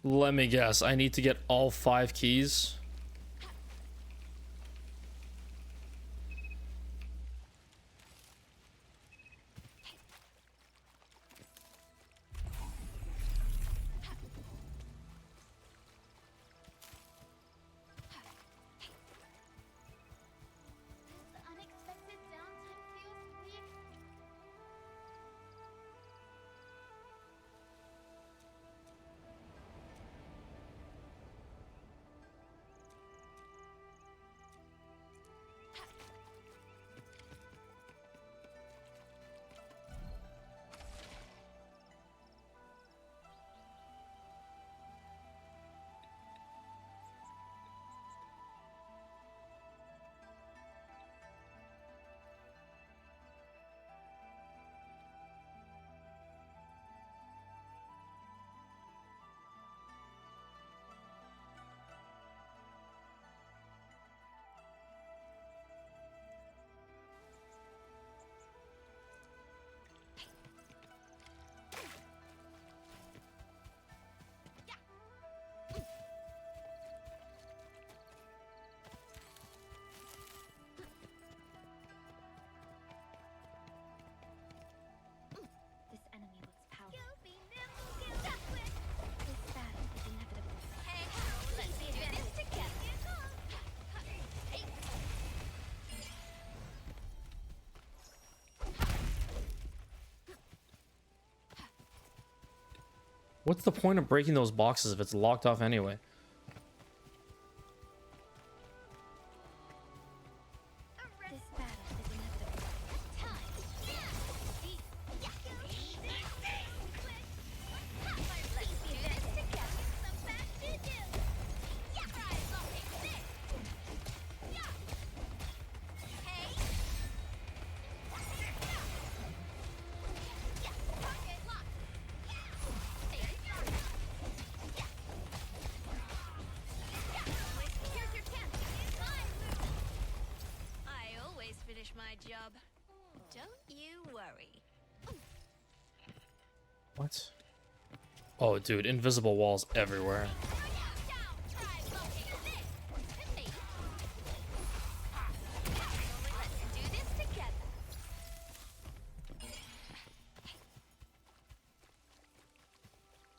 Let me guess. I need to get all 5 keys. What's the point of breaking those boxes if it's locked off anyway? What? Oh, dude, invisible walls everywhere.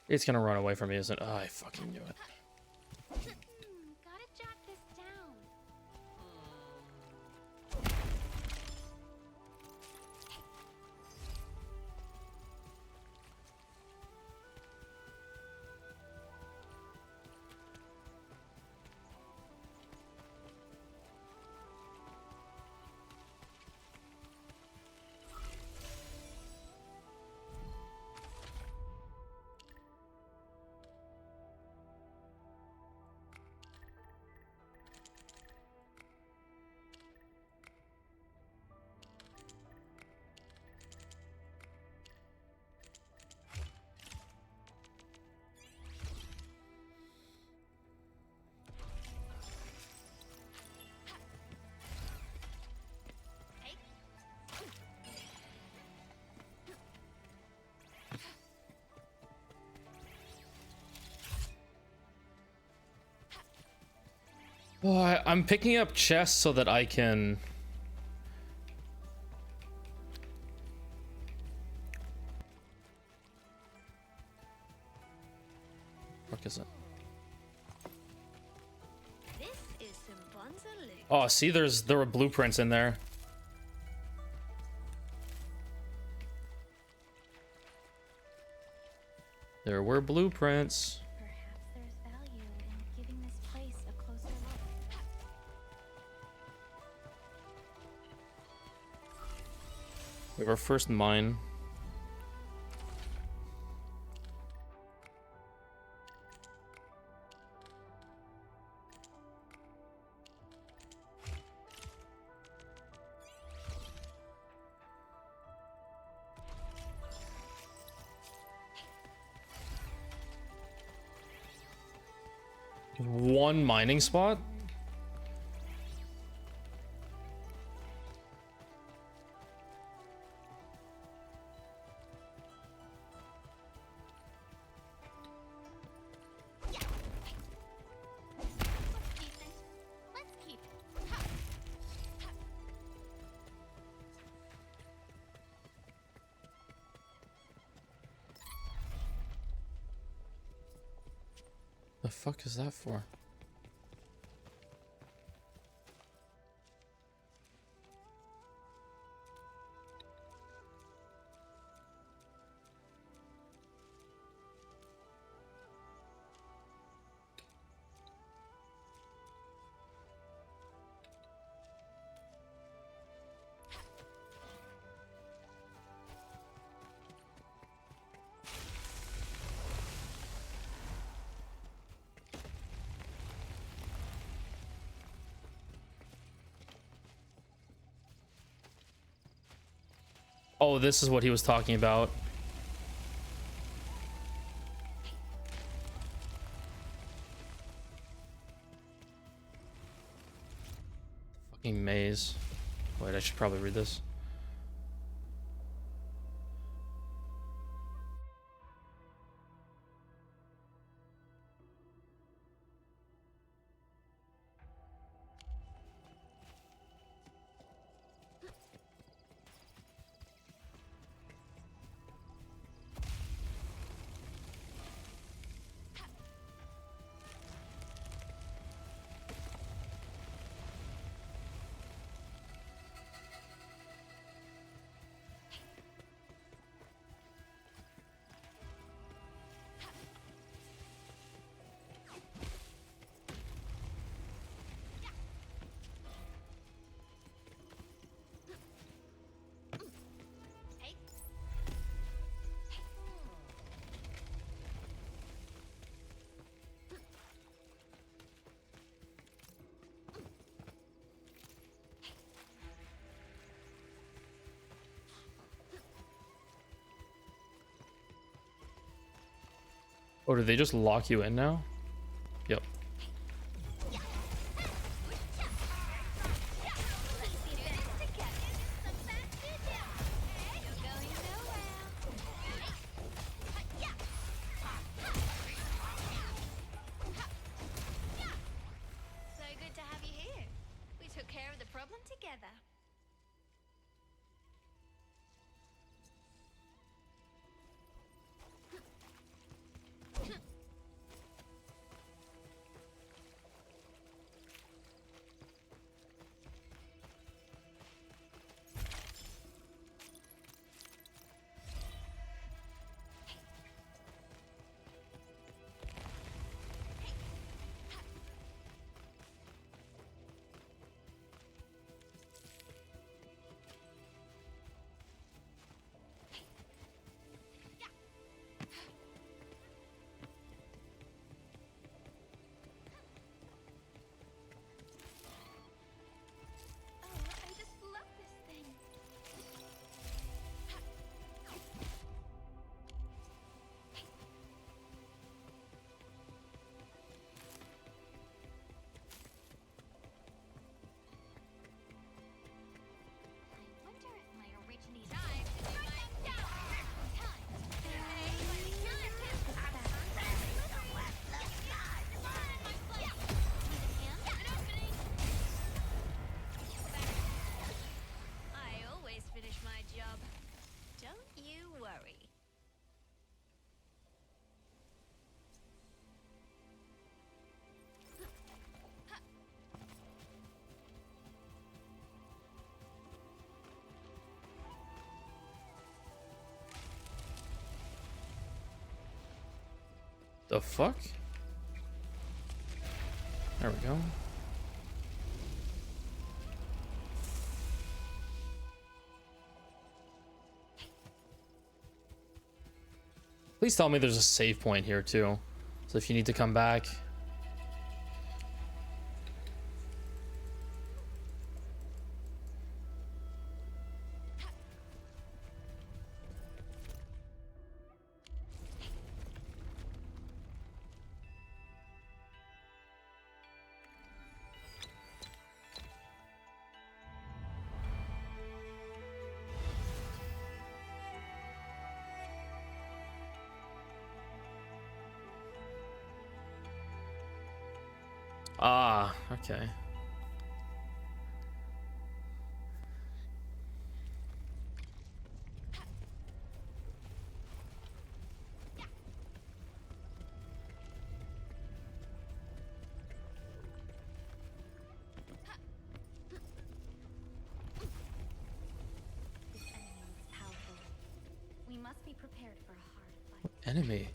It's gonna run away from me, isn't it? Oh, I fucking knew it. Oh, I'm picking up chests so that I can... What is it? Oh, see, there were blueprints in there. There were blueprints. We have our first mine. One mining spot? The fuck is that for? Oh, this is what he was talking about. Fucking maze. Wait, I should probably read this. Oh, did they just lock you in now? Yep. So good to have you here. We took care of the problem together. I just love this thing. I wonder if my original time to do my I always finish my job. Don't you worry. The fuck? There we go. Please tell me there's a save point here too. So if you need to come back. Ah, okay. must be prepared for a hard fight. Enemy.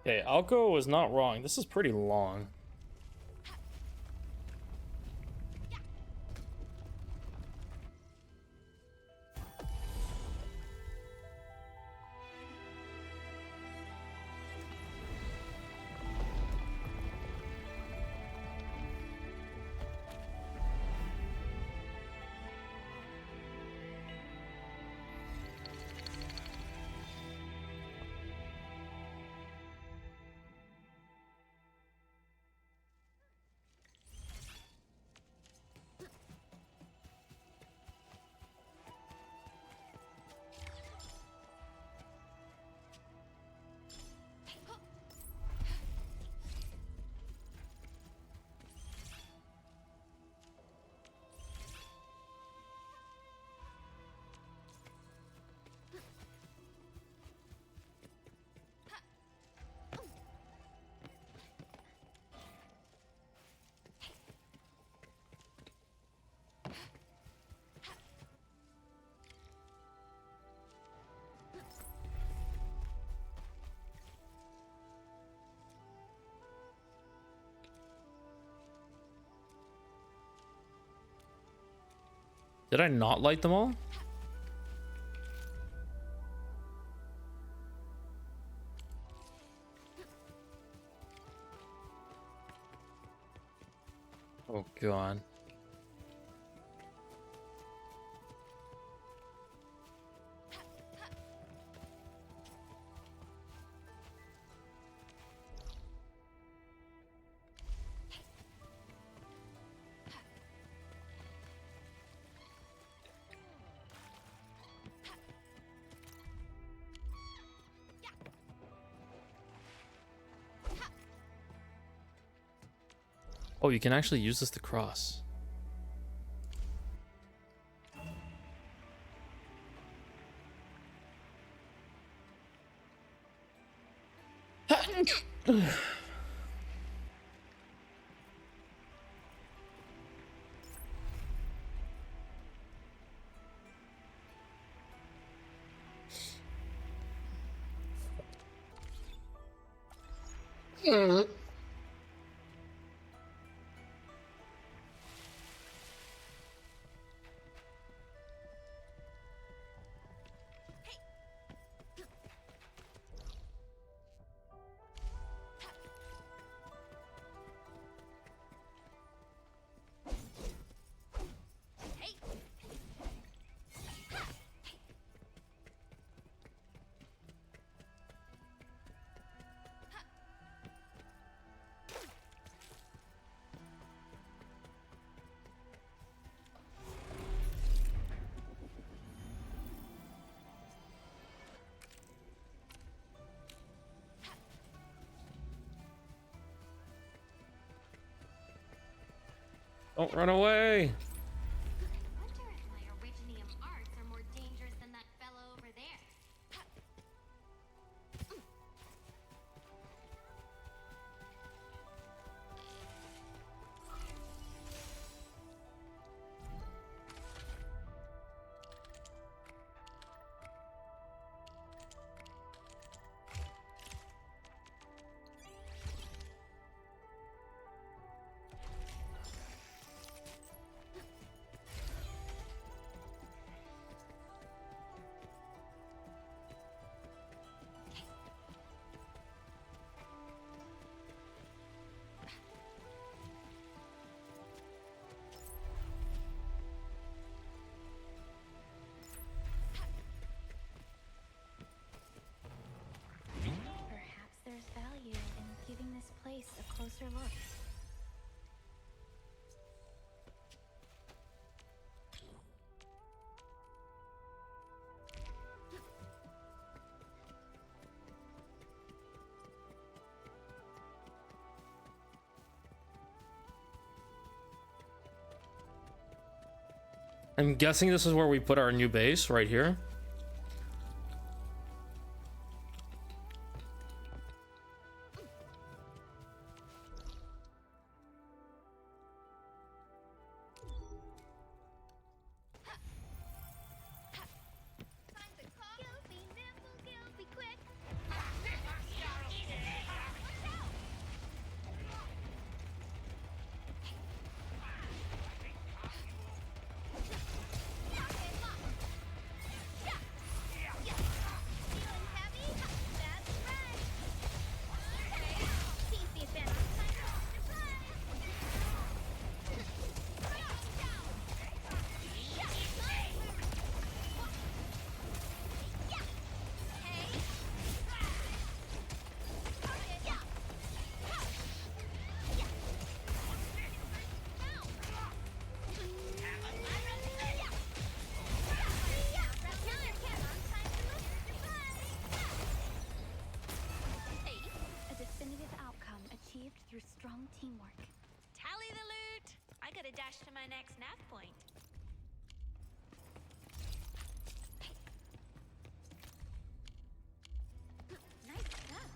Okay, Alco was not wrong. This is pretty long. Did I not light them all? Oh god. Oh, you can actually use this to cross. Don't run away. I wonder if my originium arts are more dangerous than that fellow over there. Perhaps there's value in giving this place a closer look. I'm guessing this is where we put our new base, right here. Through strong teamwork. Tally the loot! I gotta dash to my next nav point. Nice stuff.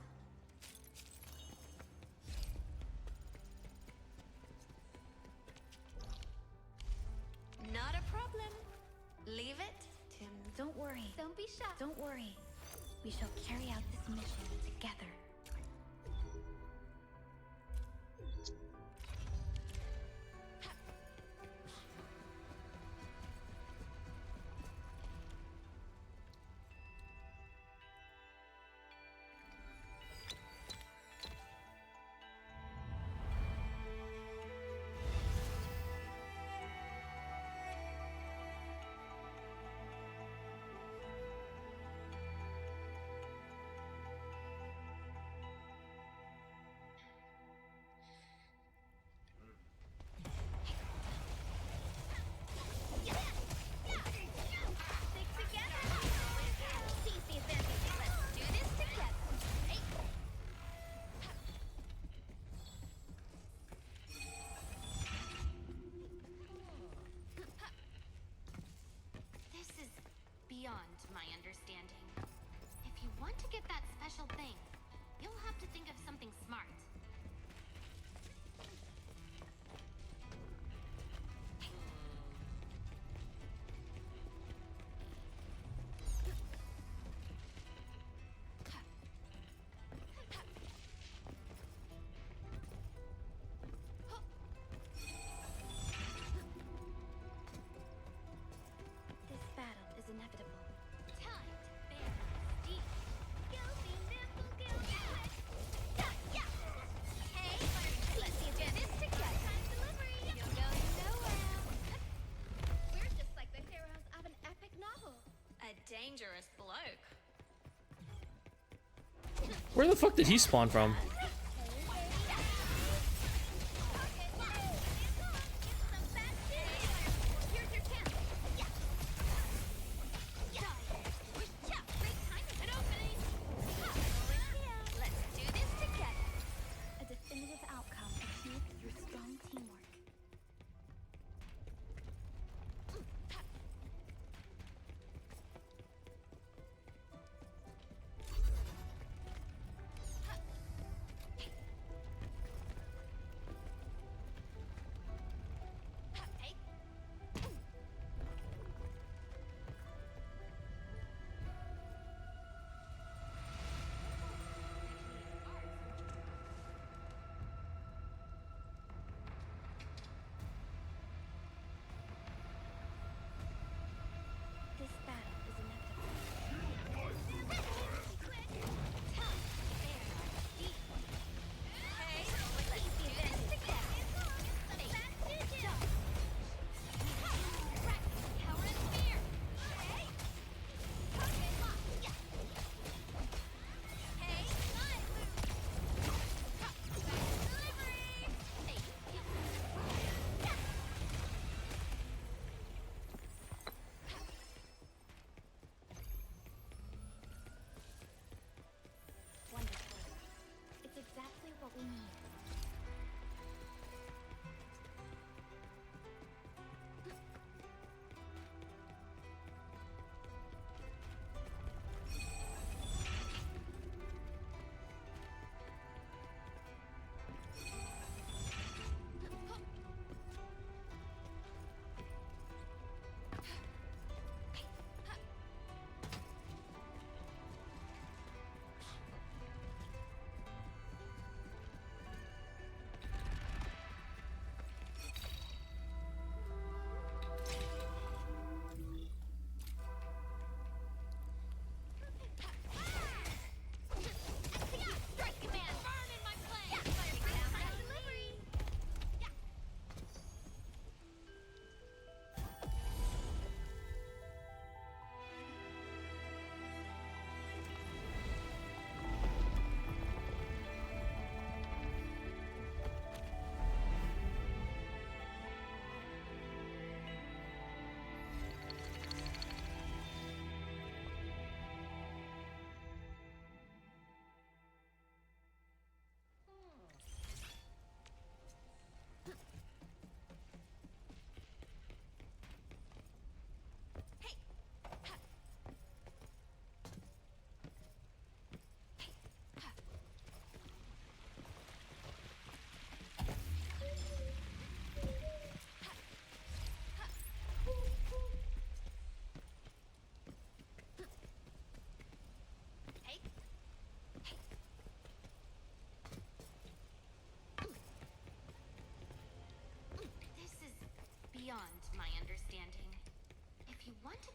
Not a problem. Leave it to me. Don't worry. Don't be shy. Don't worry. We shall carry out this mission together. Beyond my understanding. If you want to get that special thing, you'll have to think of something smart. This battle is inevitable. Time to bear deep. Go be nimble, go quick. Yeah. Hey, let's see this together. Time delivery. You're going nowhere. We're just like the heroes of an epic novel. A dangerous bloke. Where the fuck did he spawn from?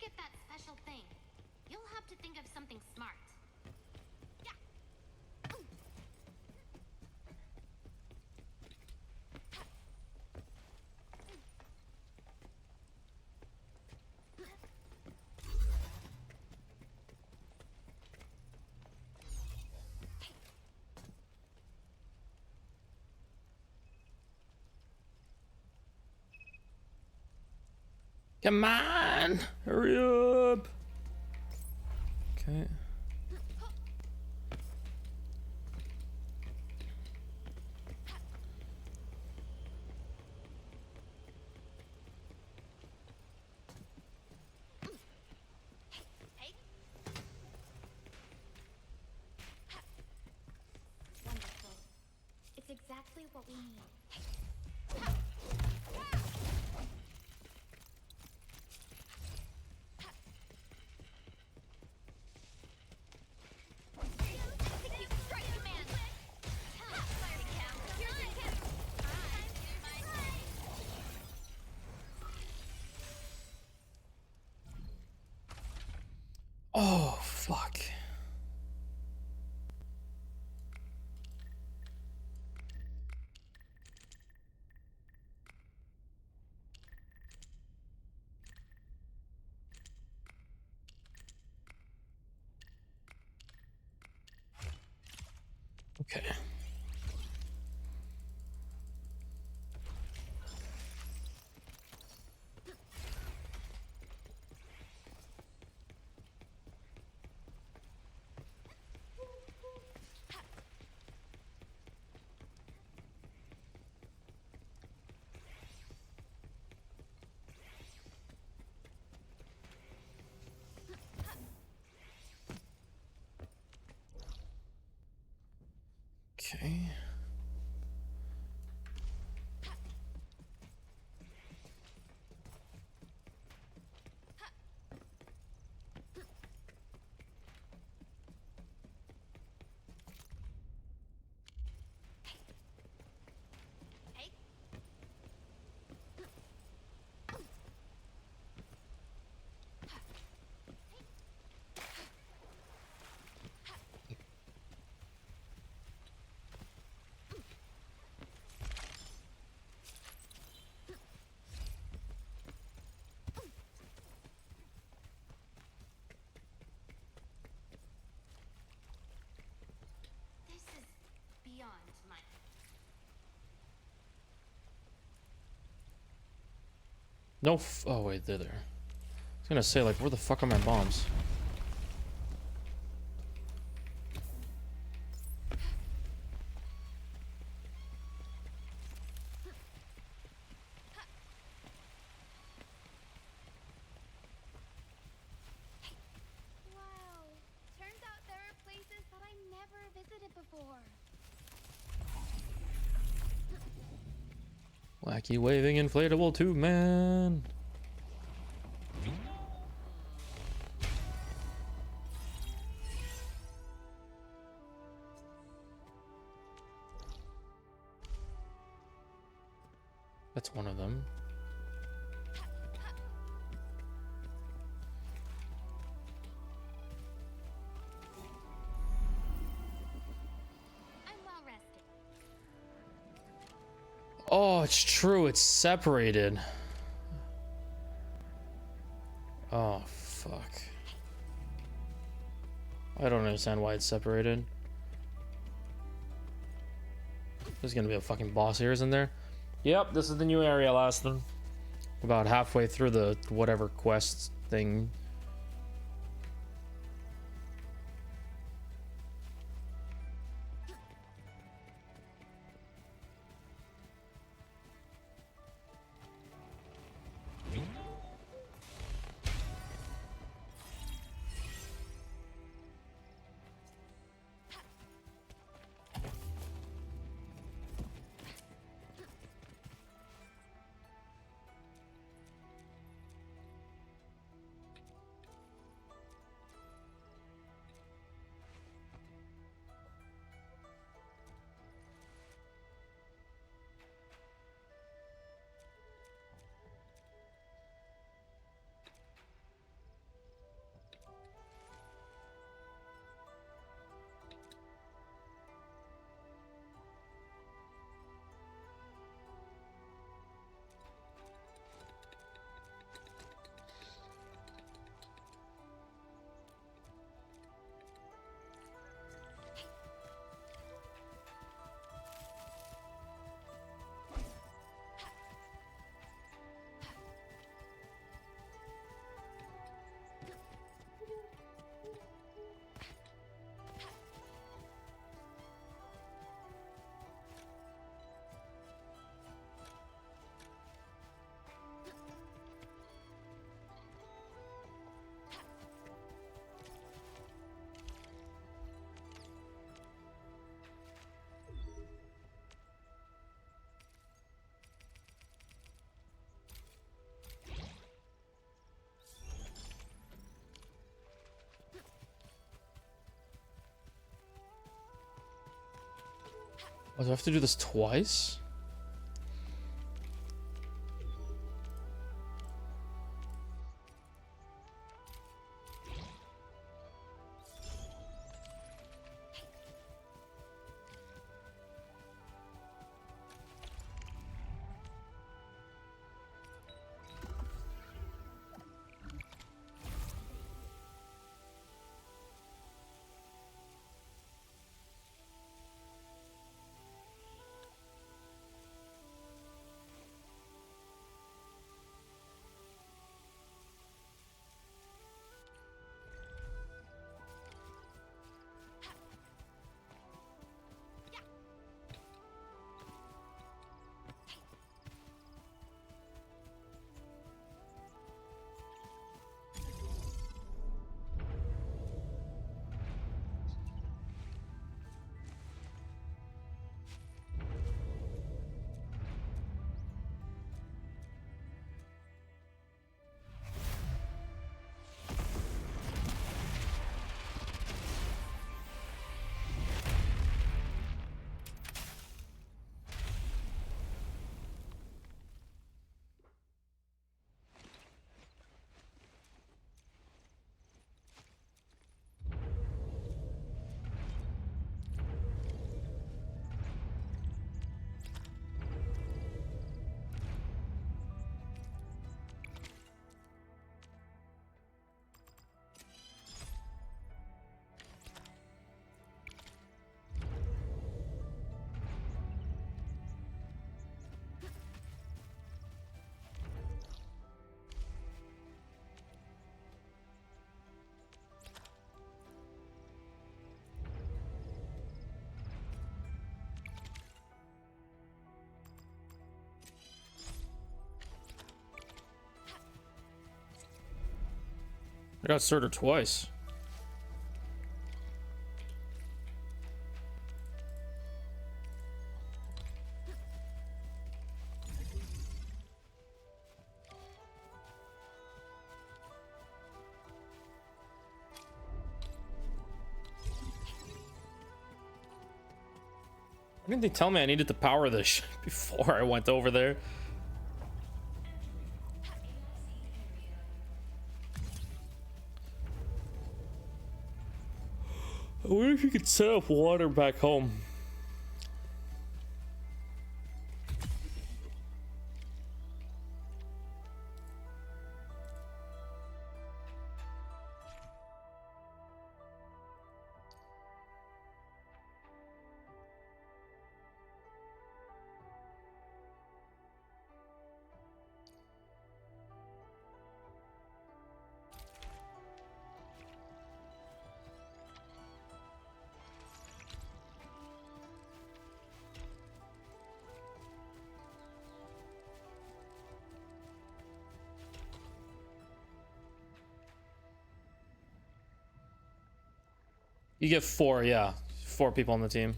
get that special thing, you'll have to think of something smart. Yeah. Come on, hurry up. Okay. Hey. Wonderful. It's exactly what we need. Execute strike command. Firing count. Here's your kiss. Oh, fuck. Okay. Okay. Hey. This is beyond my. No. Oh wait, they're there. I was gonna say, like, where the fuck are my bombs? Wow. Turns out there are places that I never visited before. Wacky waving inflatable tube man. That's one of them. I'm well rested. Oh, it's true. It's separated. Oh, fuck. I don't understand why it's separated. There's gonna be a fucking boss here, isn't there? Yep, this is the new area, Laston. About halfway through the whatever quest thing. Oh, do I have to do this twice? I got Surtur twice. Why didn't they tell me I needed to power this shit before I went over there? I wonder if you could set up water back home. You get 4, yeah. 4 people on the team.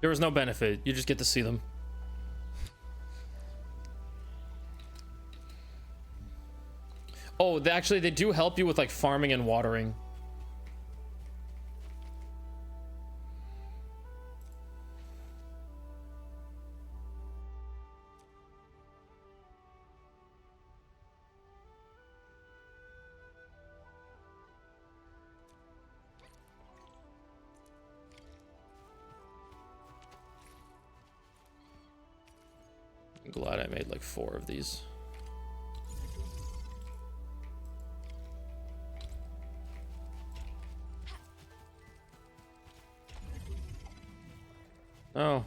There was no benefit. You just get to see them. Oh, they do help you with like farming and watering. I'm glad I made like 4 of these. Oh.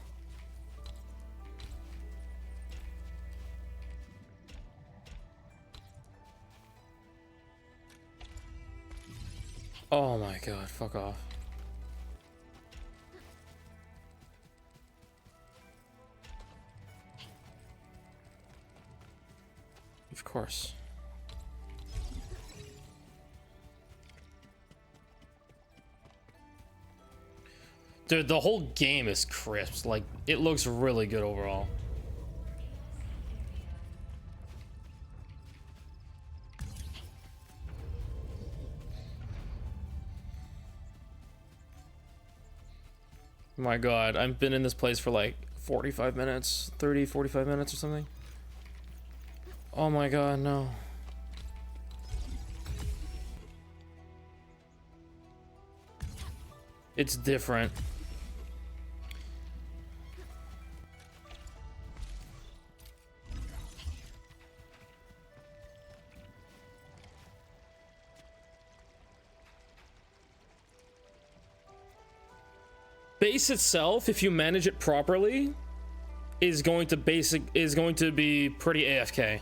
Oh my god, fuck off. course. Dude, the whole game is crisp. Like, it looks really good overall. My God, I've been in this place for like 45 minutes, 30, 45 minutes or something. Oh my God, no. It's different. Base itself, if you manage it properly, is going to be pretty AFK.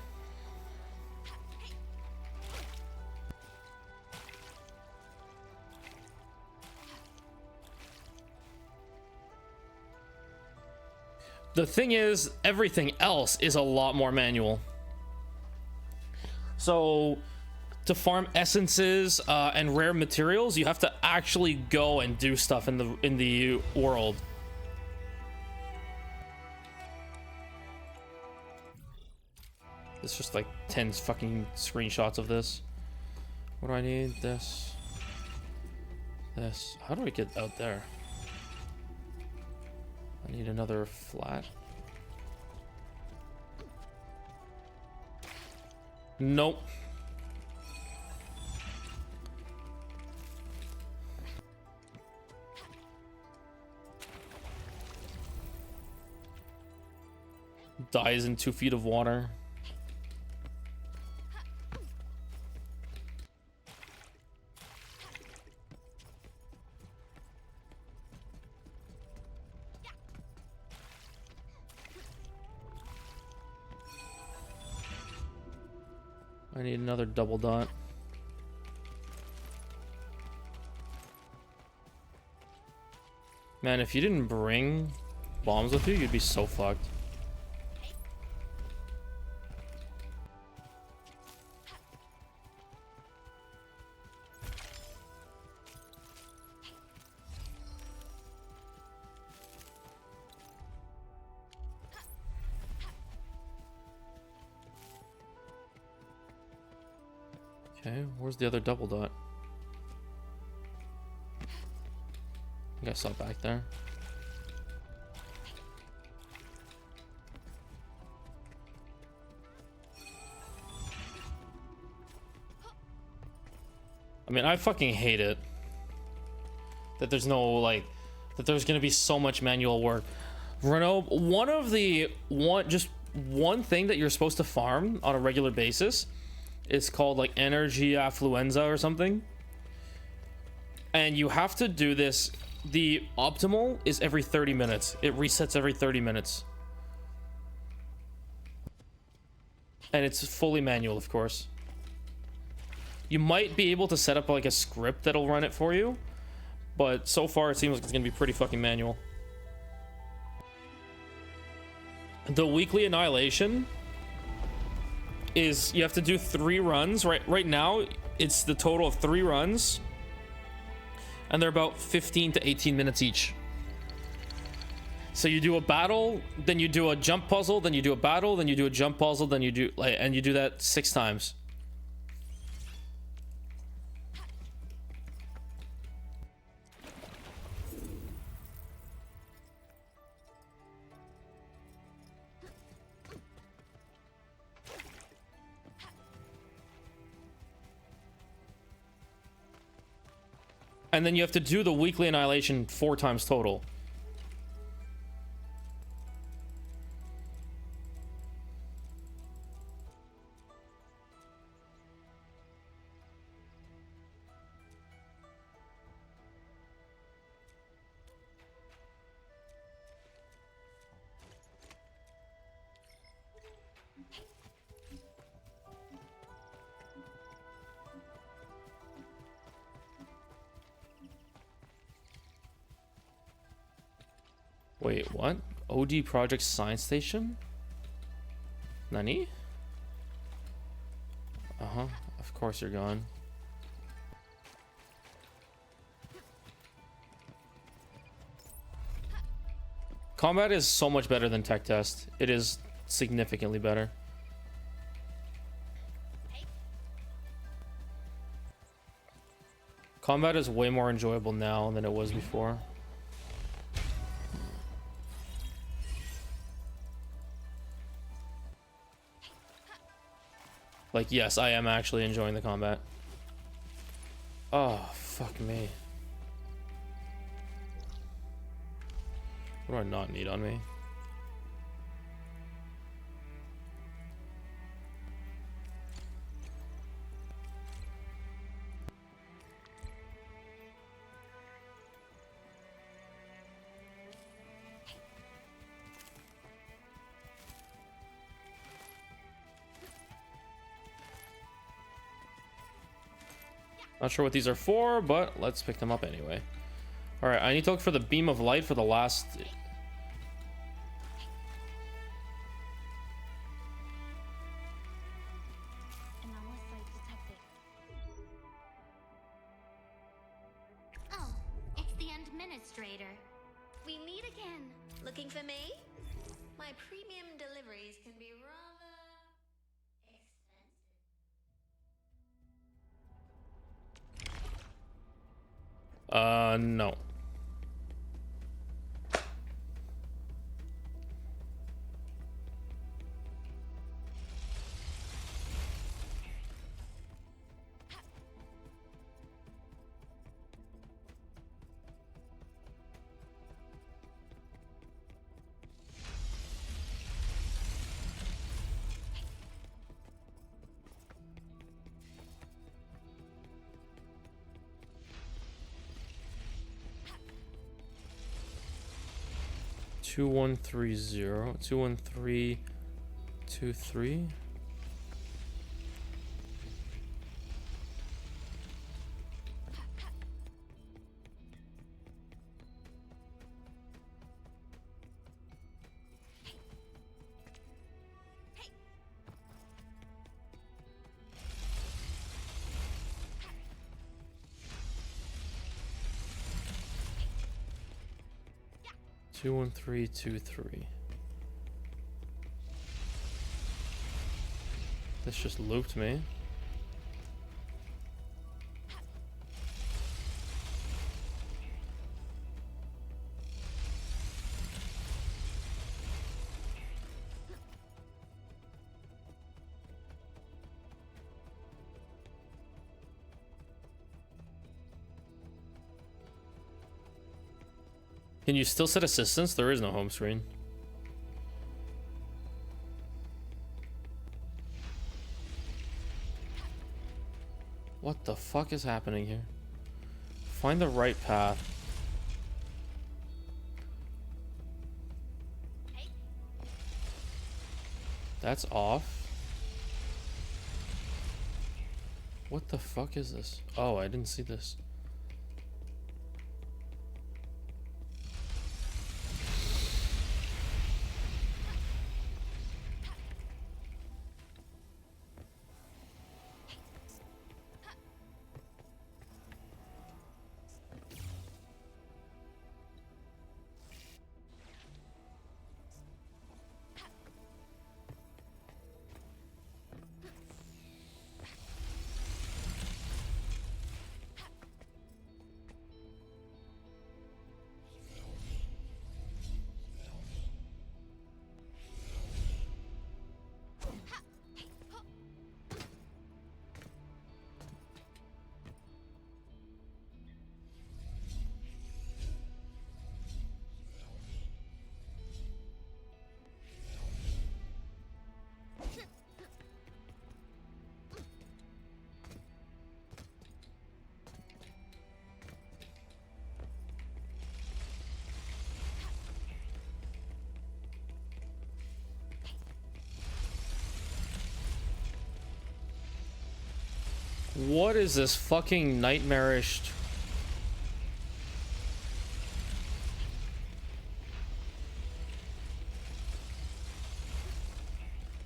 The thing is, everything else is a lot more manual. So to farm essences and rare materials, you have to actually go and do stuff in the world. It's just like 10 fucking screenshots of this. What do I need? This. How do I get out there? I need another flat. Nope. Dies in 2 feet of water. I need another double dot. Man, if you didn't bring bombs with you, you'd be so fucked. Okay, where's the other double dot? I think I saw it back there. I mean, I fucking hate it that there's no, like, that there's gonna be so much manual work. Renault, just one thing that you're supposed to farm on a regular basis is called like energy affluenza or something, and you have to do this. The optimal is every 30 minutes. It resets every 30 minutes, and it's fully manual, of course. You might be able to set up like a script that'll run it for you, but so far it seems like it's gonna be pretty fucking manual. The weekly annihilation is you have to do 3 runs. Right now it's the total of 3 runs, and they're about 15 to 18 minutes each. So you do a battle, then you do a jump puzzle, then you do a battle, then you do a jump puzzle, then you do and you do that 6 times. And then you have to do the weekly annihilation 4 times total. Wait, what? OD Project Science Station? Nani? Uh-huh. Of course you're gone. Combat is so much better than tech test. It is significantly better. Combat is way more enjoyable now than it was before. Like, yes, I am actually enjoying the combat. Oh, fuck me. What do I not need on me? Not sure what these are for, but let's pick them up anyway. All right, I need to look for the beam of light for the last... Anomalous site detected. Oh, it's the administrator. We meet again. Looking for me? My premium deliveries can be rather expensive. No. Two 130 21323. Two 11323. This just looped me. Can you still set assistance? There is no home screen. What the fuck is happening here? Find the right path. That's off. What the fuck is this? Oh, I didn't see this. What is this fucking nightmarish?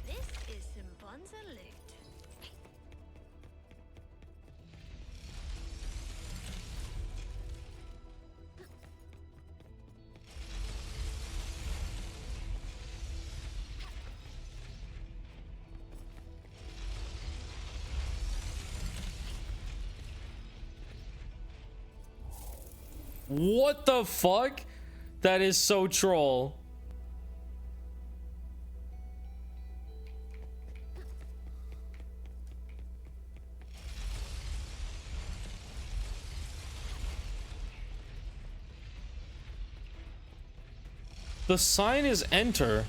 This is some bonza loot. What the fuck? That is so troll. The sign is enter.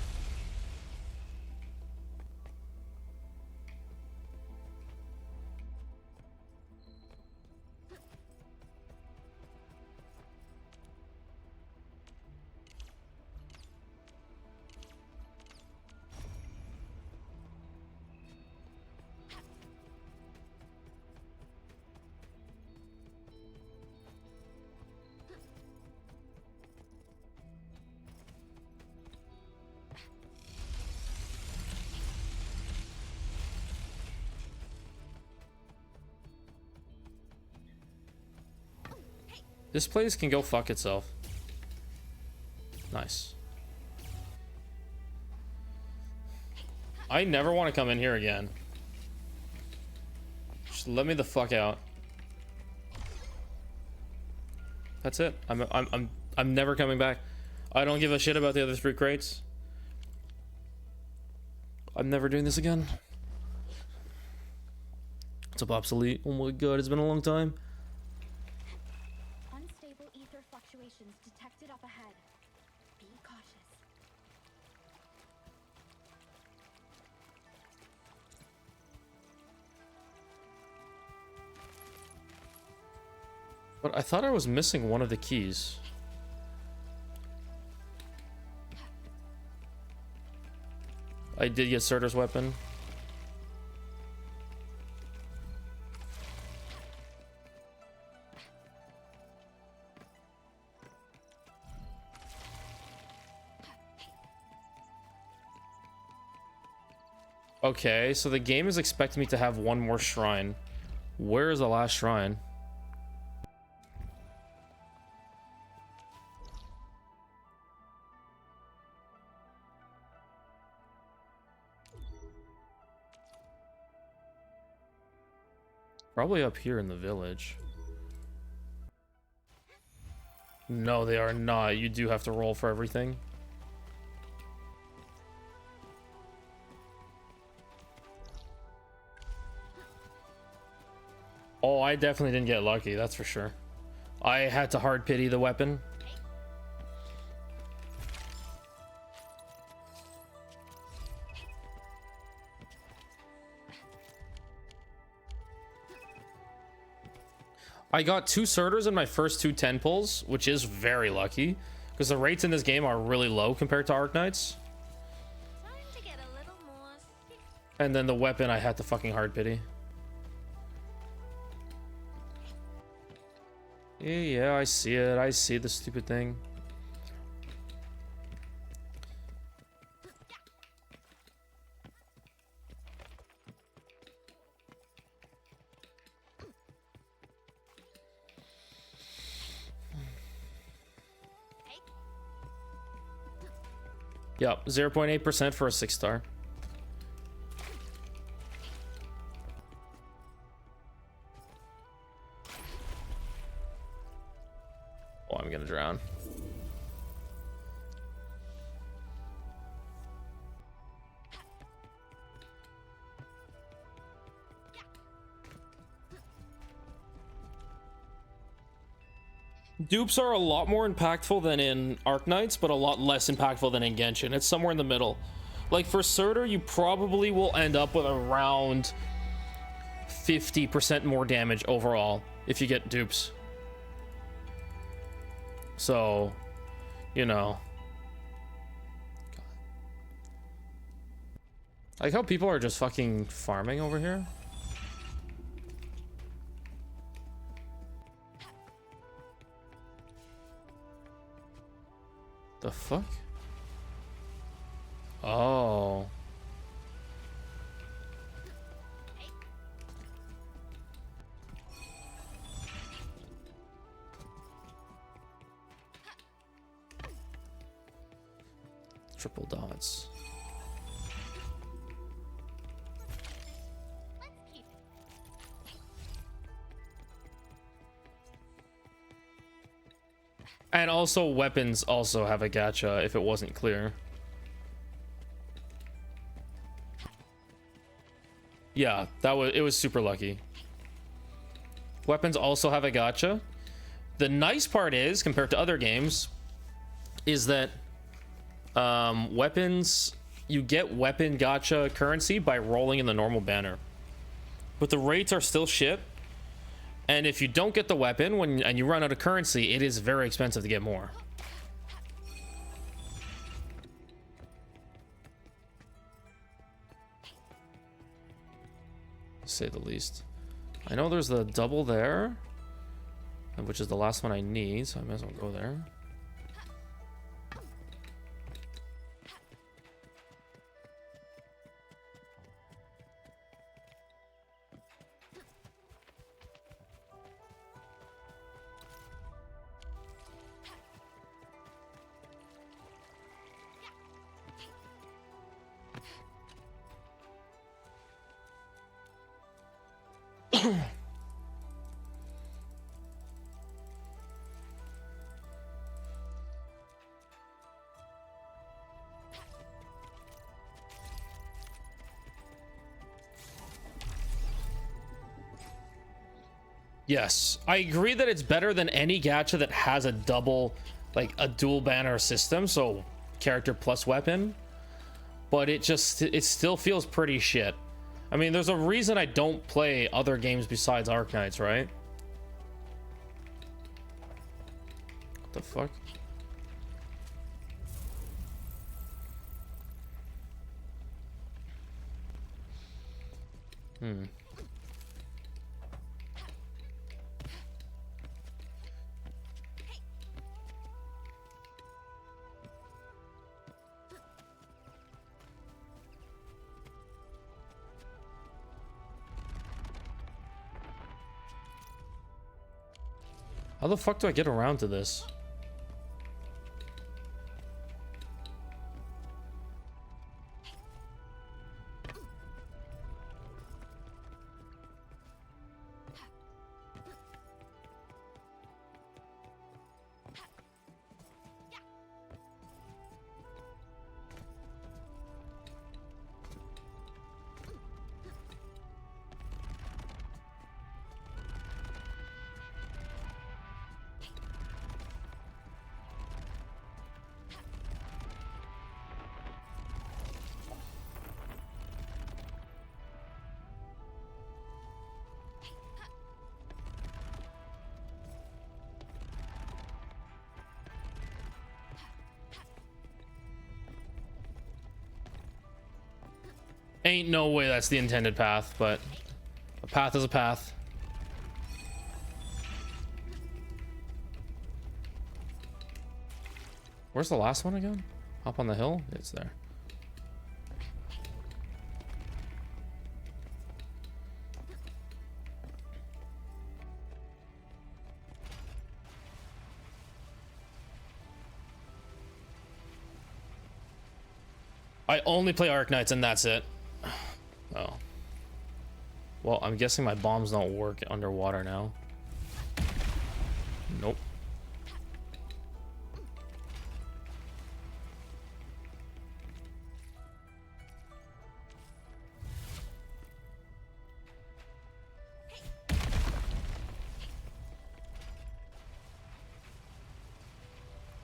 This place can go fuck itself. Nice. I never want to come in here again. Just let me the fuck out. That's it. I'm never coming back. I don't give a shit about the other 3 crates. I'm never doing this again. It's up obsolete. Oh my god, it's been a long time. Unstable ether fluctuations detected up ahead. Be cautious. But I thought I was missing one of the keys. I did get Surtur's weapon. Okay, so the game is expecting me to have one more shrine. Where is the last shrine? Probably up here in the village. No, they are not. You do have to roll for everything. Oh, I definitely didn't get lucky, that's for sure. I had to hard pity the weapon. I got 2 Surturs in my first 2 10 pulls, which is very lucky, because the rates in this game are really low compared to Arknights. Time to get a little more. And then the weapon I had to fucking hard pity. Yeah, I see it. I see the stupid thing. Yep, 0.8% for a 6-star. Oh, I'm gonna drown. Dupes are a lot more impactful than in Arknights, but a lot less impactful than in Genshin. It's somewhere in the middle. Like for Surtur, you probably will end up with around 50% more damage overall if you get dupes. So, you know. I like how people are just fucking farming over here. The fuck? Oh. Triple dots. Let's keep it. And also weapons also have a gacha if it wasn't clear. Yeah, it was super lucky. Weapons also have a gacha. The nice part is, compared to other games, is that weapons, you get weapon gacha currency by rolling in the normal banner. But the rates are still shit. And if you don't get the weapon and you run out of currency, it is very expensive to get more. To say the least. I know there's the double there, which is the last one I need, so I might as well go there. Yes, I agree that it's better than any gacha that has a double, like a dual banner system, so character plus weapon, but it still feels pretty shit. I mean, there's a reason I don't play other games besides Arknights, right? What the fuck? How the fuck do I get around to this? Ain't no way that's the intended path, but a path is a path. Where's the last one again? Up on the hill? It's there. I only play Arknights and that's it. Oh. Well, I'm guessing my bombs don't work underwater now. Nope.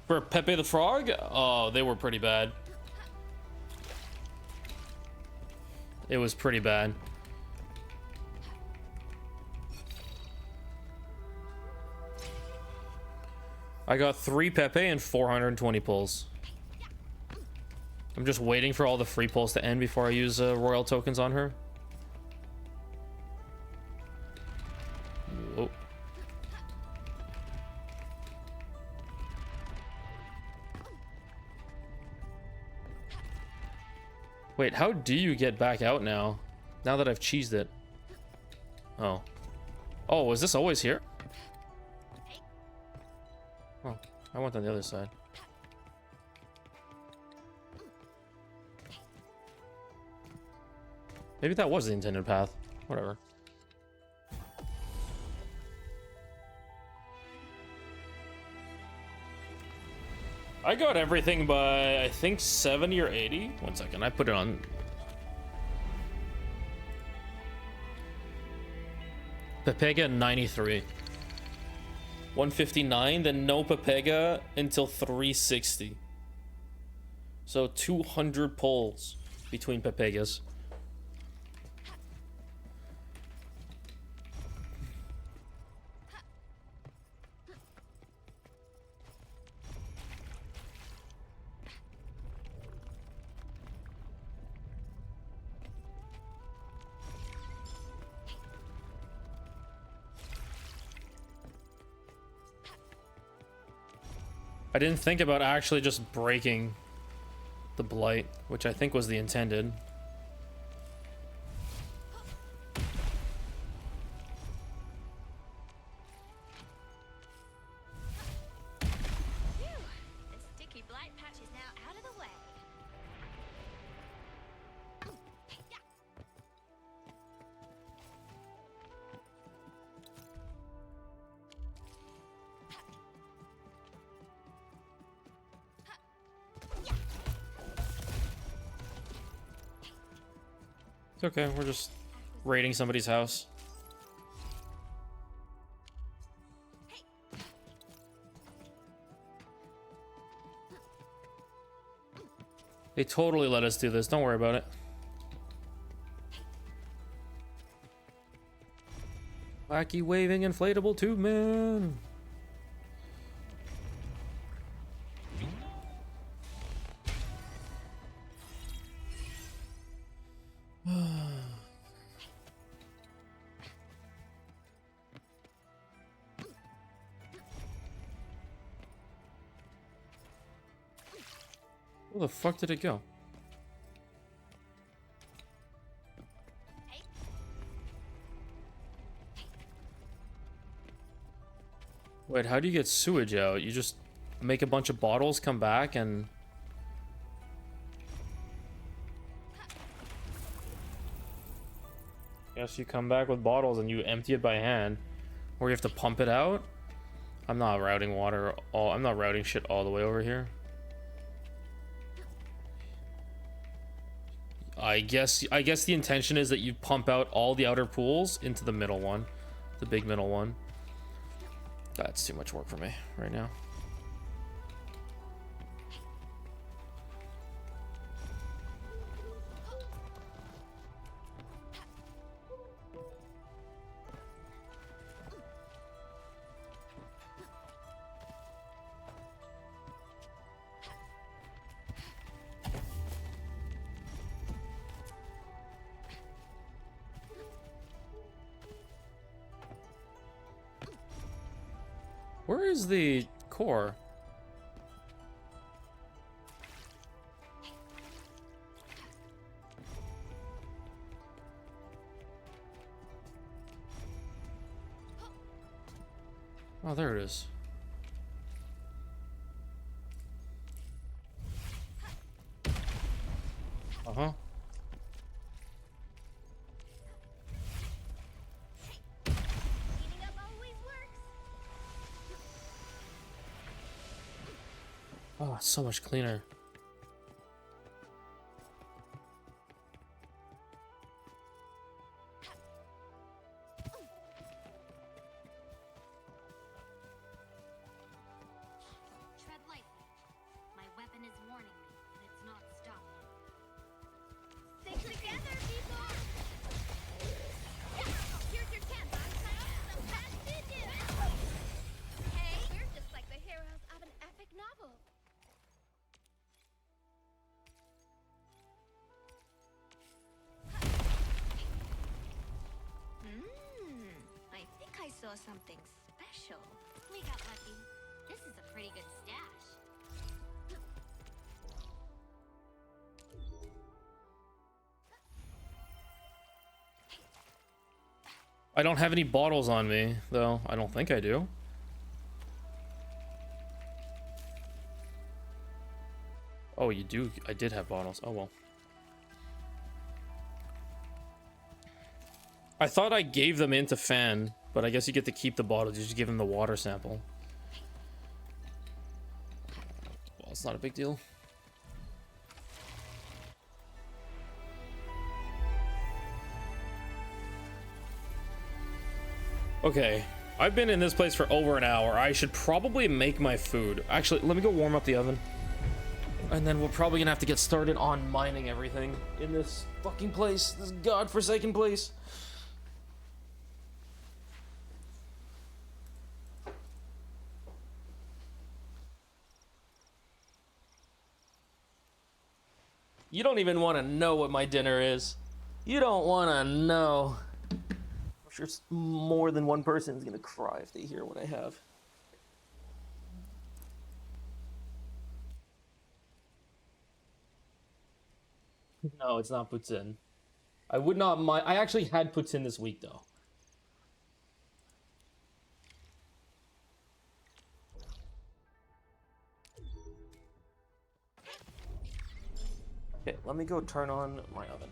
For Pepe the Frog? Oh, they were pretty bad. It was pretty bad. I got 3 Pepe and 420 pulls. I'm just waiting for all the free pulls to end before I use royal tokens on her. Whoa. Wait, how do you get back out now? Now that I've cheesed it. Oh. Oh, was this always here? Oh, I went on the other side. Maybe that was the intended path. Whatever. I got everything by, I think, 70 or 80. One second, I put it on. Pepega 93. 159, then no Pepega until 360. So 200 pulls between Pepegas. I didn't think about actually just breaking the blight, which I think was the intended. Phew, the sticky blight patch is now out of the way. It's okay, we're just raiding somebody's house. They totally let us do this, don't worry about it. Wacky waving inflatable tube man. Where the fuck did it go? Wait, how do you get sewage out? You just make a bunch of bottles come back and... Guess you come back with bottles and you empty it by hand. Or you have to pump it out? I'm not routing water all... I'm not routing shit all the way over here. I guess the intention is that you pump out all the outer pools into the middle one. The big middle one. That's too much work for me right now. Where is the core? Oh, there it is. Uh-huh. Cleaning up always works. Oh, it's so much cleaner. Tread lightly. My weapon is warning me, and it's not stopping. Stick together, people! Here's your chance, Arknights. So fast to do. Hey, we're just like the heroes of an epic novel. I think I saw something special. We got lucky. This is a pretty good stash. I don't have any bottles on me, though. I don't think I do. Oh, you do? I did have bottles. Oh, well. I thought I gave them into Fan, but I guess you get to keep the bottles. You just give him the water sample. Well, It's not a big deal. Okay, I've been in this place for over an hour. I should probably make my food. Actually, let me go warm up the oven. And then we're probably gonna have to get started on mining everything in this fucking place. This godforsaken place. You don't even want to know what my dinner is. You don't want to know. I'm sure more than one person is gonna cry if they hear what I have. No, it's not poutine. I would not mind. I actually had poutine this week, though. Okay, let me go turn on my oven.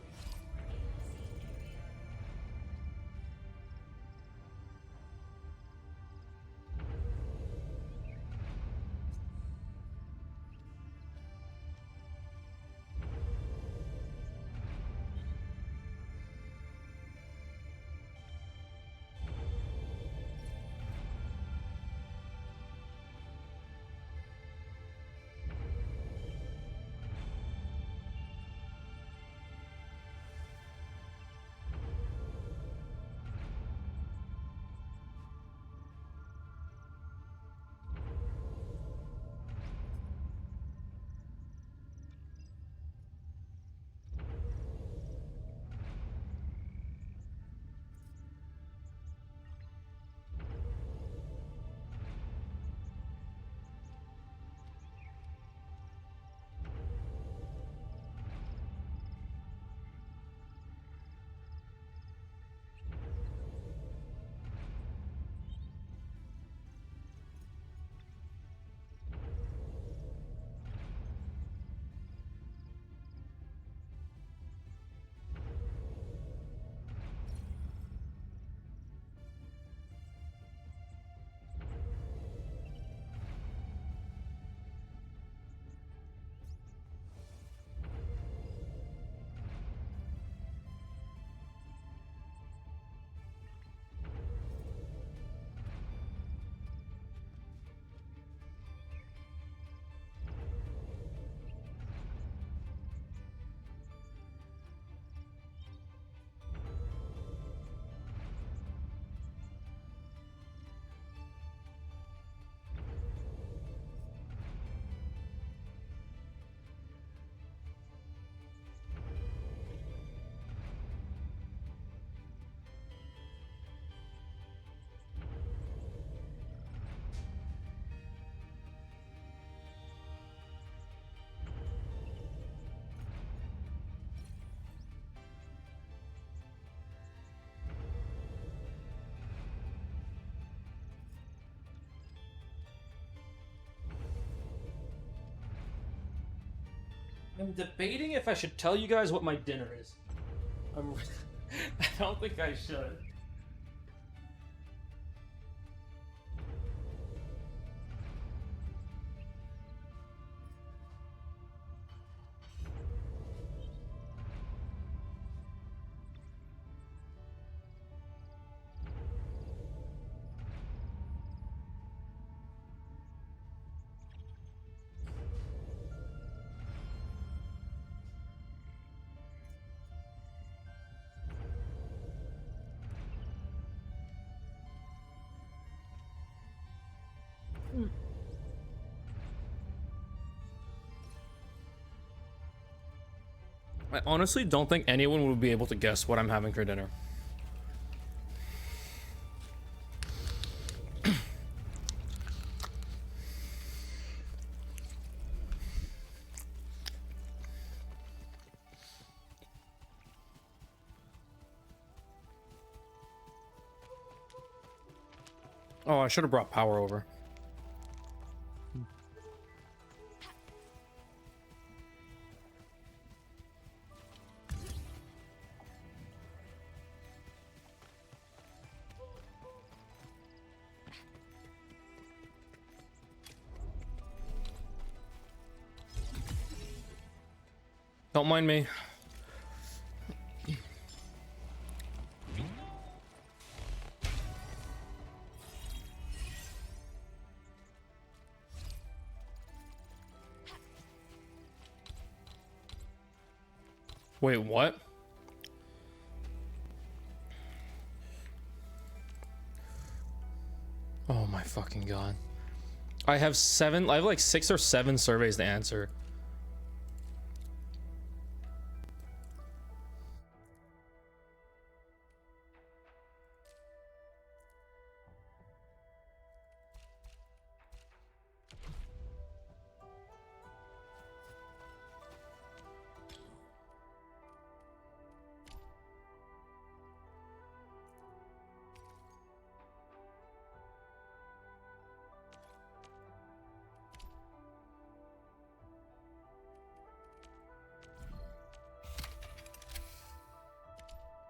I'm debating if I should tell you guys what my dinner is. I don't think I should. I honestly don't think anyone would be able to guess what I'm having for dinner. Oh, I should have brought power over. Don't mind me. Wait, what? Oh my fucking god. I have like 6 or 7 surveys to answer.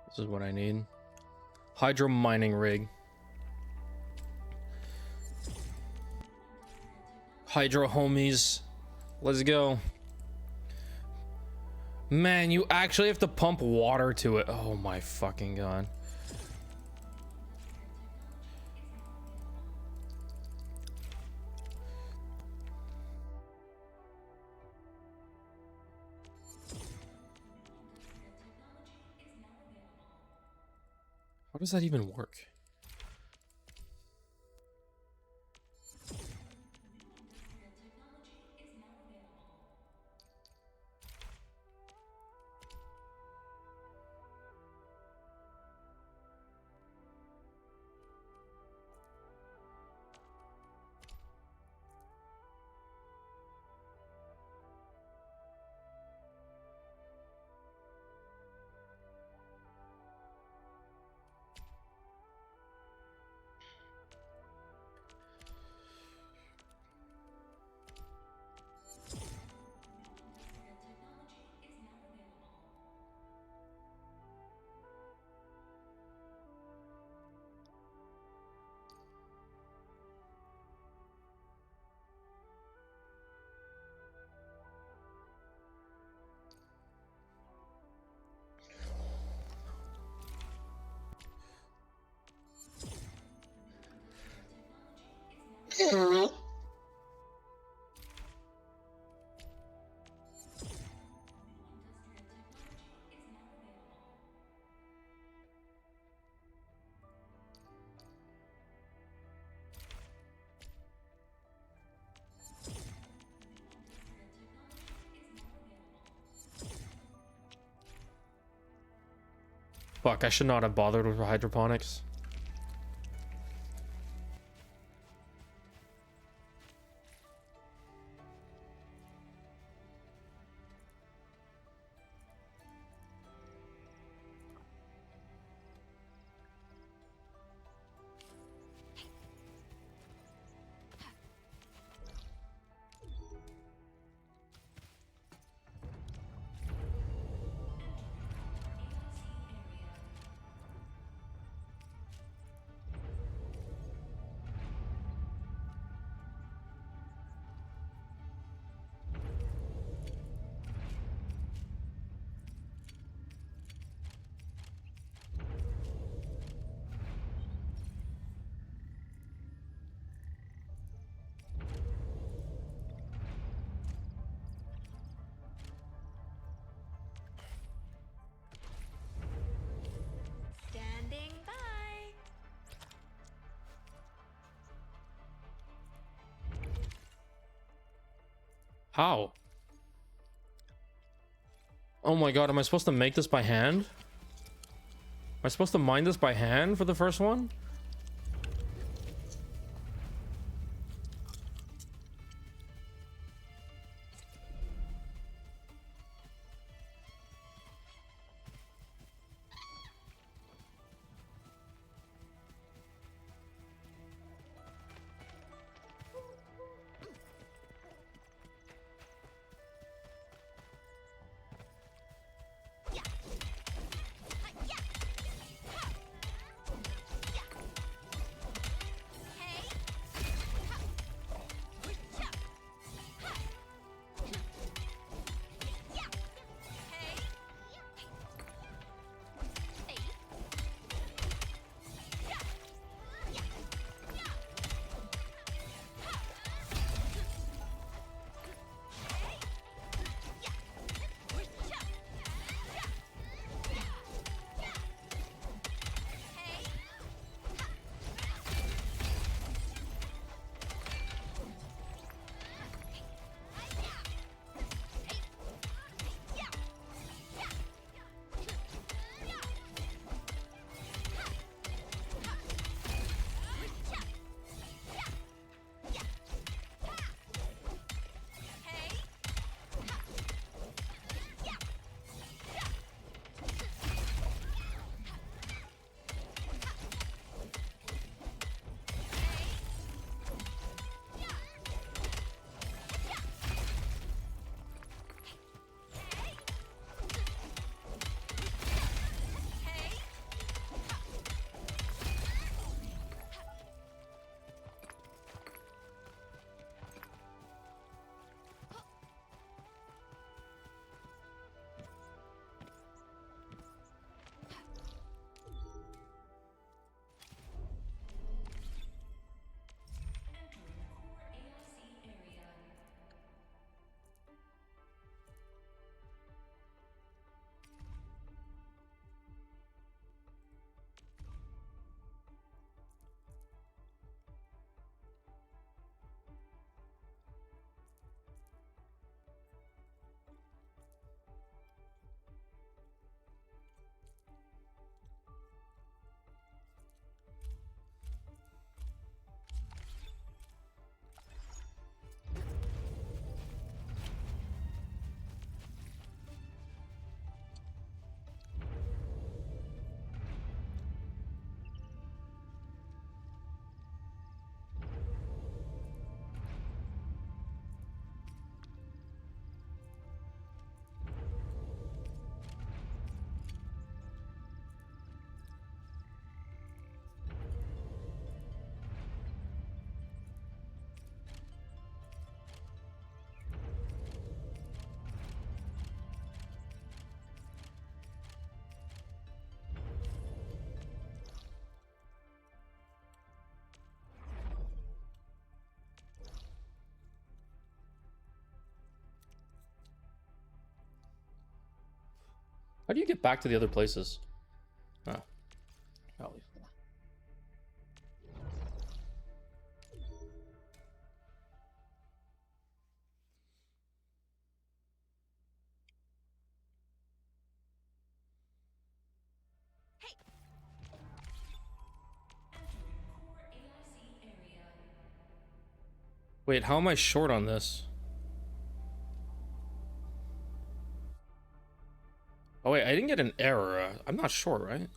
This is what I need. Hydro mining rig. Hydro homies. Let's go. Man, you actually have to pump water to it. Oh my fucking god. How does that even work? Fuck, I should not have bothered with hydroponics. Standing by. How? Oh my god, am I supposed to make this by hand? Am I supposed to mine this by hand for the first one? How do you get back to the other places? Oh. Probably. Wait, how am I short on this? Oh wait, I didn't get an error. I'm not short, right?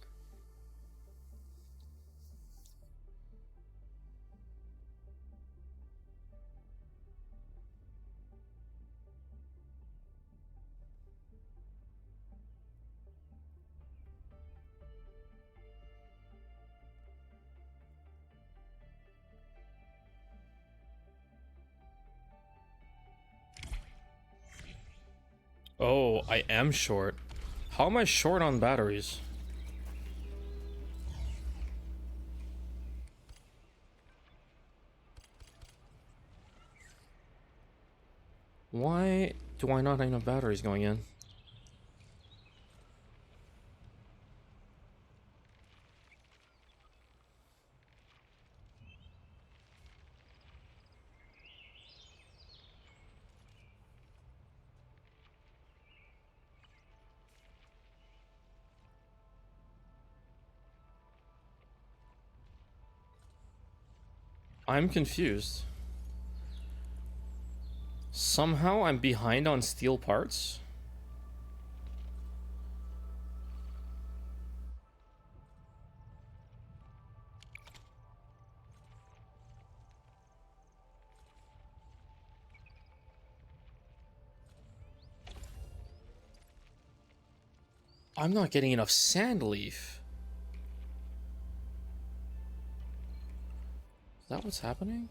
Oh, I am short. How am I short on batteries? Why do I not have enough batteries going in? I'm confused. Somehow I'm behind on steel parts. I'm not getting enough sand leaf. Is that what's happening?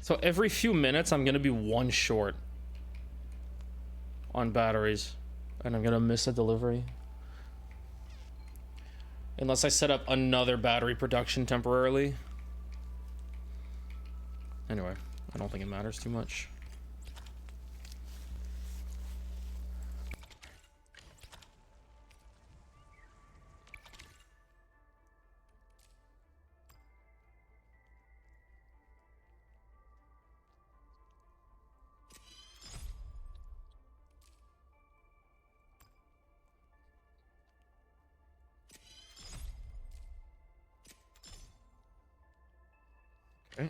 So every few minutes I'm gonna be one short on batteries. And I'm gonna miss a delivery. Unless I set up another battery production temporarily. Anyway, I don't think it matters too much. Okay.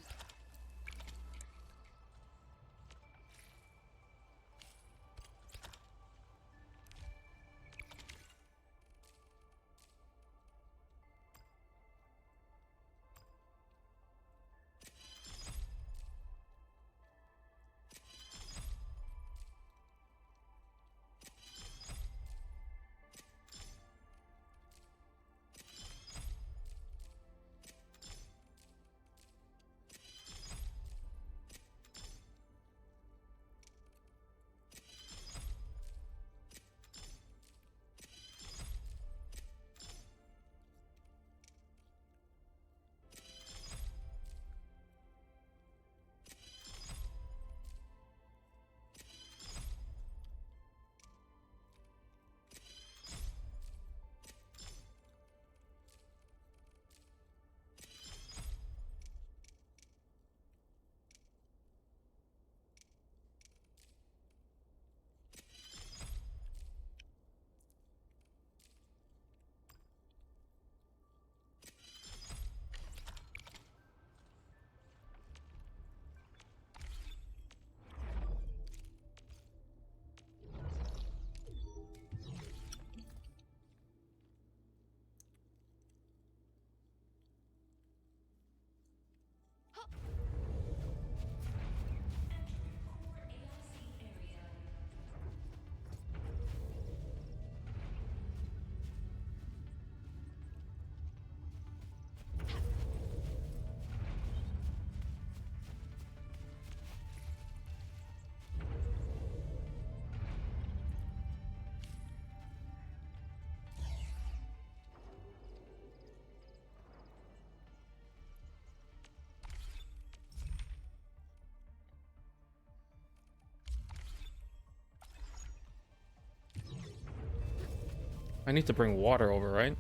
I need to bring water over, right?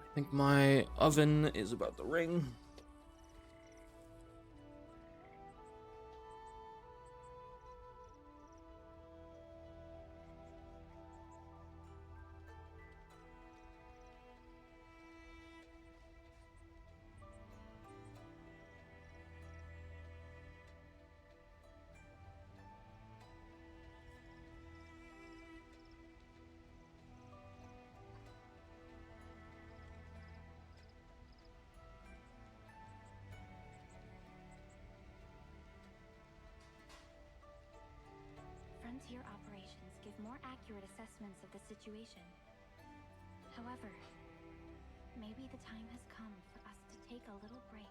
I think my oven is about to ring. Frontier operations give more accurate assessments of the situation. However, maybe the time has come for us to take a little break.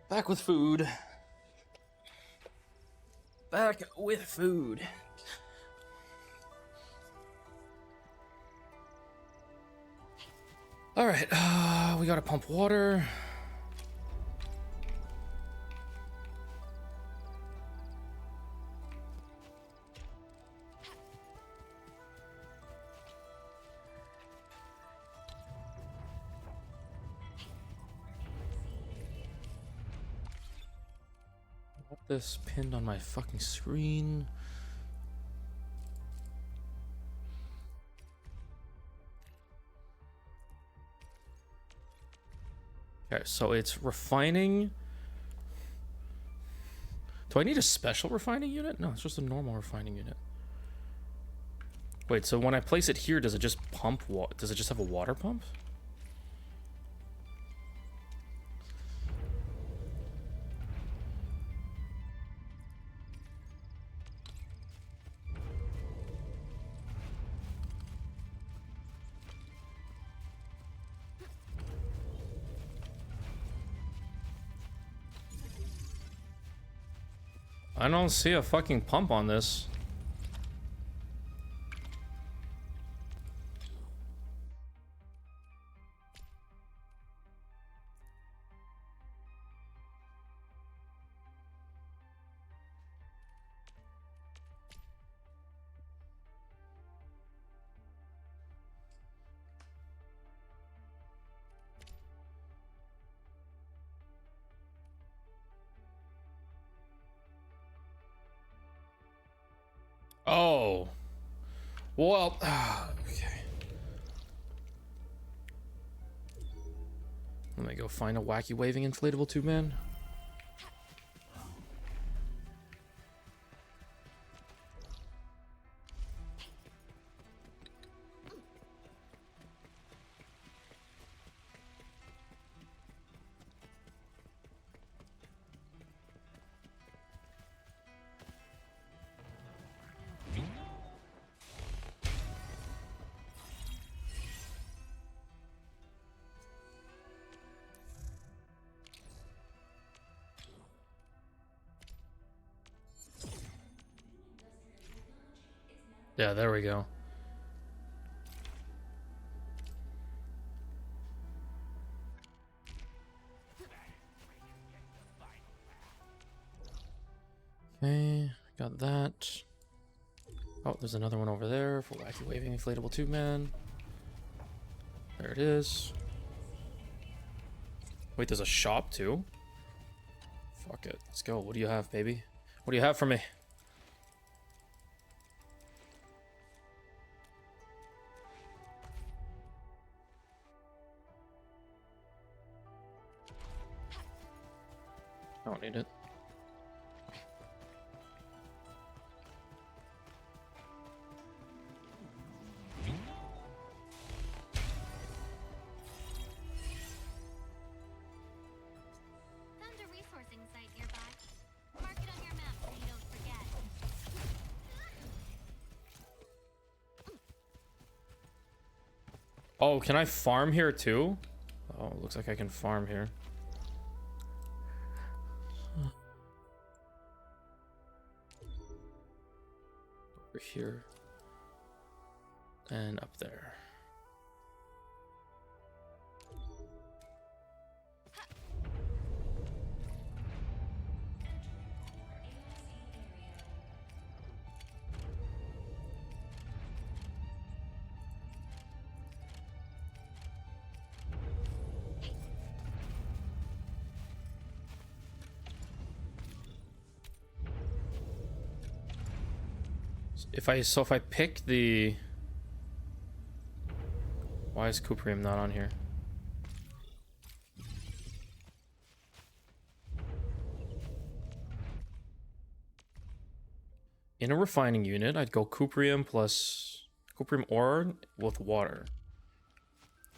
Back with food. Back with food. All right, we gotta pump water. This pinned on my fucking screen. Okay, so it's refining. Do I need a special refining unit? No, it's just a normal refining unit. Wait, so when I place it here, does it just pump water? Does it just have a water pump? I don't see a fucking pump on this. Oh. Well, okay. Let me go find a wacky waving inflatable tube man. Yeah, there we go. Okay, got that. Oh, there's another one over there for wacky waving inflatable tube man. There it is. Wait, there's a shop too? Fuck it. Let's go. What do you have, baby? What do you have for me? I don't need it. Oh, can I farm here too? Oh, looks like I can farm here. Over here. And up there. If I pick the... Why is Cuprium not on here? In a refining unit, I'd go Cuprium plus Cuprium ore with water.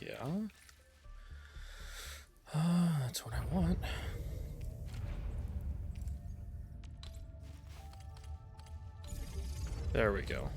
Yeah. That's what I want. There we go.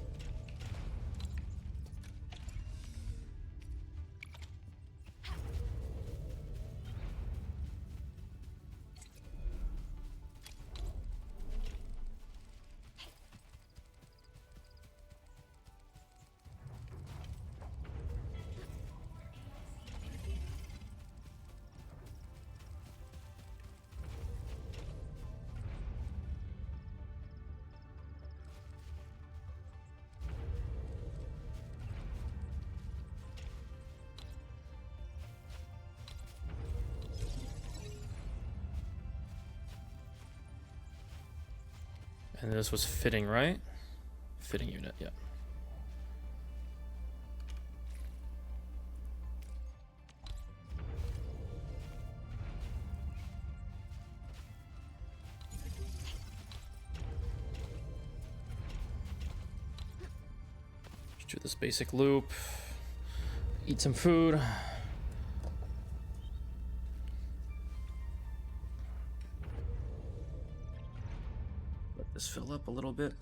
And this was fitting, right? Fitting unit, yeah. Just do this basic loop. Eat some food. Let this fill up a little bit.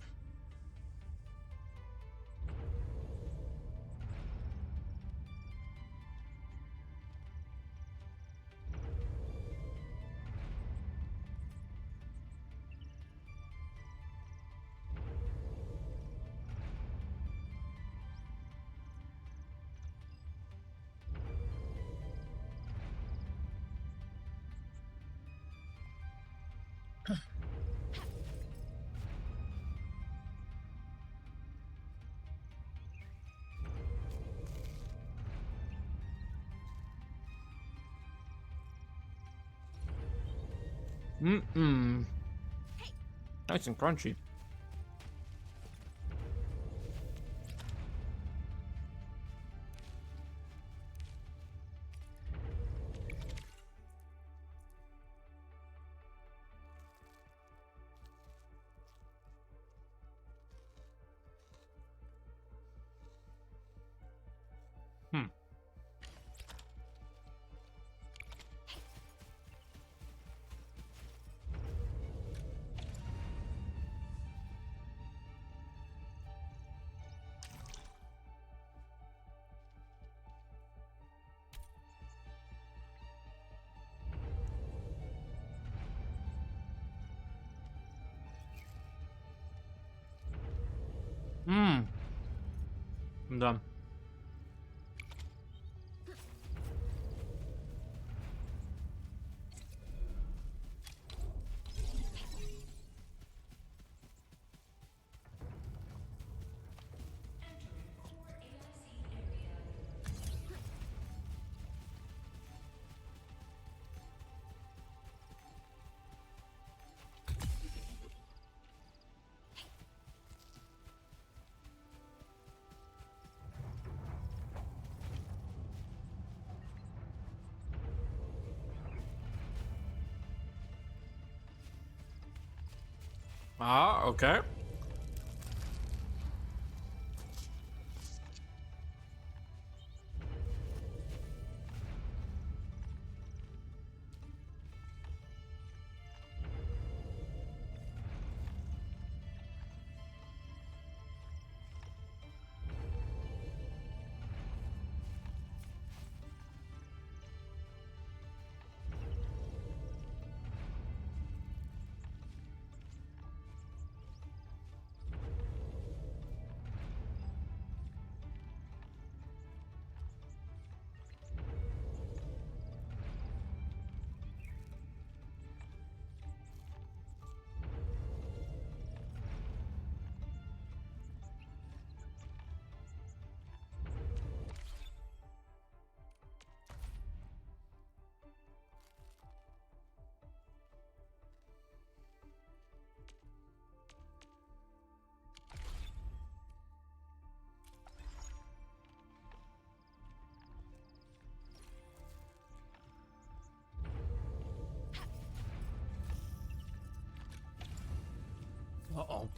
Nice and crunchy. I'm done. Ah, okay. Uh-oh.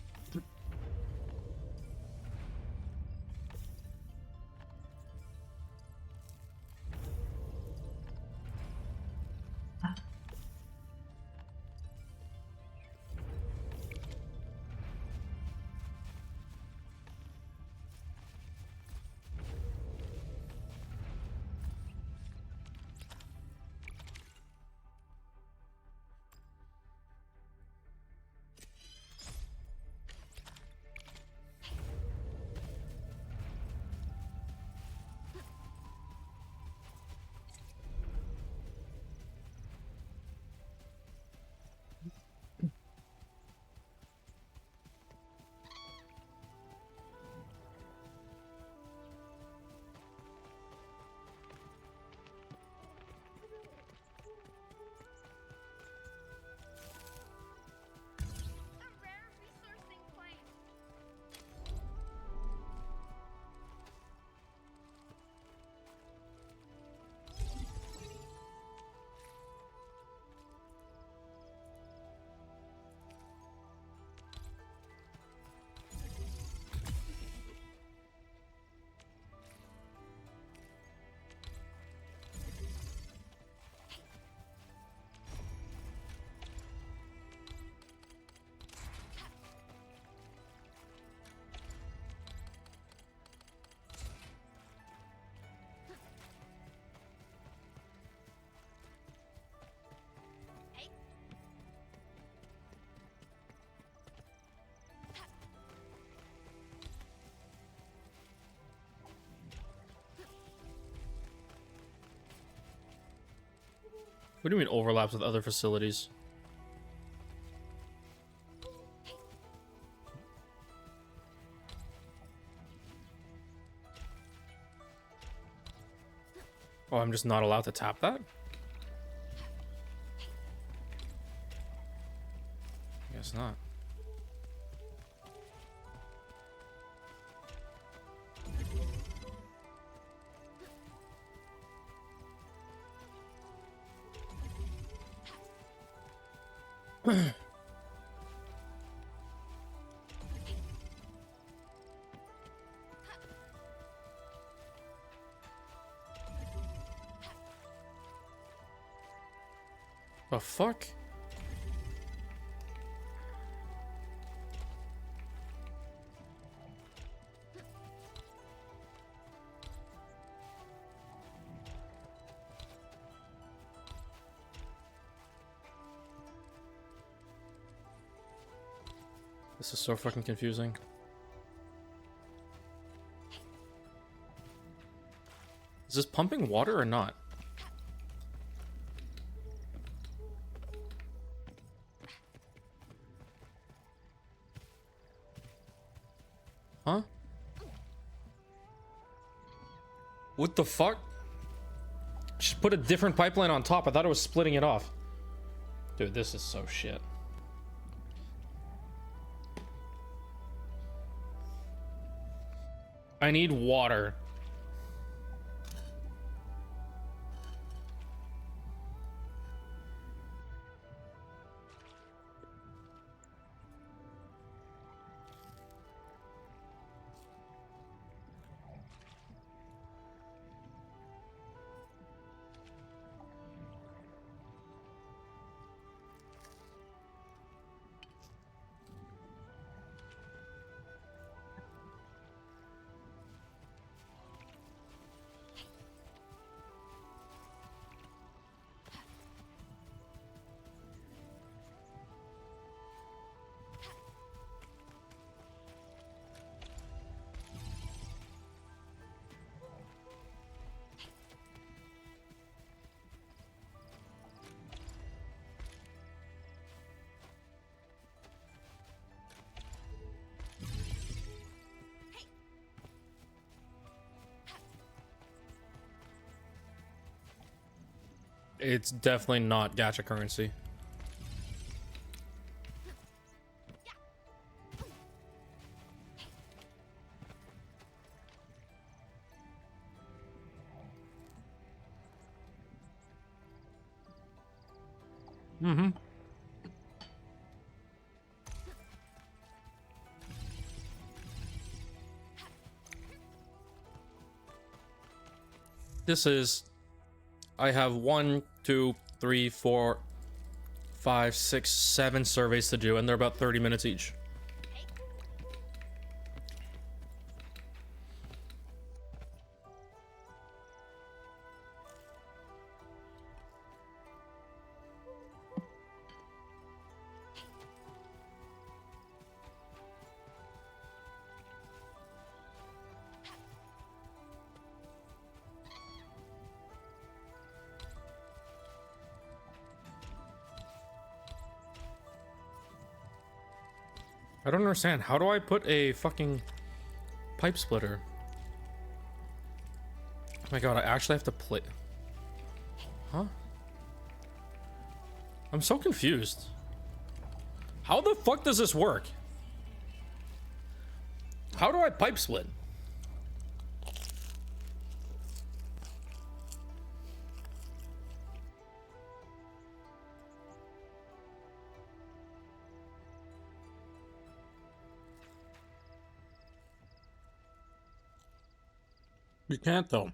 A rare resourcing point. What do you mean overlaps with other facilities? Oh, I'm just not allowed to tap that? I guess not. The fuck? This is so fucking confusing. Is this pumping water or not? Huh? What the fuck? Just put a different pipeline on top. I thought it was splitting it off. Dude, this is so shit. I need water. It's definitely not gacha currency. Mm-hmm. This is, I have 1, 2, 3, 4, 5, 6, 7 surveys to do, and they're about 30 minutes each. I don't understand. How do I put a fucking pipe splitter? Oh my god, I actually have to play. Huh? I'm so confused. How the fuck does this work? How do I pipe split? You can't though.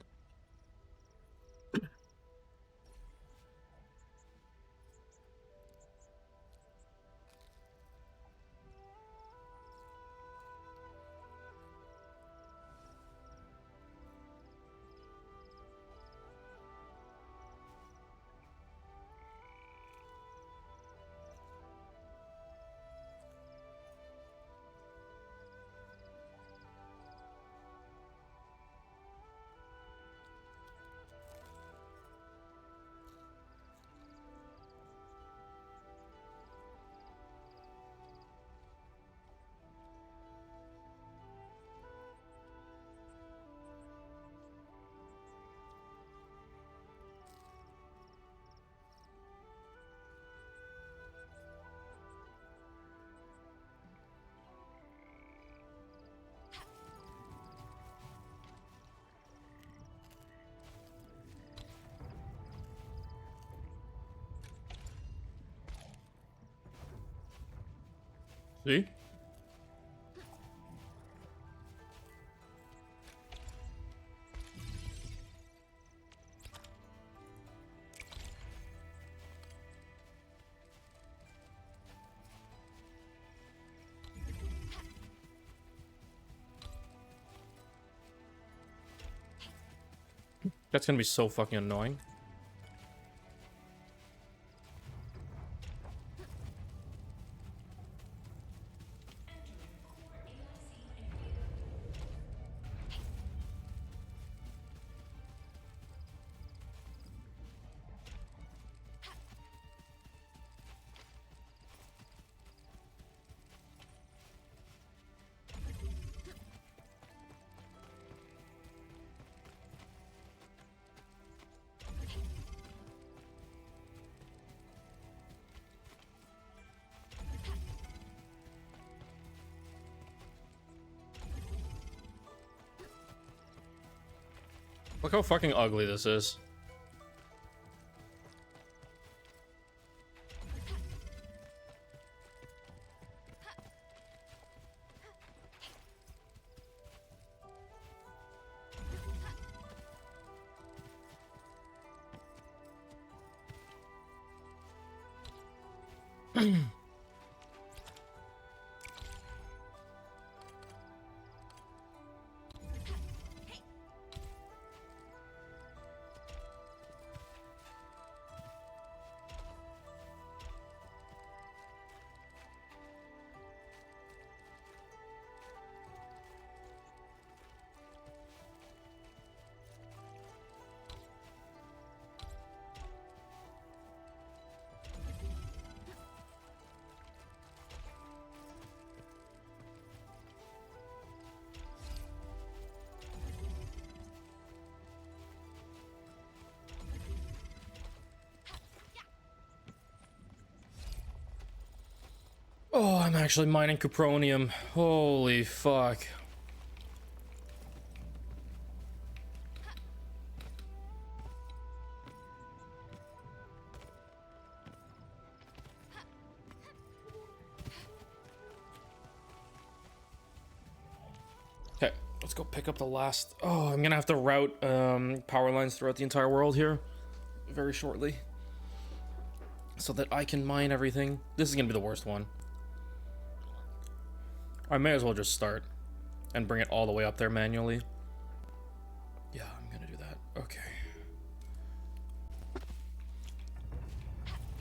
See? That's gonna be so fucking annoying. Look how fucking ugly this is. Oh, I'm actually mining cupronium. Holy fuck. Okay. Let's go pick up the last. Oh, I'm gonna have to route power lines throughout the entire world here very shortly, so that I can mine everything. This is gonna be the worst one. I may as well just start and bring it all the way up there manually. Yeah, I'm gonna do that. Okay.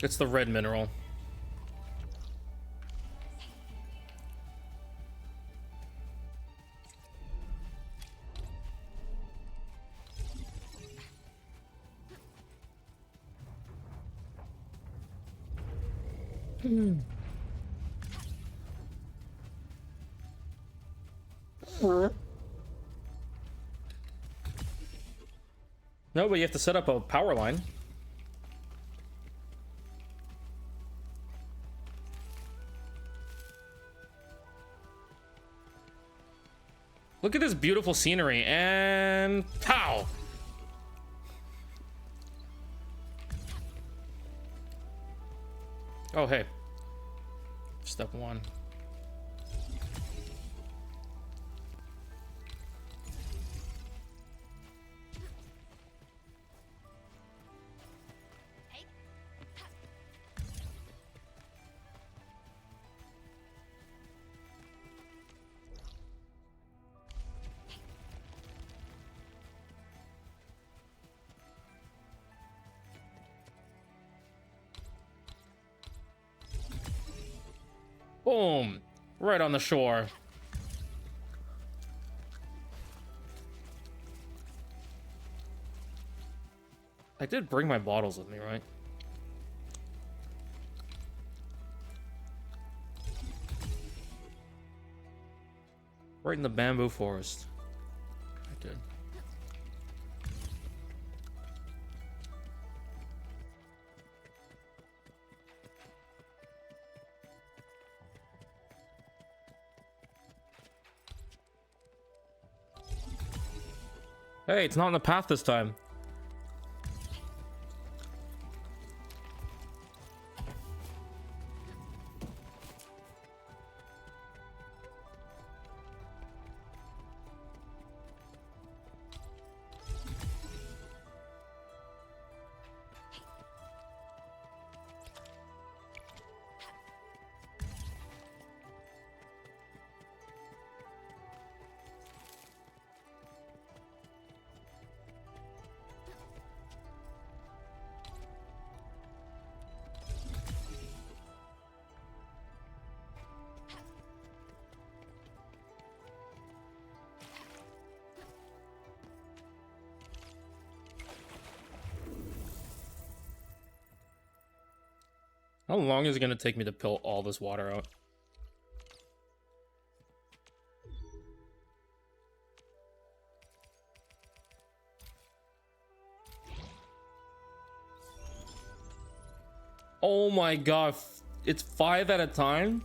It's the red mineral. No, but you have to set up a power line. Look at this beautiful scenery, and pow! Oh, hey. Step one. Boom! Right on the shore. I did bring my bottles with me, right? Right in the bamboo forest. I did. Hey, it's not in the path this time. How long is it gonna take me to pill all this water out? Oh my god, it's 5 at a time?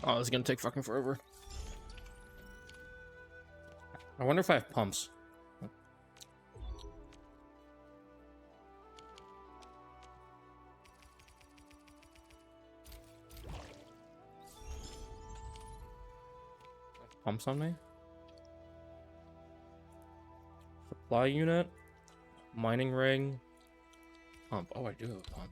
Oh, this is gonna take fucking forever. I wonder if I have pumps. Pumps on me? Supply unit? Mining rig? Pump. Oh, I do have a pump.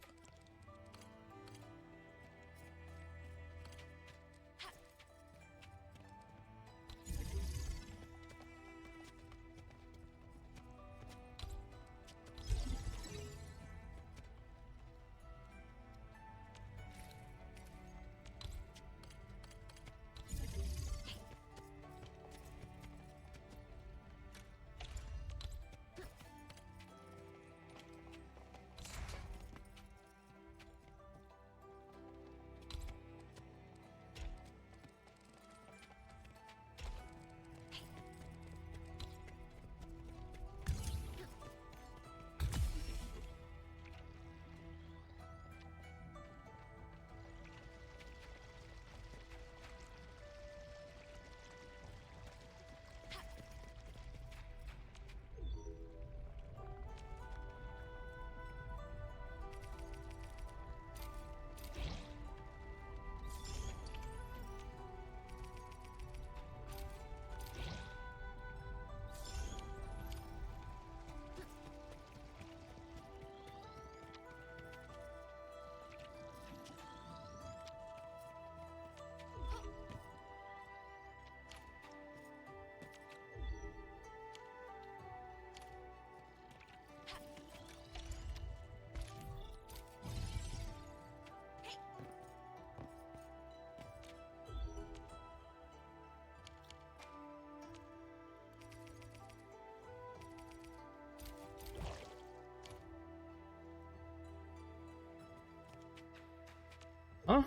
Huh?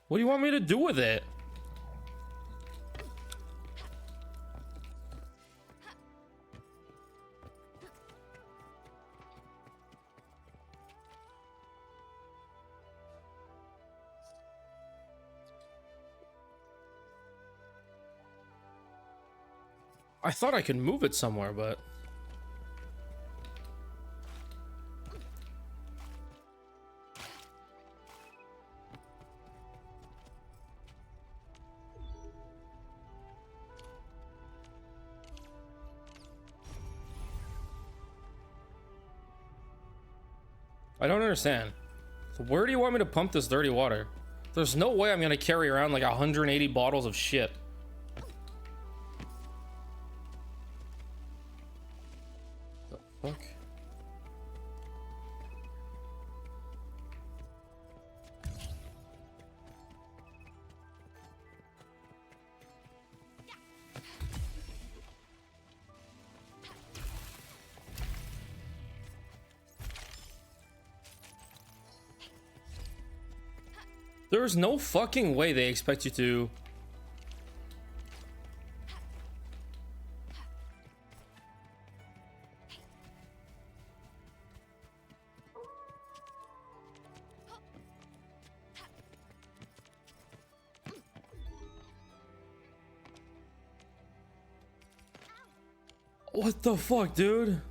What do you want me to do with it? I thought I could move it somewhere, but... I don't understand. So where do you want me to pump this dirty water? There's no way I'm gonna carry around like 180 bottles of shit. The fuck? There's no fucking way they expect you to. What the fuck, dude?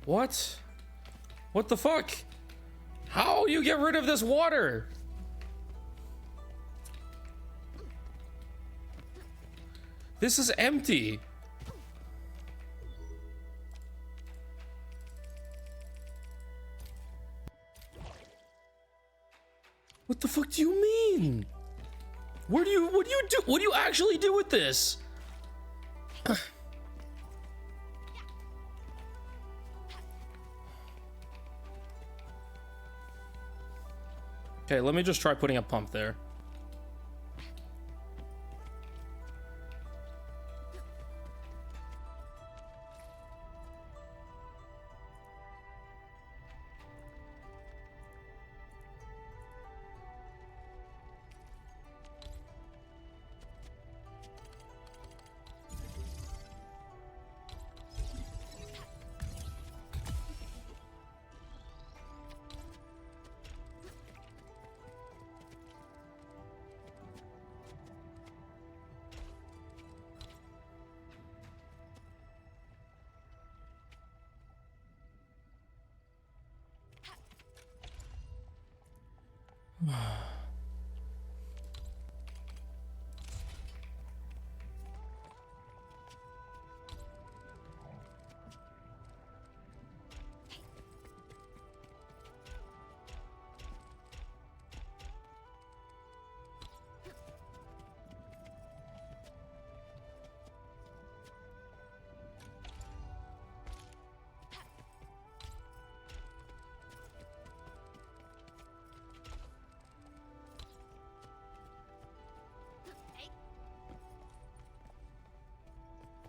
What? What the fuck? How you get rid of this water? This is empty. What the fuck do you mean? What do you do? What do you actually do with this? Okay, let me just try putting a pump there.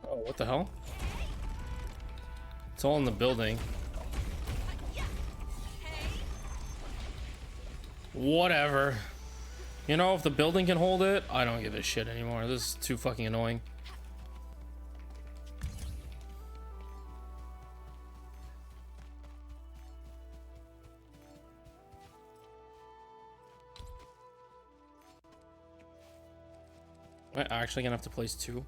Oh, what the hell? It's all in the building. Whatever. You know, if the building can hold it, I don't give a shit anymore. This is too fucking annoying. Am I actually gonna have to place two?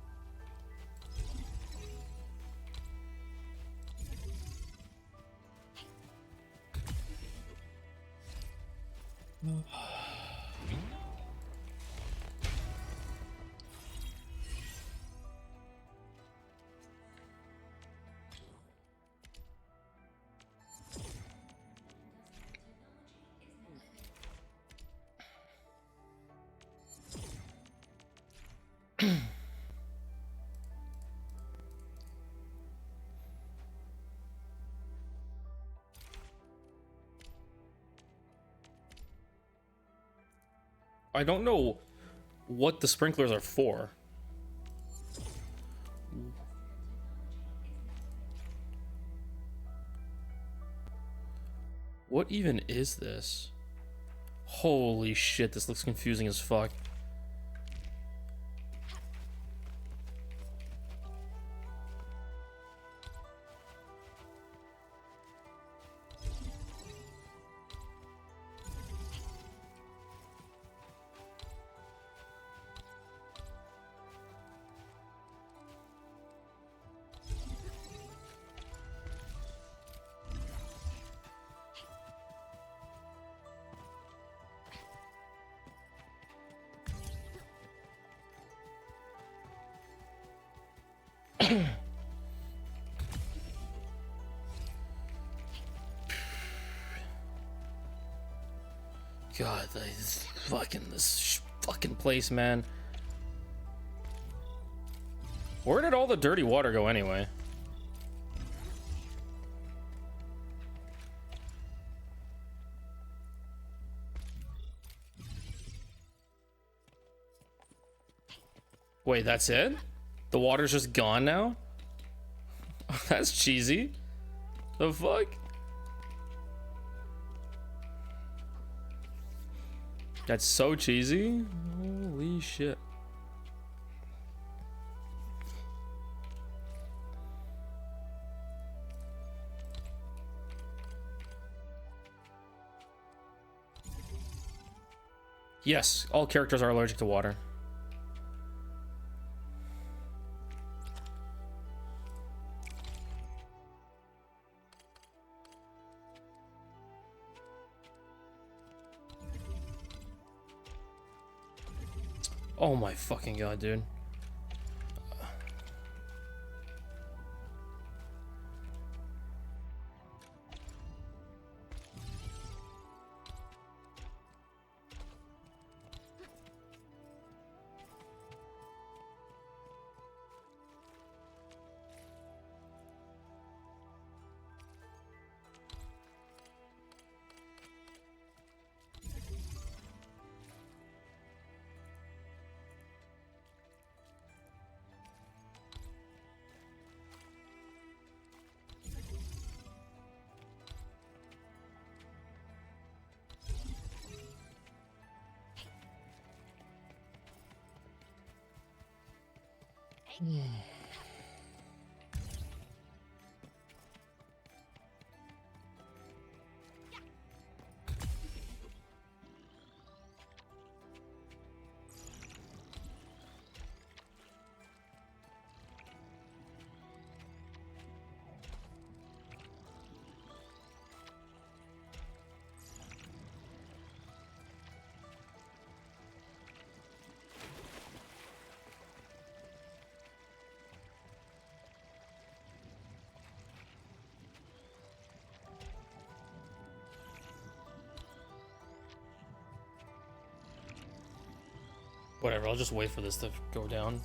I don't know what the sprinklers are for. What even is this? Holy shit, this looks confusing as fuck. God, this fucking place, man. Where did all the dirty water go anyway? Wait, that's it? The water's just gone now? That's cheesy. The fuck? That's so cheesy. Holy shit. Yes, all characters are allergic to water. Oh my fucking god, dude. Whatever, I'll just wait for this to go down.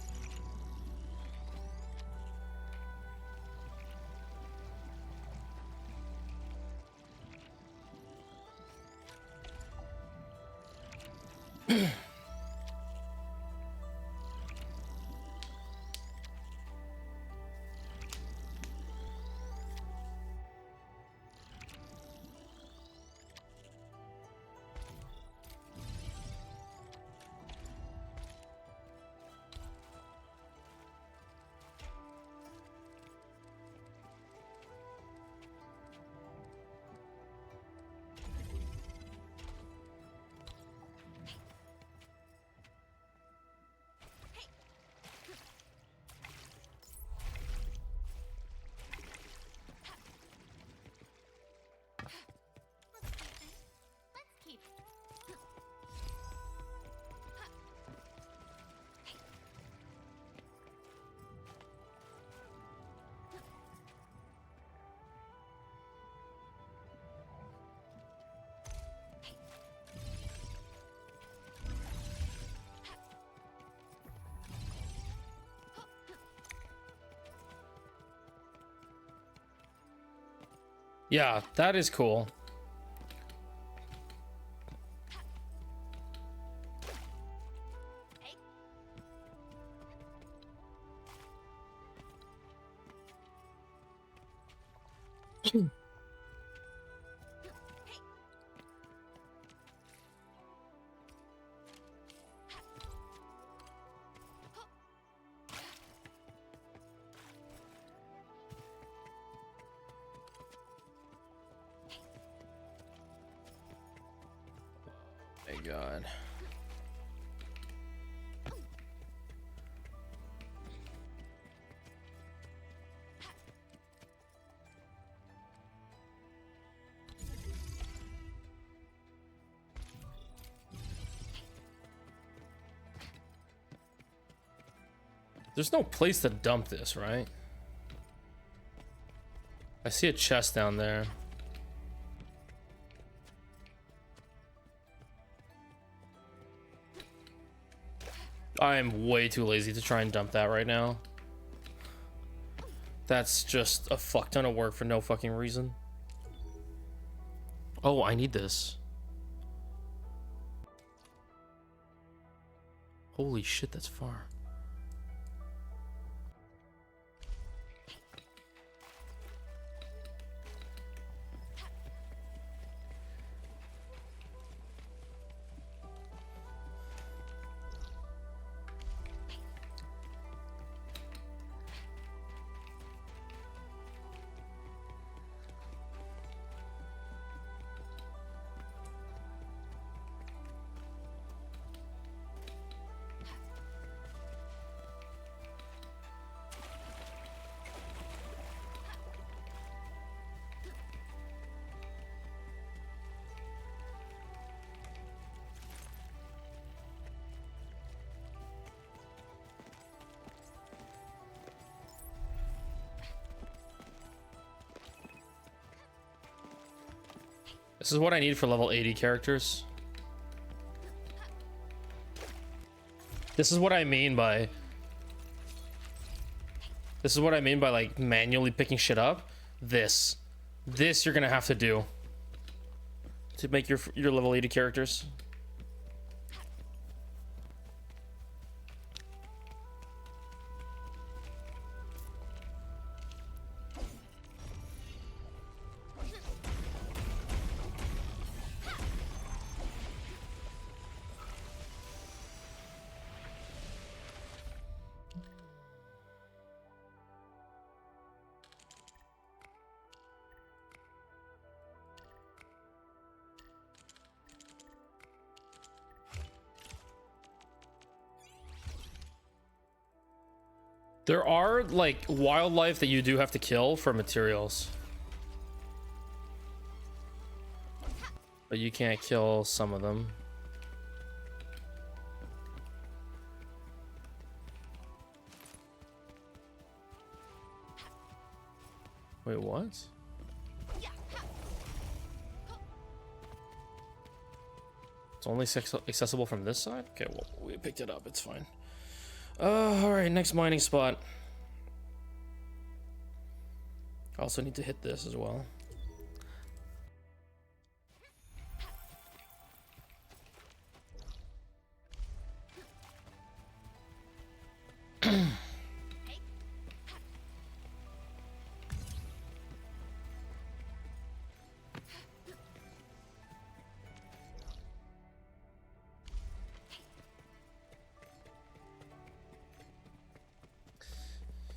Yeah, that is cool. My God. There's no place to dump this, right? I see a chest down there. I am way too lazy to try and dump that right now. That's just a fuck ton of work for no fucking reason. Oh, I need this. Holy shit, that's far. This is what I need for level 80 characters. This is what I mean by... This is what I mean by, like, manually picking shit up. This you're gonna have to do to make your level 80 characters. There are, like, wildlife that you do have to kill for materials. But you can't kill some of them. Wait, what? It's only accessible from this side? Okay, well, we picked it up. It's fine. Alright, next mining spot. I also need to hit this as well.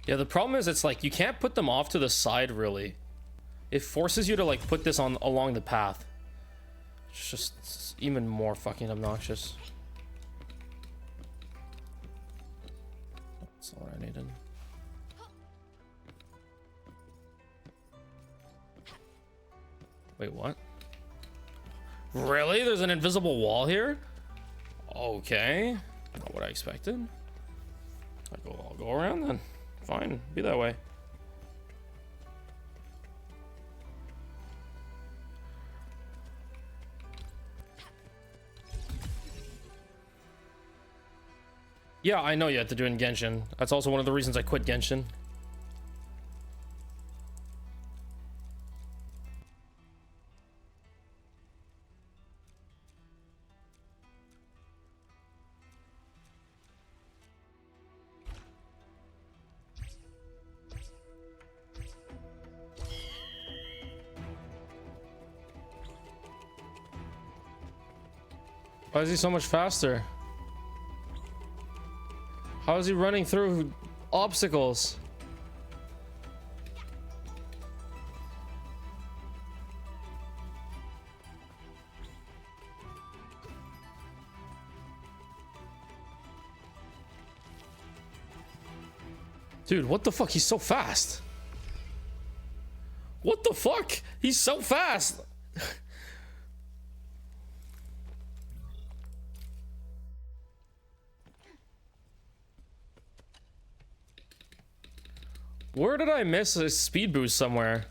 Yeah, the problem is it's like you can't put them off to the side really. It forces you to like put this on along the path. It's just even more fucking obnoxious. That's not what I needed. Wait, what? Really? There's an invisible wall here? Okay. Not what I expected. I'll go around then. Fine, be that way. Yeah, I know you have to do it in Genshin. That's also one of the reasons I quit Genshin. Why is he so much faster? How is he running through obstacles? Dude, what the fuck? He's so fast. What the fuck? He's so fast. Where did I miss a speed boost somewhere?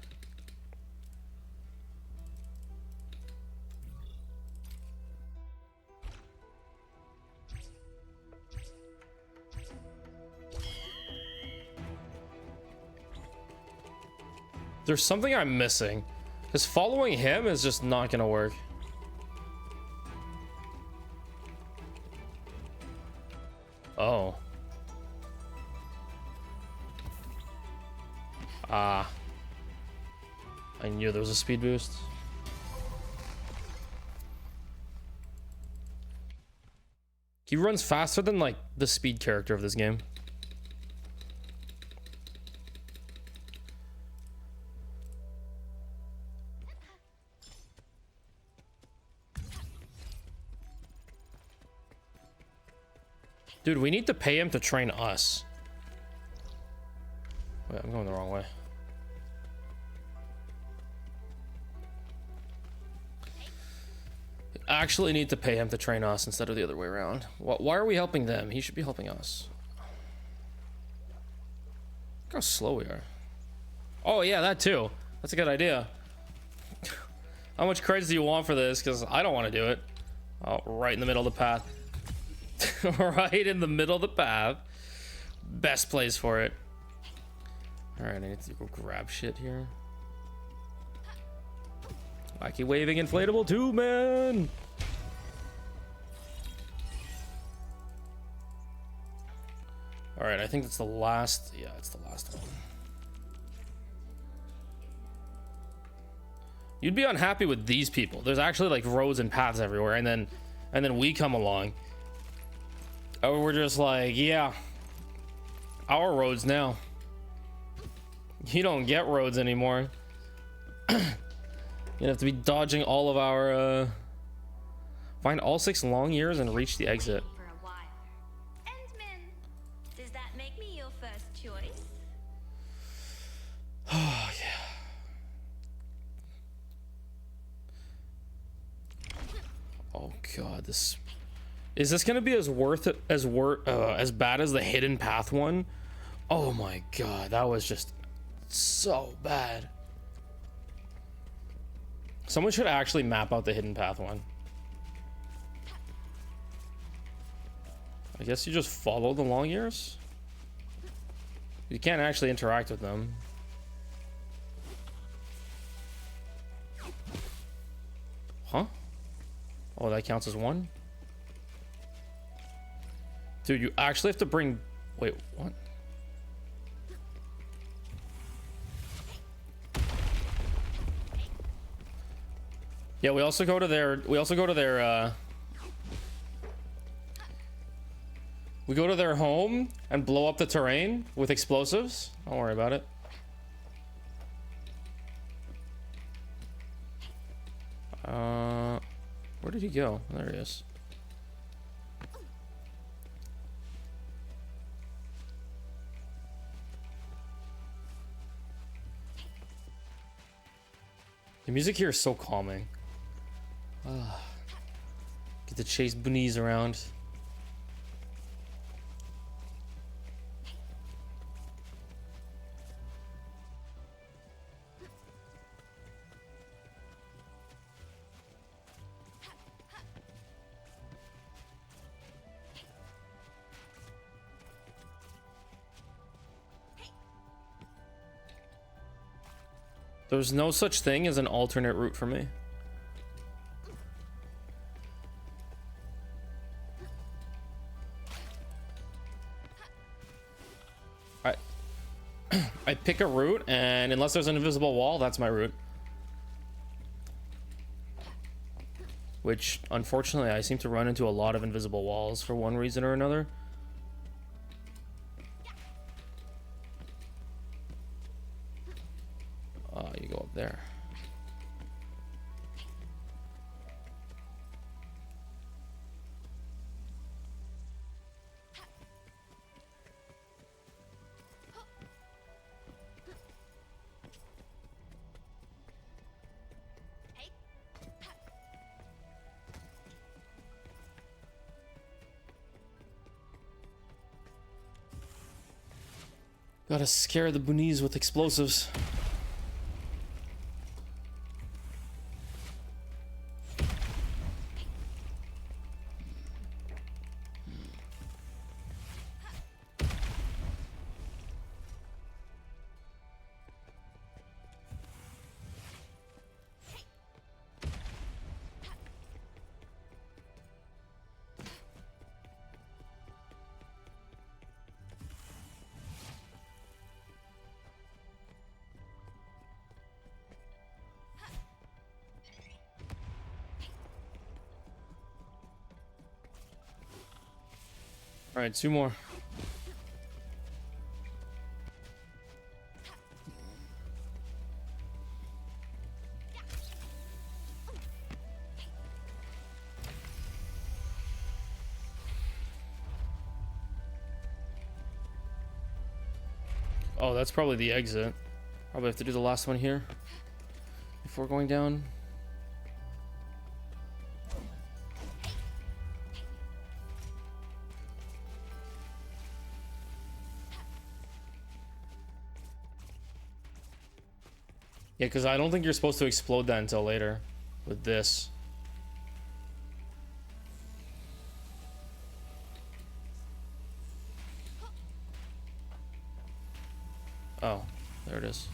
There's something I'm missing. Because following him is just not gonna work. Oh. Ah. I knew there was a speed boost. He runs faster than, like, the speed character of this game. Dude, we need to pay him to train us. Wait, I'm going the wrong way. We actually need to pay him to train us instead of the other way around. Why are we helping them? He should be helping us. Look how slow we are. Oh yeah, that too. That's a good idea. How much credit do you want for this? Because I don't want to do it. Oh, right in the middle of the path. Right in the middle of the path. Best place for it. Alright, I need to go grab shit here. Wacky waving inflatable tube, man! Alright, I think that's the last. Yeah, it's the last one. You'd be unhappy with these people. There's actually like roads and paths everywhere, and then we come along. Oh, we're just like, yeah, our roads now. You don't get roads anymore. You have to be dodging all of our find all 6 long years and reach the exit. For a while. Endman, does that make me your first choice? Oh yeah. Oh god, this is this gonna be as as bad as the hidden path one? Oh my god, that was just so bad. Someone should actually map out the hidden path one. I guess you just follow the long ears. You can't actually interact with them. Huh? Oh, that counts as one? Dude, you actually have to bring... Wait, what? Yeah, we also go to their... We go to their home and blow up the terrain with explosives. Don't worry about it. Where did he go? There he is. The music here is so calming. Get to chase bunnies around. There's no such thing as an alternate route for me. I pick a route, and unless there's an invisible wall, that's my route. which unfortunately I seem to run into a lot of invisible walls for one reason or another. You go up there. Gotta scare the boonies with explosives. All right, 2 more. Oh, that's probably the exit. Probably have to do the last one here before going down. Yeah, because I don't think you're supposed to explode that until later with this. Oh, there it is.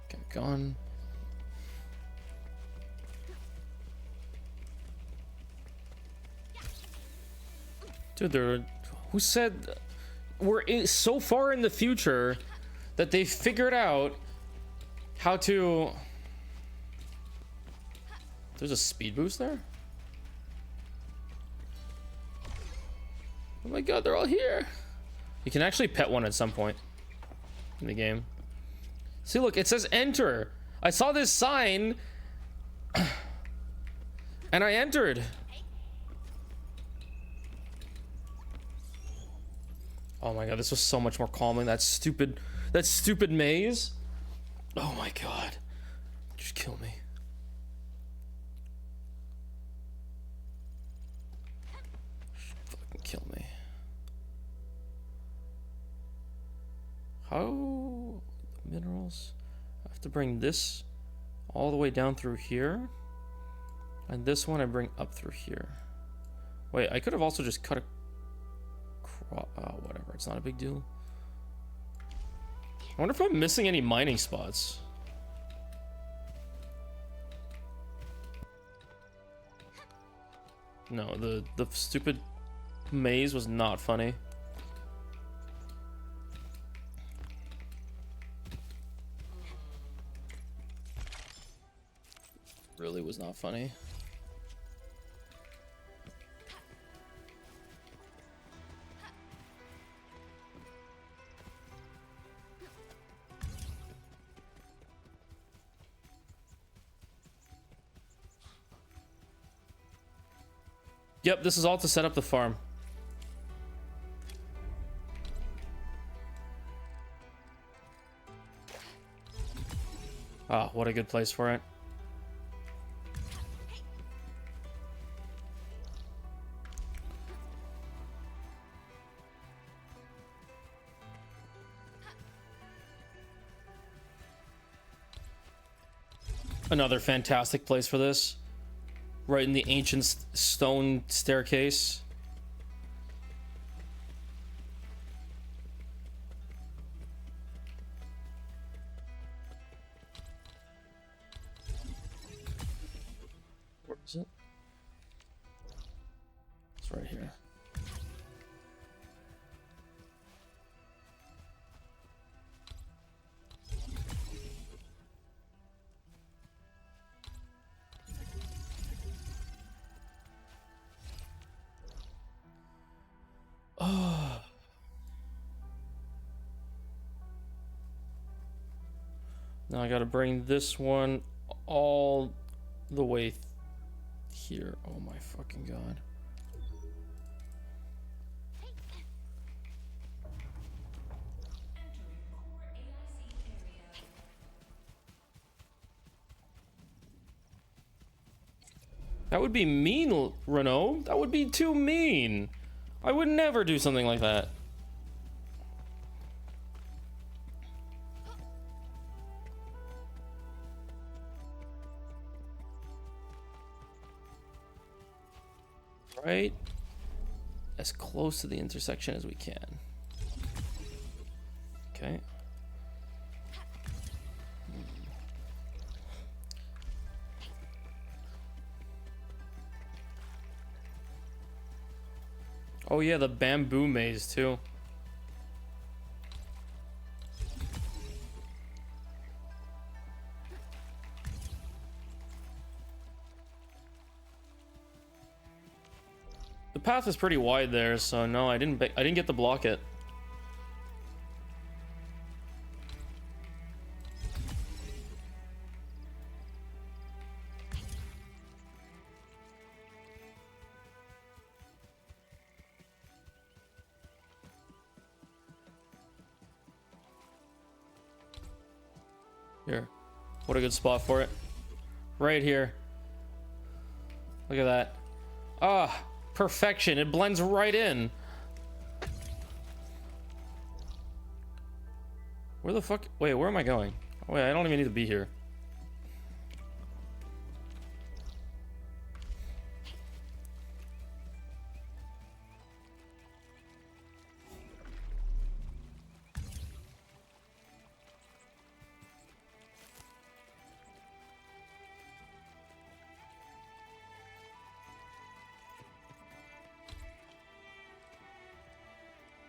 Okay, gone. Dude, they're... Who said we're so far in the future that they figured out how to... There's a speed boost there? Oh my god, they're all here. You can actually pet one at some point in the game. See, look, it says enter. I saw this sign and I entered. Oh my god, this was so much more calming. That stupid maze. Oh my god. Just kill me. Just fucking kill me. How? Minerals? I have to bring this all the way down through here. And this one I bring up through here. Wait, I could have also just cut a... Oh, whatever, it's not a big deal. I wonder if I'm missing any mining spots. No, the stupid maze was not funny. Really was not funny. Yep, this is all to set up the farm. Ah, what a good place for it. Another fantastic place for this. Right in the ancient stone staircase. Where is it? It's right here. Now I gotta bring this one all the way here. Oh my fucking god. That would be mean, Renault. That would be too mean. I would never do something like that. Right? As close to the intersection as we can. Okay. Oh yeah, the bamboo maze too. The path is pretty wide there, so no, I didn't get to block it. Here. What a good spot for it. Right here. Look at that. Ah, perfection. It blends right in. Where the fuck? Wait, where am I going? Oh, wait, I don't even need to be here.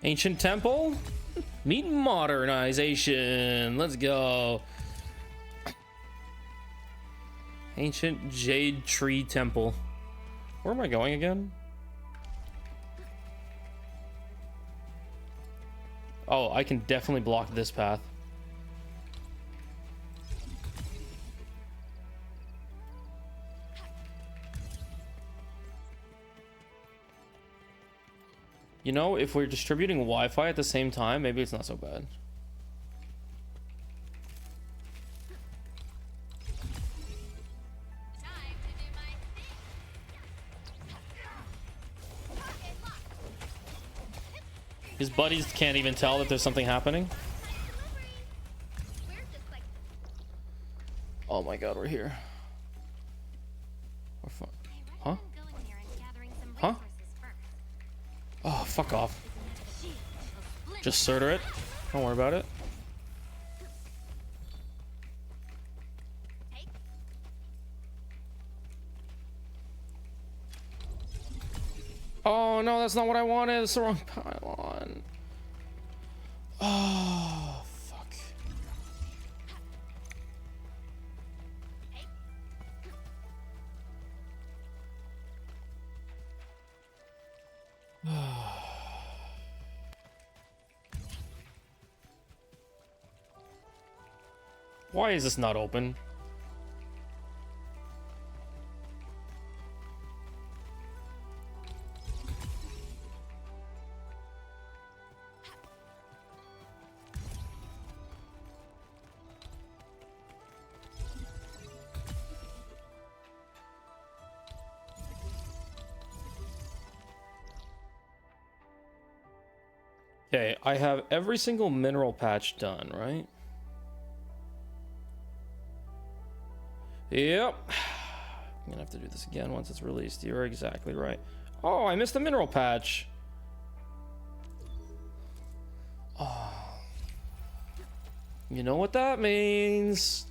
Ancient temple? Meet modernization. Let's go. Ancient jade tree temple. Where am I going again? Oh, I can definitely block this path. You know, if we're distributing Wi-Fi at the same time, maybe it's not so bad. Time to do my thing. His buddies can't even tell that there's something happening. We're just like Oh my god, we're here. We're fine. Huh? going there and gathering some Huh? resources first. Oh, fuck off. Shield will split. Just Surtur it. Don't worry about it. Take. Oh no, that's not what I wanted. It's the wrong pylon. Oh, fuck. Why is this not open? Okay, I have every single mineral patch done, right? Yep. I'm gonna have to do this again once it's released. You're exactly right. Oh, I missed the mineral patch. Oh. You know what that means.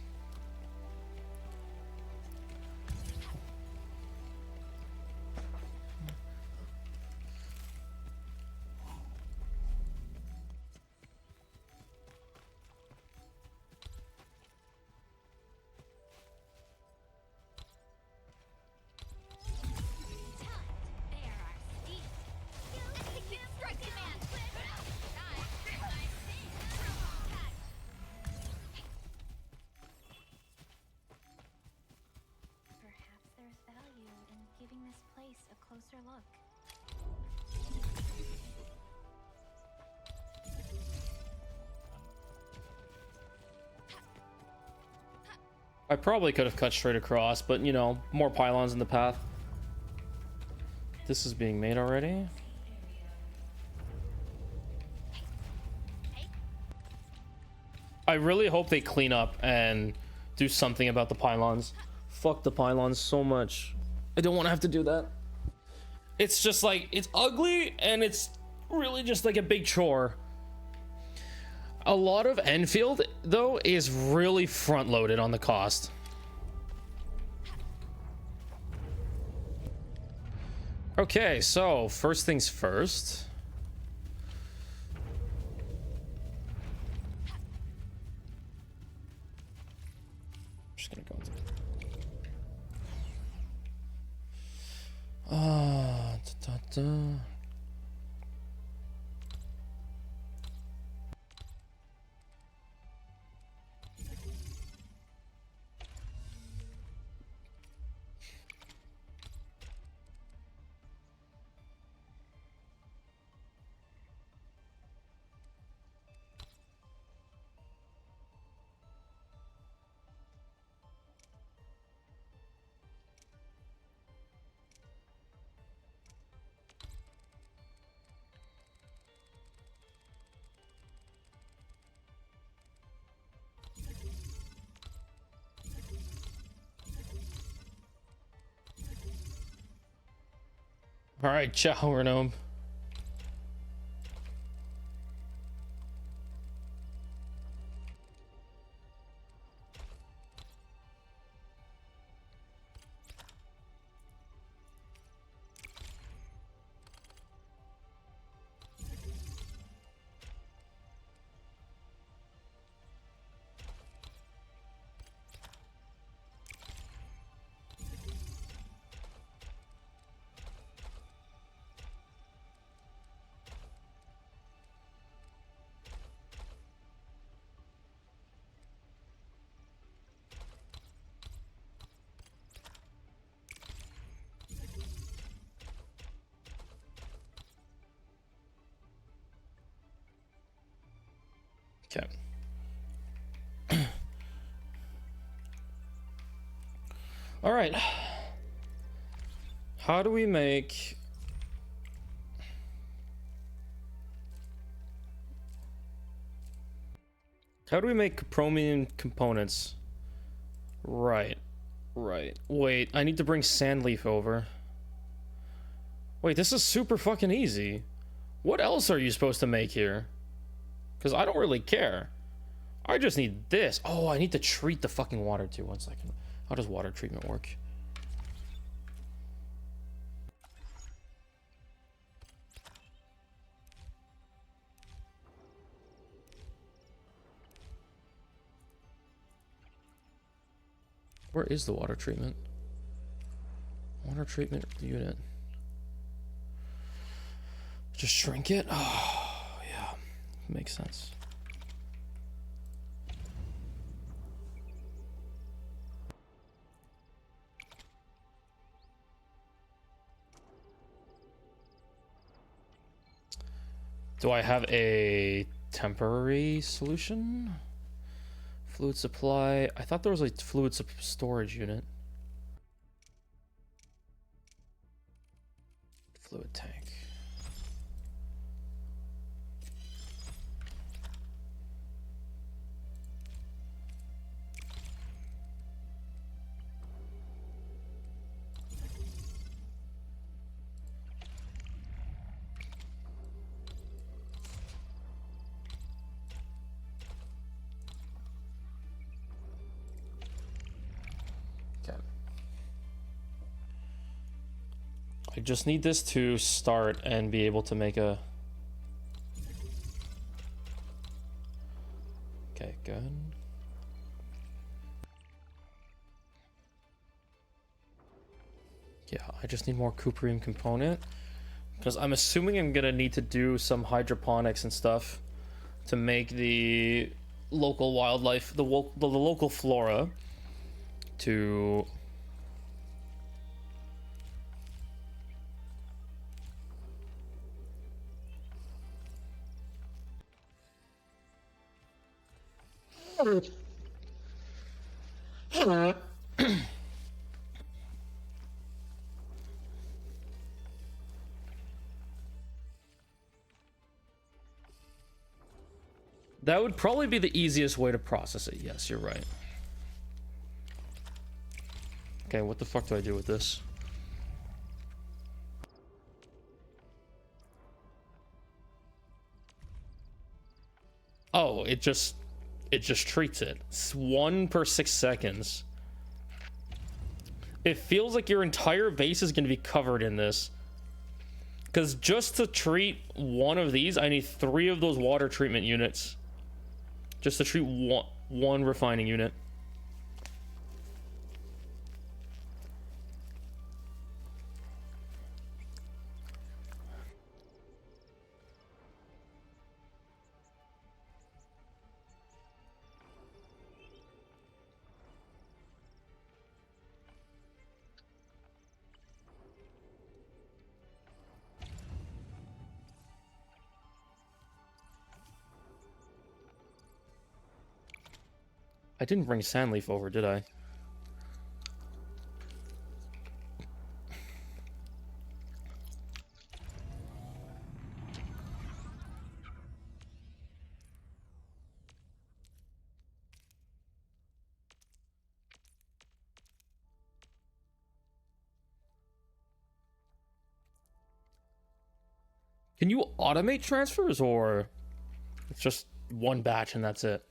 There are steep. Execute strike command. Time to do my thing. giving this place a closer look. I probably could have cut straight across, but you know, more pylons in the path. This is being made already. I really hope they clean up and do something about the pylons. Fuck the pylons so much. I don't want to have to do that. It's just like, it's ugly and it's really just like a big chore. A lot of Endfield, though, is really front-loaded on the cost. Okay, so first things first. I'm just gonna go into it. All right, ciao, Renome. Okay. All right. How do we make... How do we make chromium components? Right. Right. Wait, I need to bring Sandleaf over. Wait, this is super fucking easy. What else are you supposed to make here? Because I don't really care. I just need this. Oh, I need to treat the fucking water too. 1 second. How does water treatment work? Where is the water treatment? Water treatment unit. Just shrink it? Oh, yeah. Makes sense. Do I have a temporary solution? Fluid supply. I thought there was a fluid storage unit. Fluid tank. I just need this to start and be able to make a... Okay, good. Yeah, I just need more cuprium component. Because I'm assuming I'm gonna need to do some hydroponics and stuff to make the local wildlife, the local flora to... That would probably be the easiest way to process it. Yes, you're right. Okay, what the fuck do I do with this? Oh, it just treats it. It's 1 per 6 seconds. It feels like your entire base is going to be covered in this. Because just to treat one of these, I need 3 of those water treatment units. Just to treat one refining unit. I didn't bring Sandleaf over, did I? Can you automate transfers, or it's just one batch and that's it?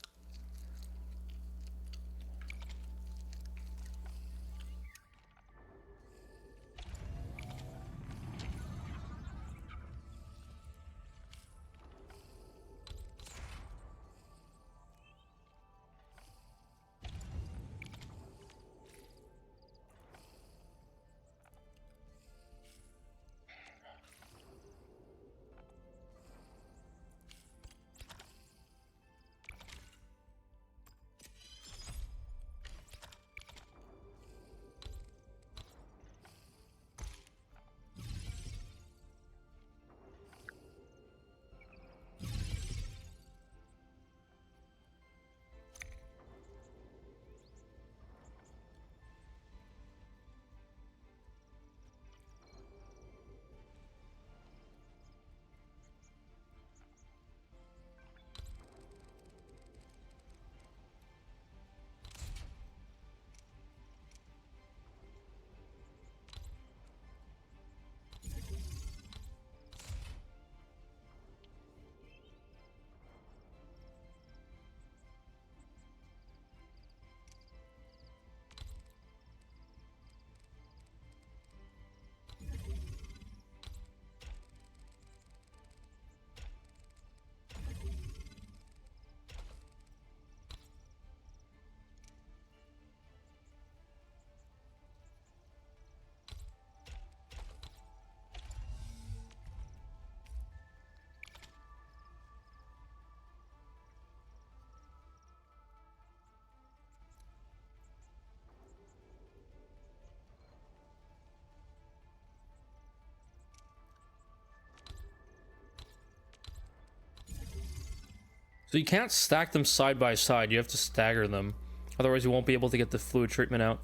So you can't stack them side by side. You have to stagger them. Otherwise, you won't be able to get the fluid treatment out.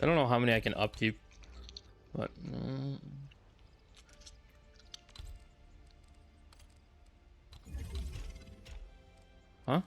I don't know how many I can upkeep, but huh?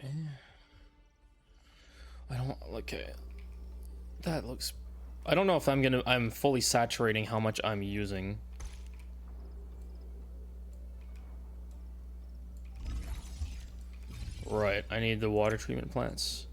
Okay. I don't, okay. That looks, I don't know if I'm fully saturating how much I'm using. Right, I need the water treatment plants.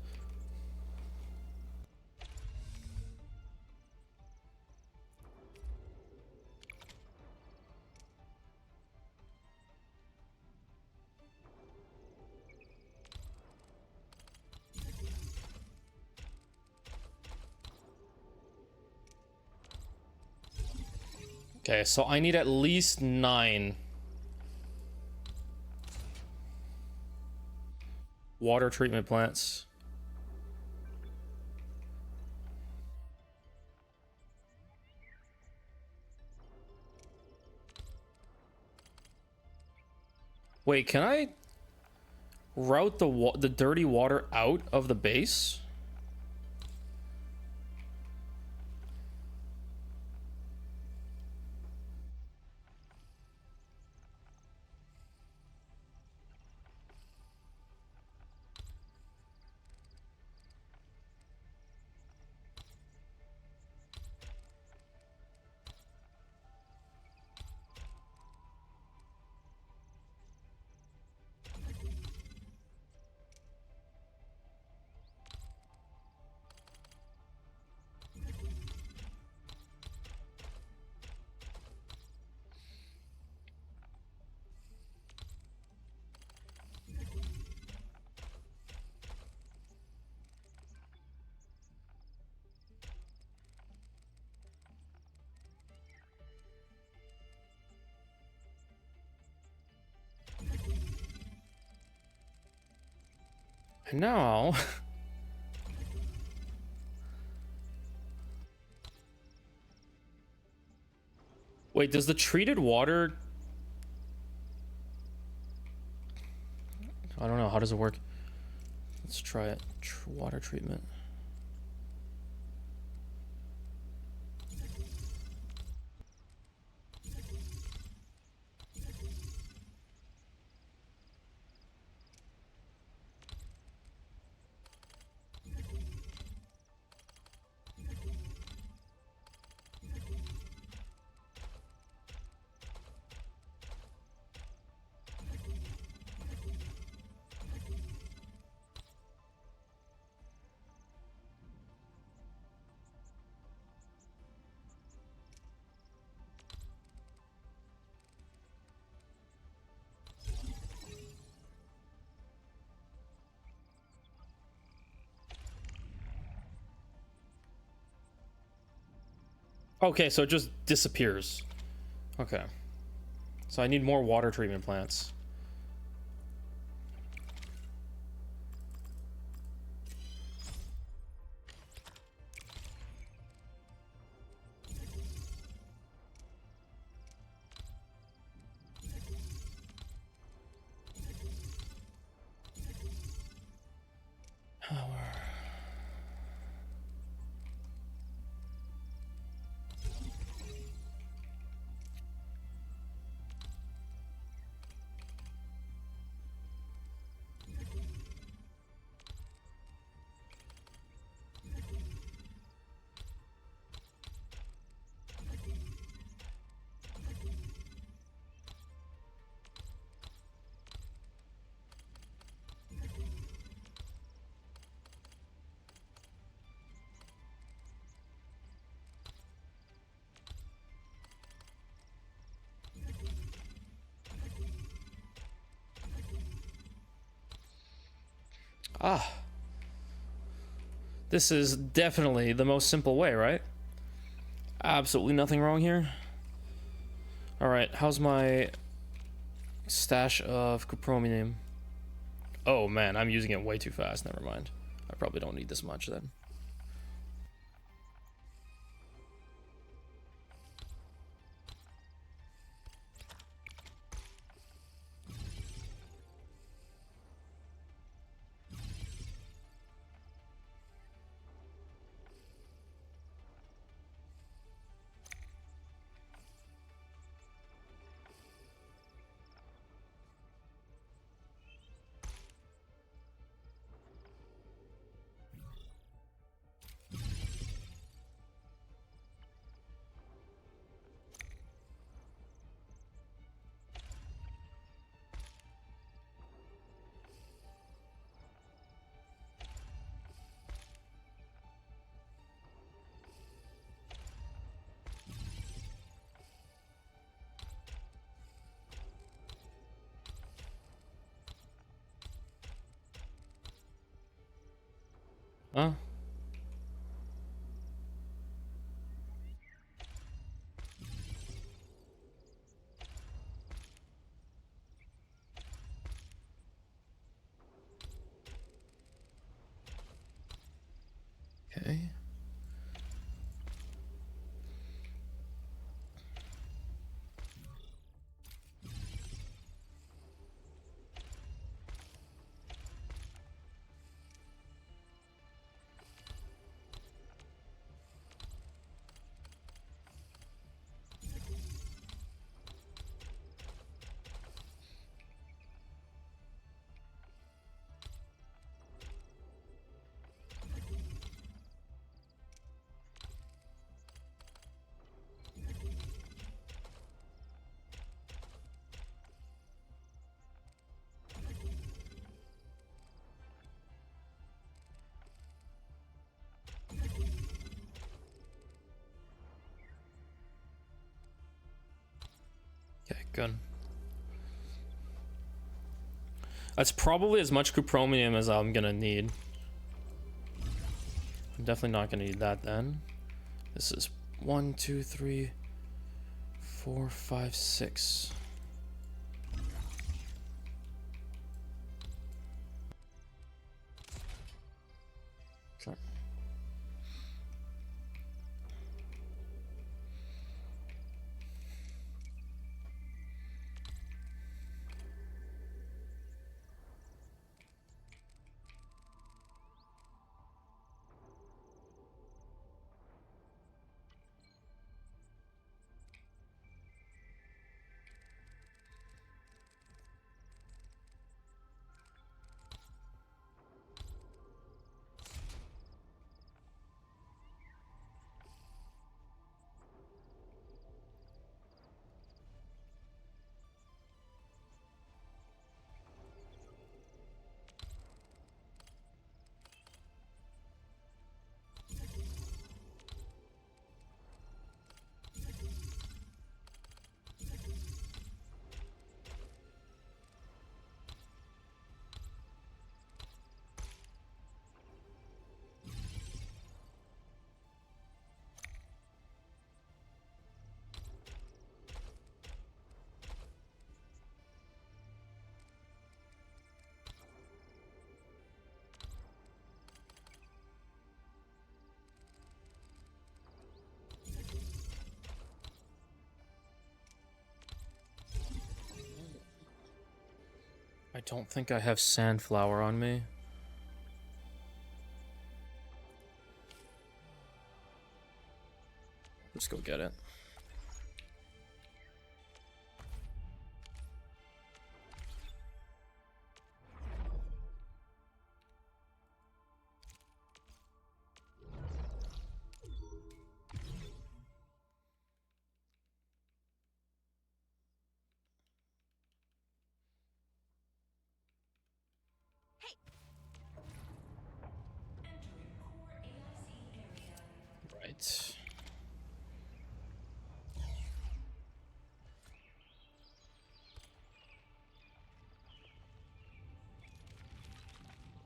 Okay, so I need at least 9 water treatment plants. Wait, can I route the dirty water out of the base? And now wait, does the treated water, I don't know, how does it work? Let's try it. Water treatment. Okay, so it just disappears. Okay. So I need more water treatment plants. Ah. This is definitely the most simple way, right? Absolutely nothing wrong here. Alright, how's my stash of cupromium? Oh man, I'm using it way too fast. Never mind. I probably don't need this much then. Huh? Okay. Okay, good. That's probably as much cupromium as I'm gonna need. I'm definitely not gonna need that then. This is 1, 2, 3, 4, 5, 6. Sure. I don't think I have sandflower on me. Let's go get it. Right.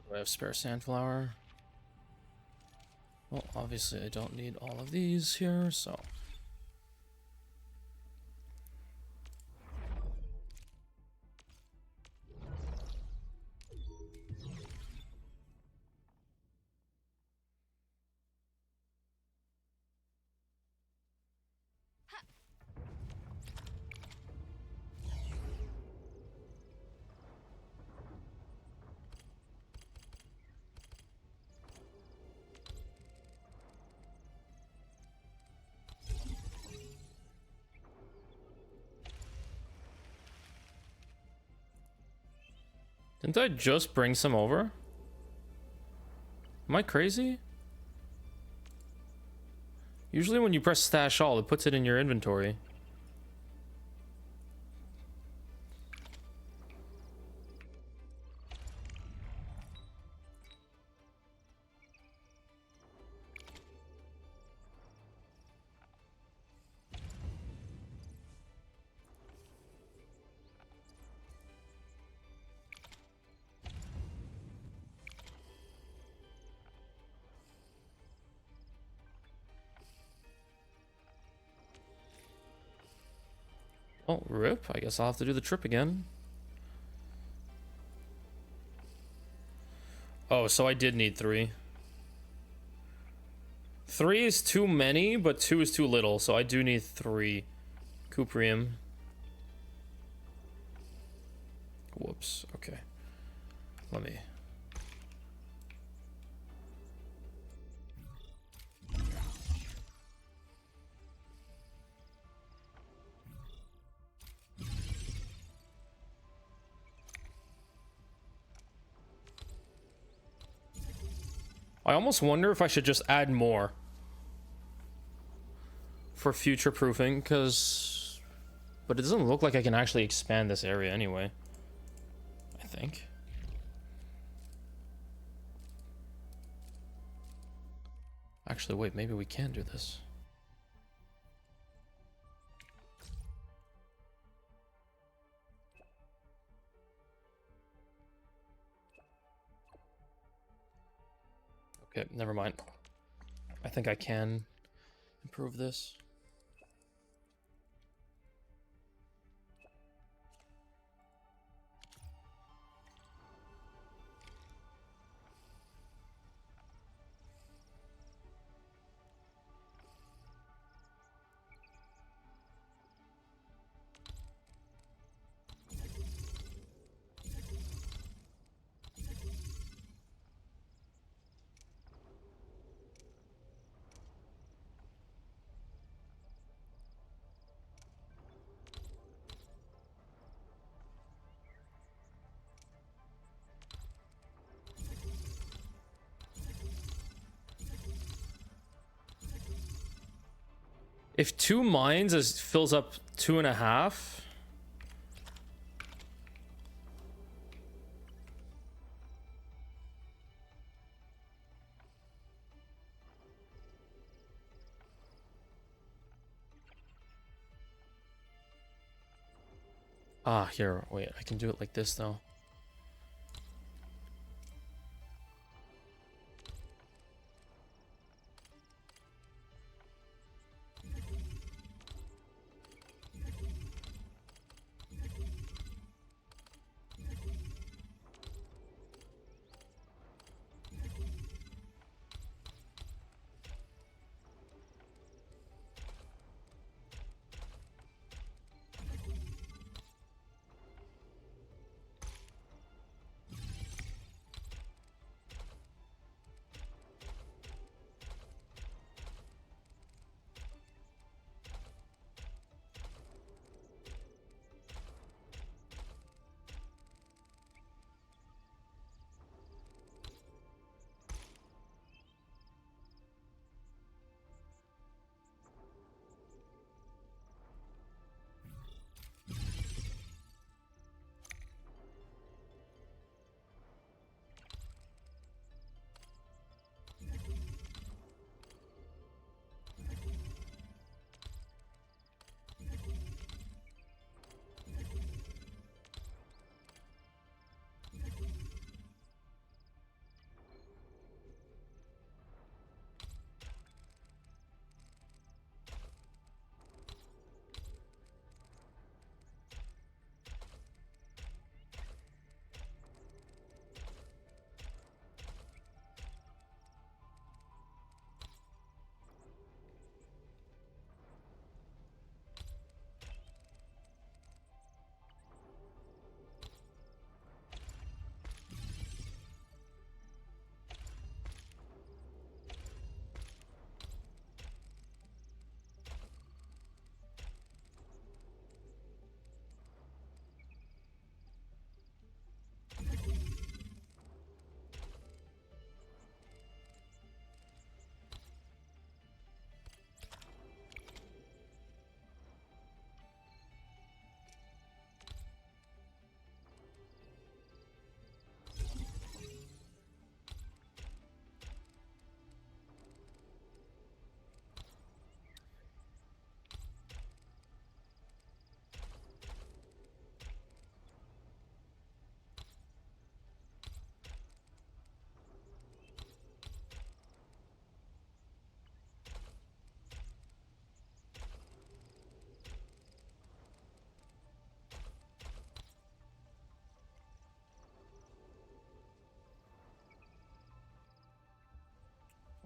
Do I have spare sandflower? Well, obviously I don't need all of these here, so... Didn't I just bring some over? Am I crazy? Usually when you press stash all, it puts it in your inventory. Oh, rip. I guess I'll have to do the trip again. Oh, so I did need 3. 3 is too many, but 2 is too little, so I do need 3. Cuprium. Whoops. Okay. Let me... I almost wonder if I should just add more for future proofing, because... But it doesn't look like I can actually expand this area anyway. I think. Actually, wait, maybe we can do this. Okay, never mind. I think I can improve this. If 2 mines fills up 2.5. Ah, here, wait, I can do it like this though.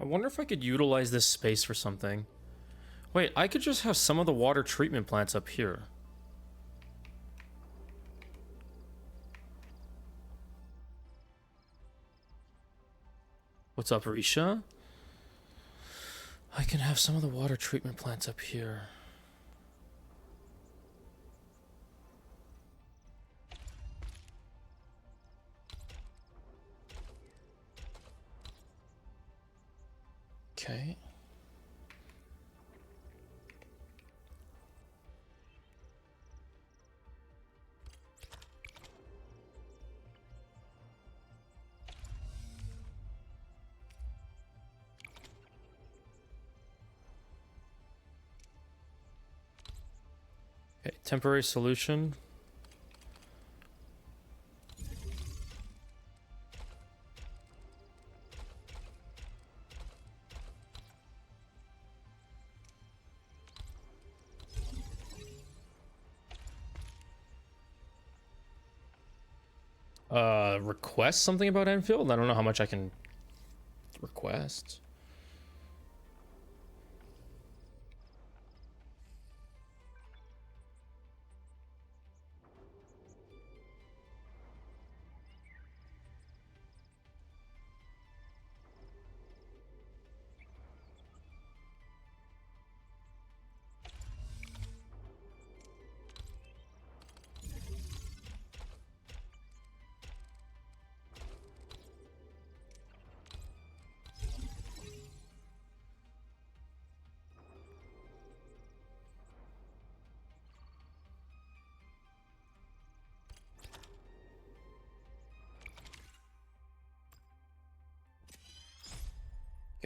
I wonder if I could utilize this space for something. Wait, I could just have some of the water treatment plants up here. What's up, Risha? I can have some of the water treatment plants up here. Okay. Okay, temporary solution. Request something about Enfield? I don't know how much I can request.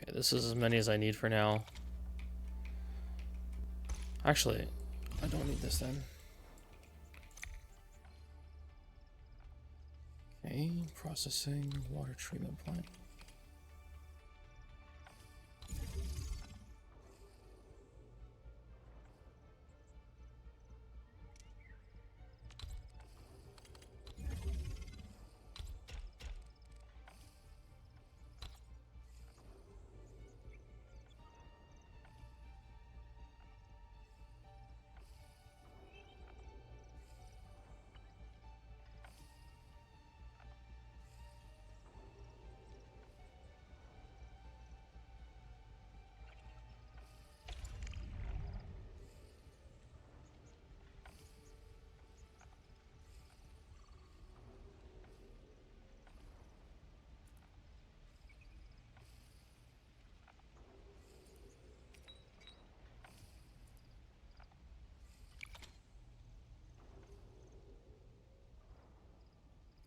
Okay, this is as many as I need for now. Actually, I don't need this then. Okay, processing, water treatment plant.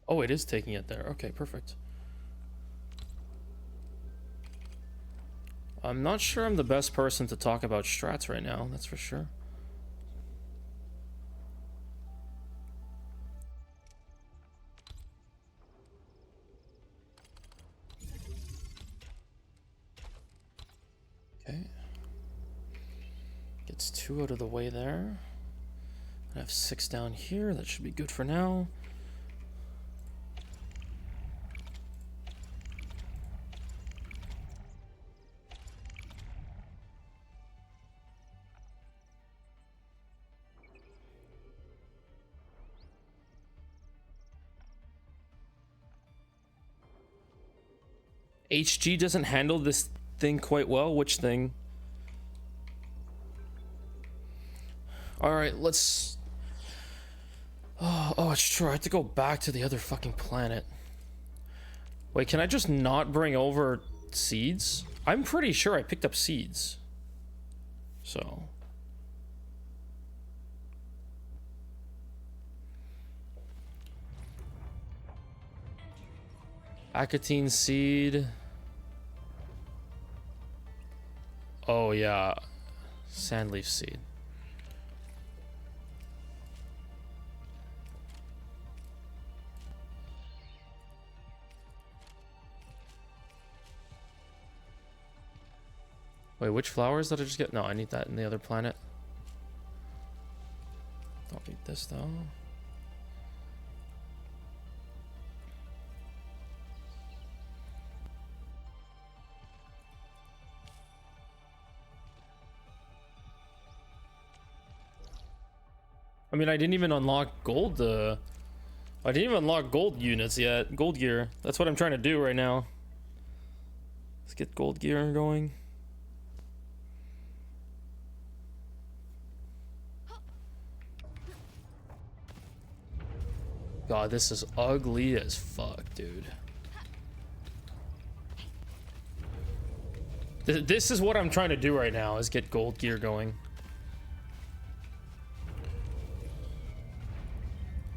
Oh, it is taking it there. Okay, perfect. I'm not sure I'm the best person to talk about strats right now, that's for sure. Okay. Gets 2 out of the way there. I have 6 down here. That should be good for now. HG doesn't handle this thing quite well. Which thing? All right, let's... Oh, it's true. I have to go back to the other fucking planet. Wait, can I just not bring over seeds? I'm pretty sure I picked up seeds. So... Acatine seed. Oh, yeah. Sandleaf seed. Wait, which flowers did I just get? No, I need that in the other planet. Don't need this, though. I mean, I didn't even unlock gold. I didn't even unlock gold units yet. Gold gear. That's what I'm trying to do right now. Let's get gold gear going. God, this is ugly as fuck, dude. This is what I'm trying to do right now, is get gold gear going.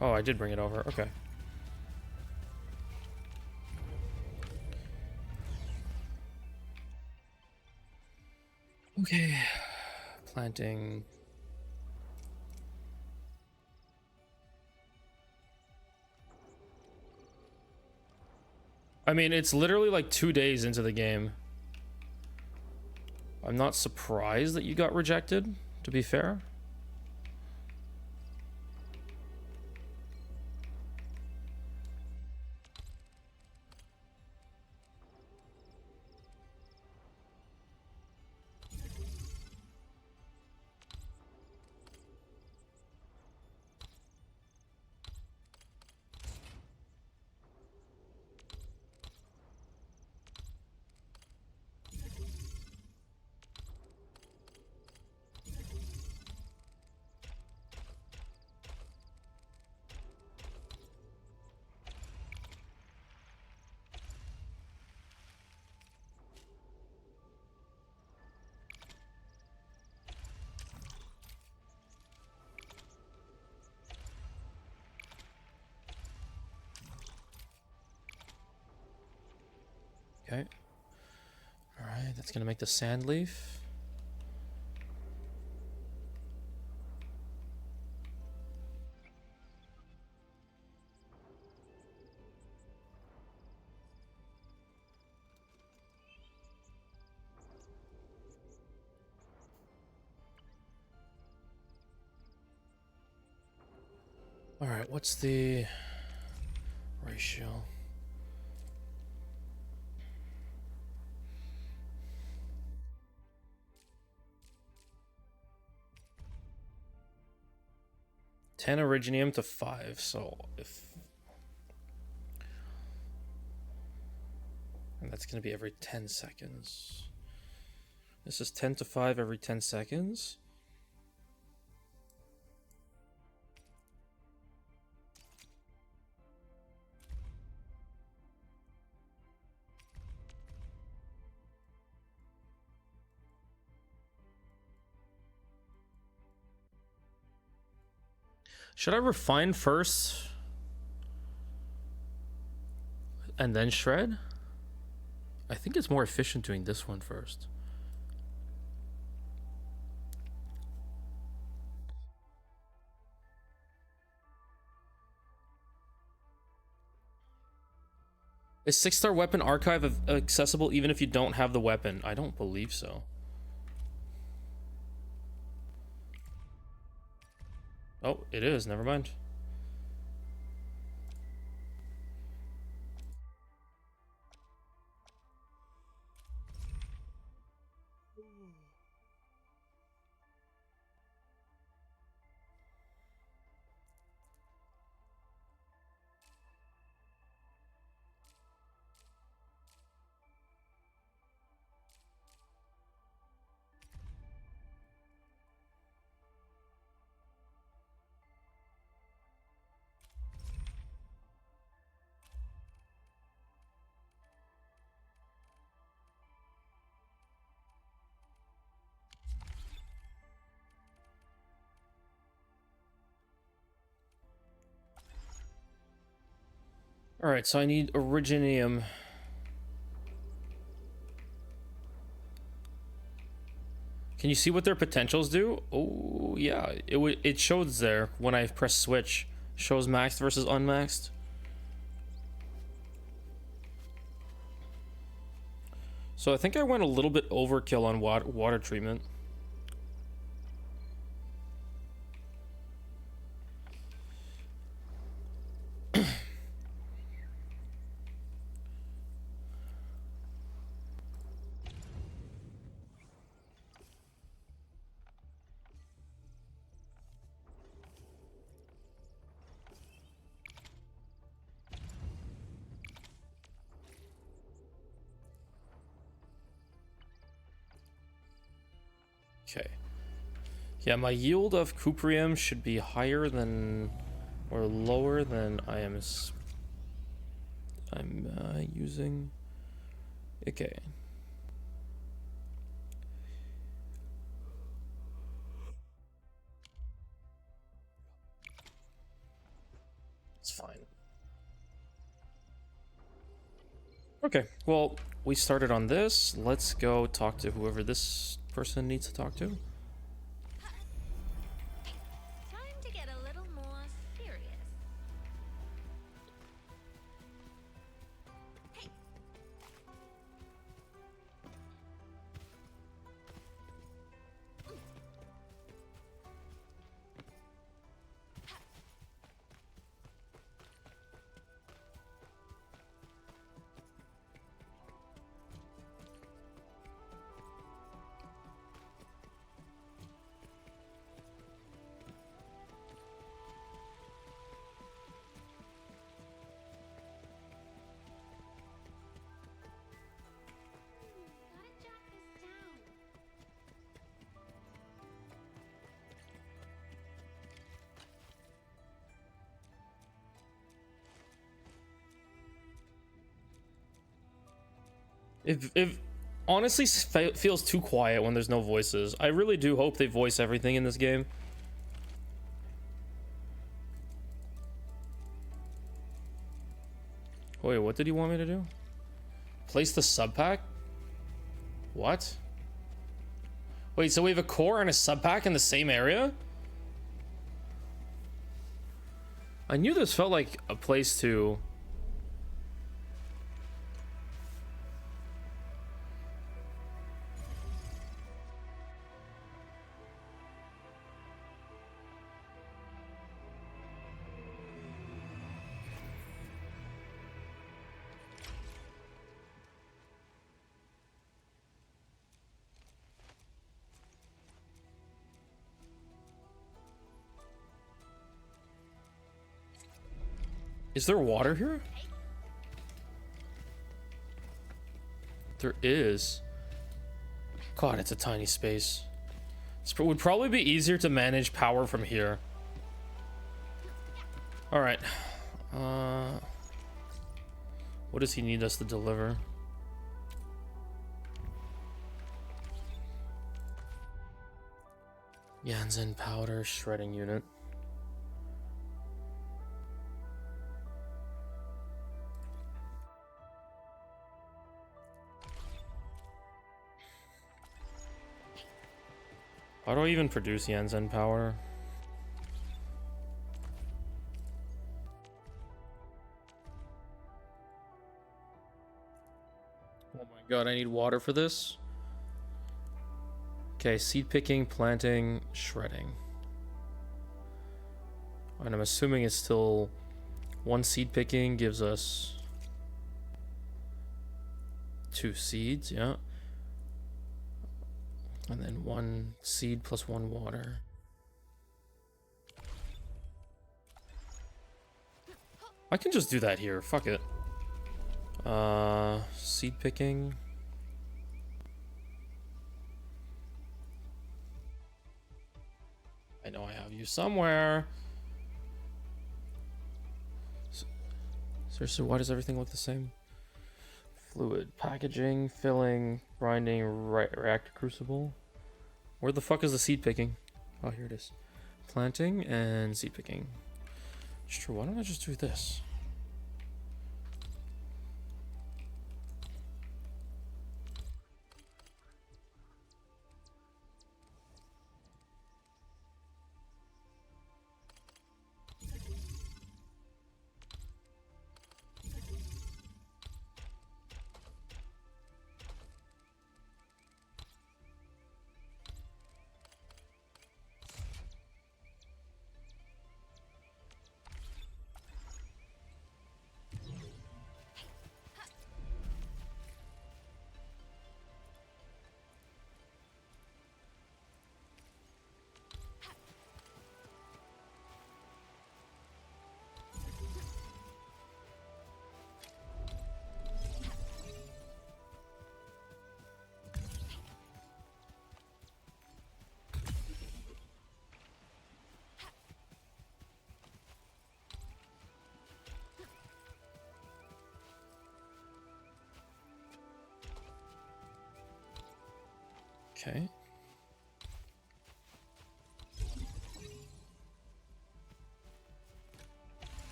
Oh, I did bring it over. Okay. Okay. Planting. I mean, it's literally like 2 days into the game. I'm not surprised that you got rejected, to be fair. Okay. All right, that's gonna make the sand leaf. All right, what's the ratio? Ten originium to 5. So if, and that's gonna be every 10 seconds. This is 10 to 5 every 10 seconds. Should I refine first and then shred? I think it's more efficient doing this one first. Is 6-star weapon archive accessible even if you don't have the weapon? I don't believe so. Oh, it is. Never mind. All right, so I need originium. Can you see what their potentials do? Oh, yeah. It shows there when I press switch. Shows maxed versus unmaxed. So I think I went a little bit overkill on water treatment. Okay. Yeah, my yield of cuprium should be higher than or lower than I'm using. Okay. It's fine. Okay, well, we started on this. Let's go talk to whoever this person needs to talk to. Time to get a little more serious. Gotta jot this down. If honestly feels too quiet when there's no voices. I really do hope they voice everything in this game. Wait, what did he want me to do? Place the sub pack? What? Wait, so we have a core and a sub pack in the same area? I knew this felt like a place to... Is there water here? There is. God, it's a tiny space. It would probably be easier to manage power from here. Alright. What does he need us to deliver? Yanzen powder shredding unit. How do I even produce Yanzen power? Oh my god, I need water for this. Okay, seed picking, planting, shredding. And I'm assuming it's still one seed picking gives us 2 seeds, yeah. And then 1 seed plus 1 water. I can just do that here. Fuck it. Seed picking. I know I have you somewhere. Seriously, why does everything look the same? Fluid packaging, filling, grinding, reactor crucible. Where the fuck is the seed picking? Oh, here it is. Planting and seed picking. Sure, why don't I just do this? Okay.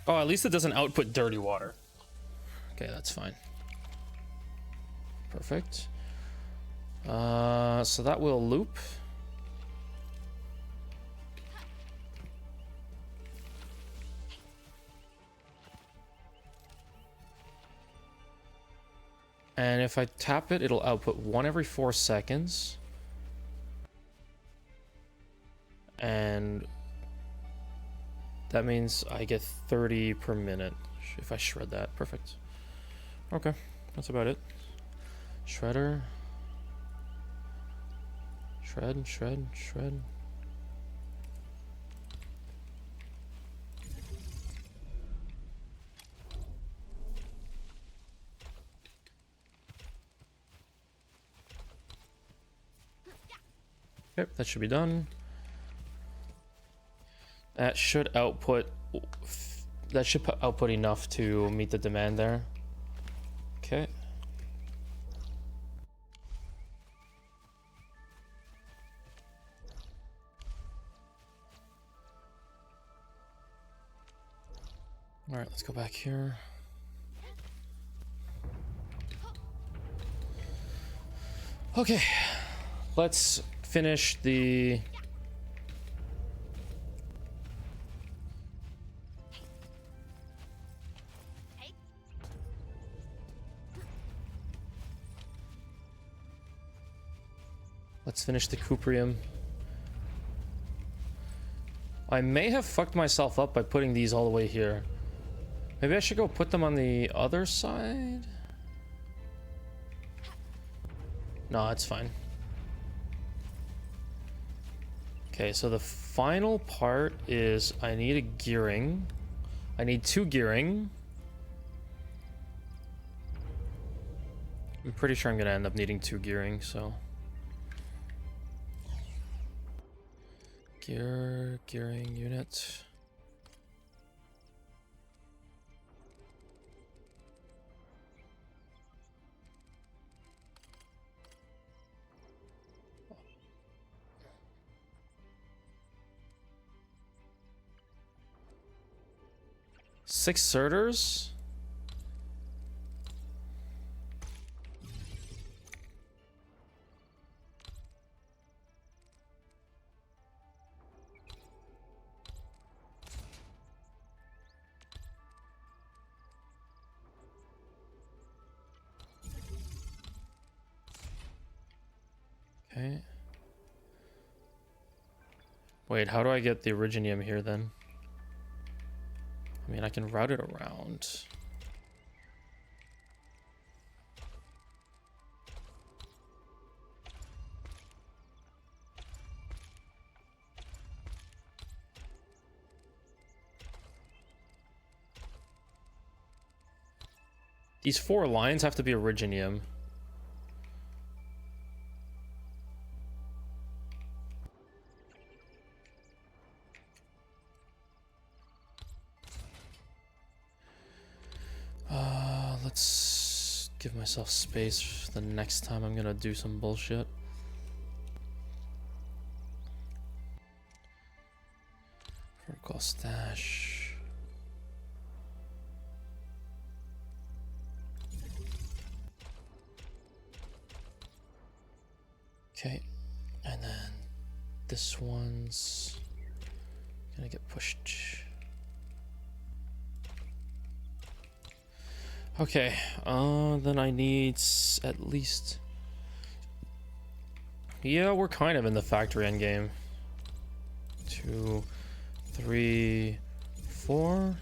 Oh, at least it doesn't output dirty water. Okay, that's fine. Perfect. So that will loop. And if I tap it, it'll output 1 every 4 seconds. And that means I get 30 per minute if I shred that. Perfect. Okay, that's about it. Shredder. Shred, shred, shred. Yep, that should be done. That should output. That should output enough to meet the demand there. Okay. All right, let's go back here. Okay, let's finish the. Let's finish the Cuprium. I may have fucked myself up by putting these all the way here. Maybe I should go put them on the other side? No, it's fine. Okay, so the final part is I need a gearing. I need 2 gearing. I'm pretty sure I'm gonna end up needing 2 gearing, so. Gearing unit. Six Surters? Okay. Wait, how do I get the Originium here then? I mean, I can route it around. These 4 lines have to be Originium. Let's give myself space for the next time I'm gonna do some bullshit. Protocol stash. Okay, and then this one's gonna get pushed. Okay, then I need at least. Yeah, we're kind of in the factory end game. 2, 3, 4.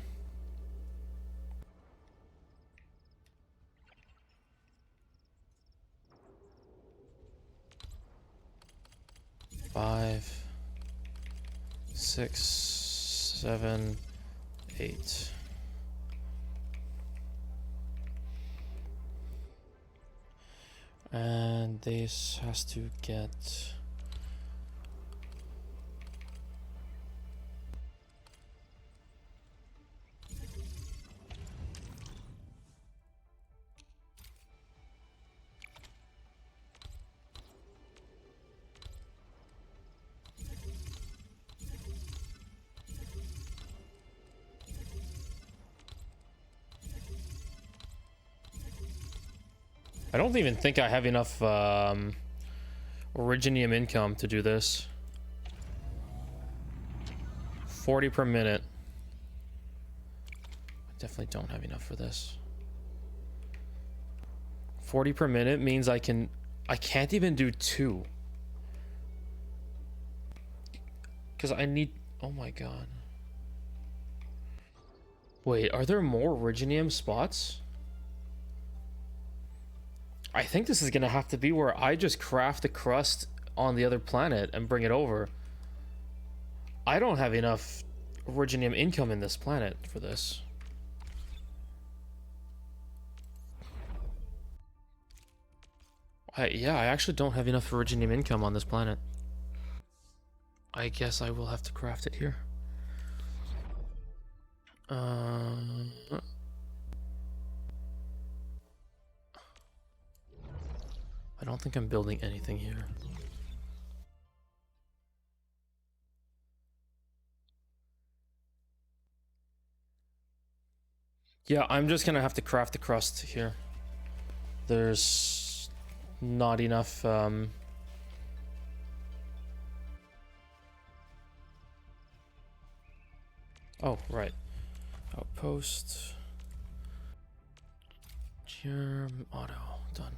Five, 6, 7, 8. And this has to get I don't even think I have enough originium income to do this. 40 per minute. I definitely don't have enough for this. 40 per minute means I can't even do 2. Because I need, oh my god. Wait, are there more originium spots? I think this is gonna have to be where I just craft the crust on the other planet and bring it over. I don't have enough originium income in this planet for this. Yeah, I actually don't have enough originium income on this planet. I guess I will have to craft it here. I don't think I'm building anything here. Yeah, I'm just gonna have to craft the crust here. There's not enough, oh, right. Outpost. Germ auto. Done.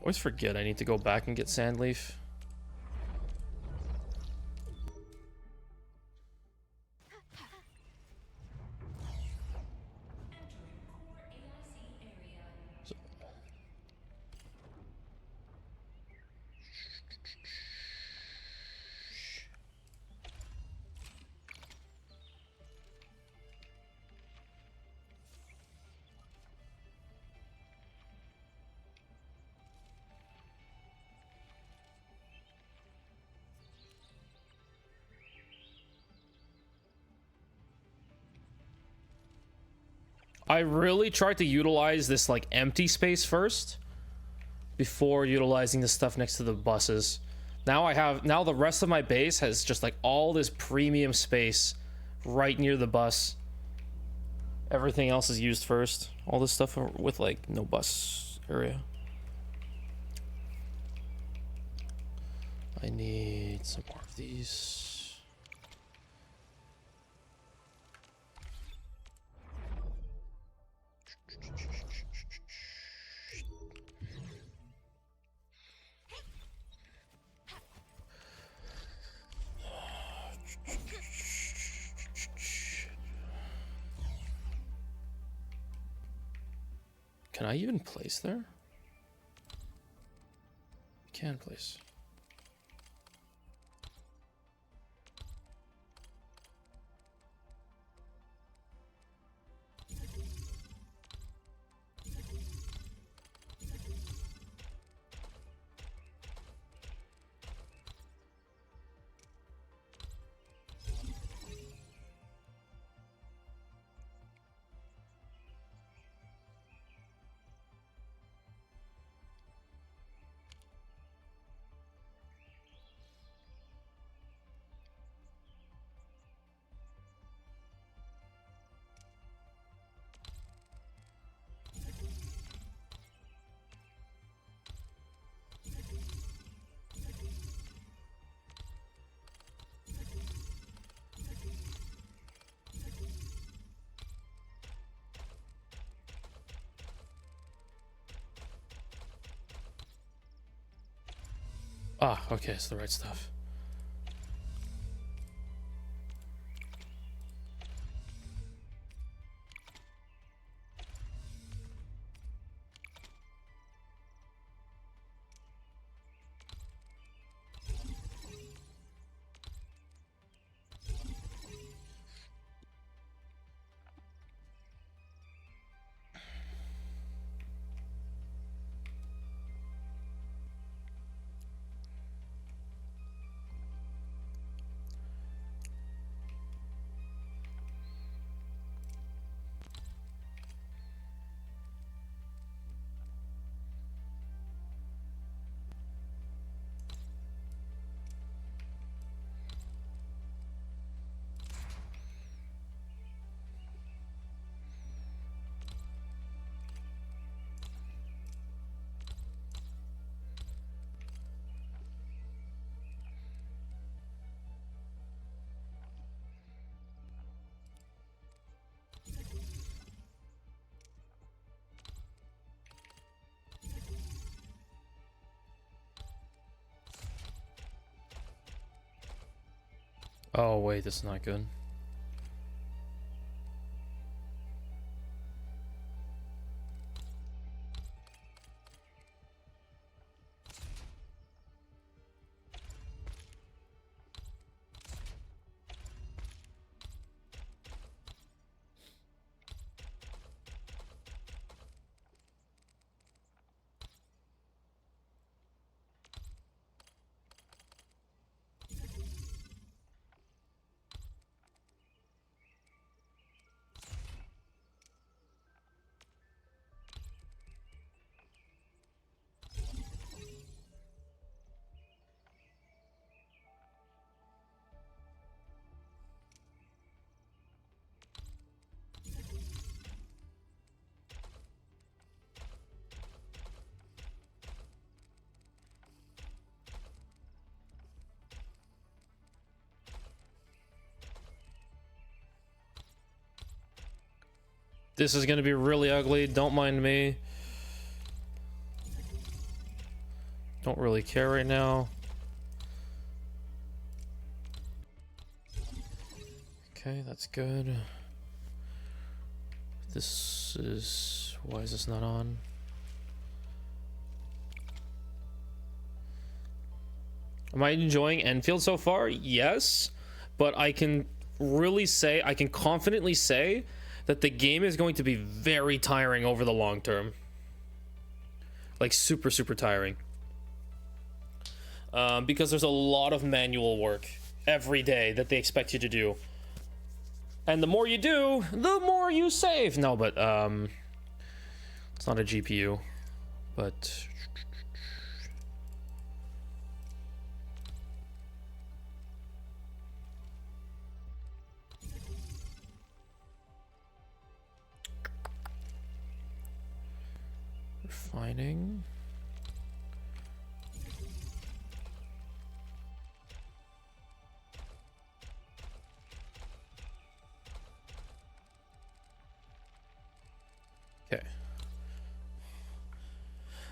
Always forget I need to go back and get Sandleaf. I really tried to utilize this like empty space first before utilizing the stuff next to the buses. Now the rest of my base has just like all this premium space right near the bus. Everything else is used first. All this stuff with like no bus area. I need some more of these. Can I even place there? I can place. Ah, okay, it's the right stuff. Oh wait, that's not good. This is gonna be really ugly. Don't mind me. Don't really care right now. Okay, that's good. This is... Why is this not on? Am I enjoying Endfield so far? Yes. But I can really say, I can confidently say that the game is going to be very tiring over the long term. Like super, super tiring. Because there's a lot of manual work every day that they expect you to do. And the more you do, the more you save. No, but it's not a GPU. But refining. Okay.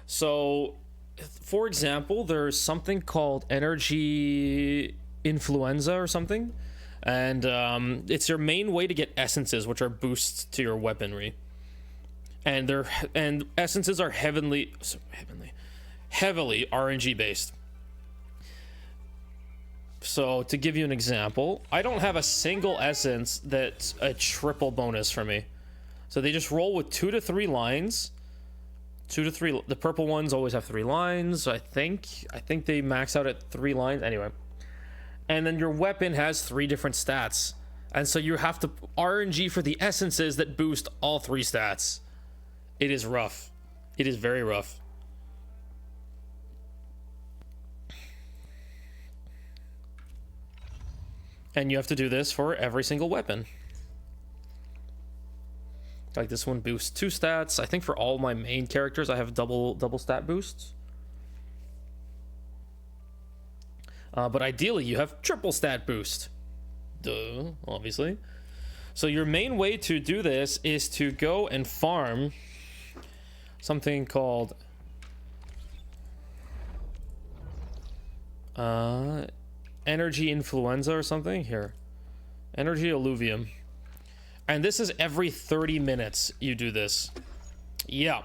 So, for example, there's something called energy influenza or something, and it's your main way to get essences, which are boosts to your weaponry. And essences are heavily RNG based. So to give you an example, I don't have a single essence that's a triple bonus for me. So they just roll with 2 to 3 lines. 2 to 3. The purple ones always have 3 lines. I think they max out at 3 lines anyway. And then your weapon has 3 different stats, and so you have to RNG for the essences that boost all 3 stats. It is rough. It is very rough. And you have to do this for every single weapon. Like this one boosts 2 stats. I think for all my main characters I have double stat boosts. But ideally you have triple stat boost. Duh, obviously. So your main way to do this is to go and farm something called energy influenza or something. Here, energy alluvium. And this is every 30 minutes you do this. Yeah,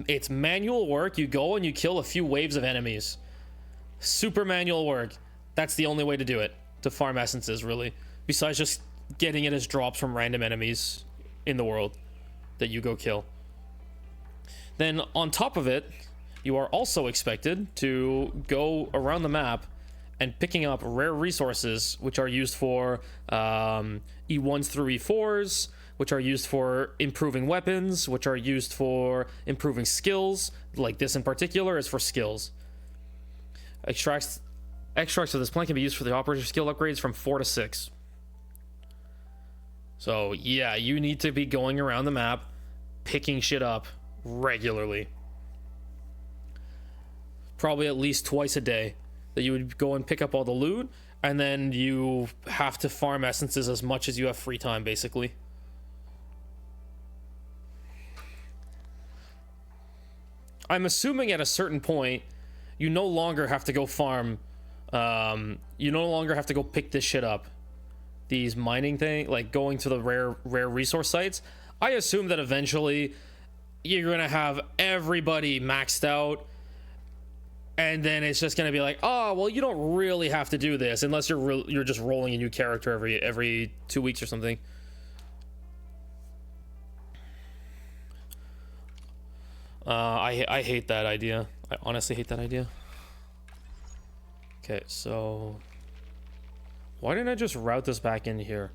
it's manual work. You go and you kill a few waves of enemies. Super manual work. That's the only way to do it, to farm essences, really, besides just getting it as drops from random enemies in the world that you go kill. Then on top of it, you are also expected to go around the map and picking up rare resources, which are used for E1s through E4s, which are used for improving weapons, which are used for improving skills. Like this in particular is for skills. Extracts of this plant can be used for the operator skill upgrades from 4 to 6. So yeah, you need to be going around the map picking shit up regularly. Probably at least twice a day that you would go and pick up all the loot, and then you have to farm essences as much as you have free time, basically. I'm assuming at a certain point you no longer have to go farm, you no longer have to go pick this shit up. these mining thing, like going to the rare resource sites, I assume that eventually you're gonna have everybody maxed out, and then it's just gonna be like, oh well, you don't really have to do this unless you're just rolling a new character every 2 weeks or something. I hate that idea. I honestly hate that idea. Okay, so why didn't I just route this back in here?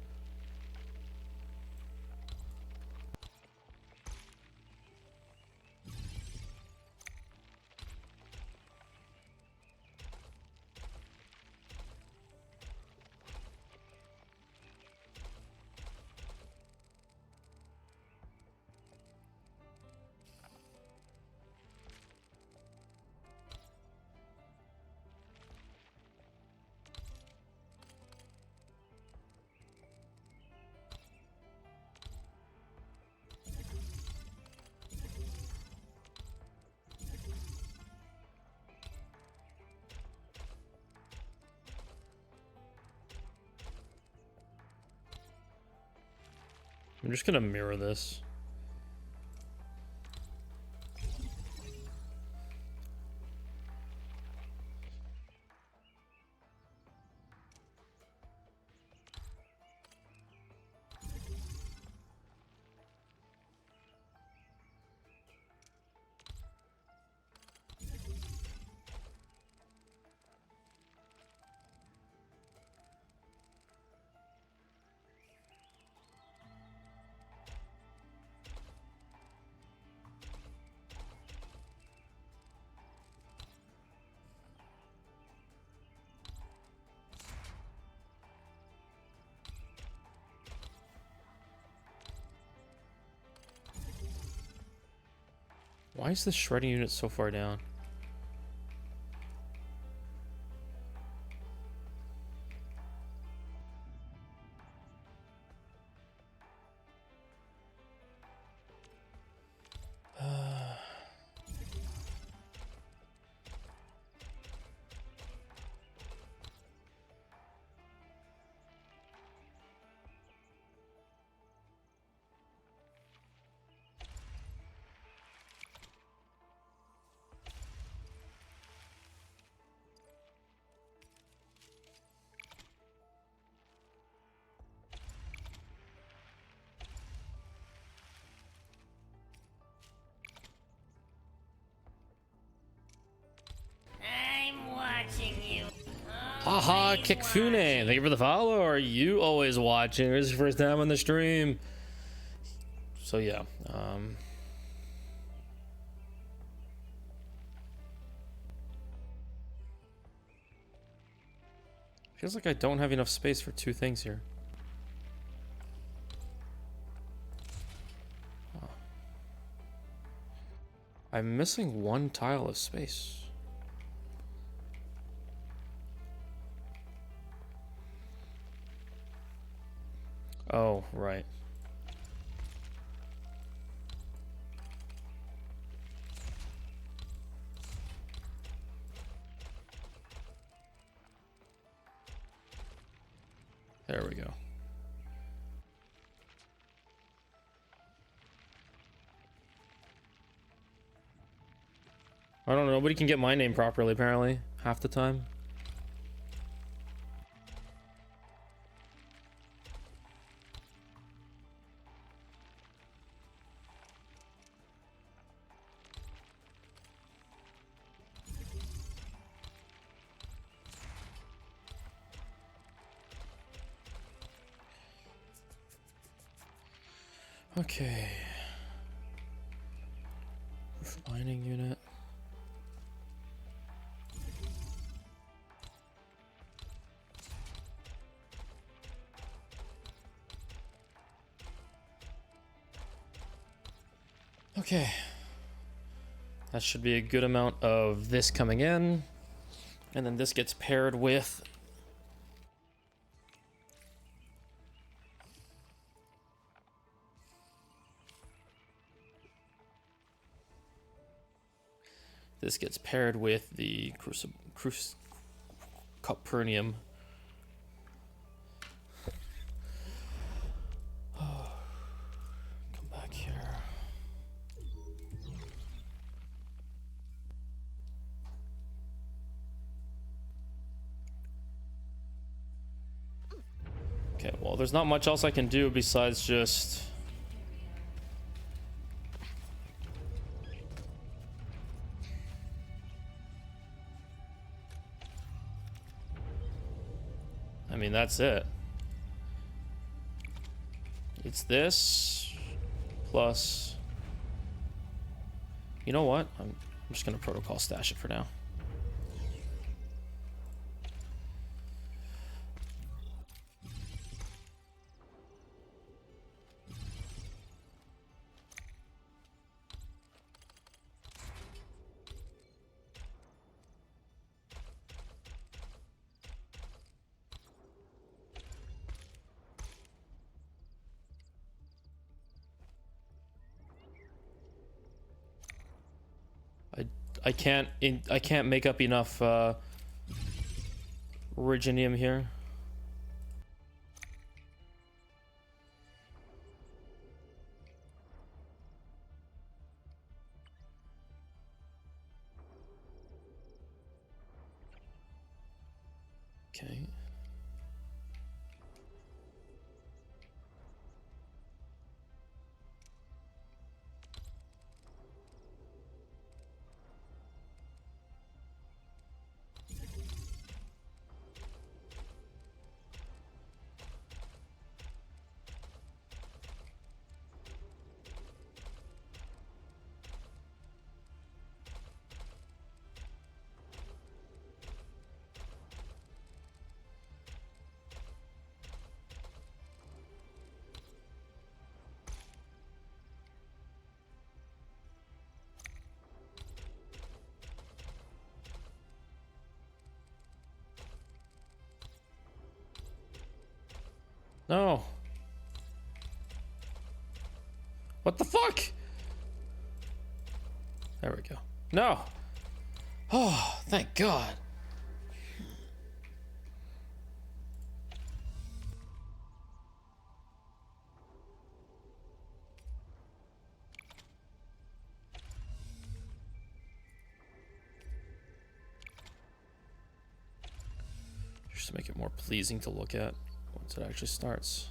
I'm just gonna mirror this. Why is the shredding unit so far down? I'm watching you. Haha, Kikfune, thank you for the follow. Are you always watching? Or is this your first time on the stream? So yeah, feels like I don't have enough space for two things here. Huh. I'm missing one tile of space. Oh, right. There we go. I don't know. Nobody can get my name properly, apparently, half the time. Okay. Refining unit. Okay. That should be a good amount of this coming in. And then this gets paired with the Cupernium. Well, there's not much else I can do besides just... I mean, that's it. It's this plus... You know what? I'm just gonna protocol stash it for now. I can't make up enough Originium here. Okay. No. What the fuck? There we go. No. Oh, thank God. Just to make it more pleasing to look at once it actually starts.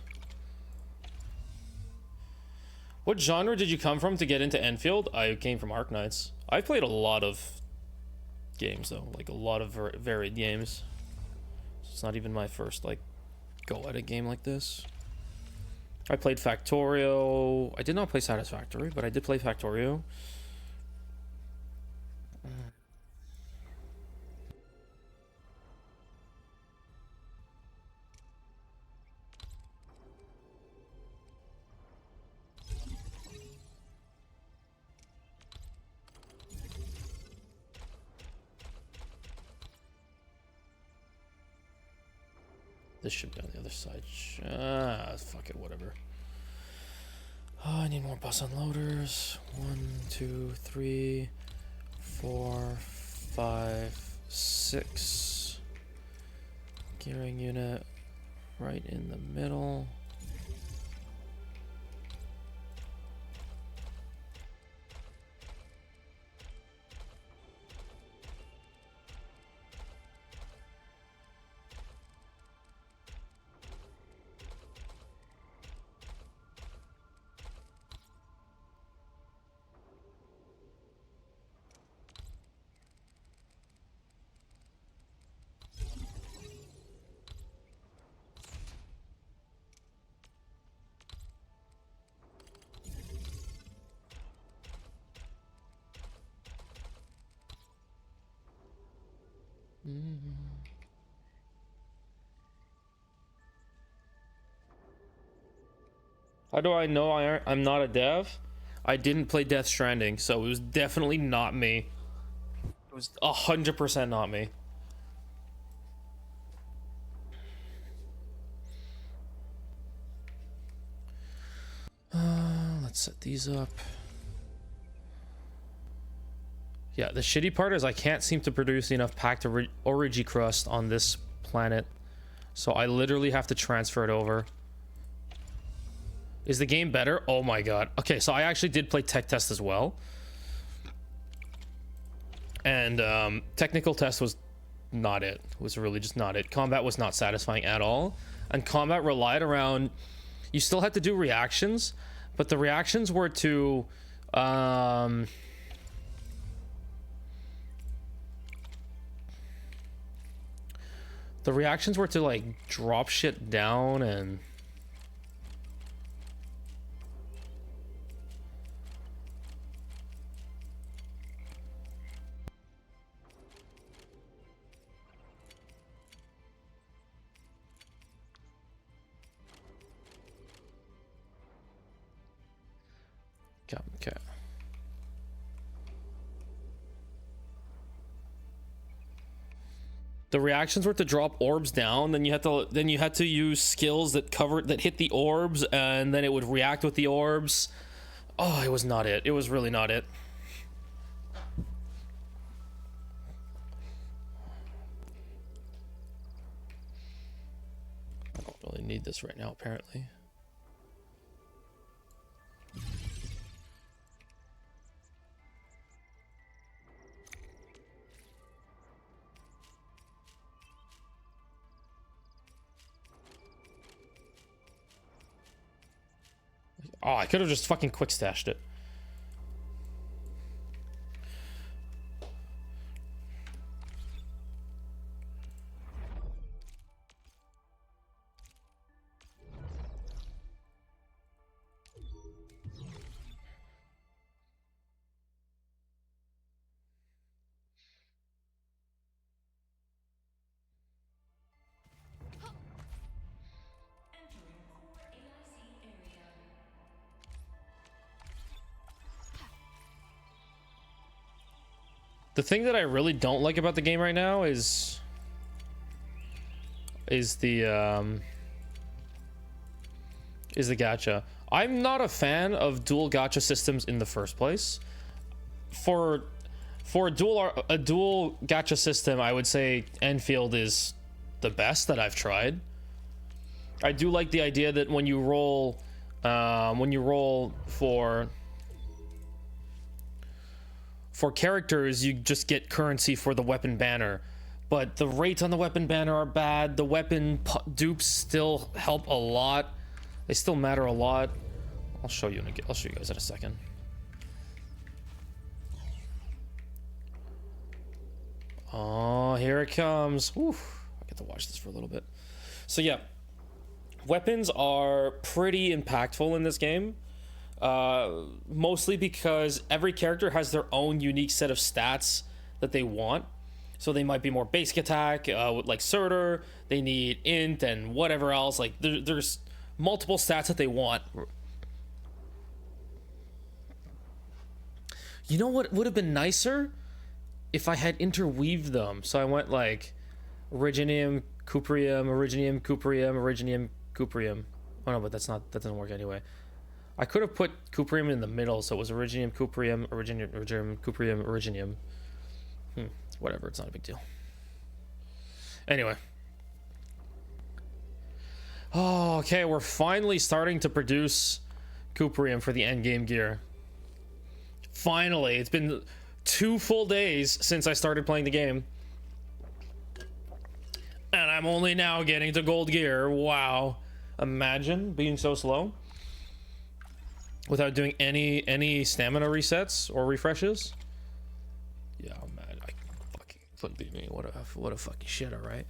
What genre did you come from to get into Endfield? I came from Arknights. I've played a lot of games though, like a lot of varied games. So it's not even my first like go at a game like this. I played Factorio. I did not play Satisfactory, but I did play Factorio. This should be on the other side. Fuck it, whatever. Oh, I need more bus unloaders. 1, 2, 3, 4, 5, 6. Gearing unit right in the middle. How do I know I'm not a dev? I didn't play Death Stranding, so it was definitely not me. It was 100% not me. Let's set these up. Yeah, the shitty part is I can't seem to produce enough packed Origi crust on this planet. So I literally have to transfer it over. Is the game better? Oh my God. Okay, so I actually did play tech test as well. And technical test was not it. It was really just not it. Combat was not satisfying at all. and combat relied around, you still had to do reactions, but the reactions were to like drop shit down and okay. The reactions were to drop orbs down, then you had to use skills that hit the orbs, and then it would react with the orbs. Oh, it was not it. It was really not it. I don't really need this right now, apparently. Oh, I could have just fucking quick stashed it. The thing that I really don't like about the game right now is the gacha. I'm not a fan of dual gacha systems in the first place. For a dual gacha system, I would say Endfield is the best that I've tried. I do like the idea that when you roll for characters, you just get currency for the weapon banner, but the rates on the weapon banner are bad. The weapon dupes still help a lot. They still matter a lot. I'll show you guys in a second. Oh, here it comes. Whew. I get to watch this for a little bit. So yeah, weapons are pretty impactful in this game. Mostly because every character has their own unique set of stats that they want. So they might be more basic attack, like Surtur. They need int and whatever else. Like there's multiple stats that they want. You know what would have been nicer? If I had interweaved them. So I went like Originium, Cuprium, Originium, Cuprium, Originium, Cuprium. Oh no, but that doesn't work anyway. I could have put Cuprium in the middle, so it was Originium, Cuprium, Originium, Cuprium, Originium. Whatever, it's not a big deal. Anyway. Oh, okay, we're finally starting to produce Cuprium for the endgame gear. Finally, it's been 2 full days since I started playing the game. And I'm only now getting to gold gear. Wow. Imagine being so slow. Without doing any stamina resets or refreshes. Yeah, I'm mad. I fucking couldn't beat me. What a fucking shit, alright.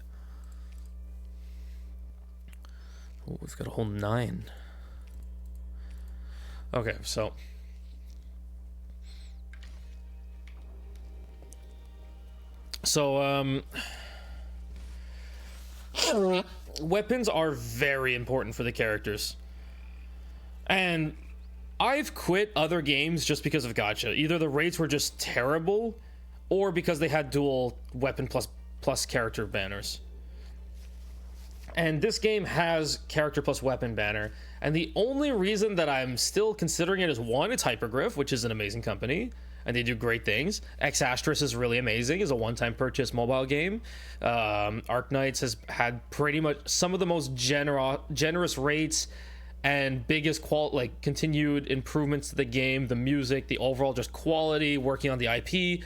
Oh, we've got a whole 9. Okay, so weapons are very important for the characters. And I've quit other games just because of gacha. Either the rates were just terrible, or because they had dual weapon plus character banners. And this game has character plus weapon banner, and the only reason that I'm still considering it is, one, it's Hypergriff, which is an amazing company, and they do great things. X Asterisk is really amazing, is a one-time purchase mobile game. Arknights has had pretty much some of the most generous rates and biggest continued improvements to the game, the music, the overall just quality, working on the IP.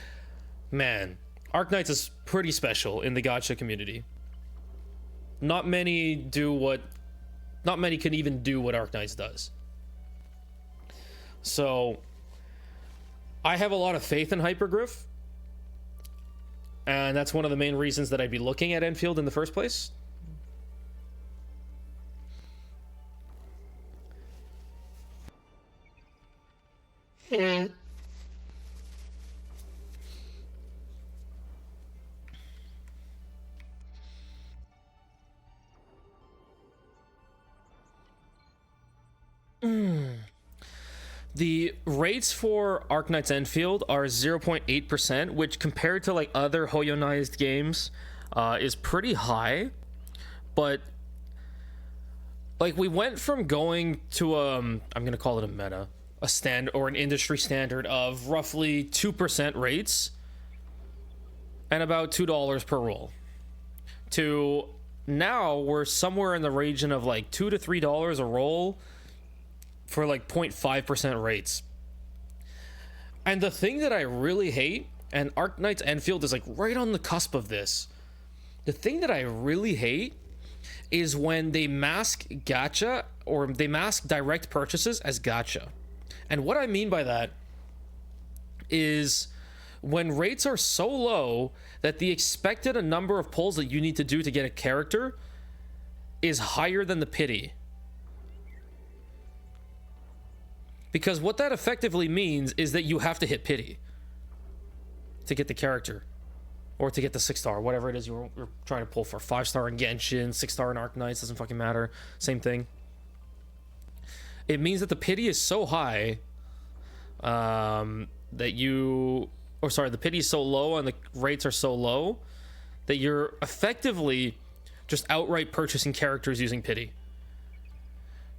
Man, Arknights is pretty special in the gacha community. not many can even do what Arknights does. So I have a lot of faith in Hypergriff, and that's one of the main reasons that I'd be looking at Endfield in the first place. The rates for Arknights Endfield are 0.8%, which compared to like other Hoyonized games is pretty high. But like we went from going to I'm gonna call it a meta, a stand or an industry standard of roughly 2% rates and about $2 per roll, to now we're somewhere in the region of like $2 to $3 a roll for like 0.5% rates. And the thing that I really hate, and Arknights Endfield is like right on the cusp of this, the thing that I really hate is when they mask gacha, or they mask direct purchases as gacha. And what I mean by that is when rates are so low that the expected number of pulls that you need to do to get a character is higher than the pity. Because what that effectively means is that you have to hit pity to get the character, or to get the 6-star, whatever it is you're trying to pull for. 5-star in Genshin, 6-star in Arknights, doesn't fucking matter. Same thing. It means that the pity is so high the pity is so low and the rates are so low that you're effectively just outright purchasing characters using pity.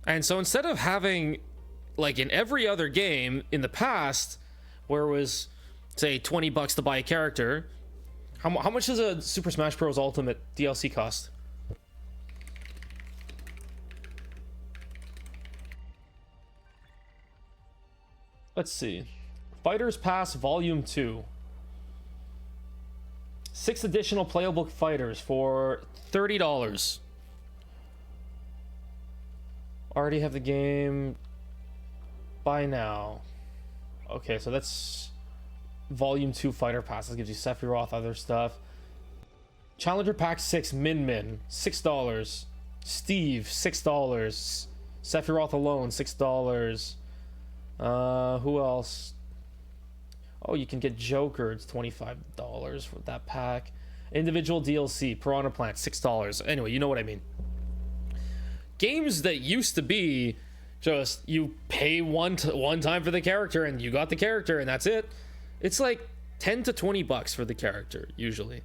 And so instead of having, like in every other game in the past, where it was, say, $20 to buy a character, how much does a Super Smash Bros. Ultimate DLC cost? Let's see. Fighters Pass Volume 2. 6 additional playable fighters for $30. Already have the game. Buy now. Okay, so that's Volume 2 Fighter Pass. This gives you Sephiroth, other stuff. Challenger Pack 6 Min, $6. Steve, $6. Sephiroth alone, $6. Who else? Oh, you can get Joker. It's $25 for that pack. Individual DLC, Piranha Plant, $6. Anyway, you know what I mean. Games that used to be just you pay one time for the character and you got the character and that's it. It's like $10 to $20 for the character usually.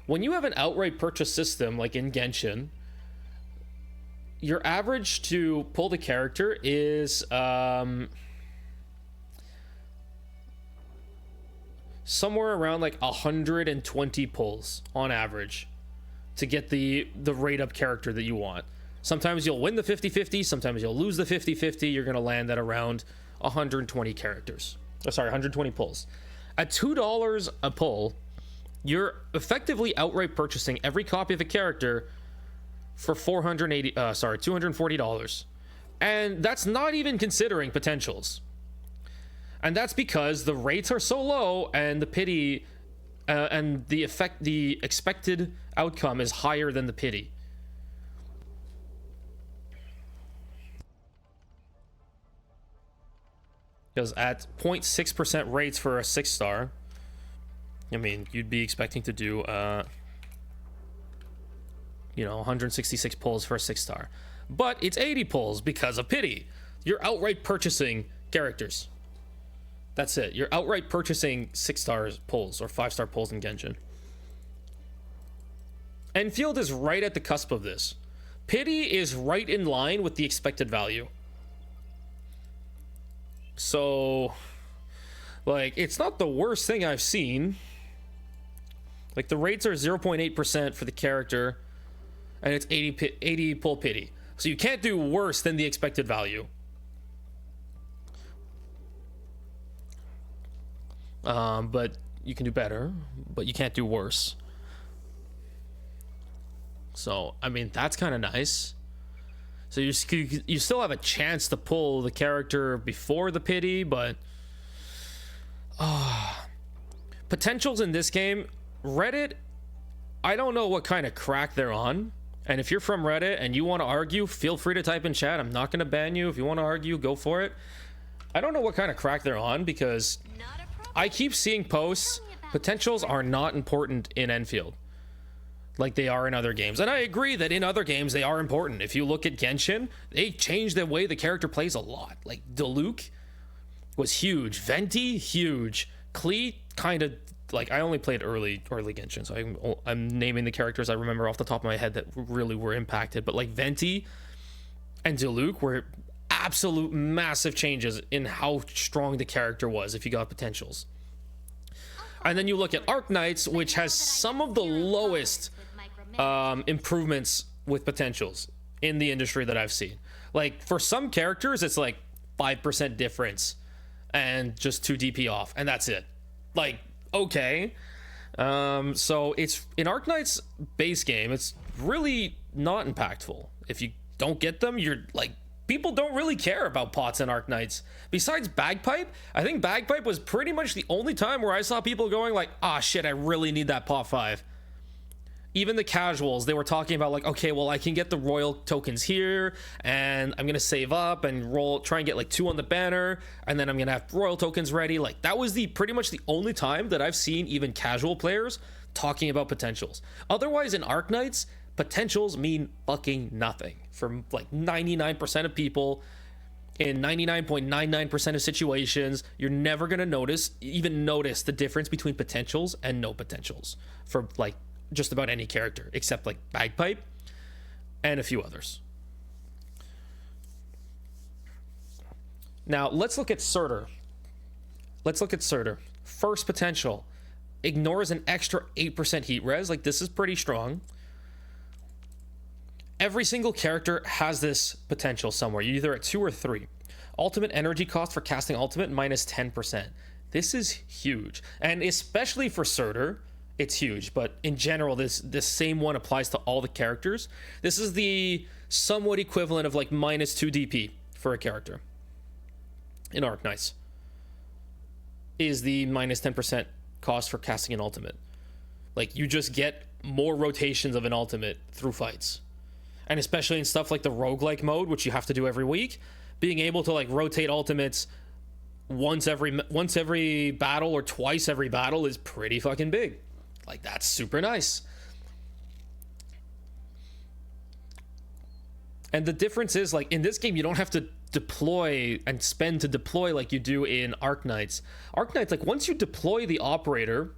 When you have an outright purchase system like in Genshin, your average to pull the character is somewhere around like 120 pulls on average to get the rate up character that you want. Sometimes you'll win the 50-50, sometimes you'll lose the 50-50. You're going to land at around 120 characters. Oh, sorry, 120 pulls. At $2 a pull, you're effectively outright purchasing every copy of a character for $240. And that's not even considering potentials. And that's because the rates are so low and the pity and the expected outcome is higher than the pity. Because at 0.6% rates for a 6-star, I mean, you'd be expecting to do 166 pulls for a 6-star. But it's 80 pulls because of pity. You're outright purchasing characters. That's it. You're outright purchasing 6-star pulls or 5-star pulls in Genshin. Endfield is right at the cusp of this. Pity is right in line with the expected value. So, like, it's not the worst thing I've seen. Like, the rates are 0.8% for the character, and it's 80 pull pity. So you can't do worse than the expected value. But you can do better, but you can't do worse. So, I mean, that's kind of nice. So you still have a chance to pull the character before the pity, but potentials in this game, Reddit, I don't know what kind of crack they're on. And if you're from Reddit and you want to argue, feel free to type in chat. I'm not going to ban you. If you want to argue, go for it. I don't know what kind of crack they're on, because I keep seeing posts, potentials are not important in Enfield like they are in other games. And I agree that in other games they are important. If you look at Genshin, they changed the way the character plays a lot. Like Diluc was huge, Venti huge, Klee kind of, like, I only played early Genshin, so I'm naming the characters I remember off the top of my head that really were impacted. But like Venti and Diluc were absolute massive changes in how strong the character was if you got potentials. And then you look at Arknights, which has some of the lowest improvements with potentials in the industry that I've seen. Like, for some characters, it's like 5% difference and just 2 DP off, and that's it. Like, okay. So it's in Arknights base game, it's really not impactful. If you don't get them, you're like, people don't really care about pots and Arknights. Besides Bagpipe, I think Bagpipe was pretty much the only time where I saw people going like, ah, shit, I really need that pot 5. Even the casuals, they were talking about like, okay, well, I can get the royal tokens here, and I'm gonna save up and try and get like 2 on the banner, and then I'm gonna have royal tokens ready. Like, that was pretty much the only time that I've seen even casual players talking about potentials. Otherwise, in Arknights, potentials mean fucking nothing for like 99% of people. In 99.99% of situations, you're never gonna notice the difference between potentials and no potentials for like just about any character, except like Bagpipe and a few others. Now let's look at Surtur. First potential, ignores an extra 8% heat res. Like, this is pretty strong. Every single character has this potential somewhere. You're either at 2 or 3. Ultimate energy cost for casting ultimate minus 10%. This is huge, and especially for Surtur, it's huge. But in general, this same one applies to all the characters. This is the somewhat equivalent of like minus 2 DP for a character in Arknights. Is the minus 10% cost for casting an ultimate. Like, you just get more rotations of an ultimate through fights. And especially in stuff like the roguelike mode, which you have to do every week, being able to like rotate ultimates once every battle or twice every battle is pretty fucking big. Like, that's super nice. And the difference is, like, in this game, you don't have to deploy and spend to deploy like you do in Arknights. Arknights, like, once you deploy the operator,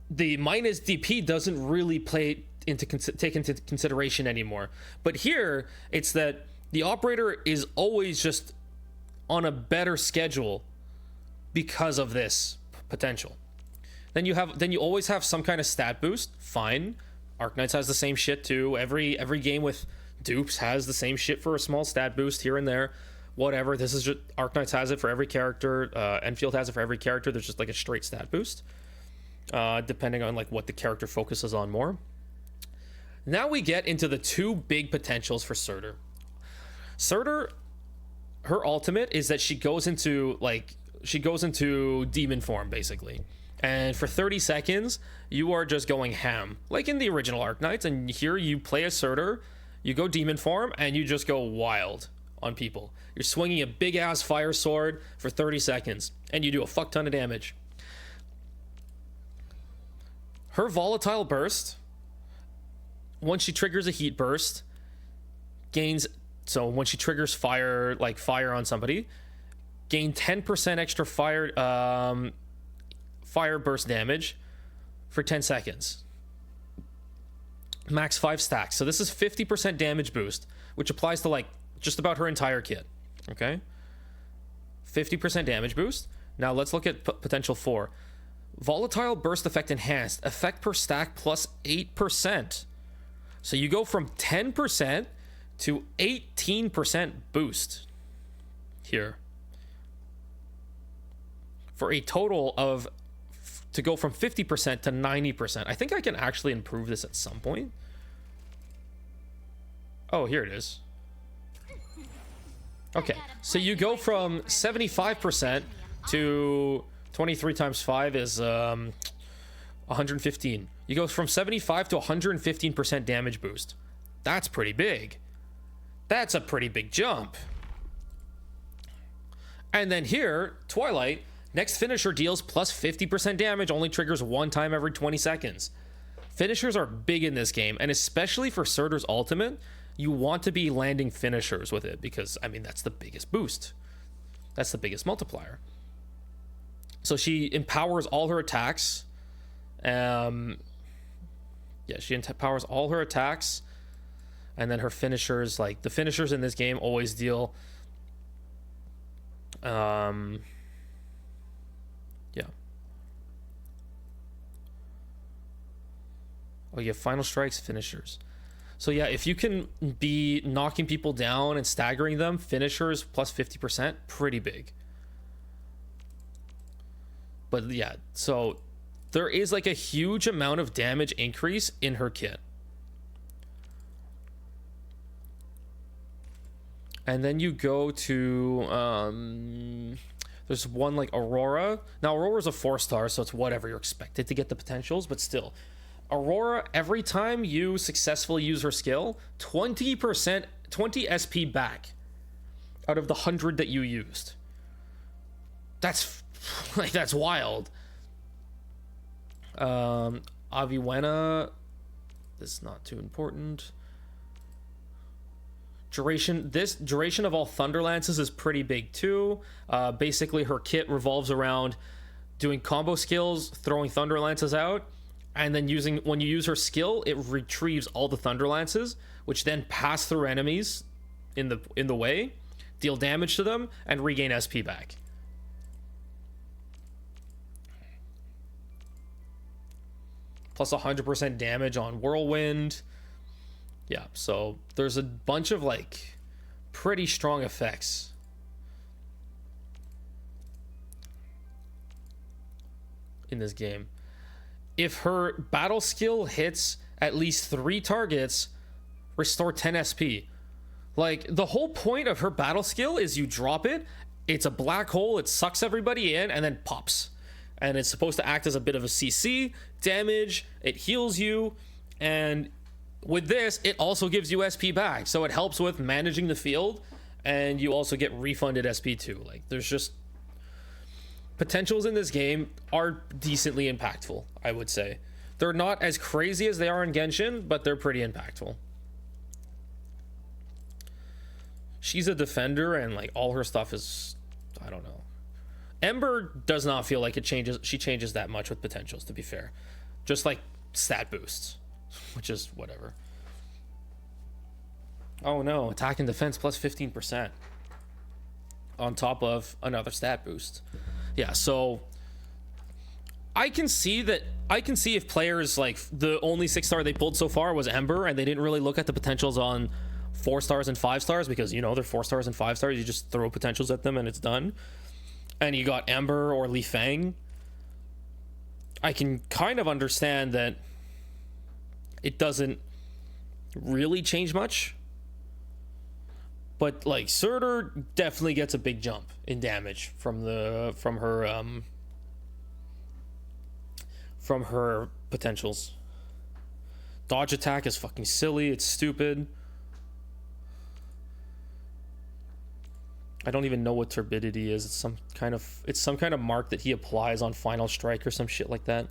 the minus DP doesn't really take into consideration anymore. But here, it's that the operator is always just on a better schedule because of this potential. Then you always have some kind of stat boost. Fine. Arknights has the same shit too. Every game with dupes has the same shit for a small stat boost here and there. Whatever. This is just Arknights has it for every character. Enfield has it for every character. There's just like a straight stat boost, depending on like what the character focuses on more. Now we get into the 2 big potentials for Surtur. Surtur, her ultimate is that she goes into demon form basically. And for 30 seconds, you are just going ham, like in the original Arknights. And here you play as Surtur, you go demon form, and you just go wild on people. You're swinging a big-ass fire sword for 30 seconds, and you do a fuck ton of damage. Her volatile burst, once she triggers a heat burst, so when she triggers fire on somebody, gain 10% extra fire burst damage for 10 seconds. Max 5 stacks. So this is 50% damage boost, which applies to like just about her entire kit. Okay? 50% damage boost. Now let's look at potential 4. Volatile burst effect enhanced. Effect per stack plus 8%. So you go from 10% to 18% boost here. For a total of to go from 50% to 90%. I think I can actually improve this at some point. Oh, here it is. Okay, so you go from 75% to 23 times 5 is 115. You go from 75 to 115% damage boost. That's pretty big. That's a pretty big jump. And then here, Twilight, next finisher deals plus 50% damage, only triggers one time every 20 seconds. Finishers are big in this game, and especially for Surtur's ultimate, you want to be landing finishers with it because, I mean, that's the biggest boost. That's the biggest multiplier. So she empowers all her attacks. Yeah, she empowers all her attacks. And then her finishers, like, the finishers in this game always deal... yeah. Oh, yeah, final strikes, finishers. So yeah, if you can be knocking people down and staggering them, finishers plus 50%, pretty big. But yeah, so there is like a huge amount of damage increase in her kit. And then you go to, there's one like Aurora. Now Aurora's a 4-star, so it's whatever, you're expected to get the potentials, but still. Aurora, every time you successfully use her skill, 20%, 20 SP back out of the 100 that you used. That's like, that's wild. Aviwena is not too important. This duration of all Thunder Lances is pretty big too. Basically her kit revolves around doing combo skills, throwing Thunder Lances out, and then when you use her skill, it retrieves all the Thunder Lances, which then pass through enemies in the way, deal damage to them, and regain SP back. Plus 100% damage on Whirlwind. Yeah, so there's a bunch of like pretty strong effects. In this game. If her battle skill hits at least 3 targets, restore 10 SP. Like, the whole point of her battle skill is you drop it, it's a black hole, it sucks everybody in, and then pops. And it's supposed to act as a bit of a CC, damage, it heals you, and with this, it also gives you SP back. So it helps with managing the field, and you also get refunded SP too. Like, there's just... potentials in this game are decently impactful, I would say. They're not as crazy as they are in Genshin, but they're pretty impactful. She's a defender, and like all her stuff is, I don't know. Ember does not feel like she changes that much with potentials, to be fair. Just like stat boosts, which is whatever. Oh no, attack and defense plus 15% on top of another stat boost. Yeah, so I can see if players, like, the only 6-star they pulled so far was Ember, and they didn't really look at the potentials on 4-stars and 5-stars because, you know, they're 4-stars and 5-stars. You just throw potentials at them and it's done. And you got Ember or Li Fang. I can kind of understand that it doesn't really change much. But like Surtur definitely gets a big jump in damage from her potentials. Dodge attack is fucking silly. It's stupid. I don't even know what turbidity is. It's some kind of mark that he applies on final strike or some shit like that.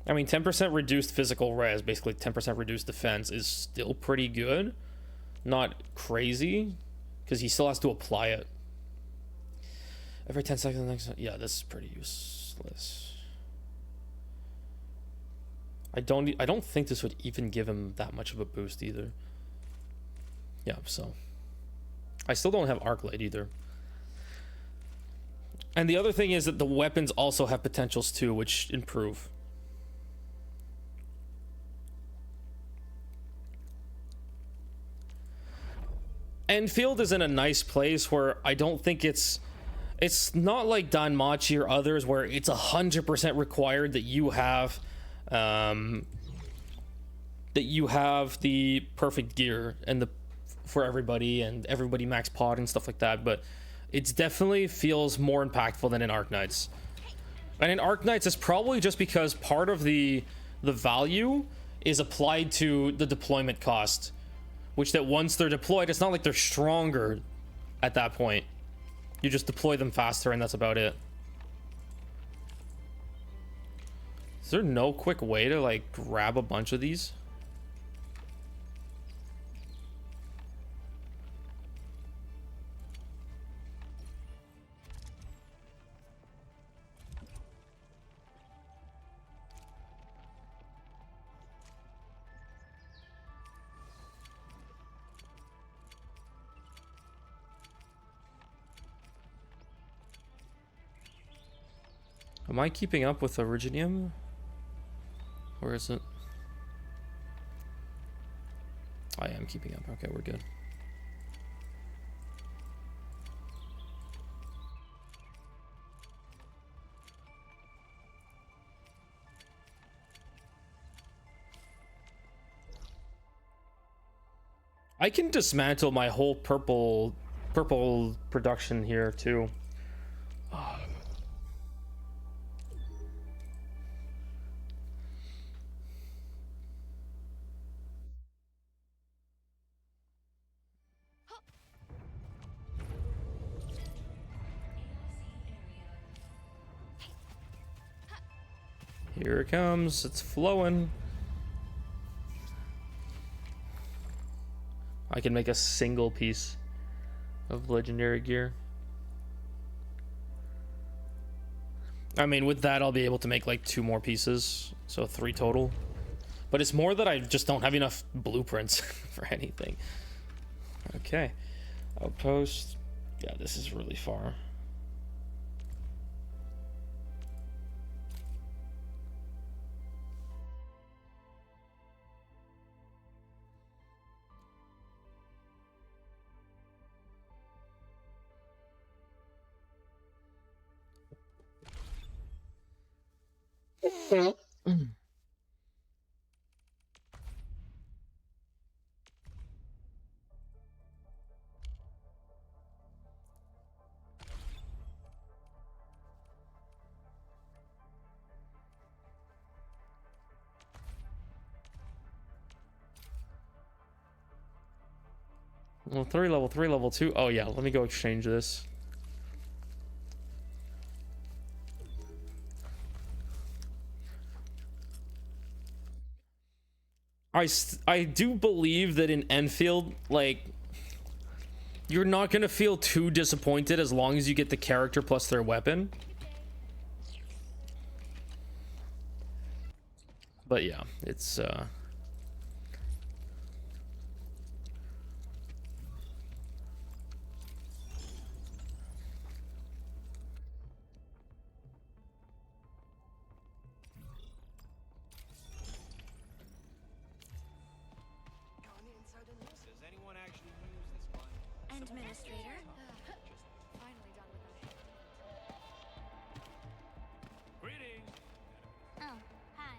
I mean, 10% reduced physical res, basically 10% reduced defense, is still pretty good. Not crazy, because he still has to apply it. Every 10 seconds, the next... yeah, this is pretty useless. I don't think this would even give him that much of a boost either. Yeah, so... I still don't have Arclight either. And the other thing is that the weapons also have potentials too, which improve. Endfield is in a nice place where I don't think it's It's not like Danmachi or others where it's 100% required that you have the perfect gear and the for everybody and everybody max pod and stuff like that, but it definitely feels more impactful than in Arknights. And in Arknights, it's probably just because part of the value is applied to the deployment cost, which that once they're deployed, it's not like they're stronger at that point. You just deploy them faster and that's about it. Is there no quick way to like grab a bunch of these? Am I keeping up with Originium? Or is it? I am keeping up. Okay, we're good. I can dismantle my whole purple production here too. Here it comes. It's flowing. I can make a single piece of legendary gear. I mean, with that, I'll be able to make like 2 more pieces. So 3 total. But it's more that I just don't have enough blueprints for anything. Okay. Outpost. Yeah, this is really far. Level 3, level 3, level 2. Oh yeah, let me go exchange this. I do believe that in Endfield, like, you're not gonna feel too disappointed as long as you get the character plus their weapon. But yeah, it's Administrator. Finally done with that. Greetings. Oh, hi.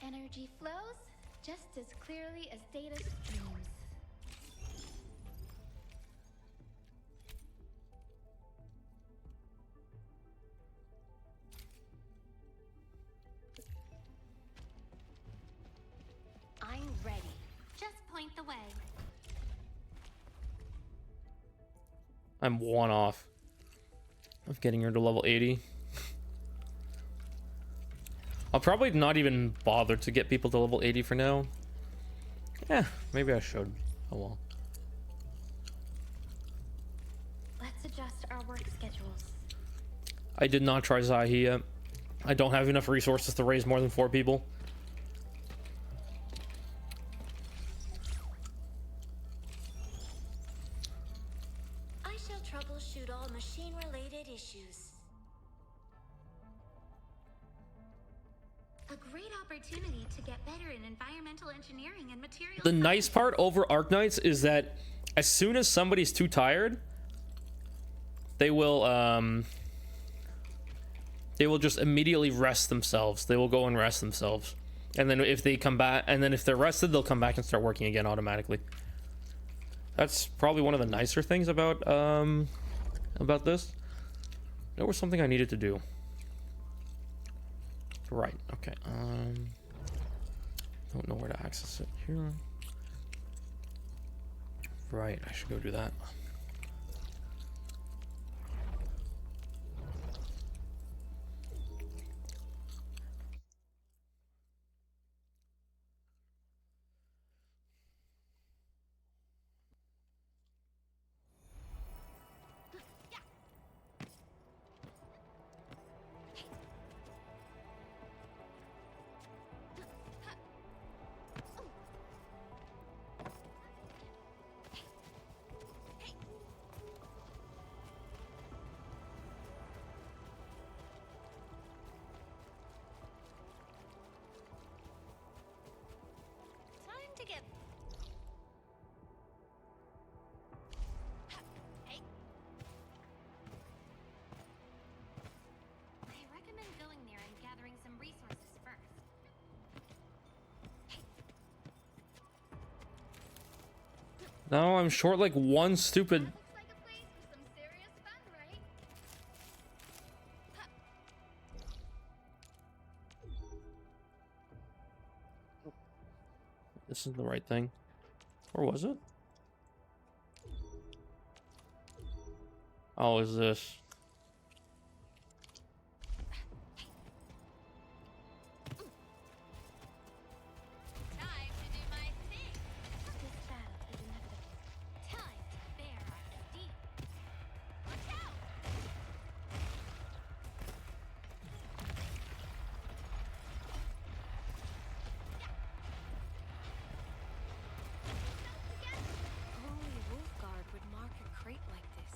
Energy flows just as clearly as data streams. I'm ready. Just point the way. I'm 1 off of getting her to level 80. I'll probably not even bother to get people to level 80 for now. Yeah, maybe I should. Oh well. Let's adjust our work schedules. I did not try Zahi yet. I don't have enough resources to raise more than 4 people. I shall troubleshoot all machine-related issues. great opportunity to get better in environmental engineering and materials. The nice part over Arknights is that as soon as somebody's too tired, they will just immediately rest themselves. They will go and rest themselves. And then if they come back, and then if they're rested, they'll come back and start working again automatically. That's probably one of the nicer things about this. There was something I needed to do. Right, okay. Don't know where to access it here. Right, I should go do that. Time to get. Hey. I recommend going there and gathering some resources first. Now I'm short like one stupid. Looks like a place for some serious fun, right? This is the right thing. Or was it? Oh, is this? Time to do my thing. This battle is inevitable. Time to bear our steed. Watch out! Only Wolfguard would mark a crate like this.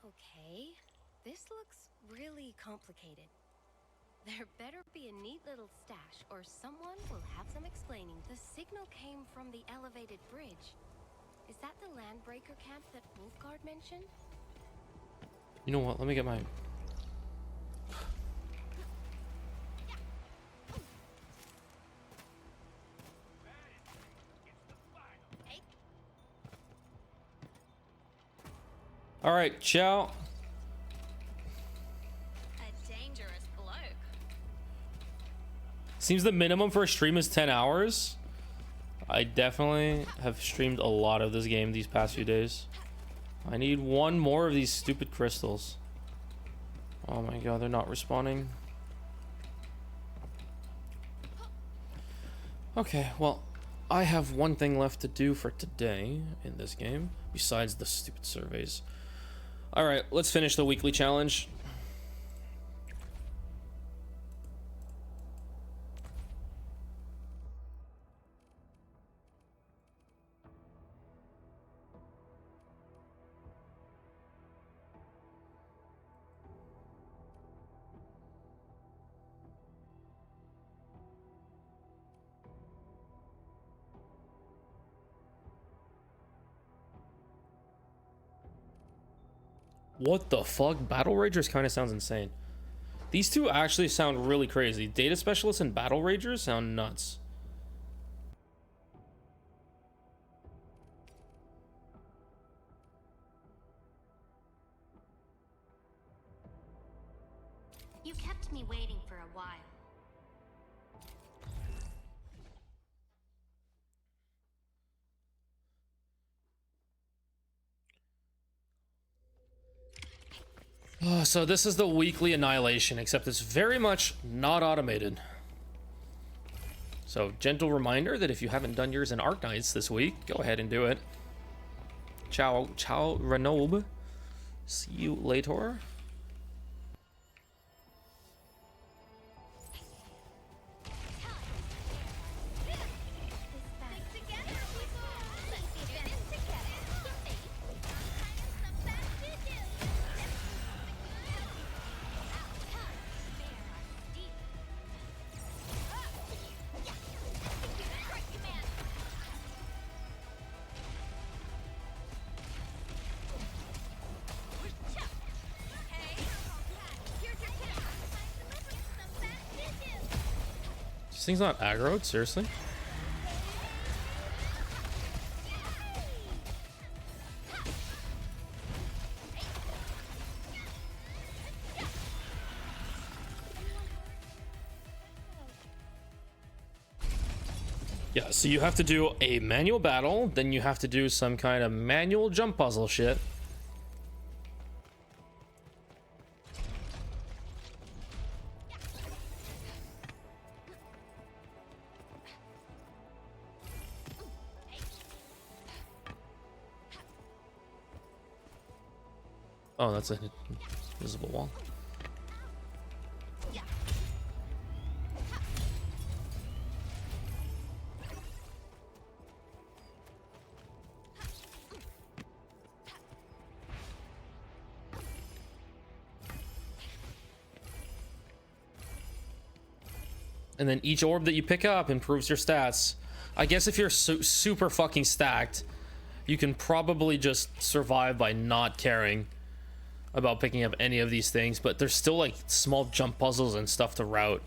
Okay, this looks really complicated. There better be a neat little stash, or someone will have some explaining. The signal came from the elevated bridge. Is that the landbreaker camp that Wolfguard mentioned? You know what? Let me get my. All right, ciao. A dangerous bloke. Seems the minimum for a stream is 10 hours. I definitely have streamed a lot of this game these past few days. I need one more of these stupid crystals. Oh my god, they're not respawning. Okay, well, I have one thing left to do for today in this game, besides the stupid surveys. Alright, let's finish the weekly challenge. What the fuck? Battle Ragers kind of sounds insane. These two actually sound really crazy. Data Specialists and Battle Ragers sound nuts. You kept me waiting for a while. Oh, so this is the weekly annihilation, except it's very much not automated. So, gentle reminder that if you haven't done yours in Arknights this week, go ahead and do it. Ciao, ciao, Renob. See you later. Stick together, people! Let's do this together! I am some bad juju! This thing's not aggroed, seriously? Yeah, so you have to do a manual battle, then you have to do some kind of manual jump puzzle shit. Oh, that's a invisible wall. And then each orb that you pick up improves your stats. I guess if you're super fucking stacked, you can probably just survive by not caring about picking up any of these things, but there's still like small jump puzzles and stuff to route.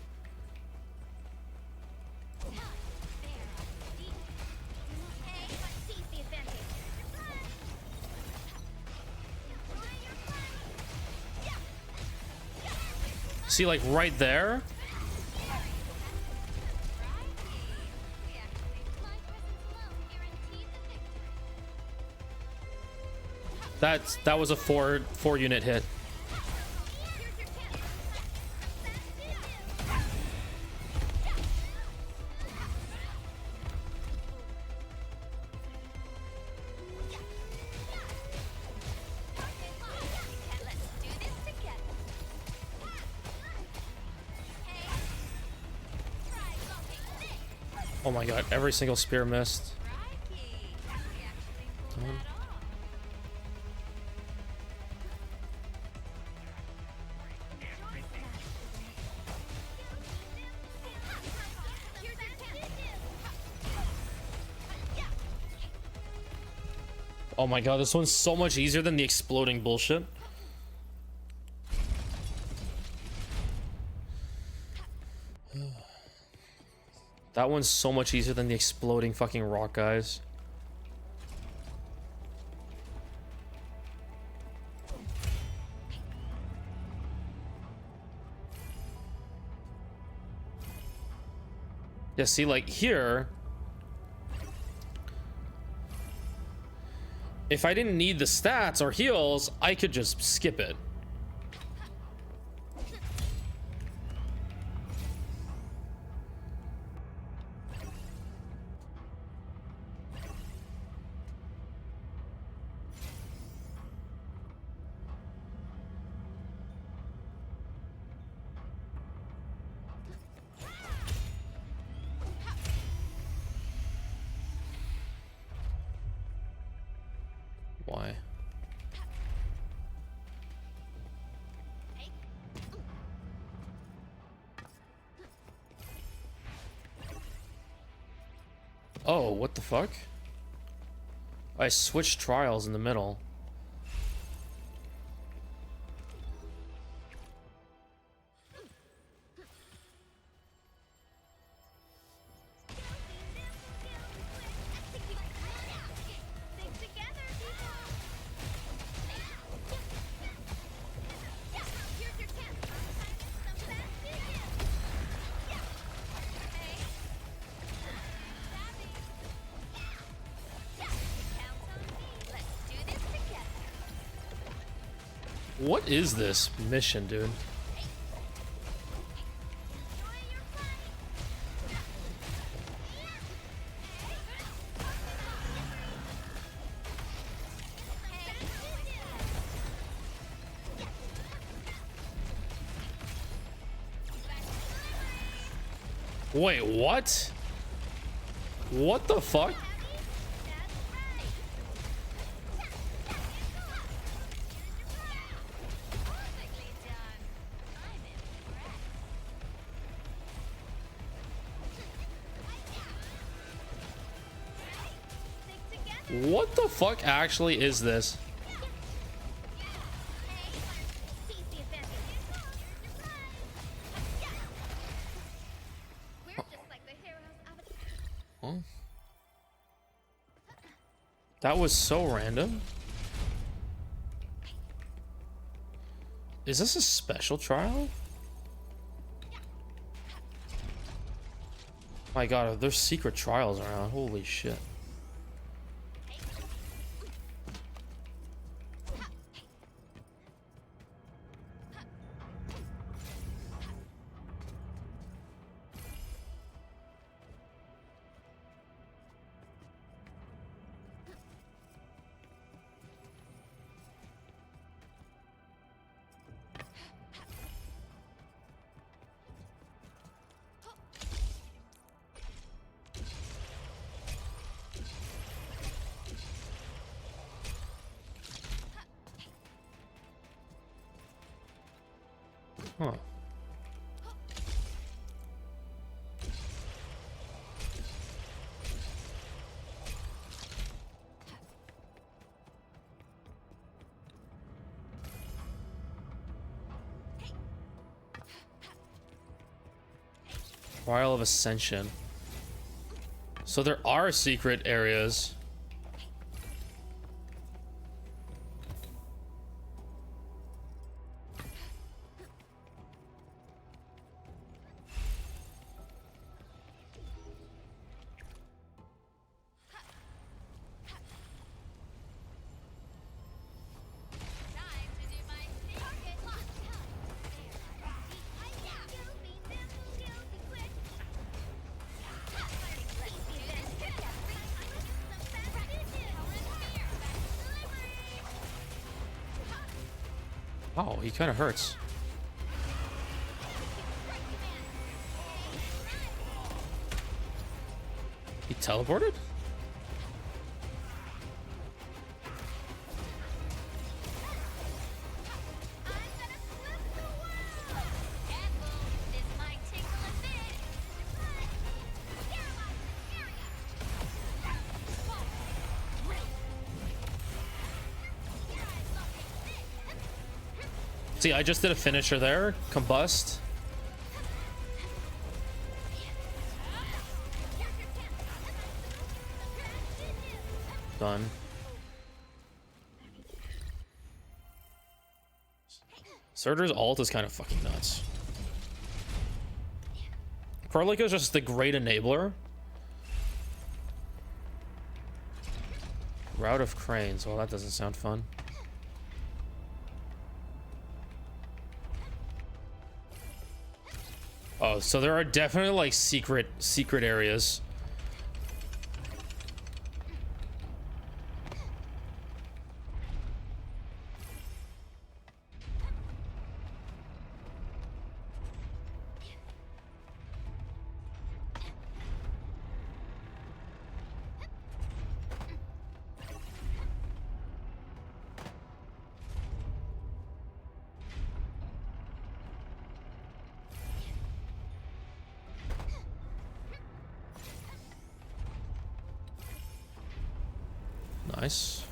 See, like right there, that was a four unit hit. Oh my god, every single spear missed. Oh my god, this one's so much easier than the exploding bullshit. That one's so much easier than the exploding fucking rock guys. Yeah, see, like here, if I didn't need the stats or heals, I could just skip it. Why? Oh, what the fuck? I switched trials in the middle. What is this mission, dude? Wait, what? What the fuck? What the fuck actually is this? That was so random. Is this a special trial? My god, there's secret trials around. Holy shit. Huh. Trial of Ascension. So there are secret areas. Oh, he kind of hurts. He teleported? See, I just did a finisher there. Combust. Done. Surtur's ult is kind of fucking nuts. Prolica is just the great enabler. Route of Cranes. Well, that doesn't sound fun. Oh, so there are definitely like secret areas. Nice.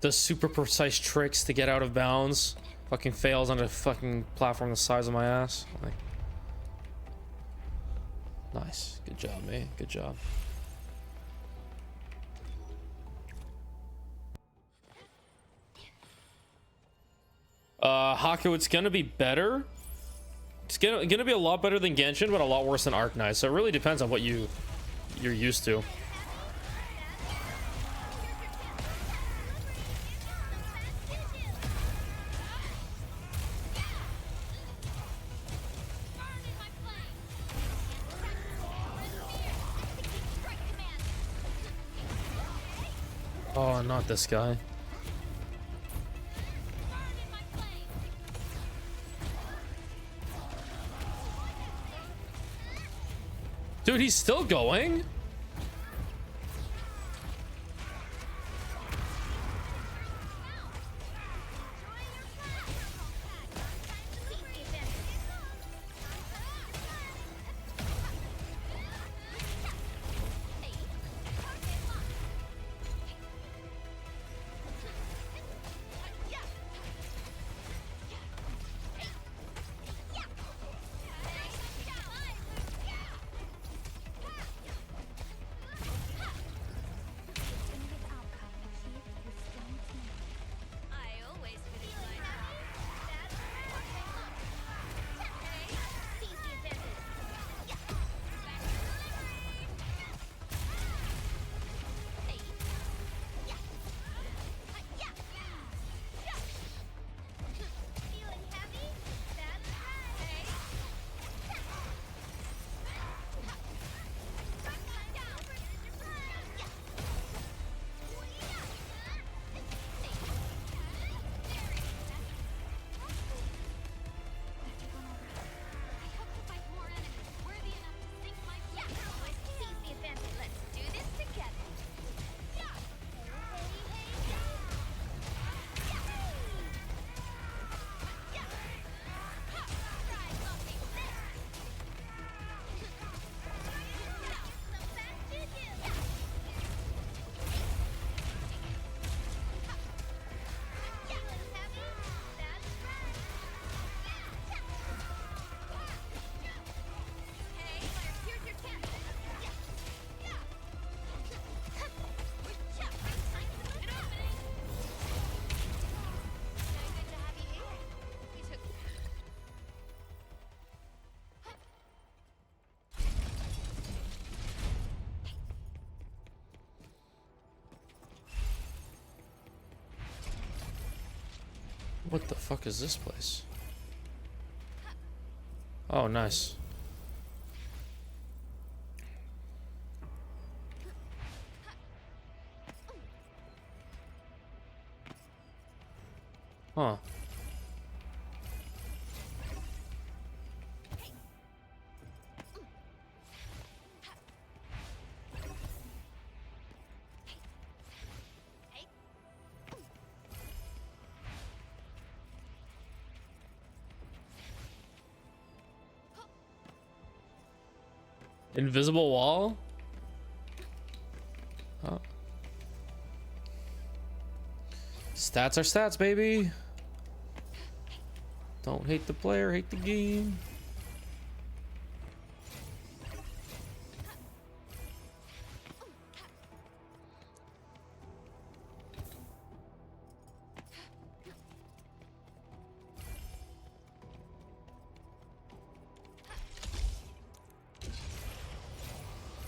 Does super precise tricks to get out of bounds. Fucking fails on a fucking platform the size of my ass. Like, nice. Good job, mate. Good job. Haku, it's gonna be better. It's gonna be a lot better than Genshin, but a lot worse than Arknights. So it really depends on what you're used to. Oh, not this guy. Dude, he's still going? What the fuck is this place? Oh, nice. Huh. Invisible wall? Oh. Stats are stats, baby. Don't hate the player, hate the game.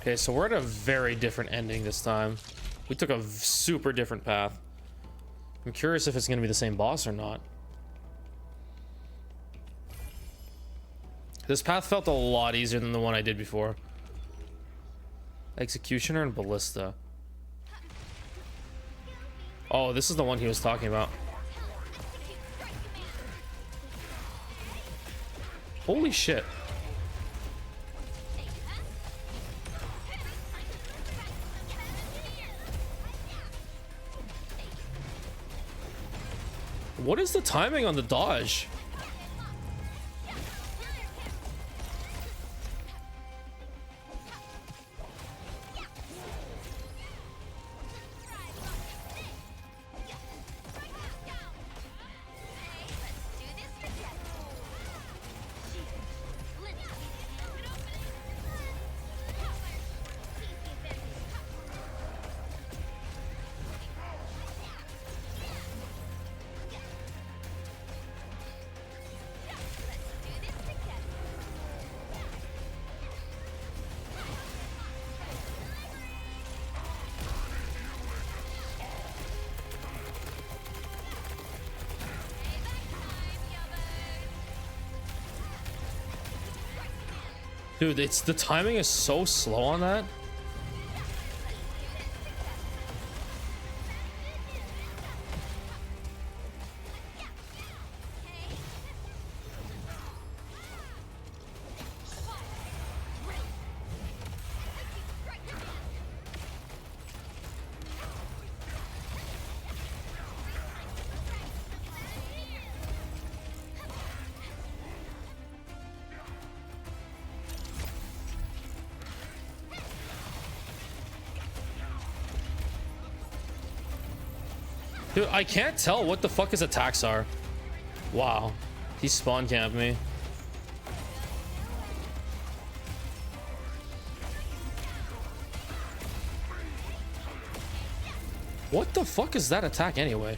Okay, so we're at a very different ending this time. We took a super different path. I'm curious if it's going to be the same boss or not. This path felt a lot easier than the one I did before. Executioner and Ballista. Oh, this is the one he was talking about. Holy shit. What is the timing on the dodge? Dude, it's the timing is so slow on that. Dude, I can't tell what the fuck his attacks are. Wow. He spawn camped me. What the fuck is that attack anyway?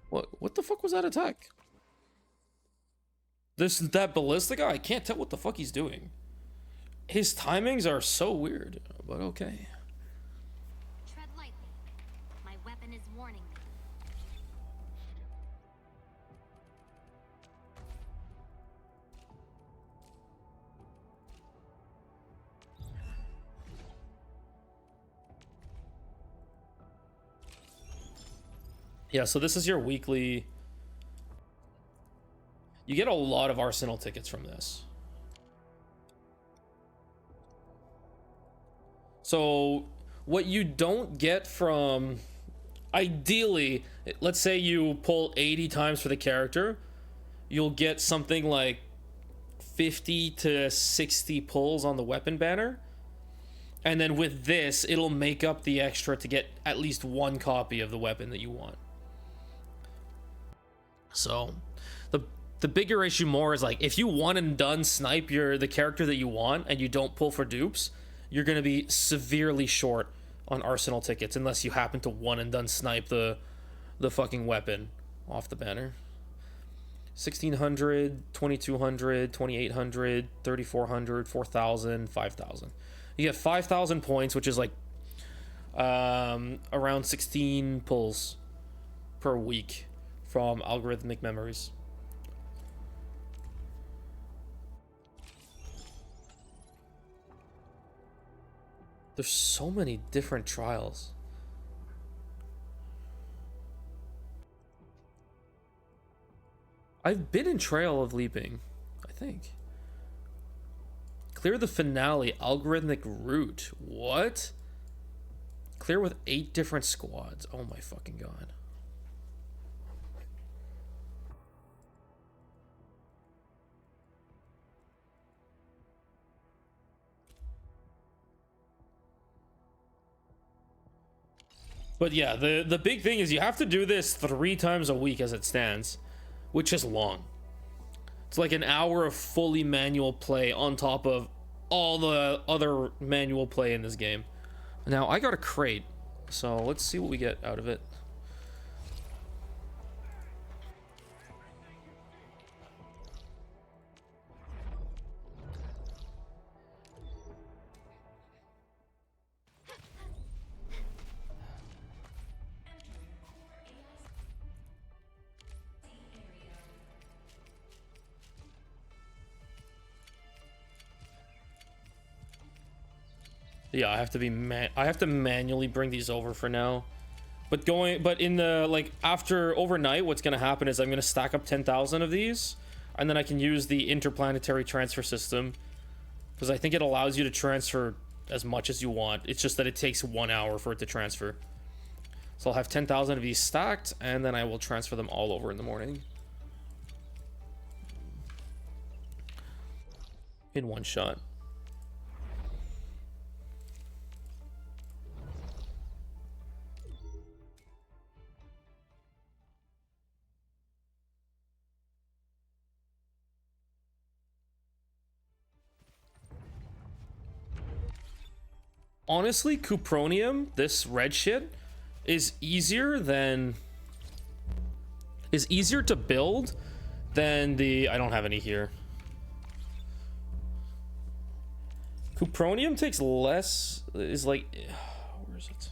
What the fuck was that attack? That ballista guy, I can't tell what the fuck he's doing. His timings are so weird, but okay. Tread lightly. My weapon is warning me. Yeah, so this is your weekly. You get a lot of Arsenal tickets from this. So what you don't get from, ideally, let's say you pull 80 times for the character, you'll get something like 50 to 60 pulls on the weapon banner. And then with this, it'll make up the extra to get at least one copy of the weapon that you want. So the bigger issue more is like, if you one and done snipe the character that you want and you don't pull for dupes, you're going to be severely short on Arsenal tickets unless you happen to one and done snipe the fucking weapon off the banner. 1600, 2200, 2800, 3400, 4000, 5000. You get 5,000 points, which is like around 16 pulls per week from algorithmic memories. There's so many different trials. I've been in Trail of Leaping, I think. Clear the finale, algorithmic route. What? Clear with 8 different squads. Oh my fucking god. But yeah, the big thing is you have to do this 3 times a week as it stands, which is long. It's like an hour of fully manual play on top of all the other manual play in this game. Now, I got a crate, so let's see what we get out of it. Yeah, I have to manually bring these over for now. But in the, like, after overnight, what's gonna happen is I'm gonna stack up 10,000 of these, and then I can use the interplanetary transfer system, because I think it allows you to transfer as much as you want. It's just that it takes 1 hour for it to transfer. So I'll have 10,000 of these stacked, and then I will transfer them all over in the morning. In one shot. Honestly, Cupronium, this red shit, is easier to build than the... I don't have any here. Cupronium takes less... is like... where is it?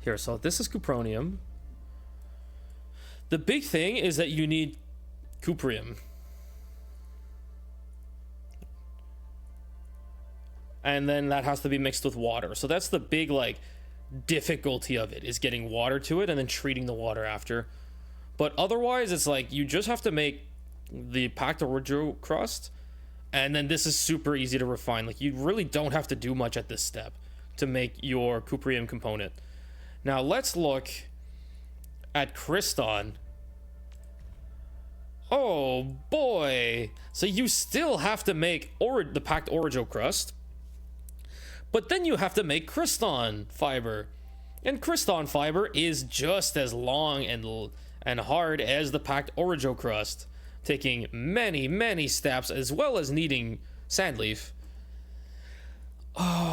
Here, so this is Cupronium. The big thing is that you need Cuprium. And then that has to be mixed with water. So that's the big, like, difficulty of it, is getting water to it and then treating the water after. But otherwise, it's like you just have to make the packed original crust, and then this is super easy to refine. Like, you really don't have to do much at this step to make your Cuprium component. Now let's look at Kriston. Oh boy. So you still have to make the packed Origo crust, but then you have to make Kriston fiber. And Kriston fiber is just as long and hard as the packed Origo crust, taking many steps, as well as needing Sandleaf.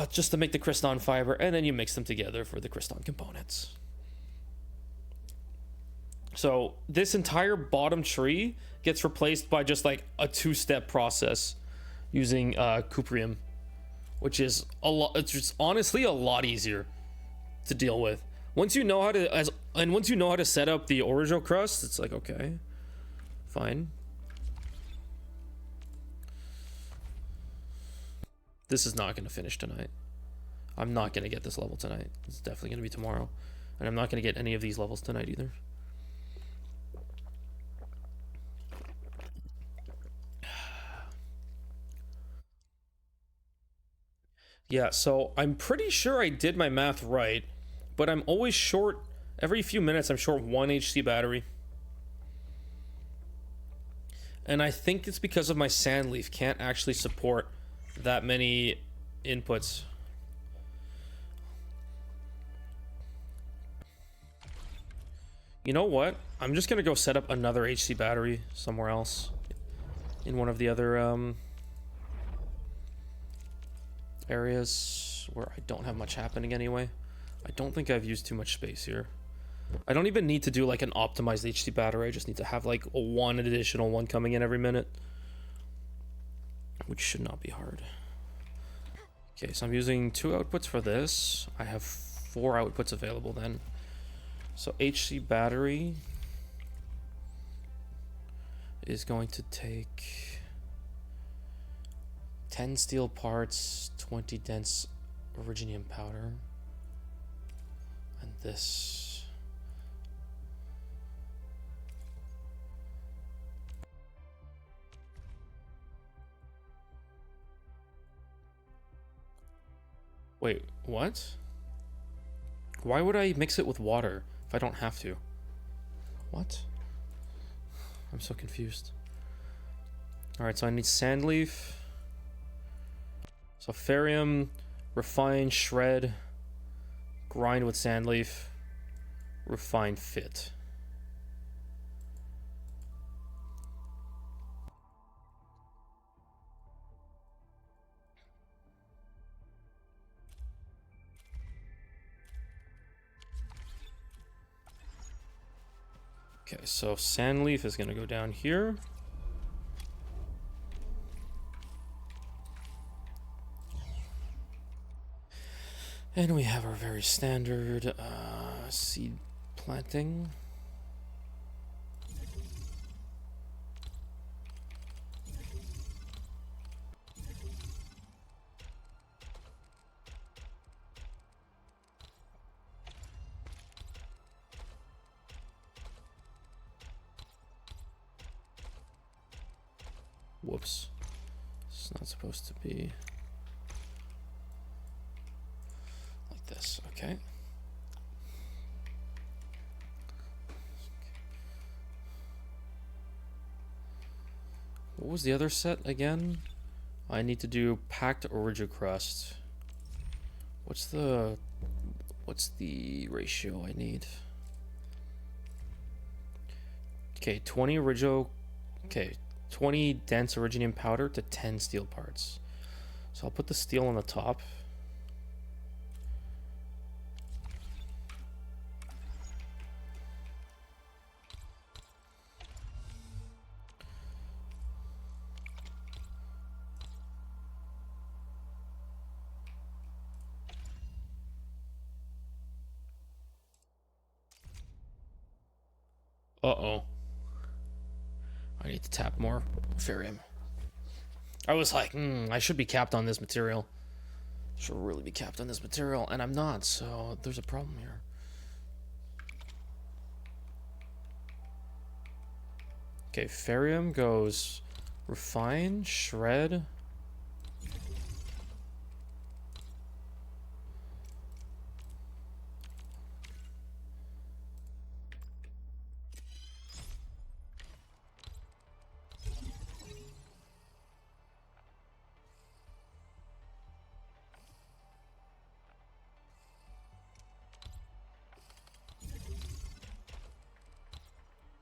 Just to make the Kriston fiber, and then you mix them together for the Kriston components. So this entire bottom tree gets replaced by just like a 2-step process using Cuprium, which is a lot. It's just honestly a lot easier to deal with. Once you know how to set up the Origo crust, it's like, okay, fine. This is not going to finish tonight. I'm not going to get this level tonight. It's definitely going to be tomorrow. And I'm not going to get any of these levels tonight either. Yeah, so I'm pretty sure I did my math right, but I'm always short. Every few minutes, I'm short 1 HC battery. And I think it's because of my Sandleaf can't actually support that many inputs. You know what? I'm just gonna go set up another HC battery somewhere else in one of the other areas where I don't have much happening anyway. I don't think I've used too much space here. I don't even need to do like an optimized HC battery. I just need to have like one additional one coming in every minute. which should not be hard. Okay, so I'm using 2 outputs for this. I have 4 outputs available then. So HC battery is going to take 10 steel parts, 20 dense originium powder, and this. Wait, what? Why would I mix it with water if I don't have to? What? I'm so confused. Alright, so I need sand leaf. So ferrium, refine, shred, grind with sand leaf, refine, fit. Okay, so sand leaf is going to go down here. And we have our very standard seed planting. Whoops. It's not supposed to be like this, okay? What was the other set again? I need to do packed origicrust. What's the ratio I need? Okay, 20 origio. Okay, 20 dense originium powder to 10 steel parts. So I'll put the steel on the top. Uh-oh. I need to tap more ferrium. I was like, I should be capped on this material. Should really be capped on this material, and I'm not, so there's a problem here. Okay, ferrium goes refine, shred.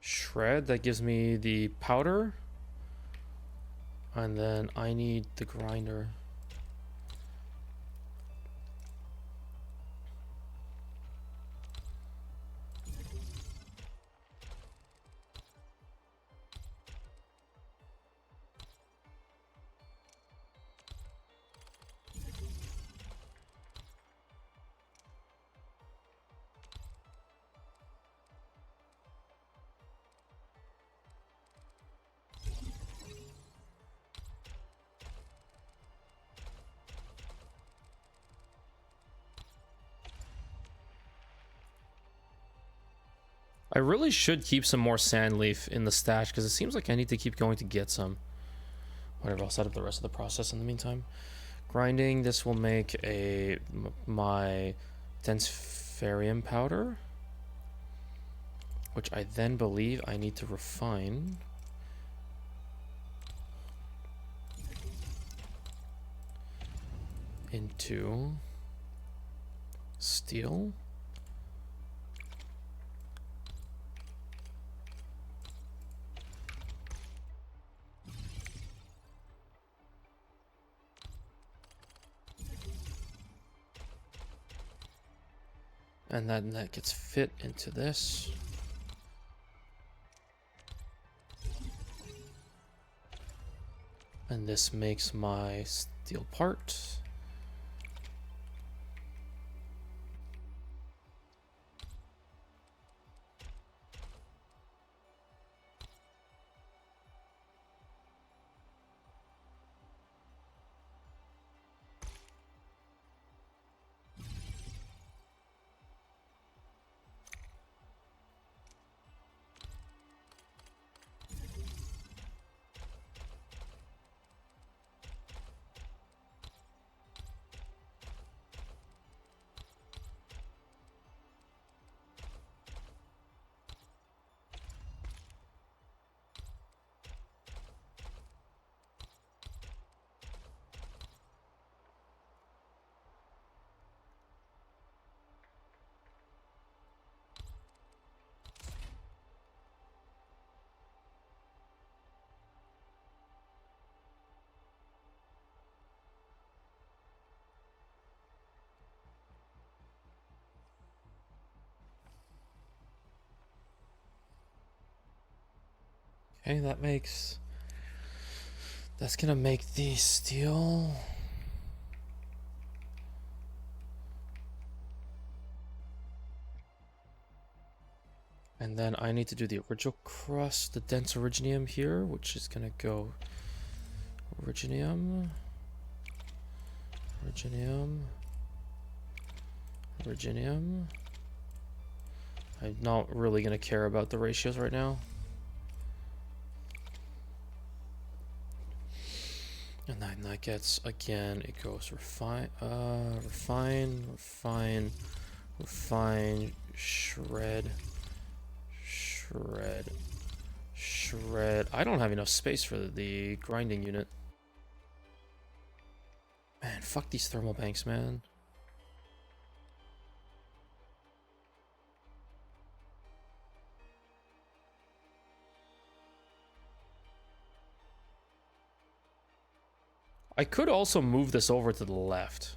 Shred, that gives me the powder. And then I need the grinder. I really should keep some more sand leaf in the stash because it seems like I need to keep going to get some. Whatever, I'll set up the rest of the process in the meantime. Grinding, this will make my dense ferrium powder, which I then believe I need to refine. Into steel. And then that gets fit into this. And this makes my steel part. Okay, that's gonna make the steel. And then I need to do the original crust, the dense originium here, which is gonna go originium, originium, originium. I'm not really gonna care about the ratios right now. And then that gets, again, it goes refine, shred, shred, shred. I don't have enough space for the grinding unit. Man, fuck these thermal banks, man. I could also move this over to the left.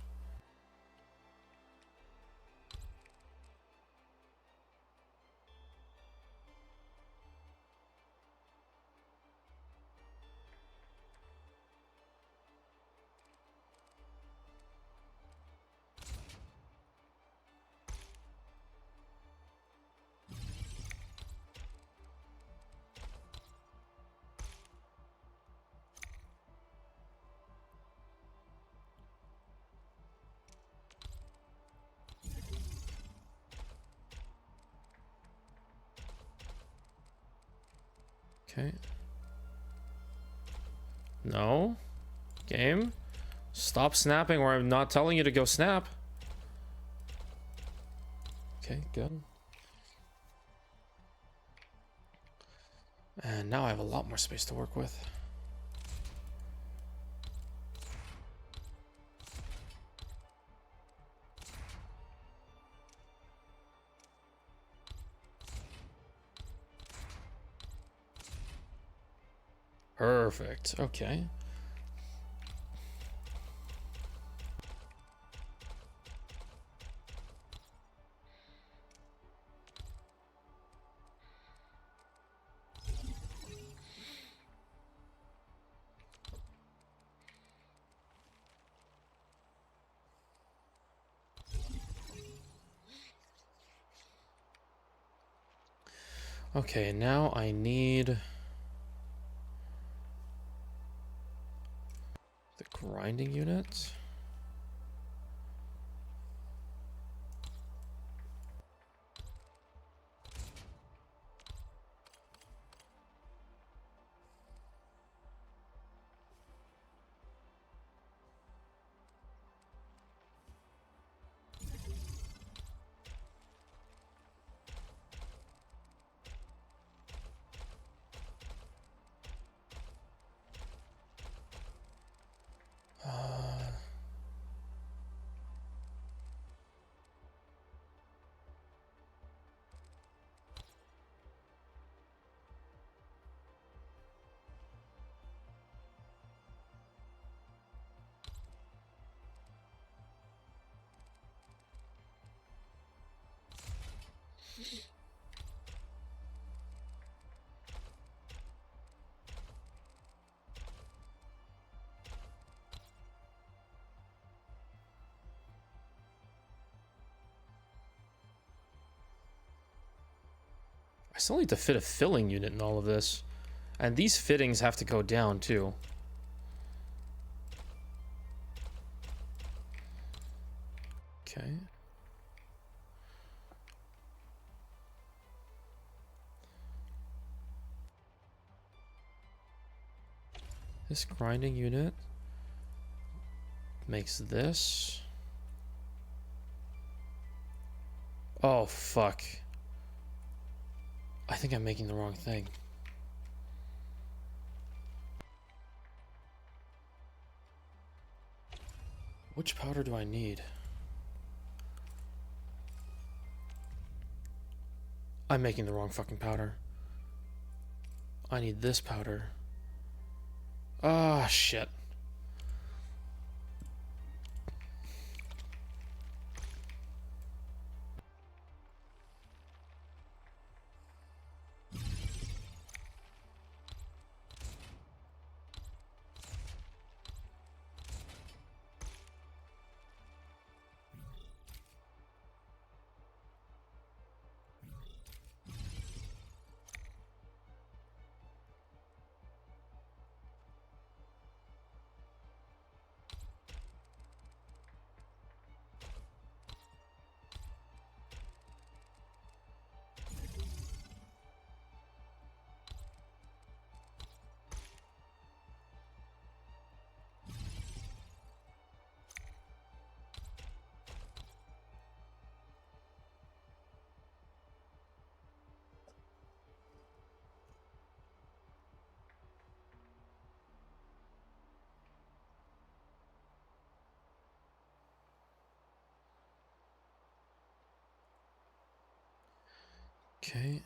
Okay. No. Game. Stop snapping or I'm not telling you to go snap. Okay, good. And now I have a lot more space to work with. Perfect. Okay. Okay, now I need the grinding unit. I still need to fit a filling unit in all of this. And these fittings have to go down too. Okay. This grinding unit makes this. Oh, fuck. I think I'm making the wrong thing. Which powder do I need? I'm making the wrong fucking powder. I need this powder. Ah, shit. Okay.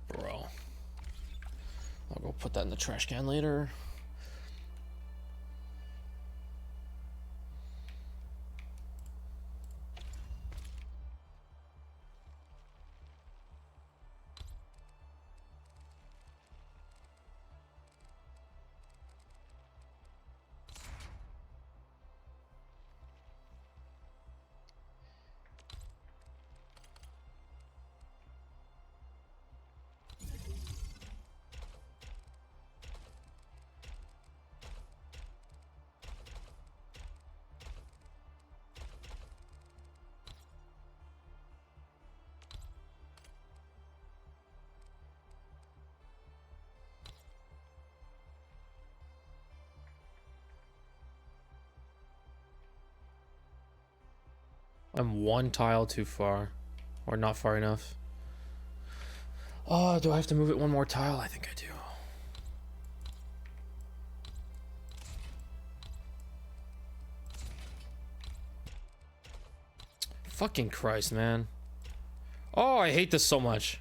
Bro. I'll go put that in the trash can later. I'm one tile too far. Or not far enough. Oh, do I have to move it one more tile? I think I do. Fucking Christ, man. Oh, I hate this so much.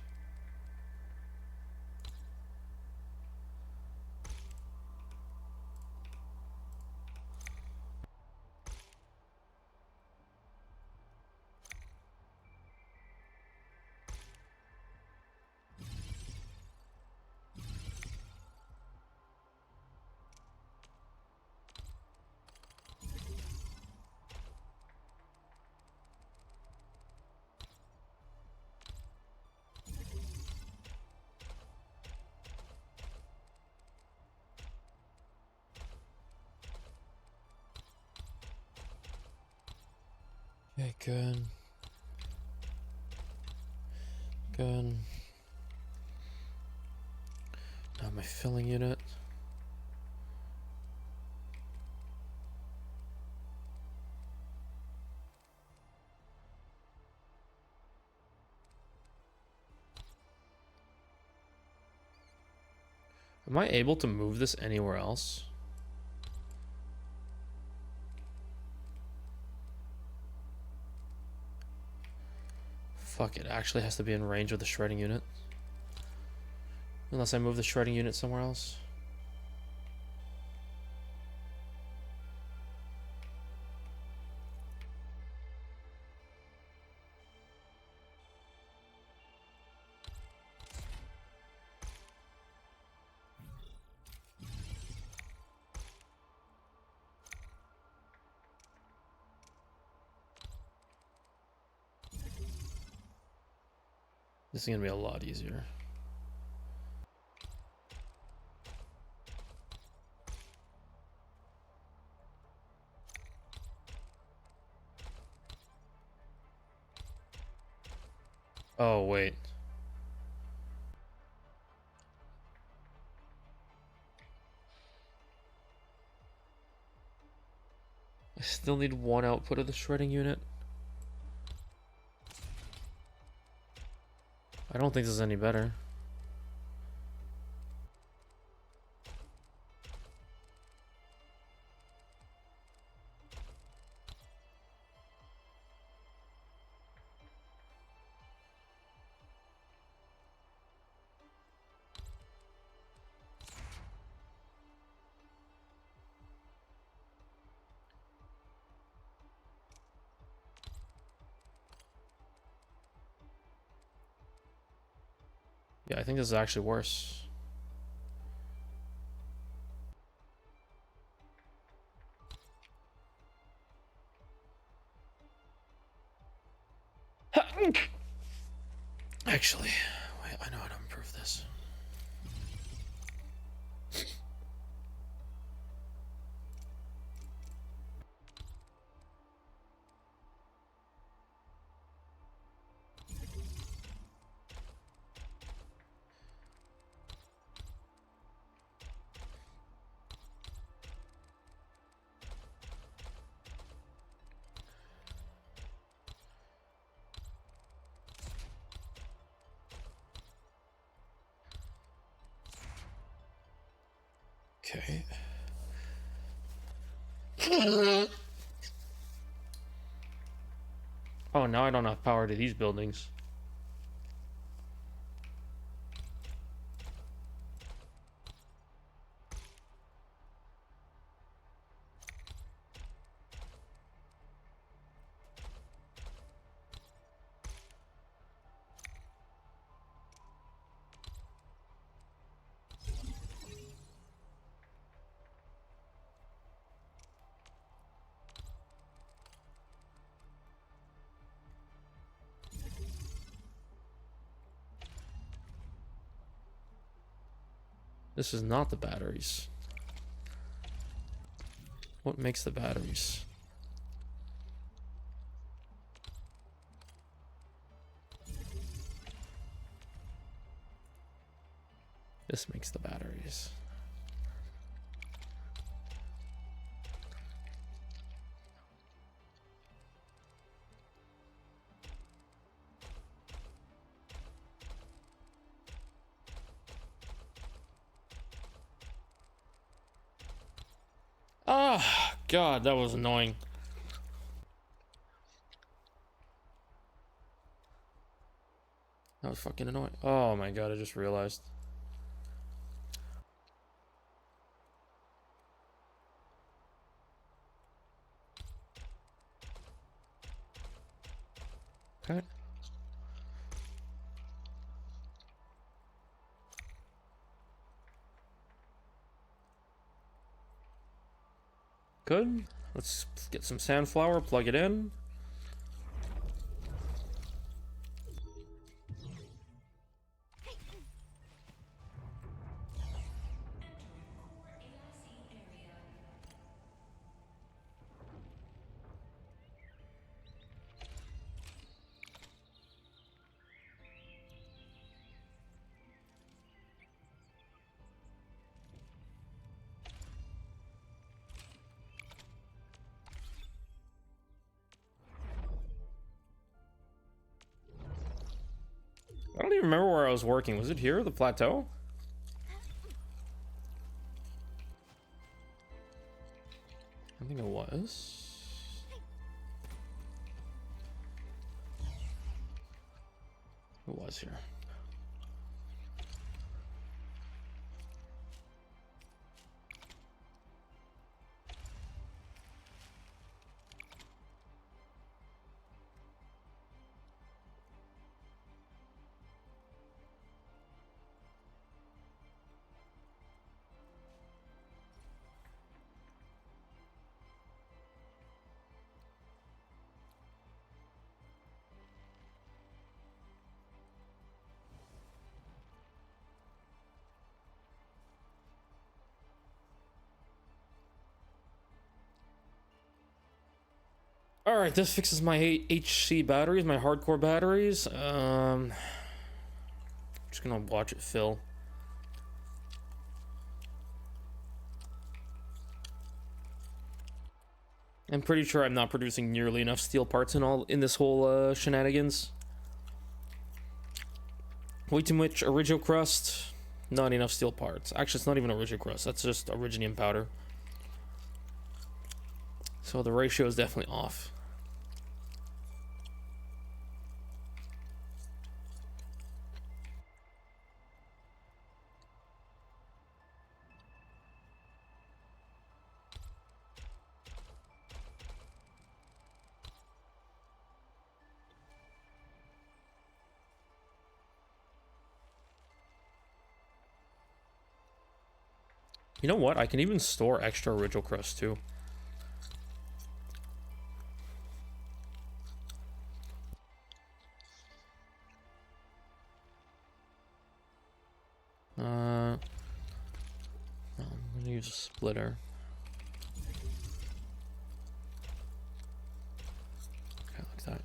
Okay, good. Good. Now my filling unit. Am I able to move this anywhere else? Fuck, it actually has to be in range of the shredding unit. Unless I move the shredding unit somewhere else. This is gonna be a lot easier. Oh, wait. I still need one output of the shredding unit. I don't think this is any better. Yeah, I think this is actually worse. Actually, wait, I know how to improve this. Okay. Oh, now I don't have power to these buildings. This is not the batteries. What makes the batteries? This makes the batteries. Ah, God, that was annoying. That was fucking annoying. Oh my God, I just realized. Okay. Good. Let's get some sandflower, plug it in. I don't even remember where I was working. Was it here, the plateau? I think it was. It was here. All right, this fixes my HC batteries, my hardcore batteries. Just gonna watch it fill. I'm pretty sure I'm not producing nearly enough steel parts in this whole shenanigans. Way too much original crust, not enough steel parts. Actually, it's not even original crust. That's just originium powder. So the ratio is definitely off. You know what? I can even store extra original crust too. I'm gonna use a splitter. Okay, like that.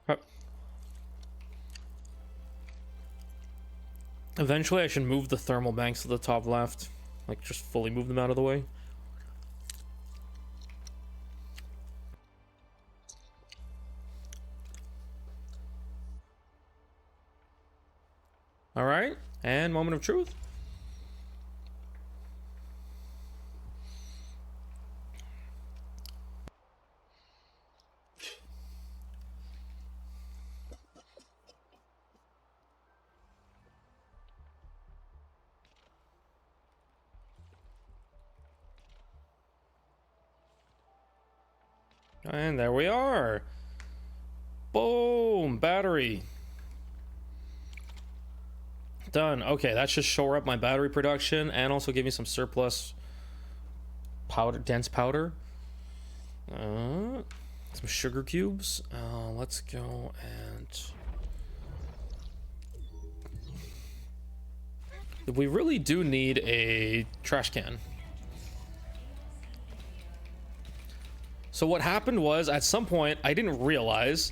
Right. Eventually, I should move the thermal banks to the top left. Like, just fully move them out of the way. All right, and moment of truth. And there we are. Boom, battery. Done. Okay, that should shore up my battery production and also give me some surplus powder, dense powder. Some sugar cubes. Let's go and we really do need a trash can. So what happened was, at some point, I didn't realize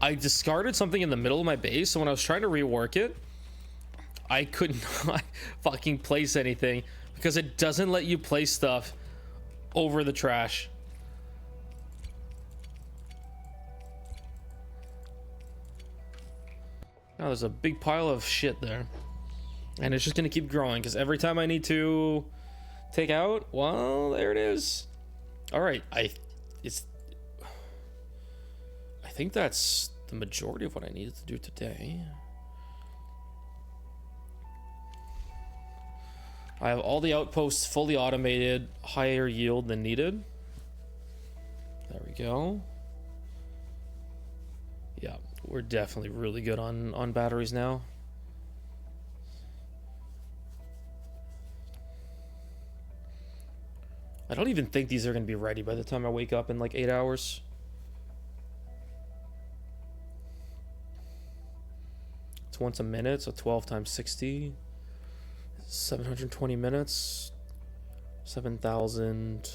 I discarded something in the middle of my base. So when I was trying to rework it, I could not fucking place anything because it doesn't let you place stuff over the trash. Now there's a big pile of shit there. And it's just gonna keep growing because every time I need to take out, well, there it is. All right, I think that's the majority of what I needed to do today. I have all the outposts fully automated, higher yield than needed. There we go. Yeah, we're definitely really good on batteries now. I don't even think these are going to be ready by the time I wake up in like 8 hours. It's once a minute, so 12 times 60. 720 minutes. 7,000.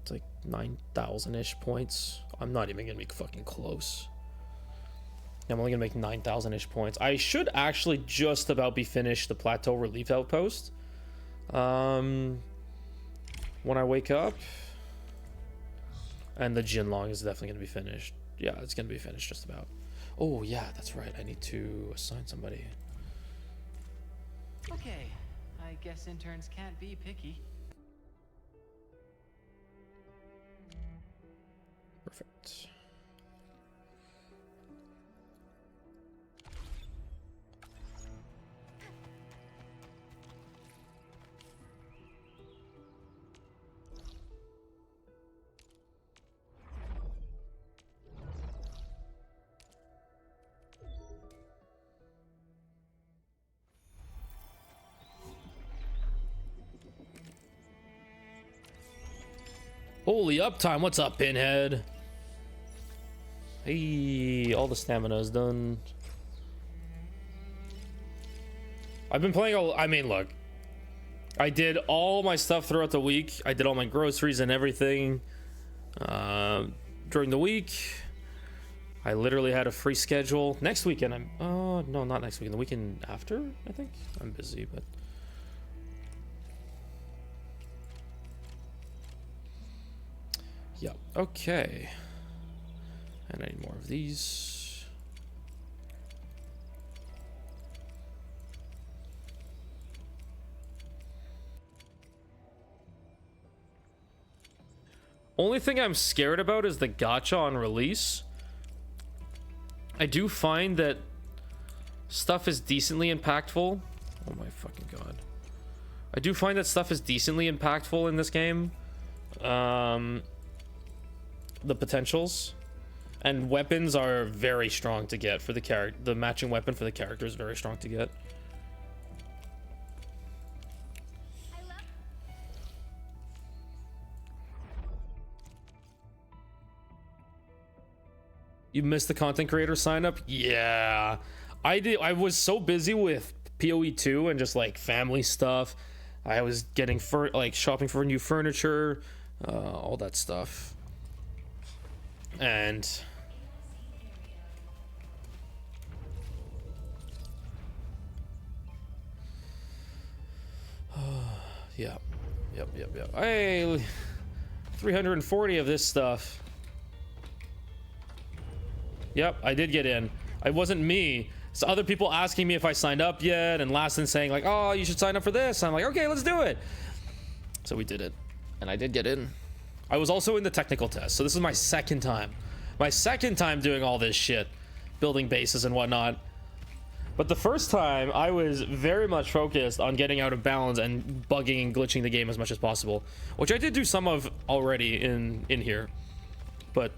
It's like 9,000-ish points. I'm not even going to be fucking close. I'm only going to make 9,000-ish points. I should actually just about be finished the Plateau Relief Outpost. When I wake up, and the Jinlong is definitely gonna be finished. Yeah, it's gonna be finished just about. Oh yeah, that's right. I need to assign somebody. Okay, I guess interns can't be picky. Perfect. Holy uptime, what's up, Pinhead? Hey, all the stamina is done. I've been playing I mean, look, I did all my stuff throughout the week. I did all my groceries and everything during the week. I literally had a free schedule. Next weekend, I'm... Oh, no, not next weekend. The weekend after, I think. I'm busy, but... Yeah, okay. And I need more of these. Only thing I'm scared about is the gacha on release. I do find that stuff is decently impactful. Oh my fucking god. I do find that stuff is decently impactful in this game. The potentials. And weapons are very strong to get for the character. The matching weapon for the character is very strong to get. You missed the content creator sign up? Yeah. I did. I was so busy with PoE 2 and just like family stuff. I was getting like shopping for new furniture, all that stuff. And yeah. Yep. Hey, 340 of this stuff. Yep, I did get in. It wasn't me. It's other people asking me if I signed up yet, and Laston saying like, oh, you should sign up for this. I'm like, okay, let's do it. So we did it, and I did get in. I was also in the technical test, so this is my second time. My second time doing all this shit, building bases and whatnot. But the first time, I was very much focused on getting out of bounds and bugging and glitching the game as much as possible, which I did do some of already in here. But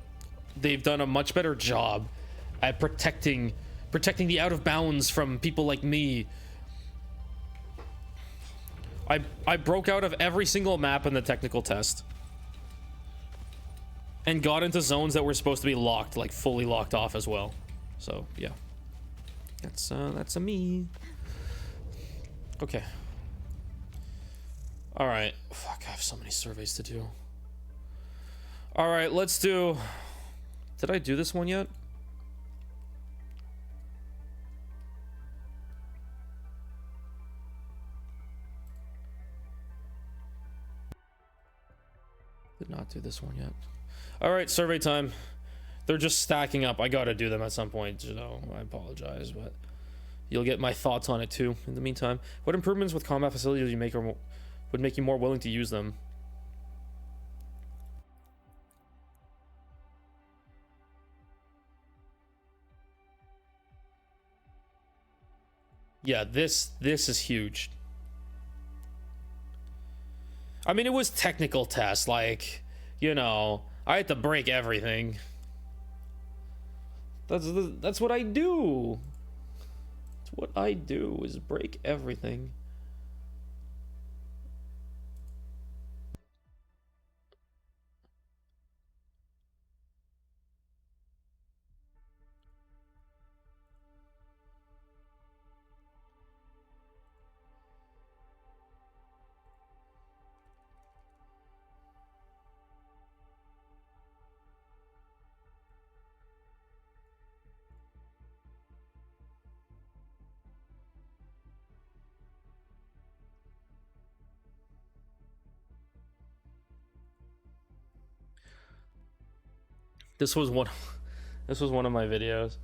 they've done a much better job at protecting the out of bounds from people like me. I broke out of every single map in the technical test and got into zones that were supposed to be locked, like fully locked off as well. So yeah, that's a me. Okay. All right. Fuck, I have so many surveys to do. All right, let's do. Did I do this one yet? Did not do this one yet. All right, survey time. They're just stacking up. I gotta do them at some point, so I apologize, but you'll get my thoughts on it too. In the meantime, what improvements with combat facilities would you make or would make you more willing to use them? Yeah, this is huge. I mean, it was technical test, like, you know, I had to break everything. That's what I do. That's what I do, is break everything. This was one of my videos.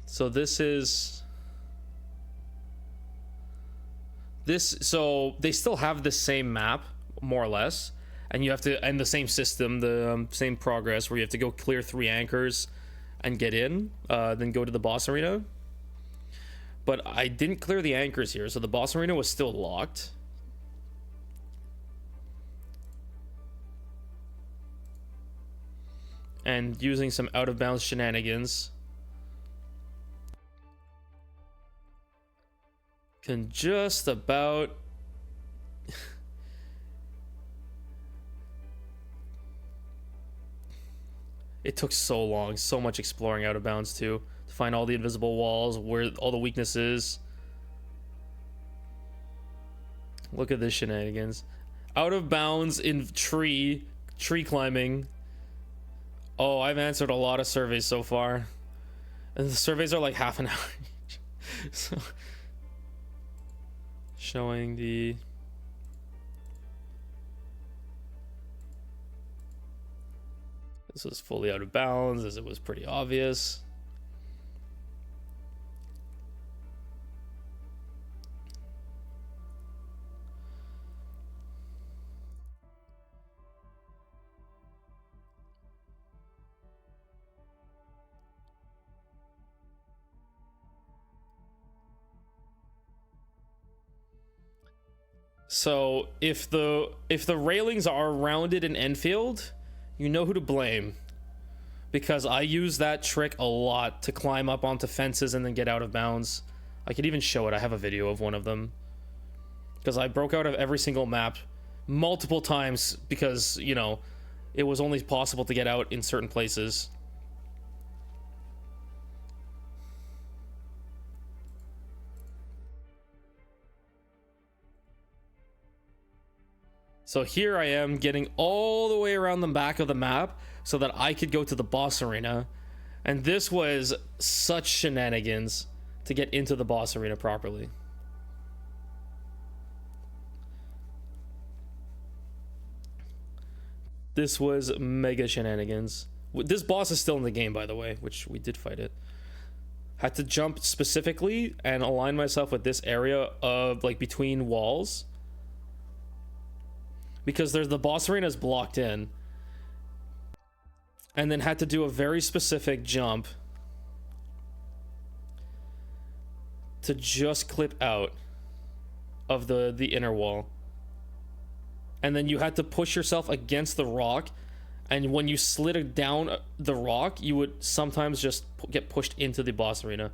So so they still have the same map, more or less, and you have to, and the same system, the same progress, where you have to go clear 3 anchors and get in, then go to the boss arena. But I didn't clear the anchors here, so the boss arena was still locked. And using some out of bounds shenanigans can just about it took so long, so much exploring out of bounds to find all the invisible walls, where all the weaknesses. Look at this shenanigans. Out of bounds in tree climbing. Oh, I've answered a lot of surveys so far. And the surveys are like half an hour each. So, showing the... This was fully out of bounds, as it was pretty obvious. So if the railings are rounded in Endfield, you know who to blame, because I use that trick a lot to climb up onto fences and then get out of bounds. I could even show it. I have a video of one of them, because I broke out of every single map multiple times because, you know, it was only possible to get out in certain places. So here I am getting all the way around the back of the map so that I could go to the boss arena. And this was such shenanigans to get into the boss arena properly. This was mega shenanigans. This boss is still in the game, by the way, which we did fight it. Had to jump specifically and align myself with this area of, like, between walls, because there's the boss arena is blocked in, and then had to do a very specific jump to just clip out of the inner wall, and then you had to push yourself against the rock, and when you slid it down the rock, you would sometimes just get pushed into the boss arena.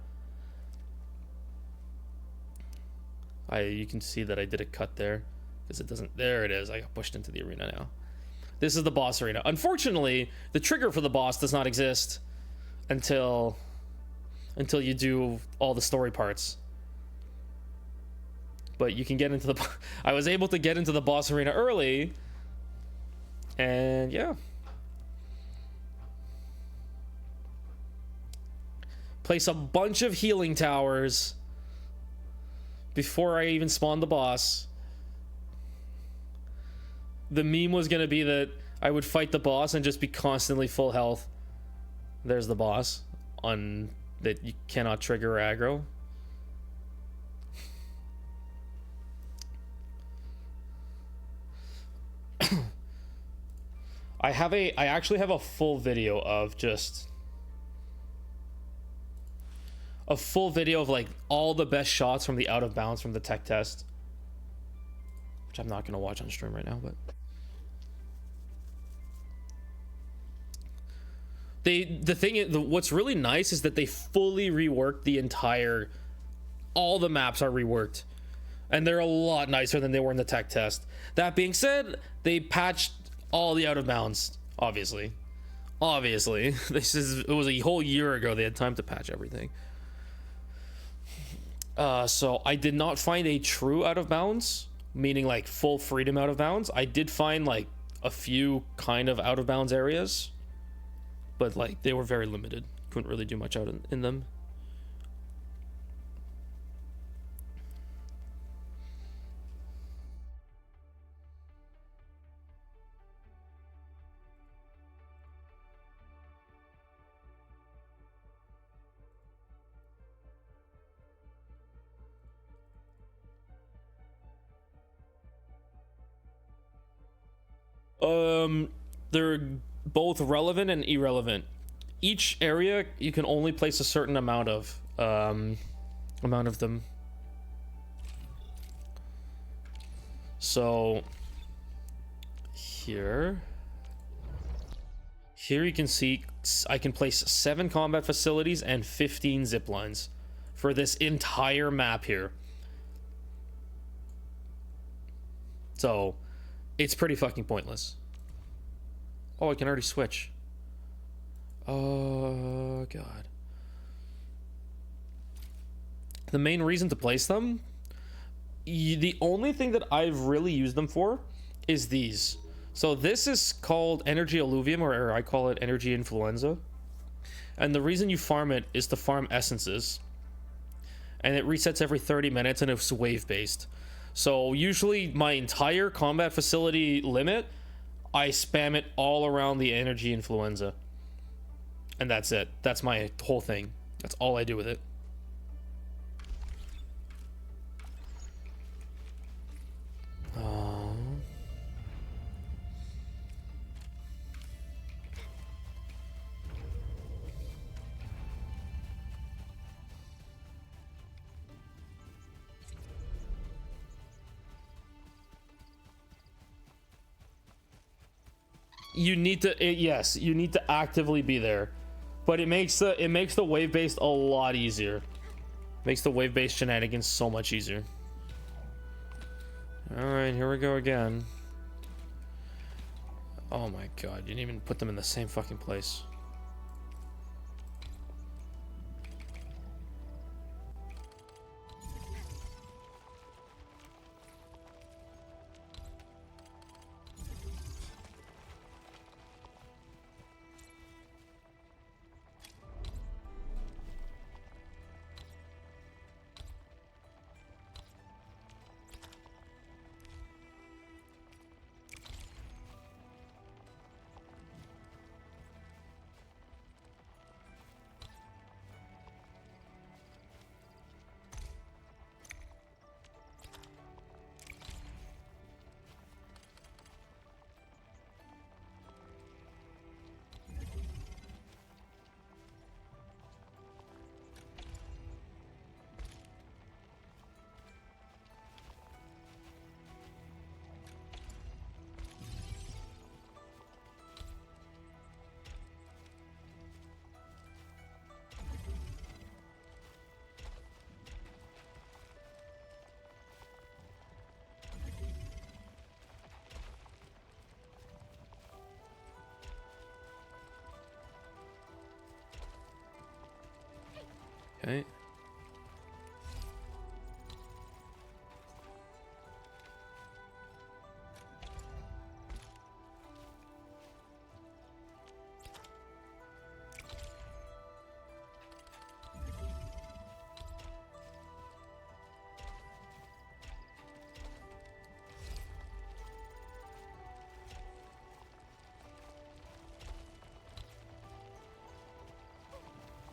You can see that I did a cut there. Because it doesn't... There it is. I got pushed into the arena now. This is the boss arena. Unfortunately, the trigger for the boss does not exist until you do all the story parts. But you can get into the... I was able to get into the boss arena early. And yeah. Place a bunch of healing towers before I even spawned the boss. The meme was going to be that I would fight the boss and just be constantly full health. There's the boss on that you cannot trigger or aggro. I actually have a full video of just a full video of like all the best shots from the out of bounds from the tech test, which I'm not going to watch on stream right now, but what's really nice is that they fully reworked the entire, all the maps are reworked, and they're a lot nicer than they were in the tech test. That being said, they patched all the out of bounds, obviously. It was a whole year ago. They had time to patch everything. So I did not find a true out of bounds, meaning like full freedom out of bounds. I did find like a few kind of out of bounds areas, but like they were very limited. Couldn't really do much out in them. They're both relevant and irrelevant. Each area you can only place a certain amount of them. So here you can see I can place 7 combat facilities and 15 zip lines for this entire map here. So it's pretty fucking pointless. Oh, I can already switch. Oh, God. The main reason to place them, the only thing that I've really used them for is these. So this is called Energy Alluvium, or I call it Energy Influenza. And the reason you farm it is to farm essences. And it resets every 30 minutes and it's wave based. So usually my entire combat facility limit, I spam it all around the Energy Influenza. And that's it. That's my whole thing. That's all I do with it. You need to, yes, you need to actively be there, but it makes the wave based a lot easier. Makes the wave based shenanigans so much easier. All right, here we go again. Oh my god, you didn't even put them in the same fucking place. Okay.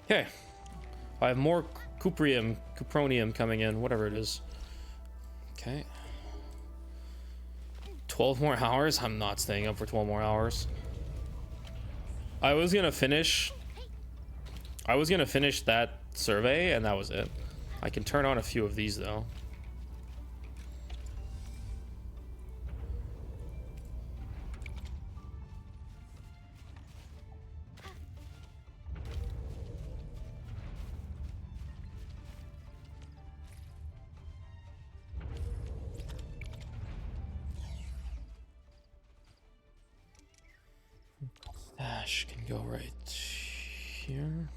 Okay. I have more cupronium coming in, whatever it is. Okay. 12 more hours? I'm not staying up for 12 more hours. I was gonna finish that survey and that was it. I can turn on a few of these though. Dash can go right here.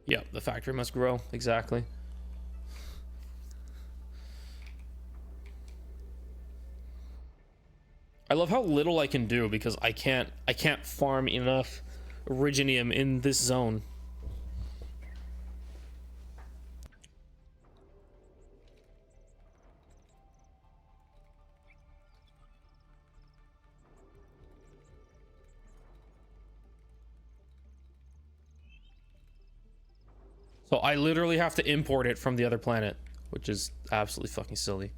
Yep, the factory must grow. Exactly. I love how little I can do because I can't farm enough originium in this zone. So I literally have to import it from the other planet, which is absolutely fucking silly.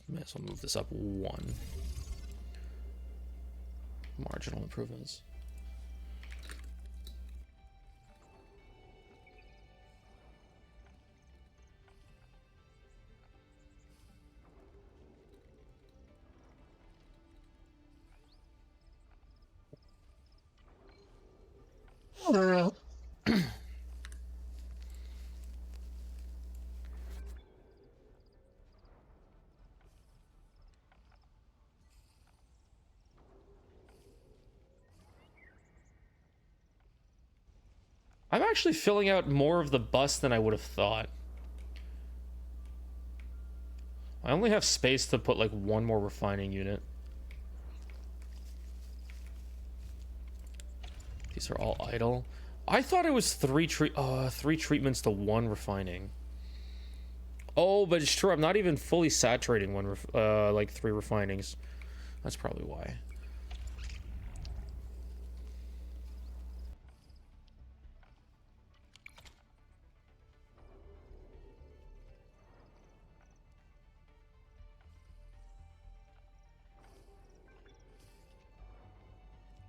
May as well move this up one. Marginal improvements. I'm actually filling out more of the bus than I would have thought. I only have space to put like one more refining unit. These are all idle. I thought it was three treatments to one refining. Oh, but it's true. I'm not even fully saturating like 3 refinings. That's probably why.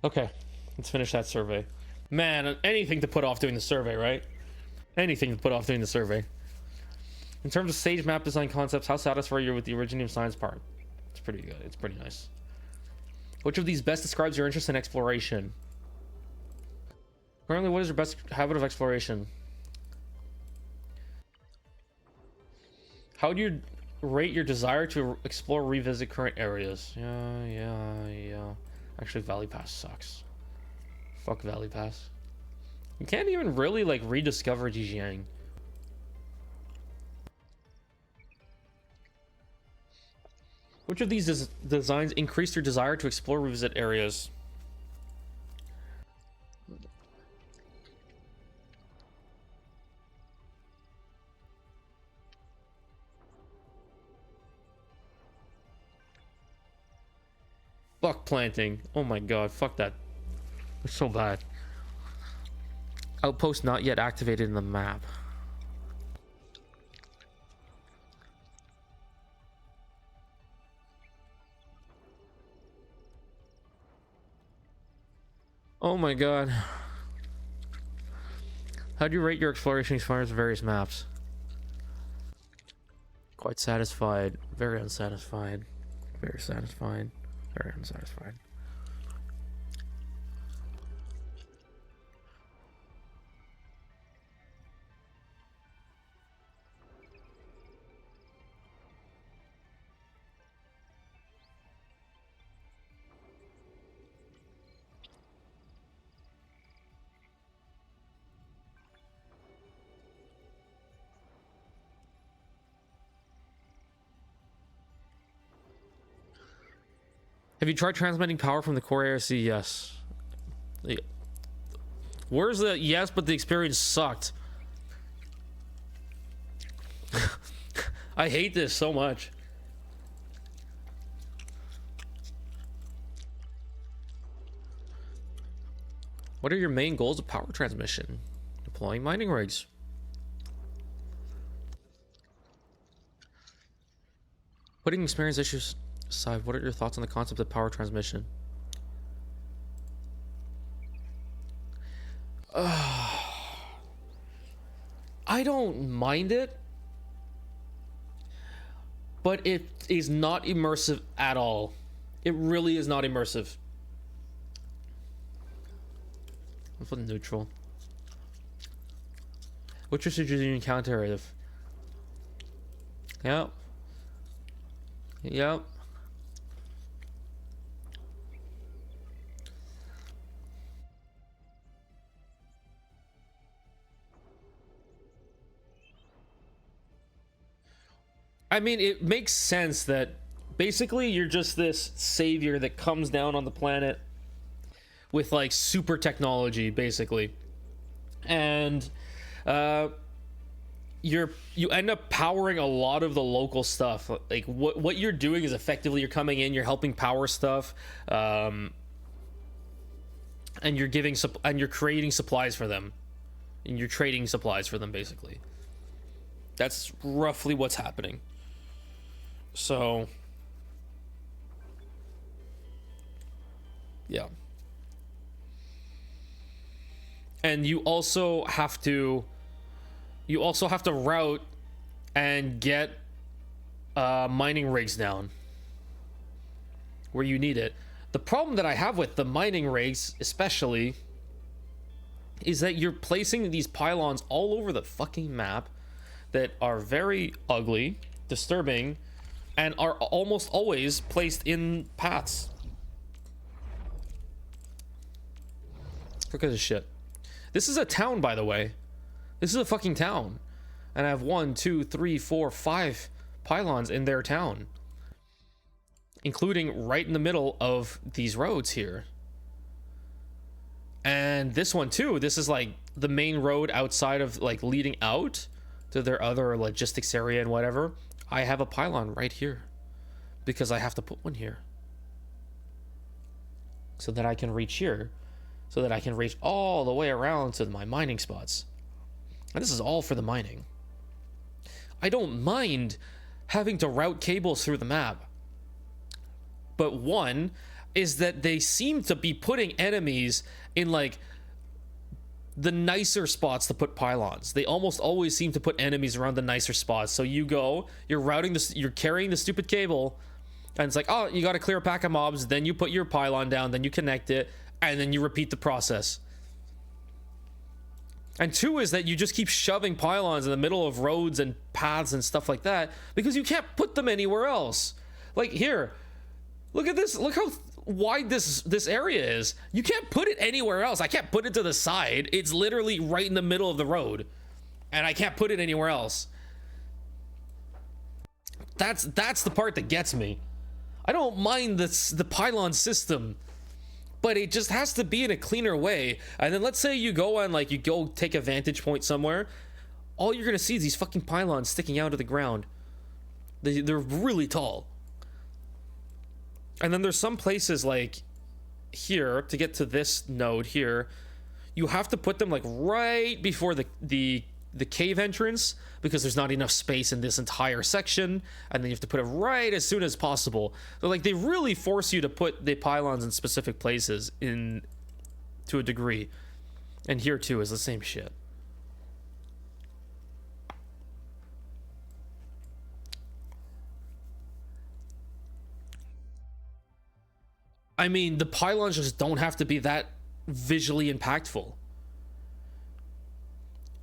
Okay, let's finish that survey. Man, anything to put off doing the survey, right? Anything to put off doing the survey. In terms of stage map design concepts, how satisfied are you with the originating science part? It's pretty good. It's pretty nice. Which of these best describes your interest in exploration? Currently, what is your best habit of exploration? How do you rate your desire to explore, revisit current areas? Yeah. Actually, Valley Pass sucks. Fuck Valley Pass. You can't even really like rediscover Jijiang. Which of these designs increase your desire to explore, revisit areas? Fuck planting. Oh my god, fuck that. It's so bad. Outpost not yet activated in the map. Oh my god. How do you rate your exploration experience of various maps? Quite satisfied. Very unsatisfied. Very satisfied. Very unsatisfied. Have you tried transmitting power from the core ARC? Yes. Where's the yes, but the experience sucked? I hate this so much. What are your main goals of power transmission? Deploying mining rigs. Putting experience issues aside, what are your thoughts on the concept of power transmission? I don't mind it, but it is not immersive at all. It really is not immersive. I'm putting neutral. Which should you do counter-narrative? Yep. Yep. I mean, it makes sense that basically you're just this savior that comes down on the planet with like super technology, basically, and you end up powering a lot of the local stuff. Like what you're doing is effectively you're coming in, you're helping power stuff, and you're giving and you're creating supplies for them, and you're trading supplies for them. Basically, that's roughly what's happening. So Yeah. And you also have to route and get mining rigs down where you need it. The problem that I have with the mining rigs especially is that you're placing these pylons all over the fucking map that are very ugly, disturbing, and are almost always placed in paths. Look at this shit. This is a town, by the way. This is a fucking town. And I have 1, 2, 3, 4, 5 pylons in their town. Including right in the middle of these roads here. And this one too. This is like the main road outside of like leading out to their other logistics area and whatever. I have a pylon right here. Because I have to put one here. So that I can reach here. So that I can reach all the way around to my mining spots. And this is all for the mining. I don't mind having to route cables through the map. But one is that they seem to be putting enemies in like the nicer spots to put pylons. They almost always seem to put enemies around the nicer spots. So you go, you're routing this, you're carrying the stupid cable, and it's like, oh, you got to clear a pack of mobs, then you put your pylon down, then you connect it, and then you repeat the process. And two is that you just keep shoving pylons in the middle of roads and paths and stuff like that because you can't put them anywhere else. Like here, look at this. Look how wide this area is. You can't put it anywhere else. I can't put it to the side. It's literally right in the middle of the road, and I can't put it anywhere else. That's the part that gets me. I don't mind the pylon system, but it just has to be in a cleaner way. And then let's say you go on, like, you go take a vantage point somewhere. All you're gonna see is these fucking pylons sticking out of the ground. They're really tall. And then there's some places like here, to get to this node here, you have to put them like right before the cave entrance, because there's not enough space in this entire section, and then you have to put it right as soon as possible. So like they really force you to put the pylons in specific places in to a degree. And here too is the same shit. I mean, the pylons just don't have to be that visually impactful.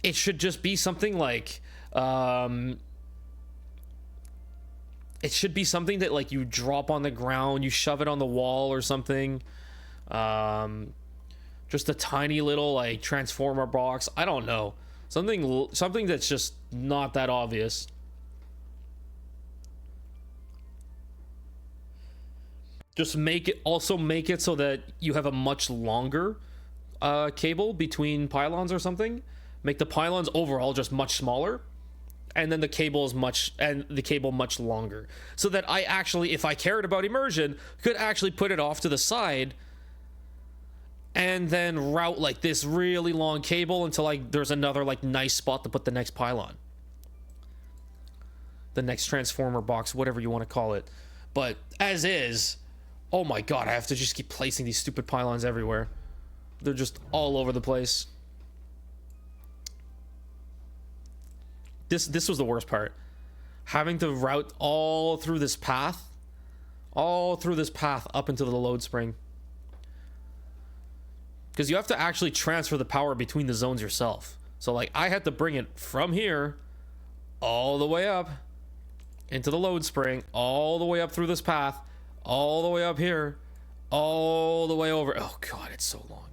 It should just be something like, it should be something that like you drop on the ground, you shove it on the wall or something. Just a tiny little like transformer box. I don't know. Something that's just not that obvious. Just make it so that you have a much longer cable between pylons or something. Make the pylons overall just much smaller, and then the cable much longer, so that I actually, if I cared about immersion, could actually put it off to the side and then route like this really long cable until like there's another like nice spot to put the next pylon, the next transformer box, whatever you want to call it. But as is, oh my god, I have to just keep placing these stupid pylons everywhere. They're just all over the place. This was the worst part. Having to route all through this path up into the load spring. Because you have to actually transfer the power between the zones yourself. So like I had to bring it from here all the way up into the load spring, all the way up through this path, all the way up here, all the way over. Oh god, it's so long.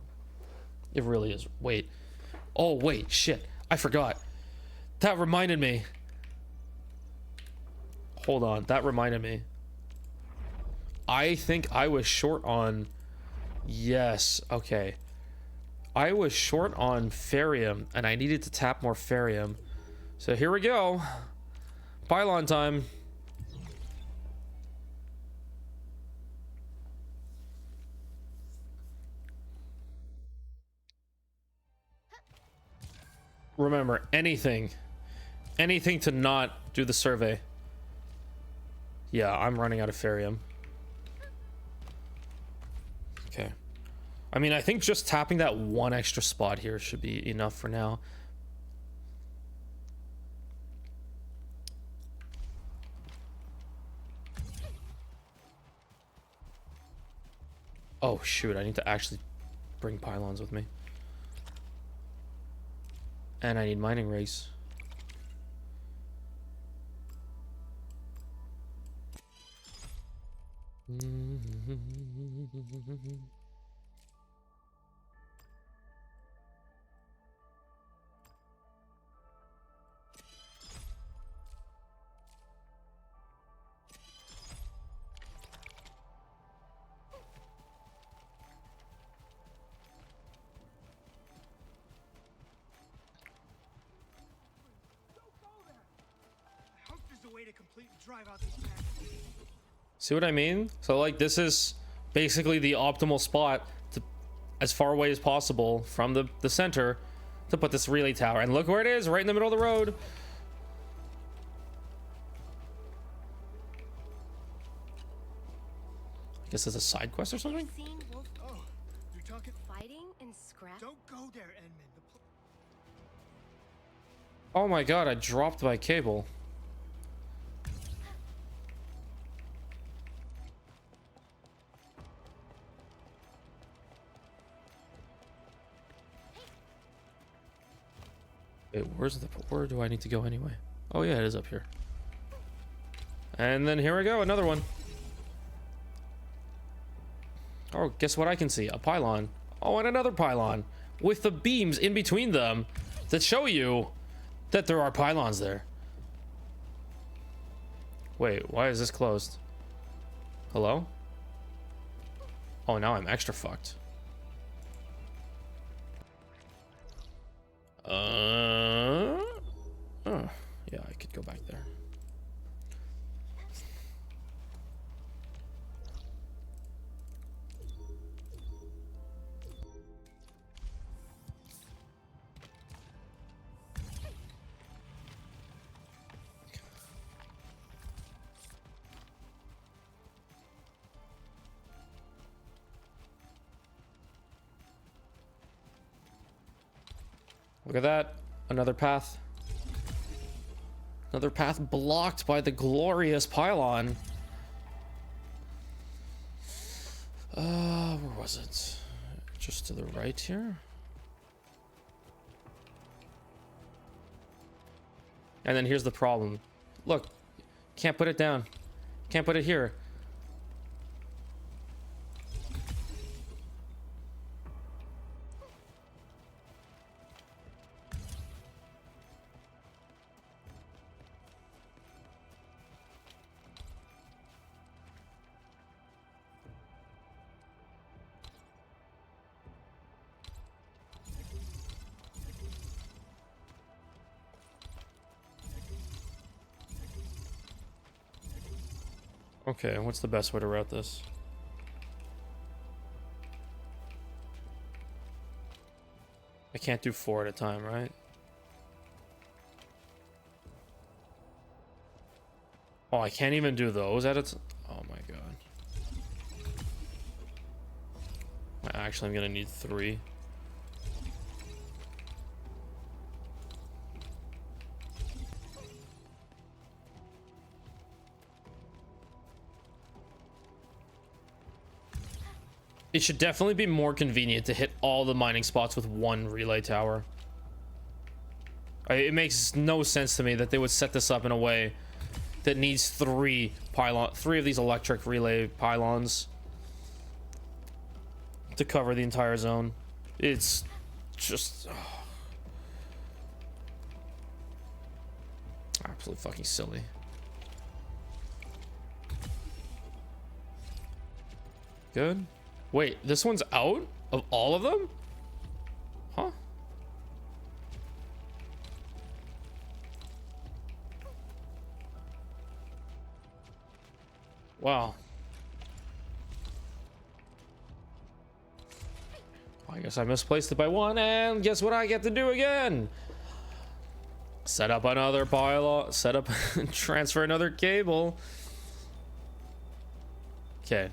It really is. Wait. Oh wait, shit. I forgot. That reminded me. Hold on, that reminded me. I think I was short on... Yes, okay. I was short on Ferium, and I needed to tap more Ferium. So here we go. Pylon time. Remember, anything to not do the survey. Yeah, I'm running out of Ferium. Okay. I mean, I think just tapping that one extra spot here should be enough for now. Oh shoot, I need to actually bring pylons with me. And I need mining rigs. See what I mean? So like this is basically the optimal spot to, as far away as possible from the center, to put this relay tower. And look where it is, right in the middle of the road. I guess it's a side quest or something? Oh, you're talking. Fighting and scrap. Don't go there, Edmund. Oh my god, I dropped my cable. Wait, where do I need to go anyway? Oh yeah, it is up here. And then here we go, another one. Oh, guess what I can see? A pylon. Oh, and another pylon with the beams in between them that show you that there are pylons there. Wait, why is this closed? Hello? Oh, now I'm extra fucked. Oh, yeah, I could go back there. Look at that. Another path. Another path blocked by the glorious pylon. Where was it? Just to the right here? And then here's the problem. Look, can't put it down. Can't put it here. Okay, what's the best way to route this? I can't do 4 at a time, right? Oh, I can't even do those at a time? Oh my god. Actually, I'm gonna need 3. It should definitely be more convenient to hit all the mining spots with one relay tower. It makes no sense to me that they would set this up in a way that needs 3 of these electric relay pylons to cover the entire zone. It's just absolutely fucking silly. Good. Wait, this one's out of all of them? Huh? Wow. I guess I misplaced it by 1, and guess what I get to do again? Set up another pylon, set up, transfer another cable. Okay.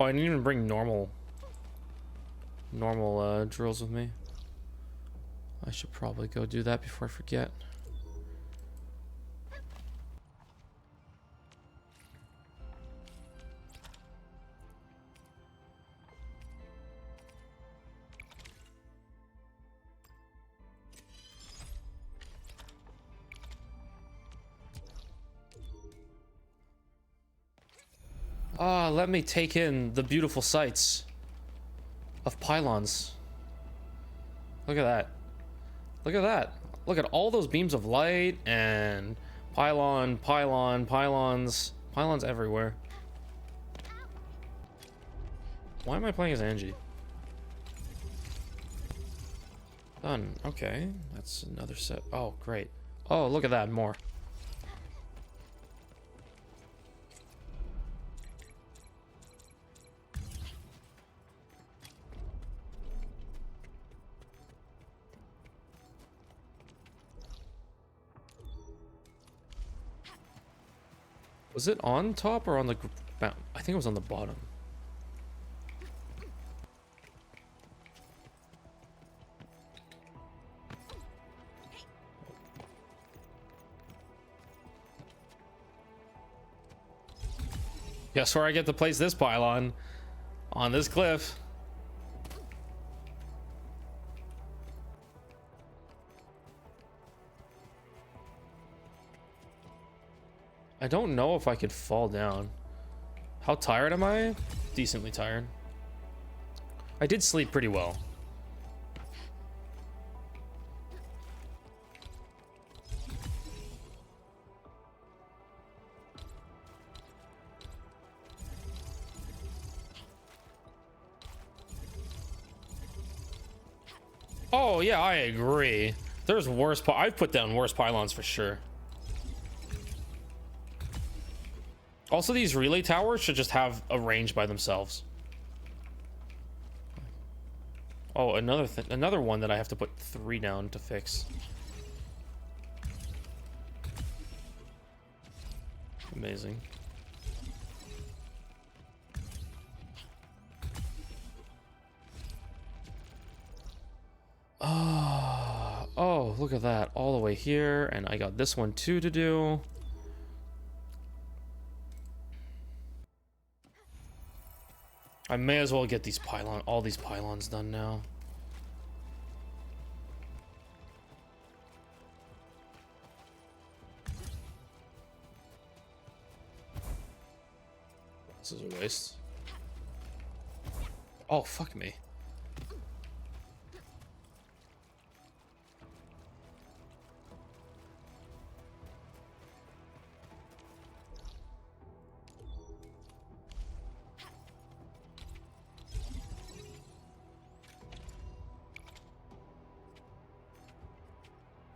Oh, I didn't even bring normal drills with me. I should probably go do that before I forget. Ah, let me take in the beautiful sights of pylons. Look at that. Look at that. Look at all those beams of light and pylons. Pylons everywhere. Why am I playing as Angie? Done. Okay. That's another set. Oh, great. Oh, look at that. More. Was it on top or on the... I think it was on the bottom. Guess where I get to place this pylon? On this cliff. I don't know if I could fall down. How tired am I? Decently tired. I did sleep pretty well. Oh yeah, I agree. There's worse. I've put down worse pylons for sure. Also, these relay towers should just have a range by themselves. Oh, another one that I have to put 3 down to fix. Amazing. Oh, look at that. All the way here, and I got this one too to do. I may as well get all these pylons done now. This is a waste. Oh, fuck me.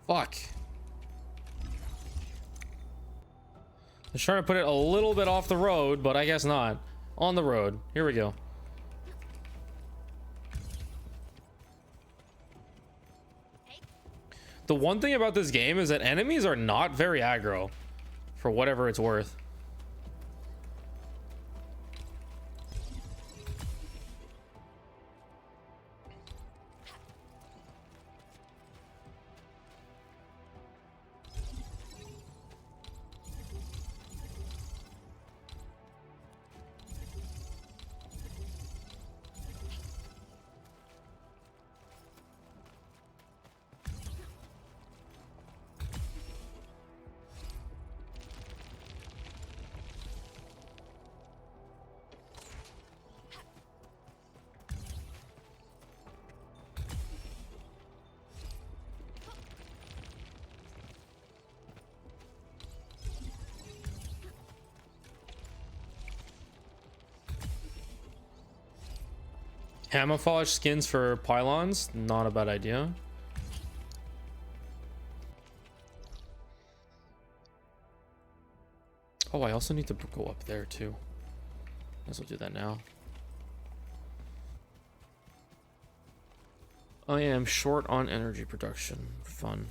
Fuck. I was trying to put it a little bit off the road, but I guess not. On the road. Here we go. The one thing about this game is that enemies are not very aggro, for whatever it's worth. Camouflage skins for pylons, not a bad idea. Oh, I also need to go up there too. Might as well do that now. I am short on energy production. Fun.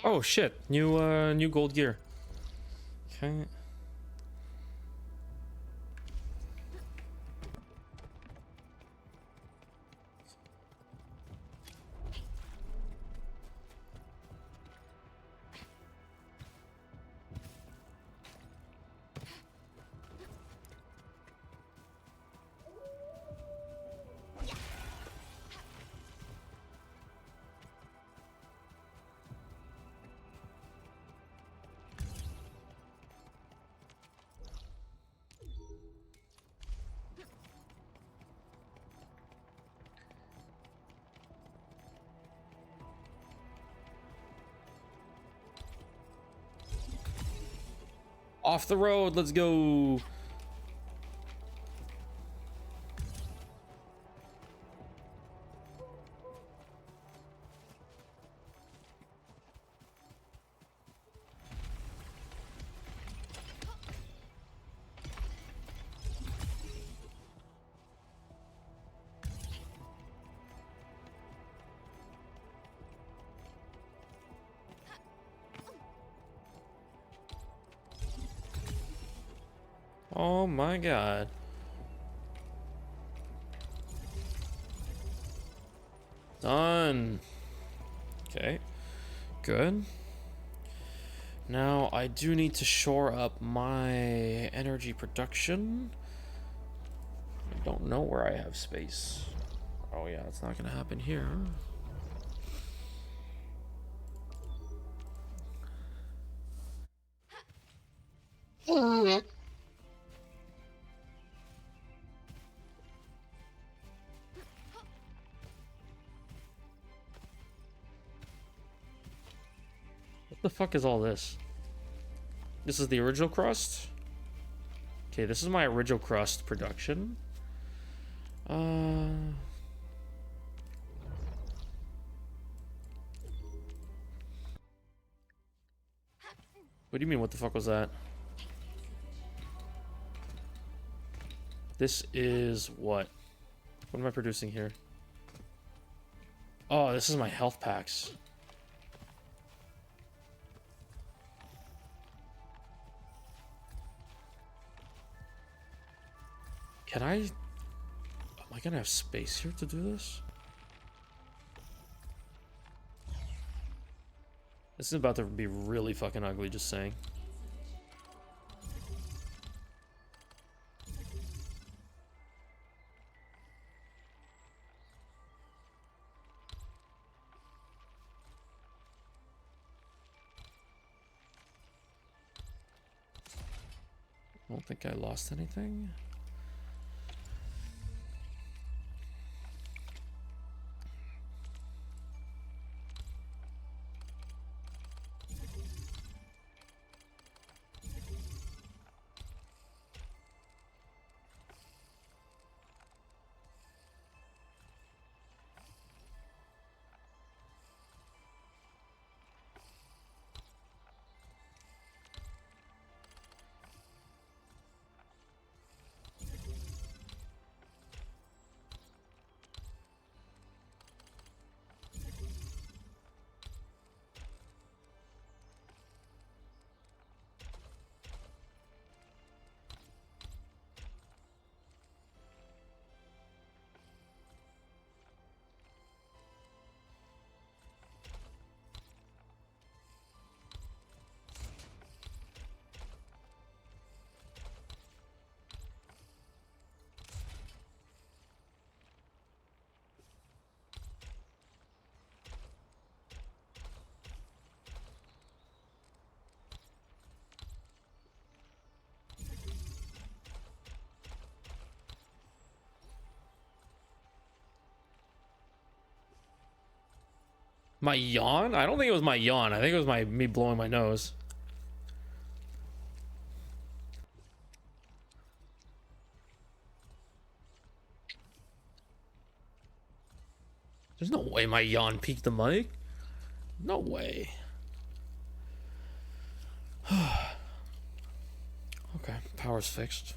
Oh shit, new gold gear. Okay. Off the road, let's go. Oh my god. Done. Okay. Good. Now I do need to shore up my energy production. I don't know where I have space. Oh yeah, it's not gonna happen here. What the fuck is all this? This is the original crust? Okay, this is my original crust production. What do you mean, what the fuck was that? This is what? What am I producing here? Oh, this is my health packs. Can I... Am I gonna have space here to do this? This is about to be really fucking ugly, just saying. I don't think I lost anything. My yawn? I don't think it was my yawn. I think it was me blowing my nose. There's no way my yawn peaked the mic. No way. Okay, power's fixed.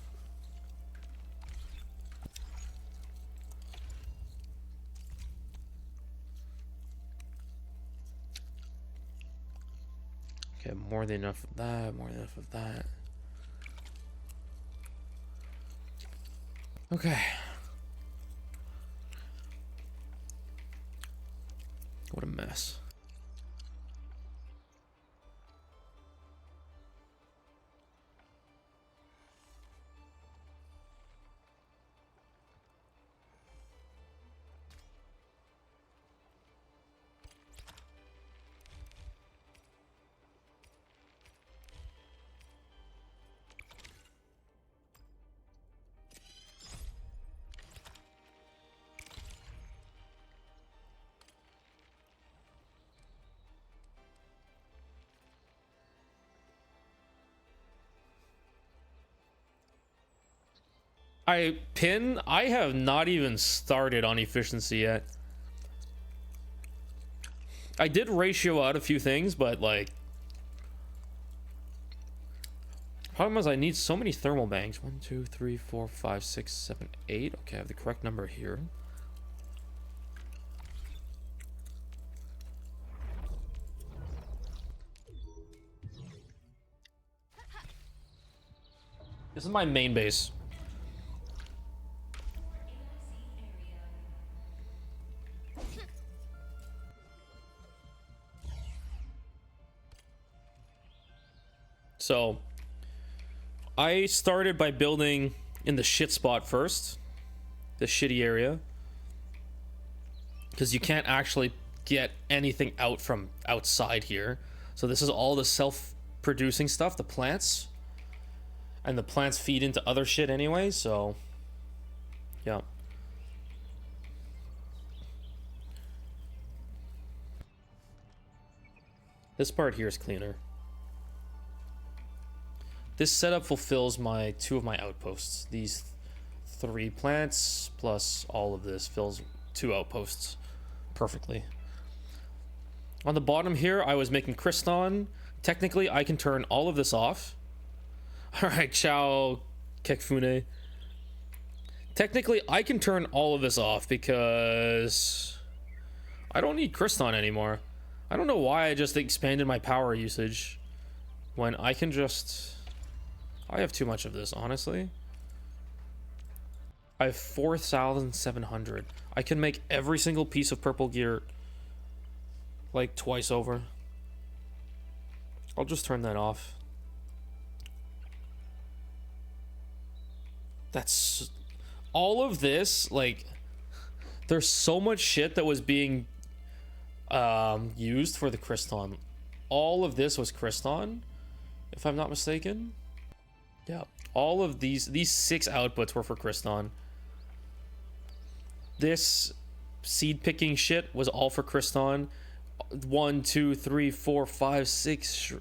Okay, more than enough of that, more than enough of that. Okay. What a mess. I have not even started on efficiency yet. I did ratio out a few things, but like, problem is I need so many thermal banks. 1, 2, 3, 4, 5, 6, 7, 8. Okay, I have the correct number here. This is my main base. So, I started by building in the shit spot first. The shitty area. Because you can't actually get anything out from outside here. So this is all the self-producing stuff, the plants. And the plants feed into other shit anyway, so... yeah. This part here is cleaner. This setup fulfills my 2 of my outposts. These 3 plants plus all of this fills 2 outposts perfectly. On the bottom here, I was making Kriston. Technically, I can turn all of this off. Alright, ciao, Kekfune. Technically, I can turn all of this off because I don't need Kriston anymore. I don't know why I just expanded my power usage when I can just... I have too much of this, honestly. I have 4,700. I can make every single piece of purple gear like twice over. I'll just turn that off. That's all of this, like, there's so much shit that was being used for the Kriston. All of this was Kriston, if I'm not mistaken. Yeah, all of these 6 outputs were for Kriston. This seed picking shit was all for Kriston. 1, 2, 3, 4, 5, 6.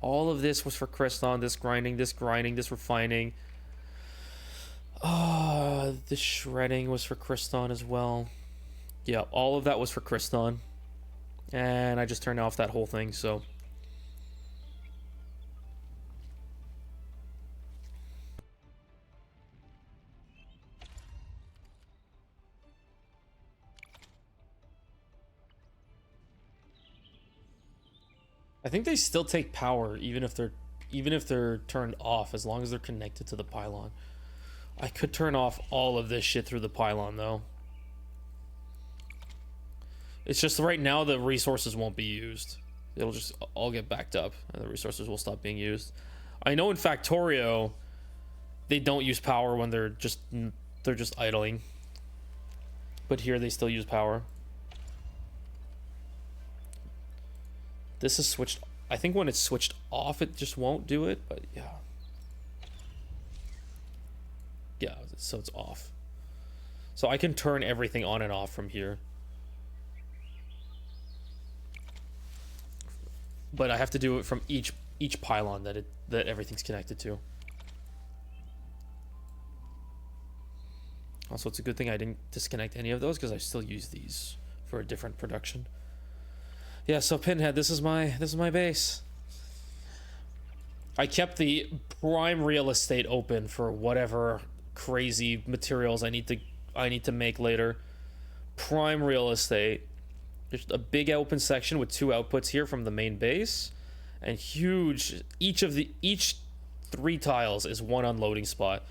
All of this was for Kriston. This grinding, this refining. The shredding was for Kriston as well. Yeah, all of that was for Kriston. And I just turned off that whole thing, so... I think they still take power even if they're turned off, as long as they're connected to the pylon. I could turn off all of this shit through the pylon though. It's just right now the resources won't be used. It'll just all get backed up and the resources will stop being used. I know in Factorio they don't use power when they're just idling. But here they still use power. This is switched. I think when it's switched off, it just won't do it, but yeah. Yeah, so it's off. So I can turn everything on and off from here. But I have to do it from each pylon that everything's connected to. Also, it's a good thing I didn't disconnect any of those because I still use these for a different production. Yeah, so Pinhead, this is my base. I kept the prime real estate open for whatever crazy materials I need to make later. Prime real estate. There's a big open section with 2 outputs here from the main base, and huge. Each 3 tiles is 1 unloading spot.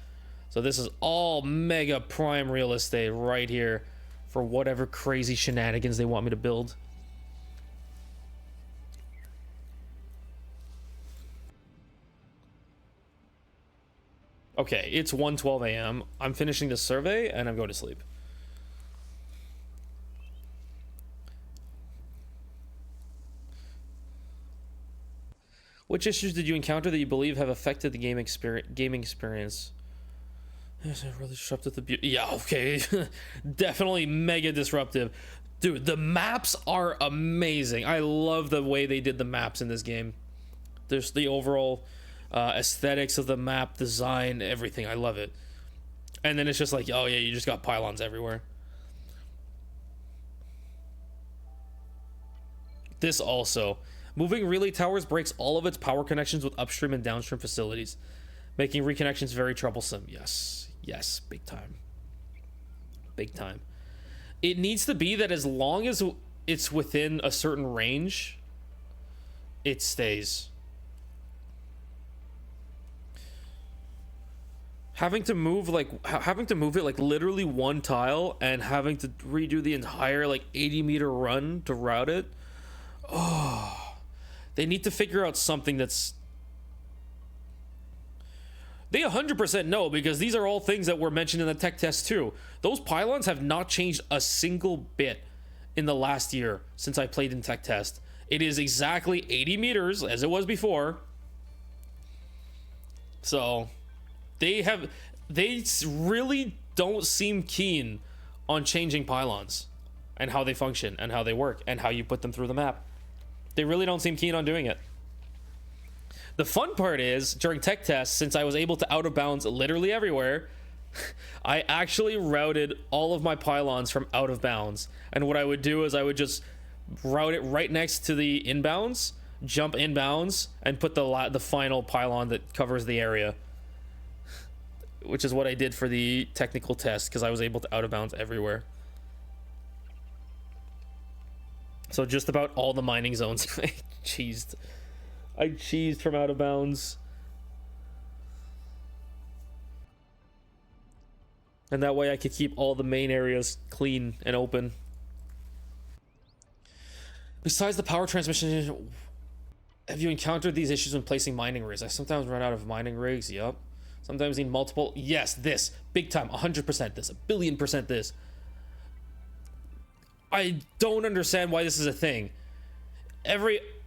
So this is all mega prime real estate right here for whatever crazy shenanigans they want me to build. Okay, it's 1:12 a.m. I'm finishing the survey and I'm going to sleep. Which issues did you encounter that you believe have affected the gaming experience? Yes, it really disrupted the beauty. Yeah, okay. Definitely mega disruptive. Dude, the maps are amazing. I love the way they did the maps in this game. There's the overall aesthetics of the map, design, everything. I love it. And then it's just like, oh yeah, you just got pylons everywhere. This also. Moving relay towers breaks all of its power connections with upstream and downstream facilities, making reconnections very troublesome. Yes, yes, big time. Big time. It needs to be that as long as it's within a certain range, it stays. Having to move it like literally 1 tile and having to redo the entire like 80-meter run to route it. Oh. They need to figure out something that's... They 100% know, because these are all things that were mentioned in the tech test too. Those pylons have not changed a single bit in the last year since I played in tech test. It is exactly 80 meters as it was before. So they really don't seem keen on changing pylons and how they function and how they work and how you put them through the map. They really don't seem keen on doing it. The fun part is, during tech tests, since I was able to out of bounds literally everywhere, I actually routed all of my pylons from out of bounds. And what I would do is I would just route it right next to the inbounds, jump inbounds, and put the final pylon that covers the area. Which is what I did for the technical test, because I was able to out of bounds everywhere. So just about all the mining zones I cheesed from out of bounds. And that way I could keep all the main areas clean and open. Besides the power transmission, have you encountered these issues when placing mining rigs? I sometimes run out of mining rigs. Yup. Sometimes need multiple. Yes, this. Big time. 100% this. 1,000,000,000% this. I don't understand why this is a thing.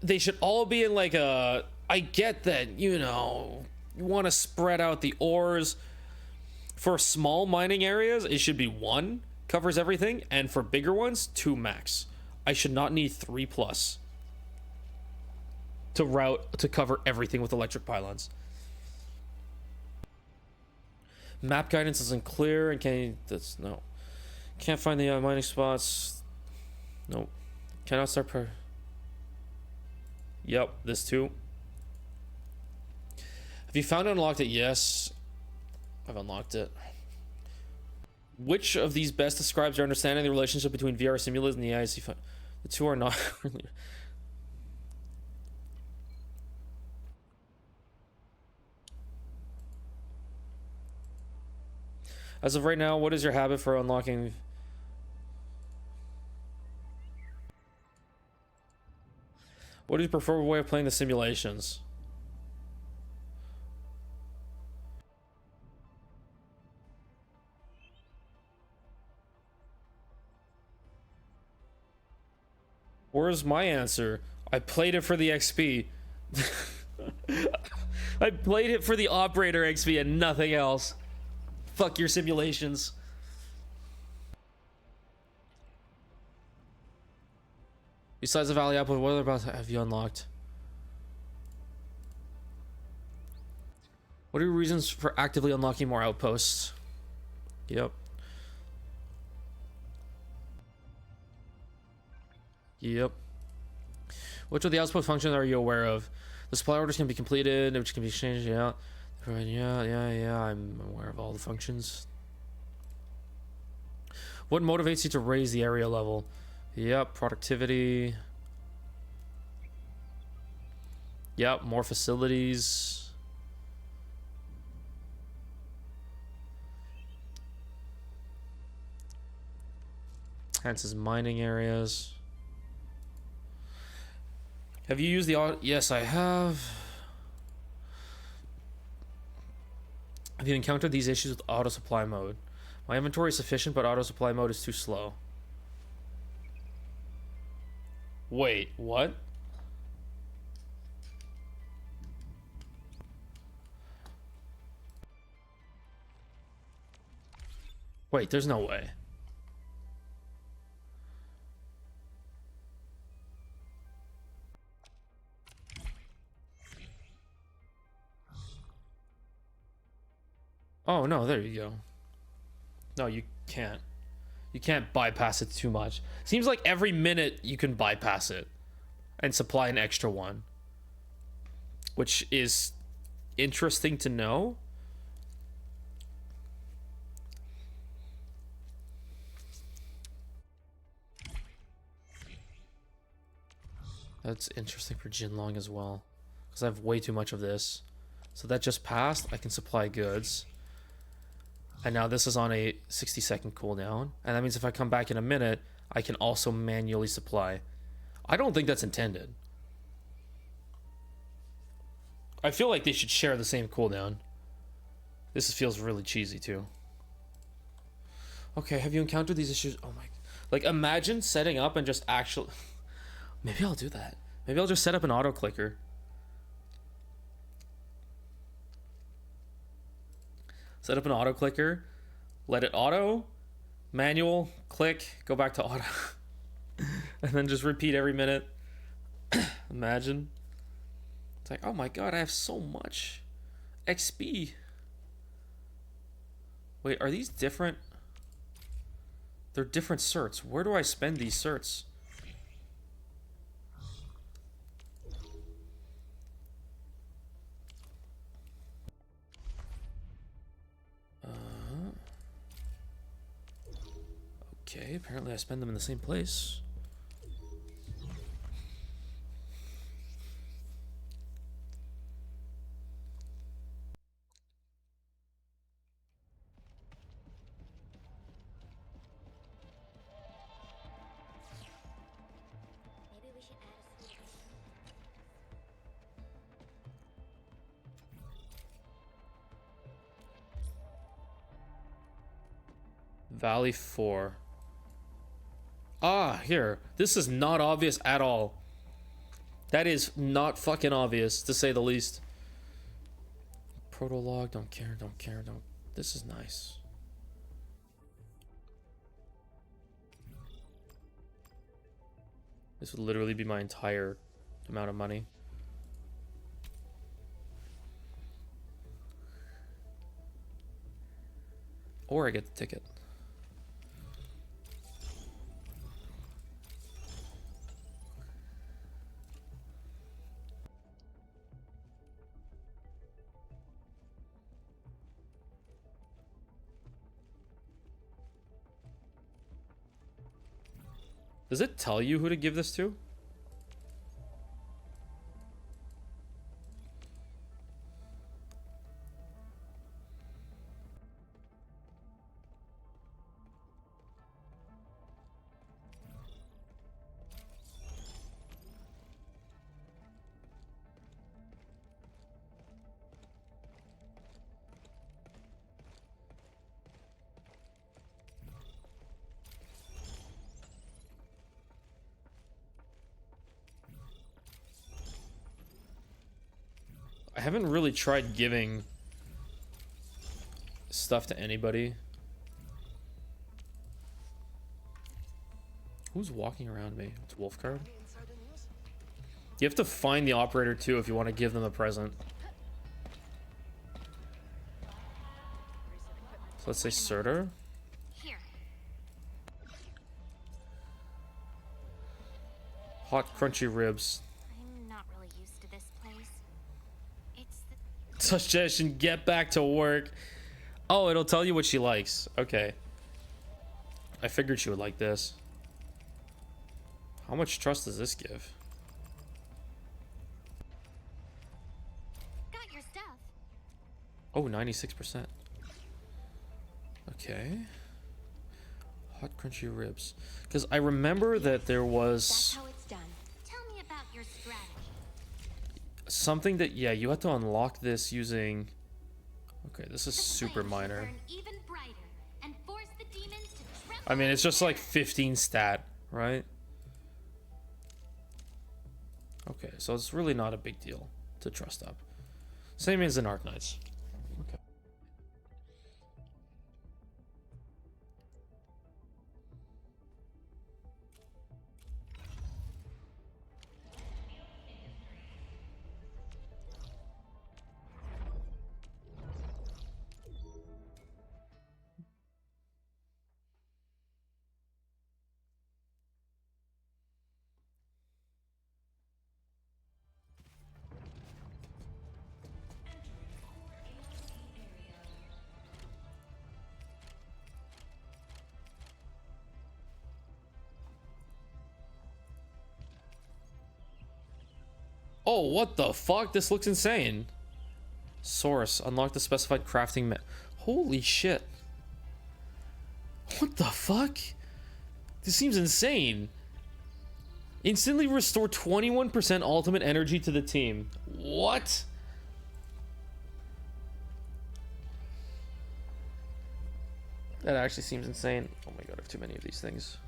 They should all be in like a... I get that, you know, you want to spread out the ores. For small mining areas, it should be 1, covers everything. And for bigger ones, 2 max. I should not need 3+ to cover everything with electric pylons. Map guidance isn't clear and can't find the mining spots. Nope. Cannot start Yep, this too. Have you found and unlocked it? Yes. I've unlocked it. Which of these best describes your understanding of the relationship between VR simulators and the IC? The two are not really... As of right now, what is your habit for unlocking... What is your preferred way of playing the simulations? Where's my answer? I played it for the XP. I played it for the operator XP and nothing else. Fuck your simulations. Besides the Valley Outpost, what other about have you unlocked? What are your reasons for actively unlocking more outposts? Yep. Yep. Which of the outpost functions are you aware of? The supply orders can be completed, which can be changed. Yeah. Yeah. I'm aware of all the functions. What motivates you to raise the area level? Yep, productivity. Yep, more facilities. Enhances mining areas. Have you used the auto? Yes, I have. Have you encountered these issues with auto supply mode? My inventory is sufficient, but auto supply mode is too slow. Wait, what? Wait, there's no way. Oh, no, there you go. No, you can't. You can't bypass it too much. Seems like every minute you can bypass it and supply an extra one, which is interesting to know. That's interesting for Jinlong as well, because I have way too much of this. So that just passed. I can supply goods. And now this is on a 60-second cooldown. And that means if I come back in a minute, I can also manually supply. I don't think that's intended. I feel like they should share the same cooldown. This feels really cheesy too. Okay, have you encountered these issues? Oh my... Like, imagine setting up and just actually... Maybe I'll do that. Maybe I'll just set up an auto clicker. Set up an auto clicker, let it auto, manual, click, go back to auto, and then just repeat every minute. Imagine. It's like, oh my god, I have so much XP. Wait, are these different? They're different certs. Where do I spend these certs? Okay, apparently I spend them in the same place. Maybe we should add a sleep. Valley 4. Ah, here. This is not obvious at all. That is not fucking obvious, to say the least. Protolog, don't care, don't care, don't... This is nice. This would literally be my entire amount of money. Or I get the ticket. Does it tell you who to give this to? I haven't really tried giving stuff to anybody. Who's walking around me? It's Wolfcard. You have to find the operator too if you want to give them a present. So let's say Surtur. Here. Hot crunchy ribs. I'm not really used to this place. It's the Suggestion, get back to work. Oh, it'll tell you what she likes. Okay. I figured she would like this. How much trust does this give? Oh, 96%. Okay. Hot crunchy ribs. Because I remember that there That's was how it's done. Tell me about your strategy. something that, yeah, you have to unlock this using... Okay, this is The super flames will minor. burn even brighter and force the demons to tremble I mean, it's in just like terror. 15 stat, right? Okay, so it's really not a big deal to trust up. Same as in Arknights. Okay. Oh, what the fuck? This looks insane. Source. Unlock the specified crafting Holy shit. What the fuck? This seems insane. Instantly restore 21% ultimate energy to the team. What? That actually seems insane. Oh my god, I have too many of these things.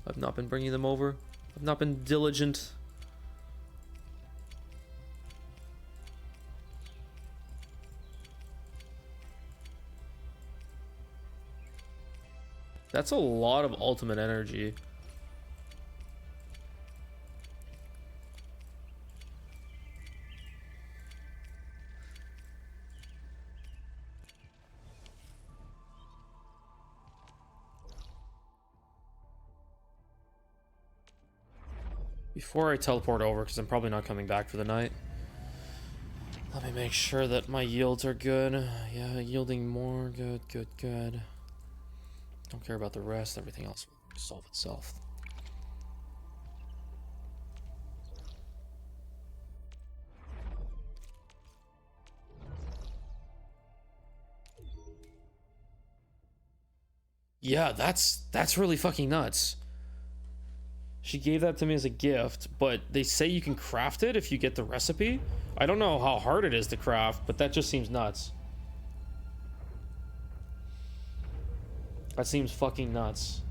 I've not been bringing them over. I've not been diligent. That's a lot of ultimate energy. Before I teleport over, because I'm probably not coming back for the night, let me make sure that my yields are good. Yeah, yielding more. Good, good, good. Don't care about the rest. Everything else will solve itself. Yeah, that's really fucking nuts. She gave that to me as a gift, but they say you can craft it if you get the recipe. I don't know how hard it is to craft, but that just seems nuts. That seems fucking nuts.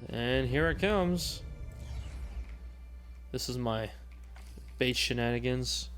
And here it comes. This is my base shenanigans.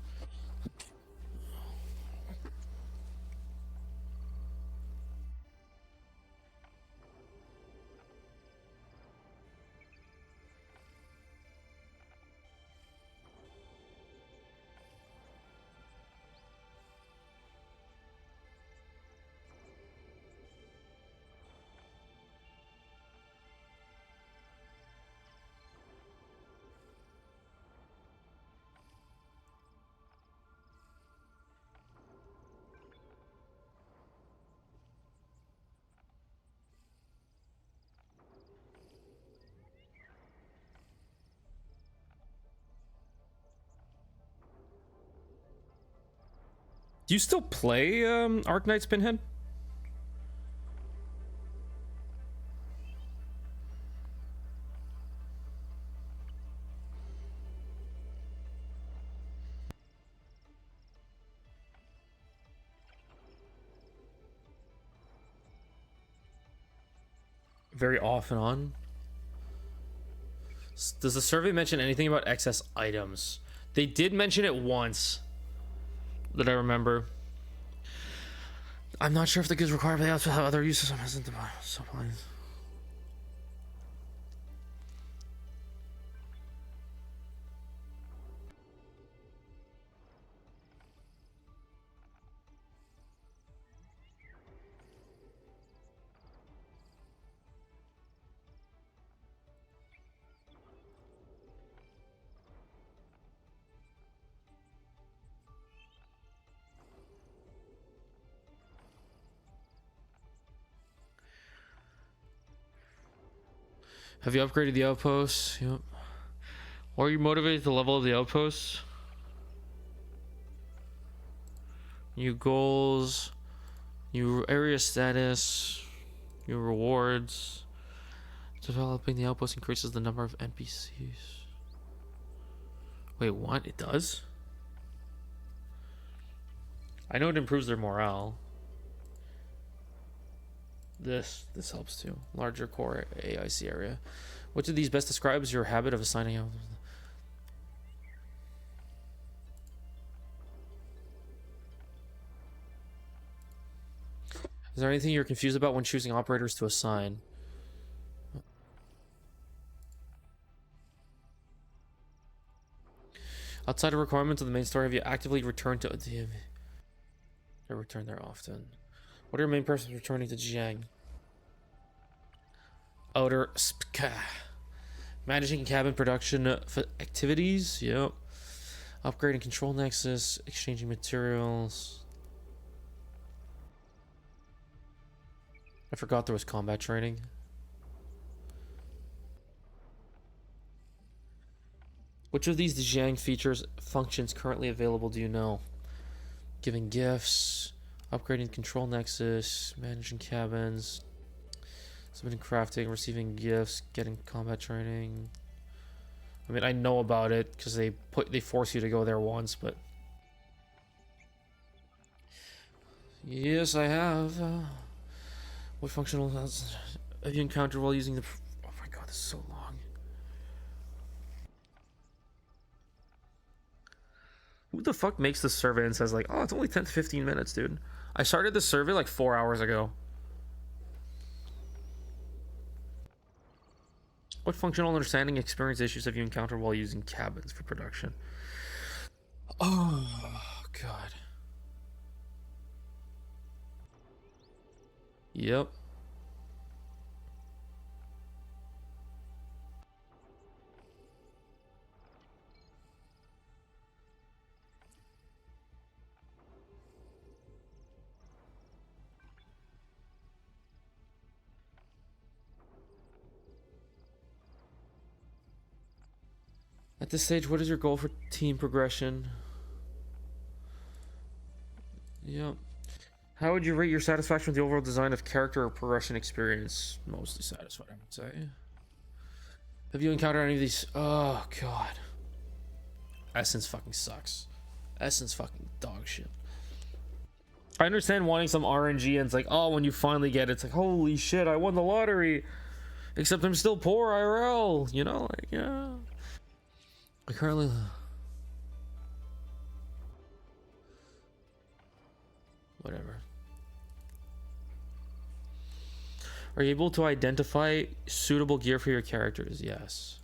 Do you still play Arknights, Pinhead? Very off and on. Does the survey mention anything about excess items? They did mention it once that I remember. I'm not sure if the goods required by the other uses of supplies. Have you upgraded the outposts? Yep. Or are you motivated to level up the outposts? New goals, new area status, new rewards. Developing the outpost increases the number of NPCs. Wait, what? It does? I know it improves their morale. This helps too. Larger core AIC area. Which of these best describes your habit of assigning out? Is there anything you're confused about when choosing operators to assign? Outside of requirements of the main story, have you actively returned to I return there often. What are your main purposes returning to Jiang? Outer managing cabin production activities. Yep. Upgrading control nexus, exchanging materials. I forgot there was combat training. Which of these Jiang features functions currently available do you know? Giving gifts, upgrading control nexus, managing cabins, submitting crafting, receiving gifts, getting combat training. I mean, I know about it because they force you to go there once, but yes, I have. What functional have you encountered while using the? Oh my god, this is so long. Who the fuck makes the survey and says like, oh, it's only 10 to 15 minutes, dude? I started the survey like 4 hours ago. What functional understanding experience issues have you encountered while using cabins for production? Oh, God. Yep. At this stage, what is your goal for team progression? Yep. How would you rate your satisfaction with the overall design of character or progression experience? Mostly satisfied, I would say. Have you encountered any of these? Oh, God. Essence fucking sucks. Essence fucking dog shit. I understand wanting some RNG and it's like, oh, when you finally get it, it's like, holy shit, I won the lottery. Except I'm still poor IRL. You know, like, yeah. I currently... Whatever. Are you able to identify suitable gear for your characters? Yes.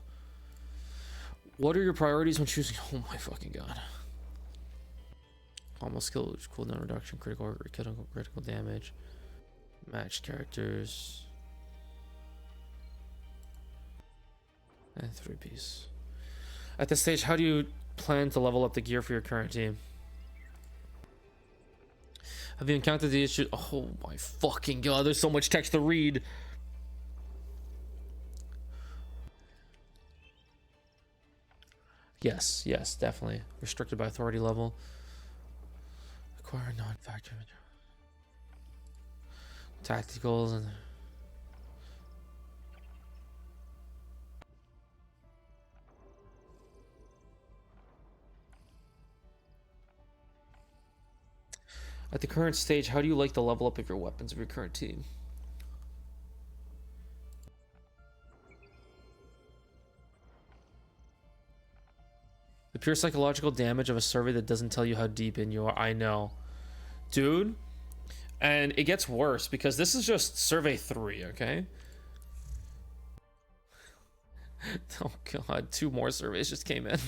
What are your priorities when choosing? Oh my fucking god. Almost skill, cooldown reduction, critical damage, match characters, and 3-piece. At this stage, how do you plan to level up the gear for your current team? Have you encountered the issue? Oh my fucking god, there's so much text to read. Yes, yes, definitely. Restricted by authority level. Acquire non-factor tacticals and... At the current stage, how do you like the level up of your weapons of your current team? The pure psychological damage of a survey that doesn't tell you how deep in you are. I know. Dude. And it gets worse because this is just survey 3, okay? Oh god, 2 more surveys just came in.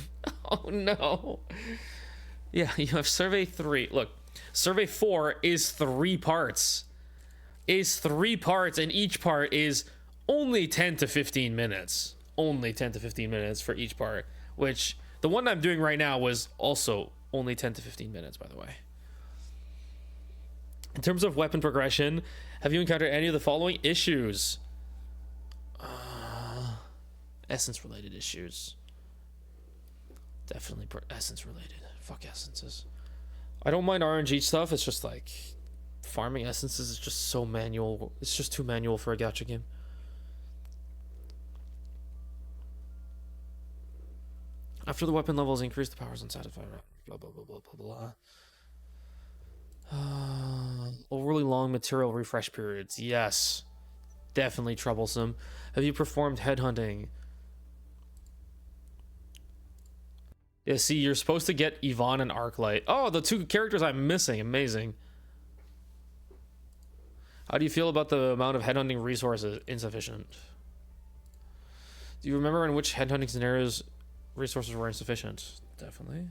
Oh no. Yeah, you have survey 3. Look. Survey 4 is 3 parts. And each part is only 10 to 15 minutes. Only 10 to 15 minutes for each part. Which, the one I'm doing right now was also only 10 to 15 minutes, by the way. In terms of weapon progression, have you encountered any of the following issues? Essence related issues. Definitely essence related. Fuck essences. I don't mind RNG stuff. It's just like farming essences is just so manual. It's just too manual for a gacha game. After the weapon levels increase, the powers unsatisfied. Blah blah blah blah blah blah. Overly long material refresh periods. Yes, definitely troublesome. Have you performed headhunting? Yeah, see, you're supposed to get Yvonne and Arknight. Oh, the two characters I'm missing. Amazing. How do you feel about the amount of headhunting resources? Insufficient. Do you remember in which headhunting scenarios resources were insufficient? Definitely.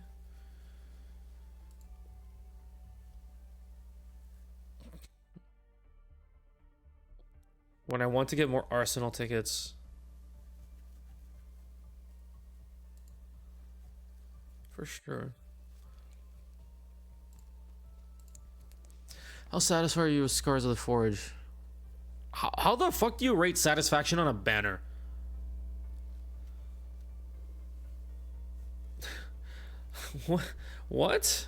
When I want to get more arsenal tickets. For sure. How satisfied are you with Scars of the Forge? How the fuck do you rate satisfaction on a banner? What?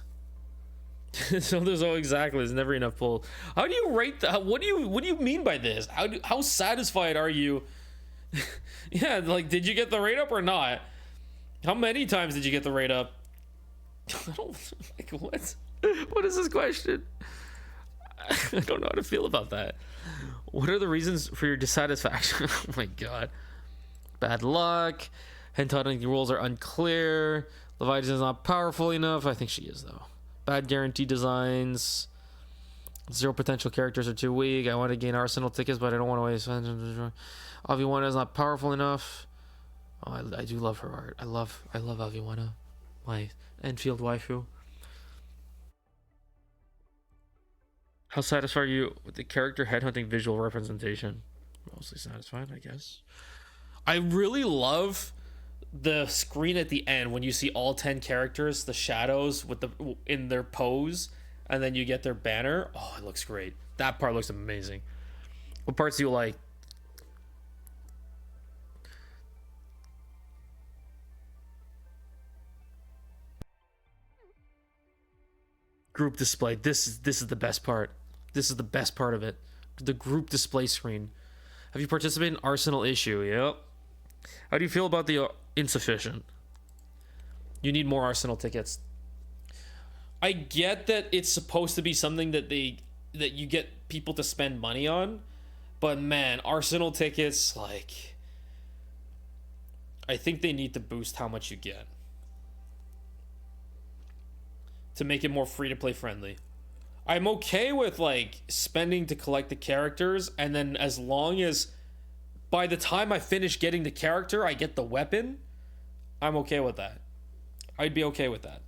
So there's exactly. There's never enough pull. How do you rate that? What do you mean by this? How satisfied are you? Yeah, like, did you get the rate up or not? How many times did you get the rate up? I don't like what? What is this question? I don't know how to feel about that. What are the reasons for your dissatisfaction? Oh my god. Bad luck. Hentai rules are unclear. Leviathan is not powerful enough. I think she is though. Bad guarantee designs. Zero potential characters are too weak. I want to gain arsenal tickets, but I don't want to waste. Aviwana is not powerful enough. Oh, I do love her art. I love Aviwana, my Endfield waifu. How satisfied are you with the character headhunting visual representation? Mostly satisfied, I guess. I really love the screen at the end when you see all 10 characters, the shadows with the in their pose, and then you get their banner. Oh, it looks great. That part looks amazing. What parts do you like? Group display. This is the best part. This is the best part of it. The group display screen. Have you participated in Arsenal issue? Yep. How do you feel about the insufficient? You need more Arsenal tickets. I get that it's supposed to be something that you get people to spend money on, but man, Arsenal tickets, like, I think they need to boost how much you get to make it more free to play friendly. I'm okay with like spending to collect the characters, and then as long as by the time I finish getting the character, I get the weapon, I'm okay with that. I'd be okay with that.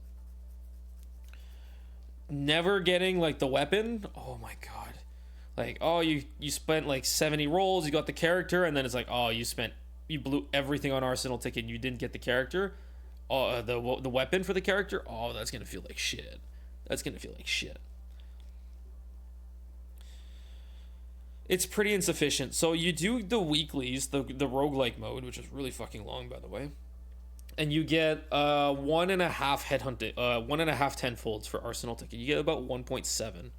Never getting like the weapon, oh my god. Like, oh, you spent like 70 rolls, you got the character, and then it's like, oh, you blew everything on Arsenal ticket and you didn't get the character. Oh, the weapon for the character, oh, that's gonna feel like shit. That's gonna feel like shit. It's pretty insufficient. So you do the weeklies, the roguelike mode, which is really fucking long, by the way, and you get 1.5 headhunting, 1.5 tenfolds for Arsenal ticket. You get about 1.7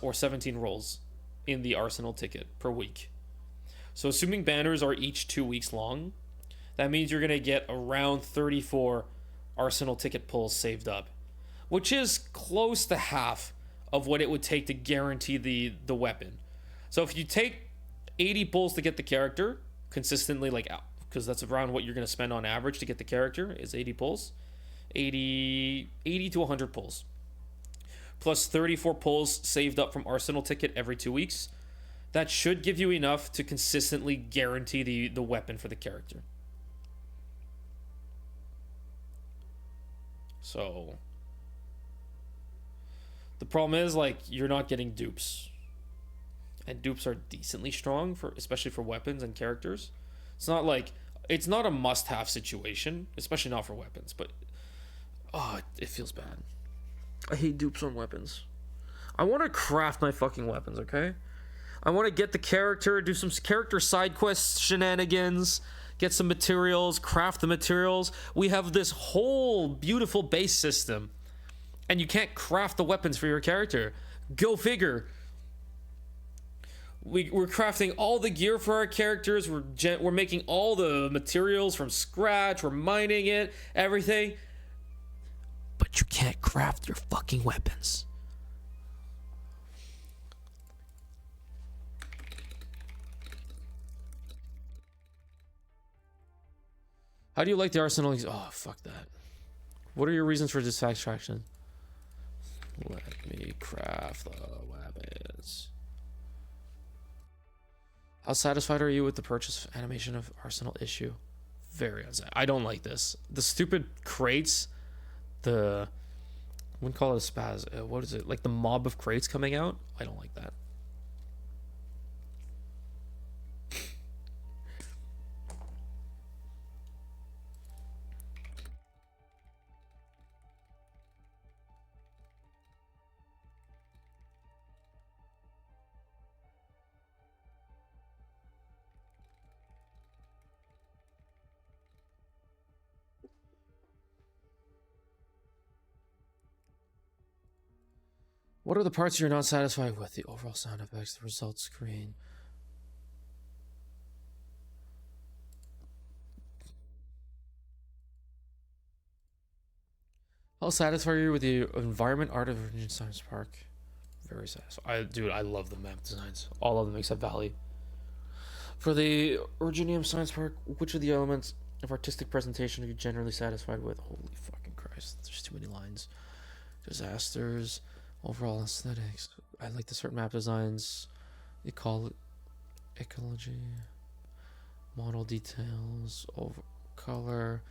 or 17 rolls in the Arsenal ticket per week. So assuming banners are each 2 weeks long, that means you're gonna get around 34 Arsenal ticket pulls saved up, which is close to half of what it would take to guarantee the weapon. So if you take 80 pulls to get the character consistently, like, because that's around what you're going to spend on average to get the character is 80 pulls, 80 to 100 pulls, plus 34 pulls saved up from Arsenal ticket every 2 weeks. That should give you enough to consistently guarantee the weapon for the character. So the problem is, like, you're not getting dupes, and dupes are decently strong for, especially for weapons and characters. It's not like, it's not a must-have situation, especially not for weapons, but oh, it feels bad. I hate dupes on weapons. I want to craft my fucking weapons, okay? I want to get the character, do some character side quest shenanigans, get some materials, craft the materials. We have this whole beautiful base system, and you can't craft the weapons for your character. Go figure. We're crafting all the gear for our characters. We're making all the materials from scratch. We're mining it, everything. But you can't craft your fucking weapons. How do you like the arsenal? Oh, fuck that. What are your reasons for dissatisfaction? Let me craft the weapons. How satisfied are you with the purchase animation of Arsenal issue? Very unsatisfied. I don't like this. The stupid crates, I wouldn't call it a spaz. What is it? Like the mob of crates coming out? I don't like that. What are the parts you're not satisfied with? The overall sound effects, the results screen. How satisfied are you with the environment art of Virginia Science Park? Very satisfied. Dude, I love the map designs. All of them except Valley. For the Virginia Science Park, which of the elements of artistic presentation are you generally satisfied with? Holy fucking Christ, there's too many lines. Disasters. Overall aesthetics. I like the certain map designs. Ecology. Model details. Over color.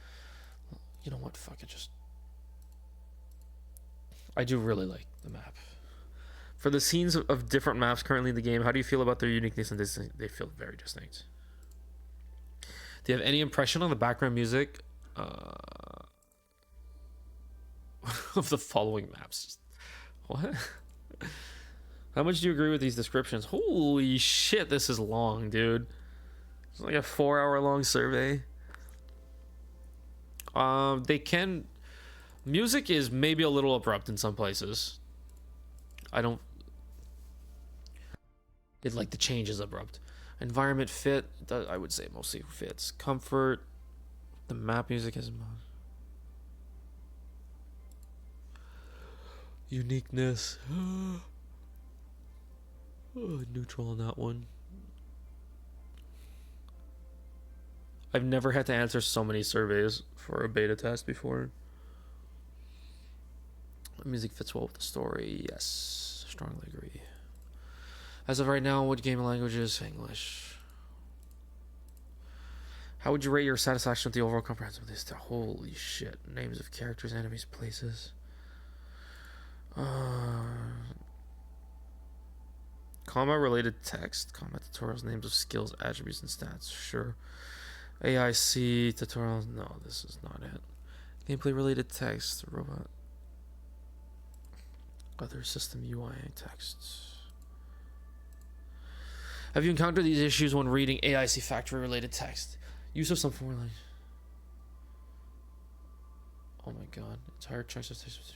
You know what? Fuck it. I do really like the map. For the scenes of different maps currently in the game, how do you feel about their uniqueness and they feel very distinct? Do you have any impression on the background music of the following maps? What? How much do you agree with these descriptions? Holy shit, this is long, dude. It's like a 4-hour long survey. Music is maybe a little abrupt in some places. Like the change is abrupt. Environment fit, I would say mostly fits. Comfort, the map music is uniqueness. Neutral on that one. I've never had to answer so many surveys for a beta test before. The music fits well with the story. Yes, strongly agree. As of right now, what game language is English? How would you rate your satisfaction with the overall comprehensive list? Holy shit. Names of characters, enemies, places. Combat related text, combat tutorials, names of skills, attributes, and stats. Sure. AIC tutorials. No, this is not it. Gameplay related text, robot. Other system UI texts. Have you encountered these issues when reading AIC factory related text? Use of some form. Oh my god. Entire chunks of text.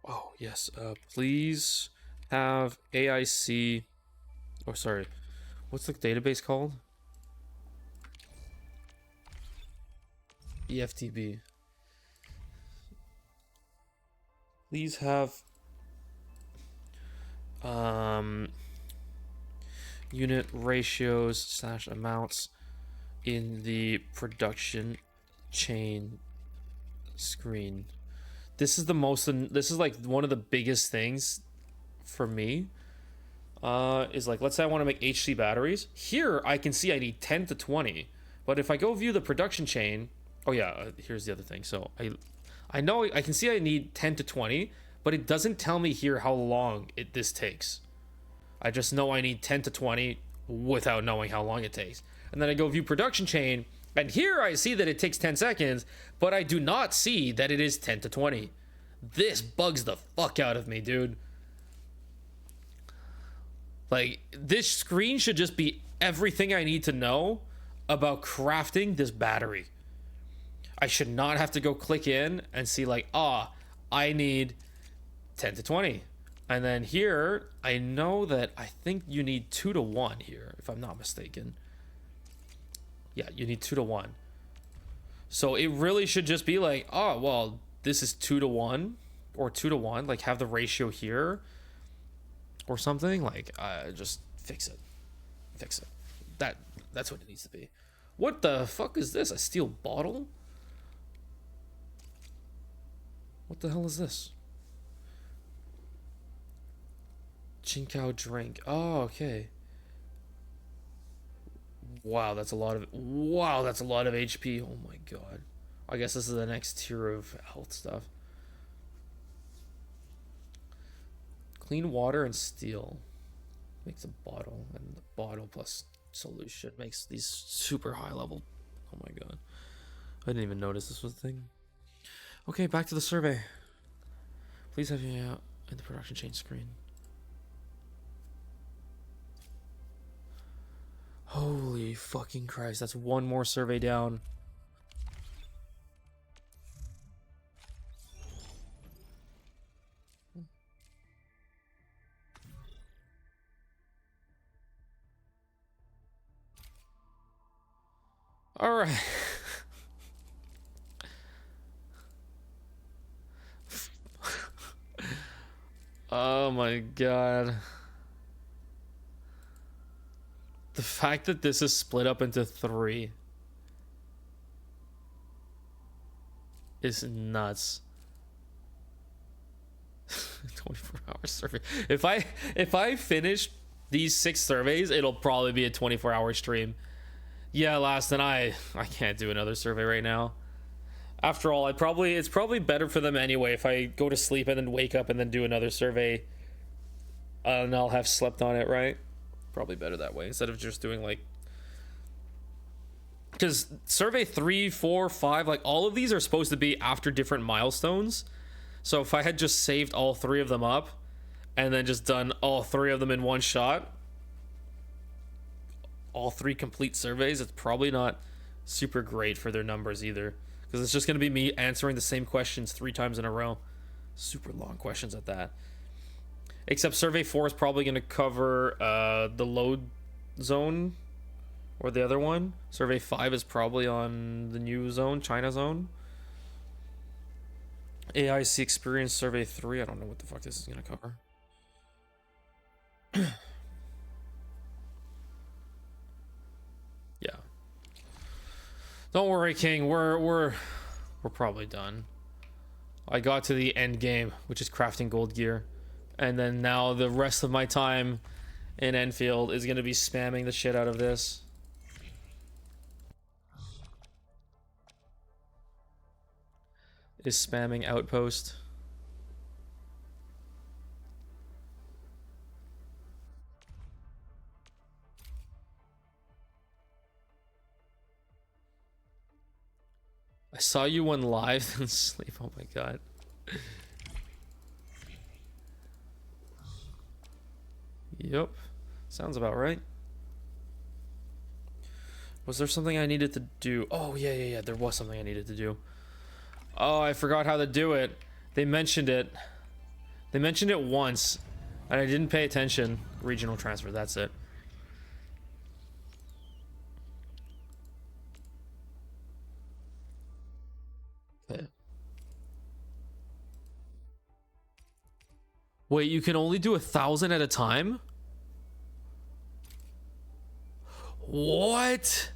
Oh, yes. Please have AIC. Oh, sorry. What's the database called? EFTB. Please have unit ratios / amounts in the production chain screen. This is like one of the biggest things for me. Is like, let's say I want to make HC batteries. Here I can see I need 10 to 20, but if I go view the production chain, oh yeah, here's the other thing. So I know I can see I need 10 to 20, but it doesn't tell me here how long this takes. I just know I need 10 to 20 without knowing how long it takes. And then I go view production chain, And here I see that it takes 10 seconds, but I do not see that it is 10 to 20. This bugs the fuck out of me, dude. Like, this screen should just be everything I need to know about crafting this battery. I should not have to go click in and see like, I need 10 to 20. And then here, I know that I think you need 2 to 1 here, if I'm not mistaken. Yeah, you need 2 to 1. So it really should just be like, oh, well, this is 2 to 1 or 2 to 1. Like, have the ratio here or something. Like, just fix it. Fix it. That's what it needs to be. What the fuck is this? A steel bottle? What the hell is this? Chinkao drink. Oh, okay. Wow, that's a lot of HP. Oh my god. I guess this is the next tier of health stuff. Clean water and steel makes a bottle, and the bottle plus solution makes these super high level. Oh my god. I didn't even notice this was a thing. Okay, back to the survey. Please have you out in the production chain screen. Holy fucking Christ, that's one more survey down. All right. Oh my god. The fact that this is split up into 3 is nuts. 24-hour survey. If I finish these 6 surveys, it'll probably be a 24-hour stream. Yeah, last and I can't do another survey right now. After all, it's probably better for them anyway if I go to sleep and then wake up and then do another survey. And I'll have slept on it, right? Probably better that way instead of just doing like, because survey 3, 4, 5, like all of these are supposed to be after different milestones. So if I had just saved all 3 of them up and then just done all 3 of them in one shot, all 3 complete surveys, it's probably not super great for their numbers either, because it's just going to be me answering the same questions 3 times in a row. Super long questions at that. Except survey 4 is probably going to cover the load zone, or the other one. Survey 5 is probably on the new zone, China zone. AIC experience survey 3, I don't know what the fuck this is going to cover. Yeah. Don't worry, King. We're probably done. I got to the end game, which is crafting gold gear. And then now the rest of my time in Endfield is going to be spamming the shit out of this. Is spamming Outpost. I saw you one live and sleep. Oh my god. Yep. Sounds about right. Was there something I needed to do? Oh, yeah. There was something I needed to do. Oh, I forgot how to do it. They mentioned it. They mentioned it once, and I didn't pay attention. Regional transfer, that's it. Okay. Wait, you can only do 1,000 at a time? What?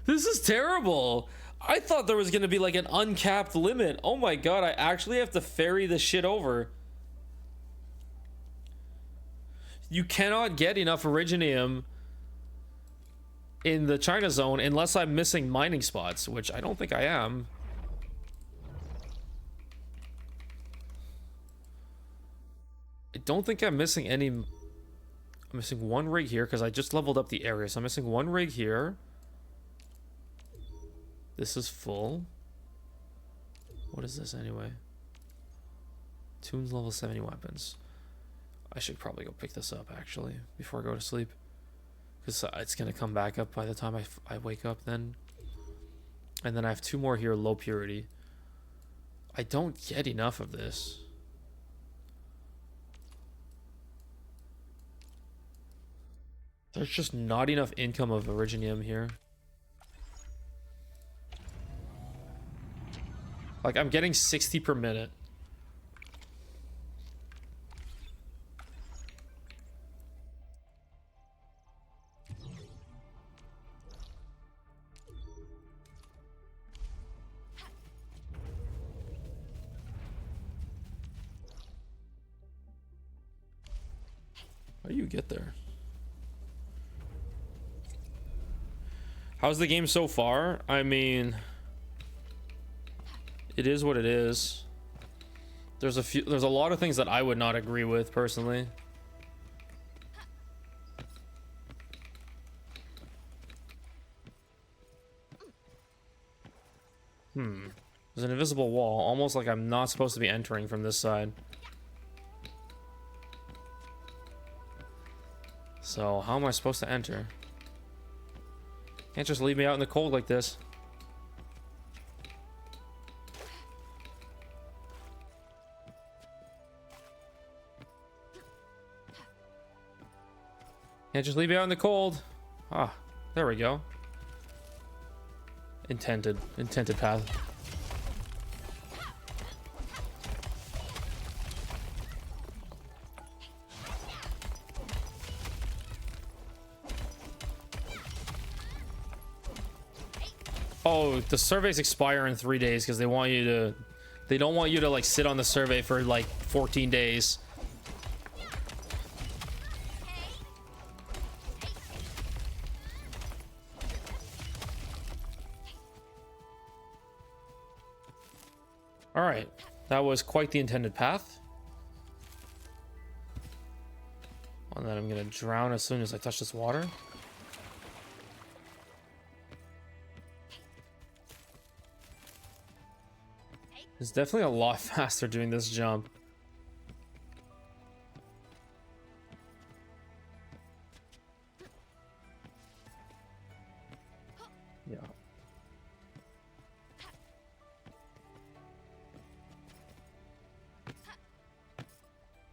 This is terrible. I thought there was going to be like an uncapped limit. Oh my god, I actually have to ferry this shit over. You cannot get enough Originium in the China zone unless I'm missing mining spots, which I don't think I am. I don't think I'm missing any. I'm missing one rig here because I just leveled up the area. So I'm missing one rig here. This is full. What is this anyway? Tunes level 70 weapons. I should probably go pick this up actually before I go to sleep. Because it's going to come back up by the time I wake up then. And then I have 2 more here, low purity. I don't get enough of this. There's just not enough income of Originium here. Like, I'm getting 60 per minute. How do you get there? How's the game so far? I mean, it is what it is. There's a lot of things that I would not agree with personally. There's an invisible wall, almost like I'm not supposed to be entering from this side. So, how am I supposed to enter? Can't just leave me out in the cold like this. Can't just leave me out in the cold. Ah, there we go. Intended path. Oh, the surveys expire in 3 days because they don't want you to like sit on the survey for like 14 days. All right, that was quite the intended path. And then I'm gonna drown as soon as I touch this water. It's definitely a lot faster doing this jump. Yeah.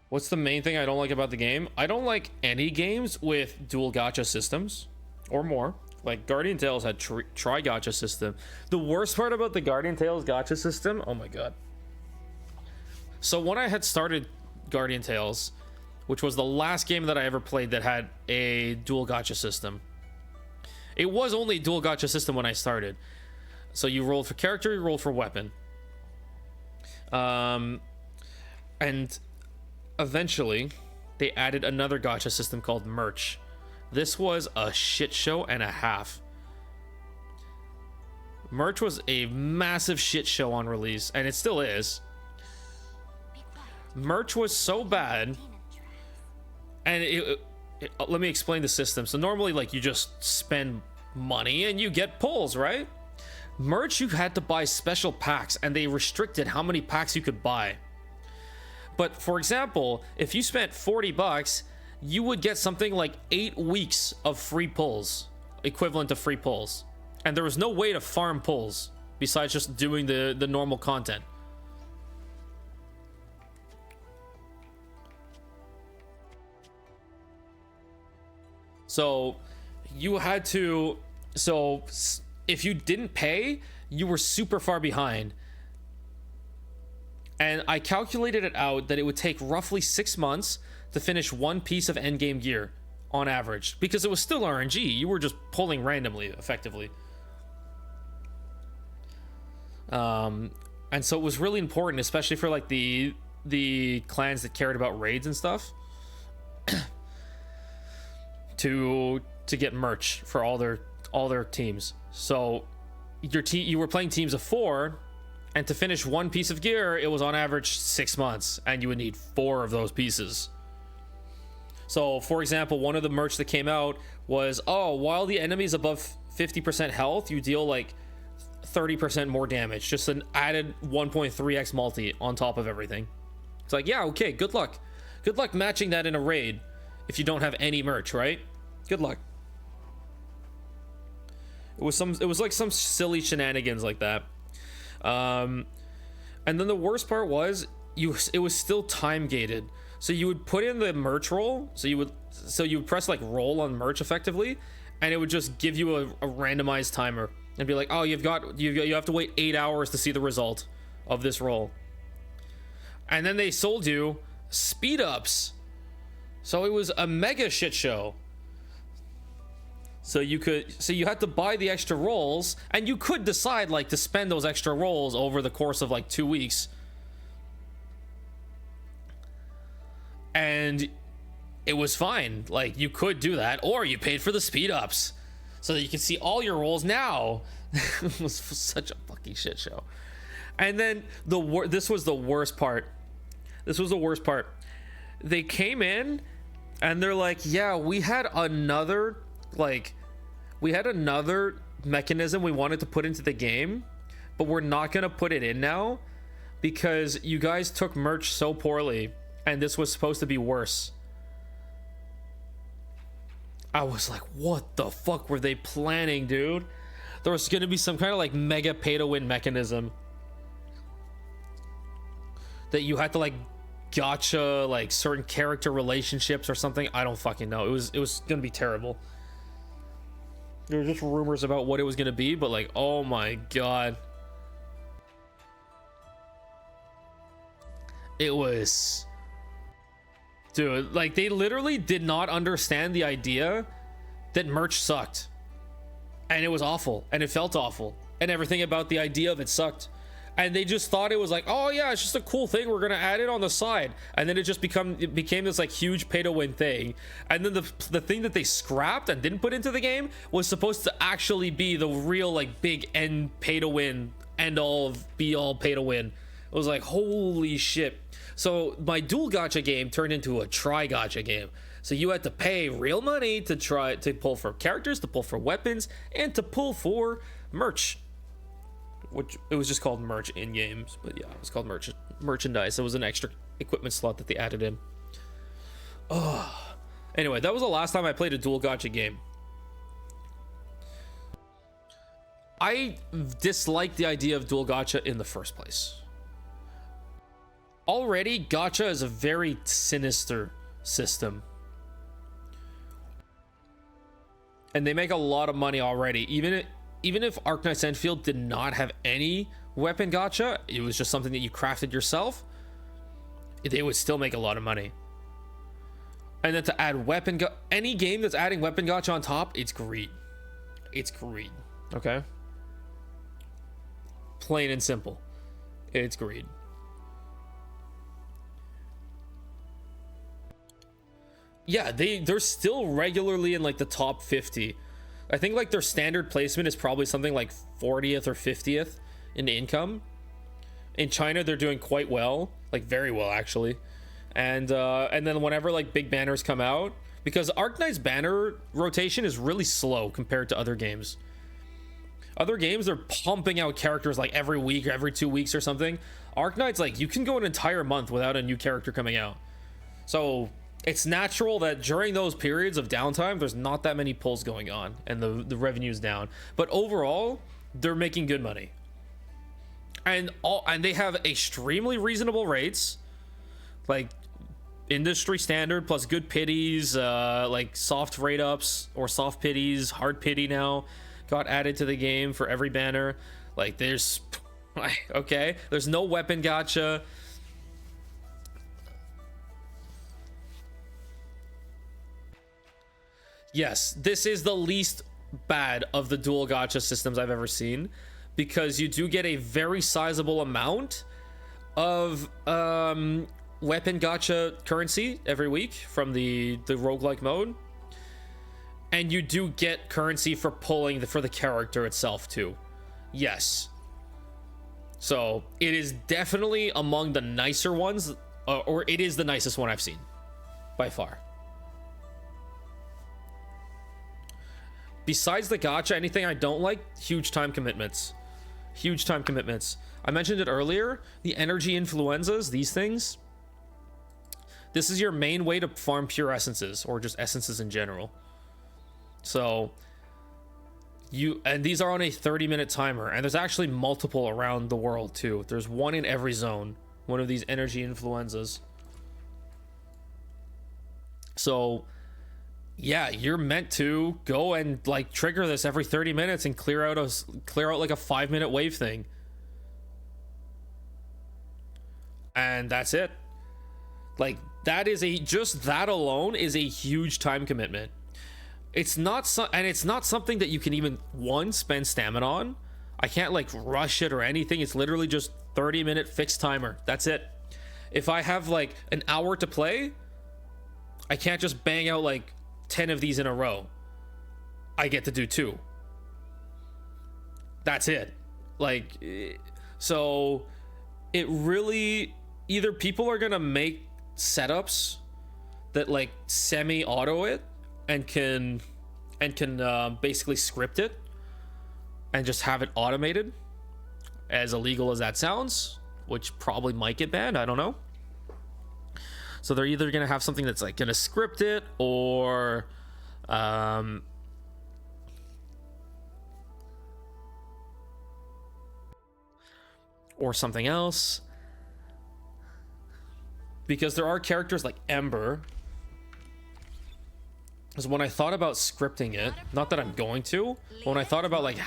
What's the main thing I don't like about the game? I don't like any games with dual gacha systems or more. Like Guardian Tales had tri gacha system. The worst part about the Guardian Tales gacha system, oh my god. So when I had started Guardian Tales, which was the last game that I ever played that had a dual gacha system. It was only a dual gacha system when I started. So you rolled for character, you rolled for weapon. And eventually they added another gacha system called merch. This was a shit show and a half. Merch was a massive shit show on release, and it still is. Merch was so bad, and let me explain the system. So normally, like, you just spend money and you get pulls, right? Merch, you had to buy special packs, and they restricted how many packs you could buy. But for example, if you spent $40, you would get something like 8 weeks of free pulls, equivalent to free pulls. And there was no way to farm pulls besides just doing the normal content. So you had to, so if you didn't pay, you were super far behind. And I calculated it out that it would take roughly 6 months to finish one piece of endgame gear on average, because it was still RNG. You were just pulling randomly, effectively. And so it was really important, especially for like the clans that cared about raids and stuff, to get merch for all their teams. So you were playing teams of 4, and to finish one piece of gear, it was on average 6 months, and you would need 4 of those pieces. So for example, one of the merch that came out was, oh, while the enemy's above 50% health, you deal like 30% more damage, just an added 1.3x multi on top of everything. It's like, yeah, okay, good luck matching that in a raid if you don't have any merch, right? Good luck. It was like some silly shenanigans like that. And then the worst part was it was still time gated. So you would put in the merch roll, so you would press like roll on merch effectively, and it would just give you a randomized timer and be like, oh, you have to wait 8 hours to see the result of this roll. And then they sold you speed ups, so it was a mega shit show. So you had to buy the extra rolls, and you could decide like to spend those extra rolls over the course of like 2 weeks, and it was fine. Like, you could do that, or you paid for the speed ups so that you can see all your rolls now. It was such a fucking shit show. And then this was the worst part. They came in and they're like, yeah, we had another mechanism we wanted to put into the game, but we're not gonna put it in now because you guys took merch so poorly, and this was supposed to be worse. I was like, what the fuck were they planning, dude? There was gonna be some kind of like mega pay to win mechanism that you had to like gotcha like certain character relationships or something. I don't fucking know. It was gonna be terrible. There were just rumors about what it was gonna be, but like, oh my god, it was, dude, like they literally did not understand the idea that merch sucked, and it was awful, and it felt awful, and everything about the idea of it sucked. And they just thought it was like, oh yeah, it's just a cool thing, we're gonna add it on the side. And then it became this like huge pay to win thing. And then the thing that they scrapped and didn't put into the game was supposed to actually be the real like big end pay to win, end all be all pay to win. It was like, holy shit. So my dual gacha game turned into a try gacha game. So you had to pay real money to try to pull for characters, to pull for weapons, and to pull for merch. Which it was just called merch in games, but yeah, it was called merchandise. It was an extra equipment slot that they added in. Oh, anyway, that was the last time I played a dual gacha game. I disliked the idea of dual gacha in the first place. Already, gacha is a very sinister system, and they make a lot of money already. Even if Arknights Endfield did not have any weapon gacha, it was just something that you crafted yourself, they would still make a lot of money. And then to add any game that's adding weapon gacha on top, it's greed. It's greed, okay? Plain and simple. It's greed. Yeah, they're still regularly in like the top 50. I think like their standard placement is probably something like 40th or 50th in income. In China, they're doing quite well, like very well actually. And then whenever like big banners come out, because Arknights banner rotation is really slow compared to other games. Other games, they're pumping out characters like every week or every 2 weeks or something. Arknights, like you can go an entire month without a new character coming out. So it's natural that during those periods of downtime, there's not that many pulls going on and the revenue's down. But overall, they're making good money. And they have extremely reasonable rates, like industry standard plus good pities, like soft rate ups or soft pities, hard pity now got added to the game for every banner. Like there's okay, there's no weapon gacha. Yes, this is the least bad of the dual gacha systems I've ever seen, because you do get a very sizable amount of weapon gacha currency every week from the roguelike mode, and you do get currency for pulling for the character itself too. Yes, so it is definitely among the nicer ones, or it is the nicest one I've seen by far. besides the gacha, anything I don't like, huge time commitments. Huge time commitments. I mentioned it earlier, the energy influenzas, these things. This is your main way to farm pure essences, or just essences in general. So and these are on a 30-minute timer, and there's actually multiple around the world too. There's one in every zone, one of these energy influenzas. So yeah, you're meant to go and like trigger this every 30 minutes and clear out like a 5-minute wave thing. And that's it. Like, that is just that alone is a huge time commitment. It's not something that you can even spend stamina on. I can't like rush it or anything. It's literally just 30-minute fixed timer. That's it. If I have like an hour to play, I can't just bang out like 10 of these in a row. I get to do 2. That's it. Like, so it really, either people are gonna make setups that like semi-auto it and can basically script it and just have it automated, as illegal as that sounds, which probably might get banned, I don't know. So they're either gonna have something that's like gonna script it, or something else, because there are characters like Ember. Because when I thought about scripting it, not that I'm going to, but when I thought about like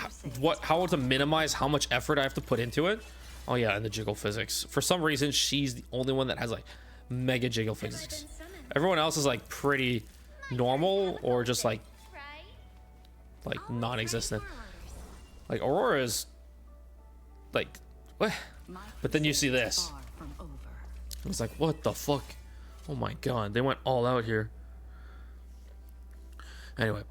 how to minimize how much effort I have to put into it. Oh yeah, and the jiggle physics. For some reason, she's the only one that has like mega jiggle physics. Everyone else is like pretty normal, or just like non-existent. Like Aurora is like, what? But then you see this. I was like, what the fuck? Oh my god, they went all out here. Anyway,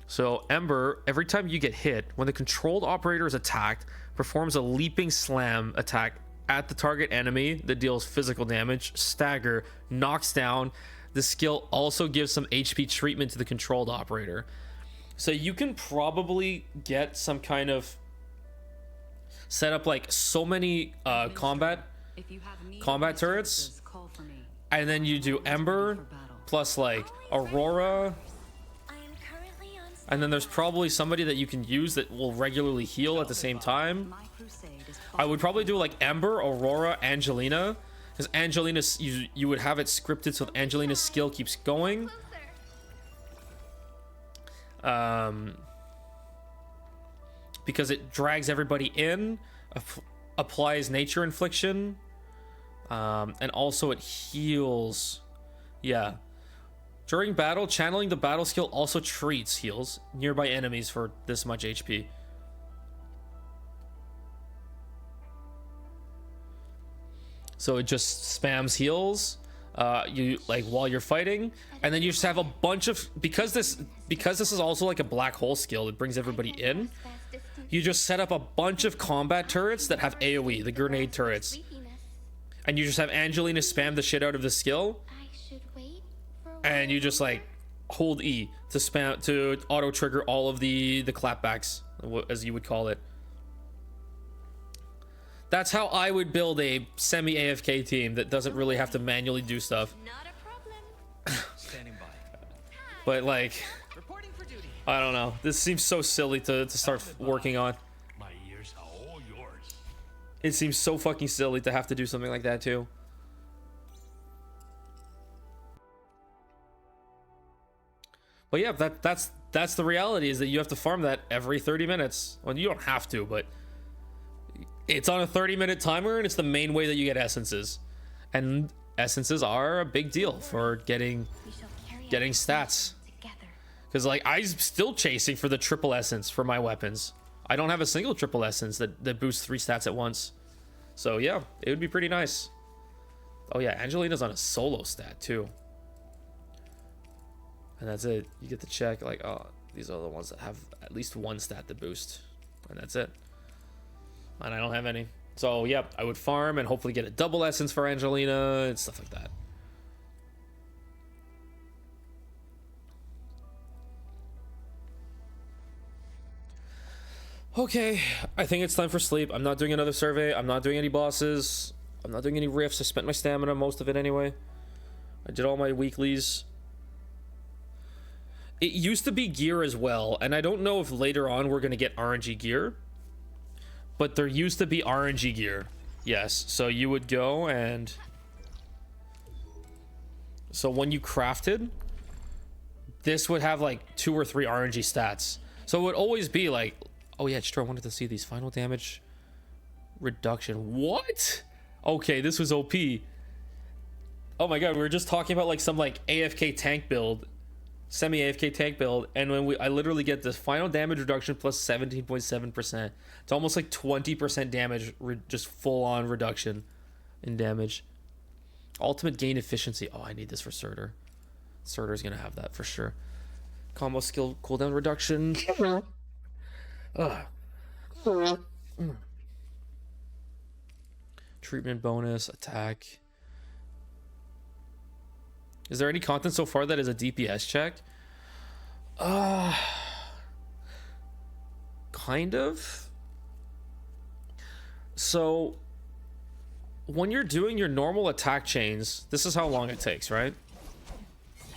so Ember, every time you get hit, when the controlled operator is attacked, performs a leaping slam attack at the target enemy that deals physical damage, stagger, knocks down. The skill also gives some HP treatment to the controlled operator. So you can probably get some kind of set up like so many combat turrets, and then you do Ember plus like Aurora, and then there's probably somebody that you can use that will regularly heal at the same time. I would probably do like Ember, Aurora, Angelina, because Angelina's you would have it scripted so that Angelina's skill keeps going. Because it drags everybody in, applies nature infliction, and also it heals. Yeah. During battle, channeling the battle skill also treats heals nearby enemies for this much HP. So it just spams heals you like while you're fighting, and then you just have a bunch of, because this is also like a black hole skill that brings everybody in, you just set up a bunch of combat turrets that have AoE, the grenade turrets, and you just have Angelina spam the shit out of the skill, and you just like hold E to spam to auto trigger all of the clapbacks, as you would call it. That's how I would build a semi AFK team that doesn't really have to manually do stuff. Not a problem. Standing by. But like, Reporting for duty. I don't know. This seems so silly to start working on. My ears are all yours. It seems so fucking silly to have to do something like that too. But yeah, that's the reality, is that you have to farm that every 30 minutes. Well, you don't have to, but it's on a 30-minute timer, and it's the main way that you get essences. And essences are a big deal for getting stats. Because like, I'm still chasing for the triple essence for my weapons. I don't have a single triple essence that boosts 3 stats at once. So yeah, it would be pretty nice. Oh yeah, Angelina's on a solo stat too. And that's it. You get to check like, oh, these are the ones that have at least 1 stat to boost. And that's it. And I don't have any. So yeah, I would farm and hopefully get a double essence for Angelina and stuff like that. Okay, I think it's time for sleep. I'm not doing another survey. I'm not doing any bosses. I'm not doing any rifts. I spent my stamina, most of it anyway. I did all my weeklies. It used to be gear as well, and I don't know if later on we're going to get RNG gear. But there used to be RNG gear. Yes, so you would go and... So when you crafted, this would have like 2 or 3 RNG stats. So it would always be like... Oh yeah, true. I wanted to see these final damage reduction. What? Okay, this was OP. Oh my god, we were just talking about like some like AFK tank build, semi AFK tank build, and when I literally get this final damage reduction plus 17.7%. It's almost like 20% damage, just full on reduction in damage. Ultimate gain efficiency. Oh, I need this for Surtur. Surtur's gonna have that for sure. Combo skill cooldown reduction. Treatment bonus, attack. Is there any content so far that is a DPS check? Kind of. So when you're doing your normal attack chains, this is how long it takes, right?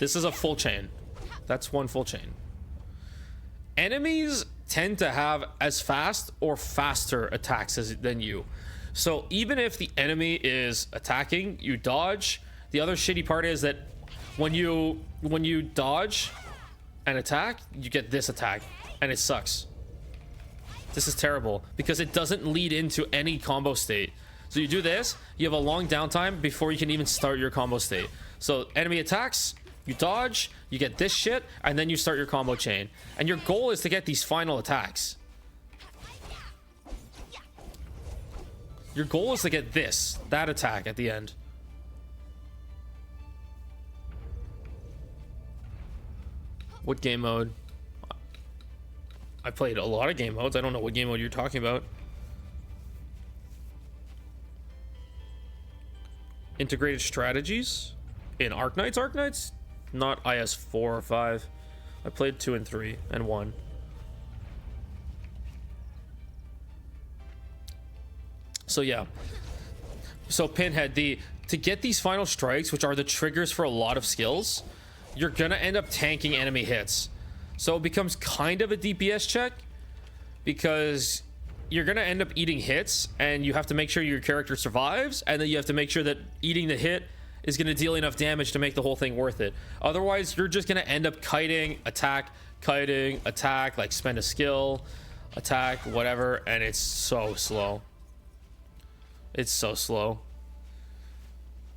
This is a full chain. That's one full chain. Enemies tend to have as fast or faster attacks than you. So even if the enemy is attacking, you dodge. The other shitty part is that when you dodge an attack, you get this attack, and it sucks. This is terrible because it doesn't lead into any combo state. So you do this, you have a long downtime before you can even start your combo state. So enemy attacks, you dodge, you get this shit, and then you start your combo chain. And your goal is to get these final attacks. Your goal is to get that attack at the end. What game mode? I played a lot of game modes. I don't know what game mode you're talking about. Integrated strategies in Arknights. Arknights, not IS 4 or 5. I played 2 and 3 and 1. So yeah. So Pinhead, to get these final strikes, which are the triggers for a lot of skills, you're gonna end up tanking enemy hits. So it becomes kind of a DPS check because you're gonna end up eating hits, and you have to make sure your character survives, and then you have to make sure that eating the hit is gonna deal enough damage to make the whole thing worth it. Otherwise, you're just gonna end up kiting, attack, like spend a skill, attack, whatever, and it's so slow. It's so slow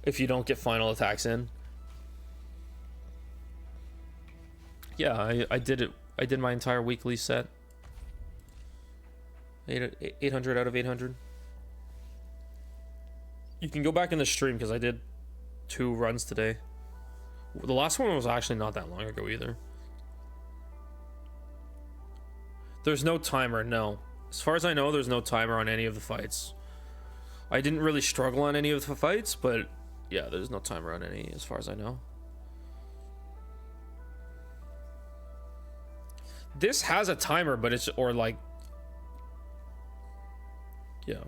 if you don't get final attacks in. Yeah, I did it. I did my entire weekly set. 800 out of 800. You can go back in the stream because I did 2 runs today. The last one was actually not that long ago either. There's no timer, no. As far as I know, there's no timer on any of the fights. I didn't really struggle on any of the fights, but yeah, there's no timer on any as far as I know. This has a timer, but it's, or like, yeah.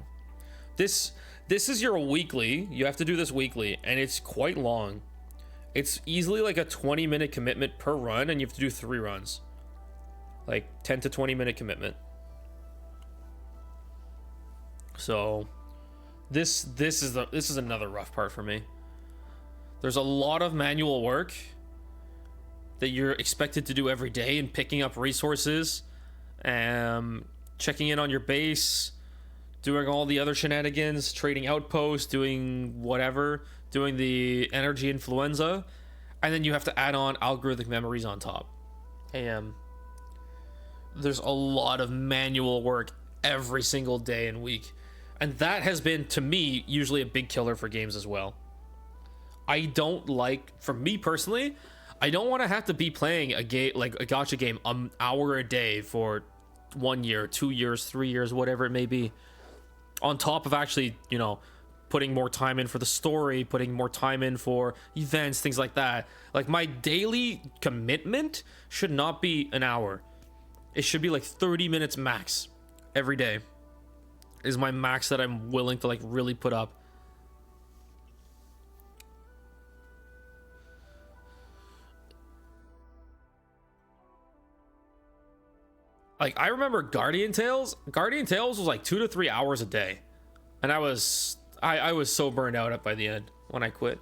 This is your weekly. You have to do this weekly, and it's quite long. It's easily like a 20-minute commitment per run, and you have to do 3 runs. Like 10 to 20-minute commitment. So this is another rough part for me. There's a lot of manual work that you're expected to do every day, and picking up resources, checking in on your base, doing all the other shenanigans, trading outposts, doing whatever, doing the energy influenza, and then you have to add on algorithmic memories on top. There's a lot of manual work every single day and week, and that has been, to me, usually a big killer for games as well. I don't like, for me personally, I don't want to have to be playing a game, like a gacha game, an hour a day for 1 year, 2 years, 3 years, whatever it may be, on top of actually, you know, putting more time in for the story, putting more time in for events, things like that. Like, my daily commitment should not be an hour. It should be like 30 minutes max. every day is my max that I'm willing to like really put up. Like, I remember Guardian Tales was like 2 to 3 hours a day, and I was so burned out by the end when I quit.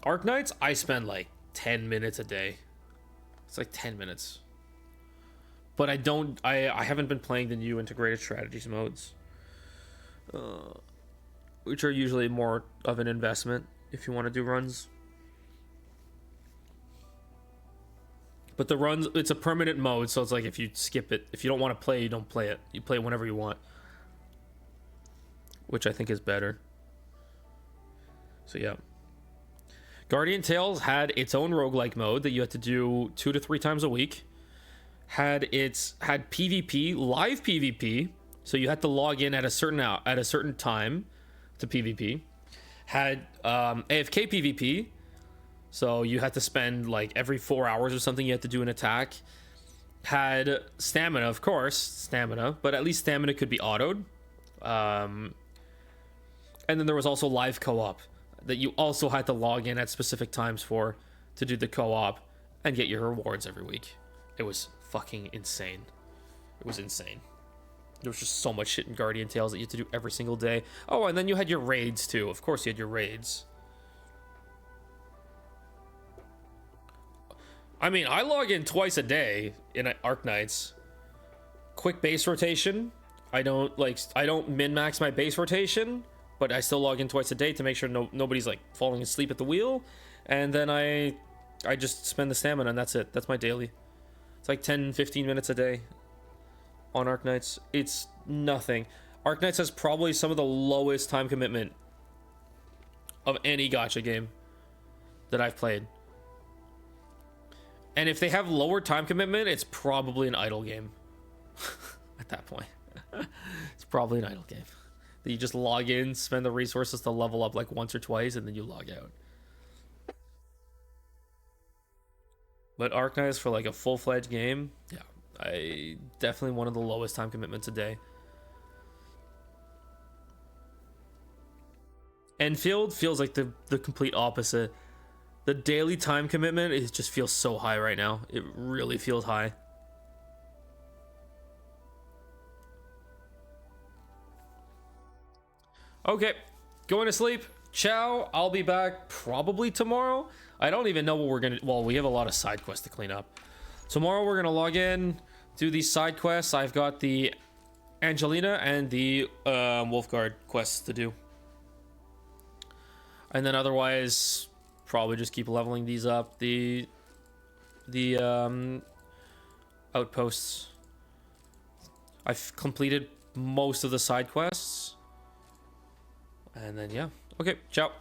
Arknights, I spend like 10 minutes a day. It's like 10 minutes. But I haven't been playing the new integrated strategies modes, which are usually more of an investment if you want to do runs. But the runs, it's a permanent mode, so it's like if you skip it, if you don't want to play, you don't play it. You play whenever you want, which I think is better. So yeah. Guardian Tales had its own roguelike mode that you had to do 2 to 3 times a week. Had PvP, live PvP, so you had to log in at a certain time to PvP. Had AFK PvP, so you had to spend like every 4 hours or something you had to do an attack. Had stamina, of course, but at least stamina could be autoed. And then there was also live co-op that you also had to log in at specific times for to do the co-op and get your rewards every week. It was fucking insane. It was insane. There was just so much shit in Guardian Tales that you had to do every single day. Oh, and then you had your raids too. Of course you had your raids. I mean, I log in twice a day in Arknights. Quick base rotation. I don't min-max my base rotation, but I still log in twice a day to make sure nobody's like falling asleep at the wheel. And then I just spend the stamina, and that's it. That's my daily. It's like 10-15 minutes a day on Arknights. It's nothing. Arknights has probably some of the lowest time commitment of any gacha game that I've played. And if they have lower time commitment, it's probably an idle game. At that point. It's probably an idle game. That you just log in, spend the resources to level up like once or twice, and then you log out. But Arknights for like a full-fledged game, yeah, definitely one of the lowest time commitments a day. Endfield feels like the complete opposite. The daily time commitment, it just feels so high right now. It really feels high. Okay, going to sleep. Ciao. I'll be back probably tomorrow. I don't even know what we're gonna. Well, we have a lot of side quests to clean up. Tomorrow we're gonna log in, do these side quests. I've got the Angelina and the Wolfguard quests to do, and then otherwise probably just keep leveling these up. The outposts. I've completed most of the side quests, and then yeah. Okay, ciao.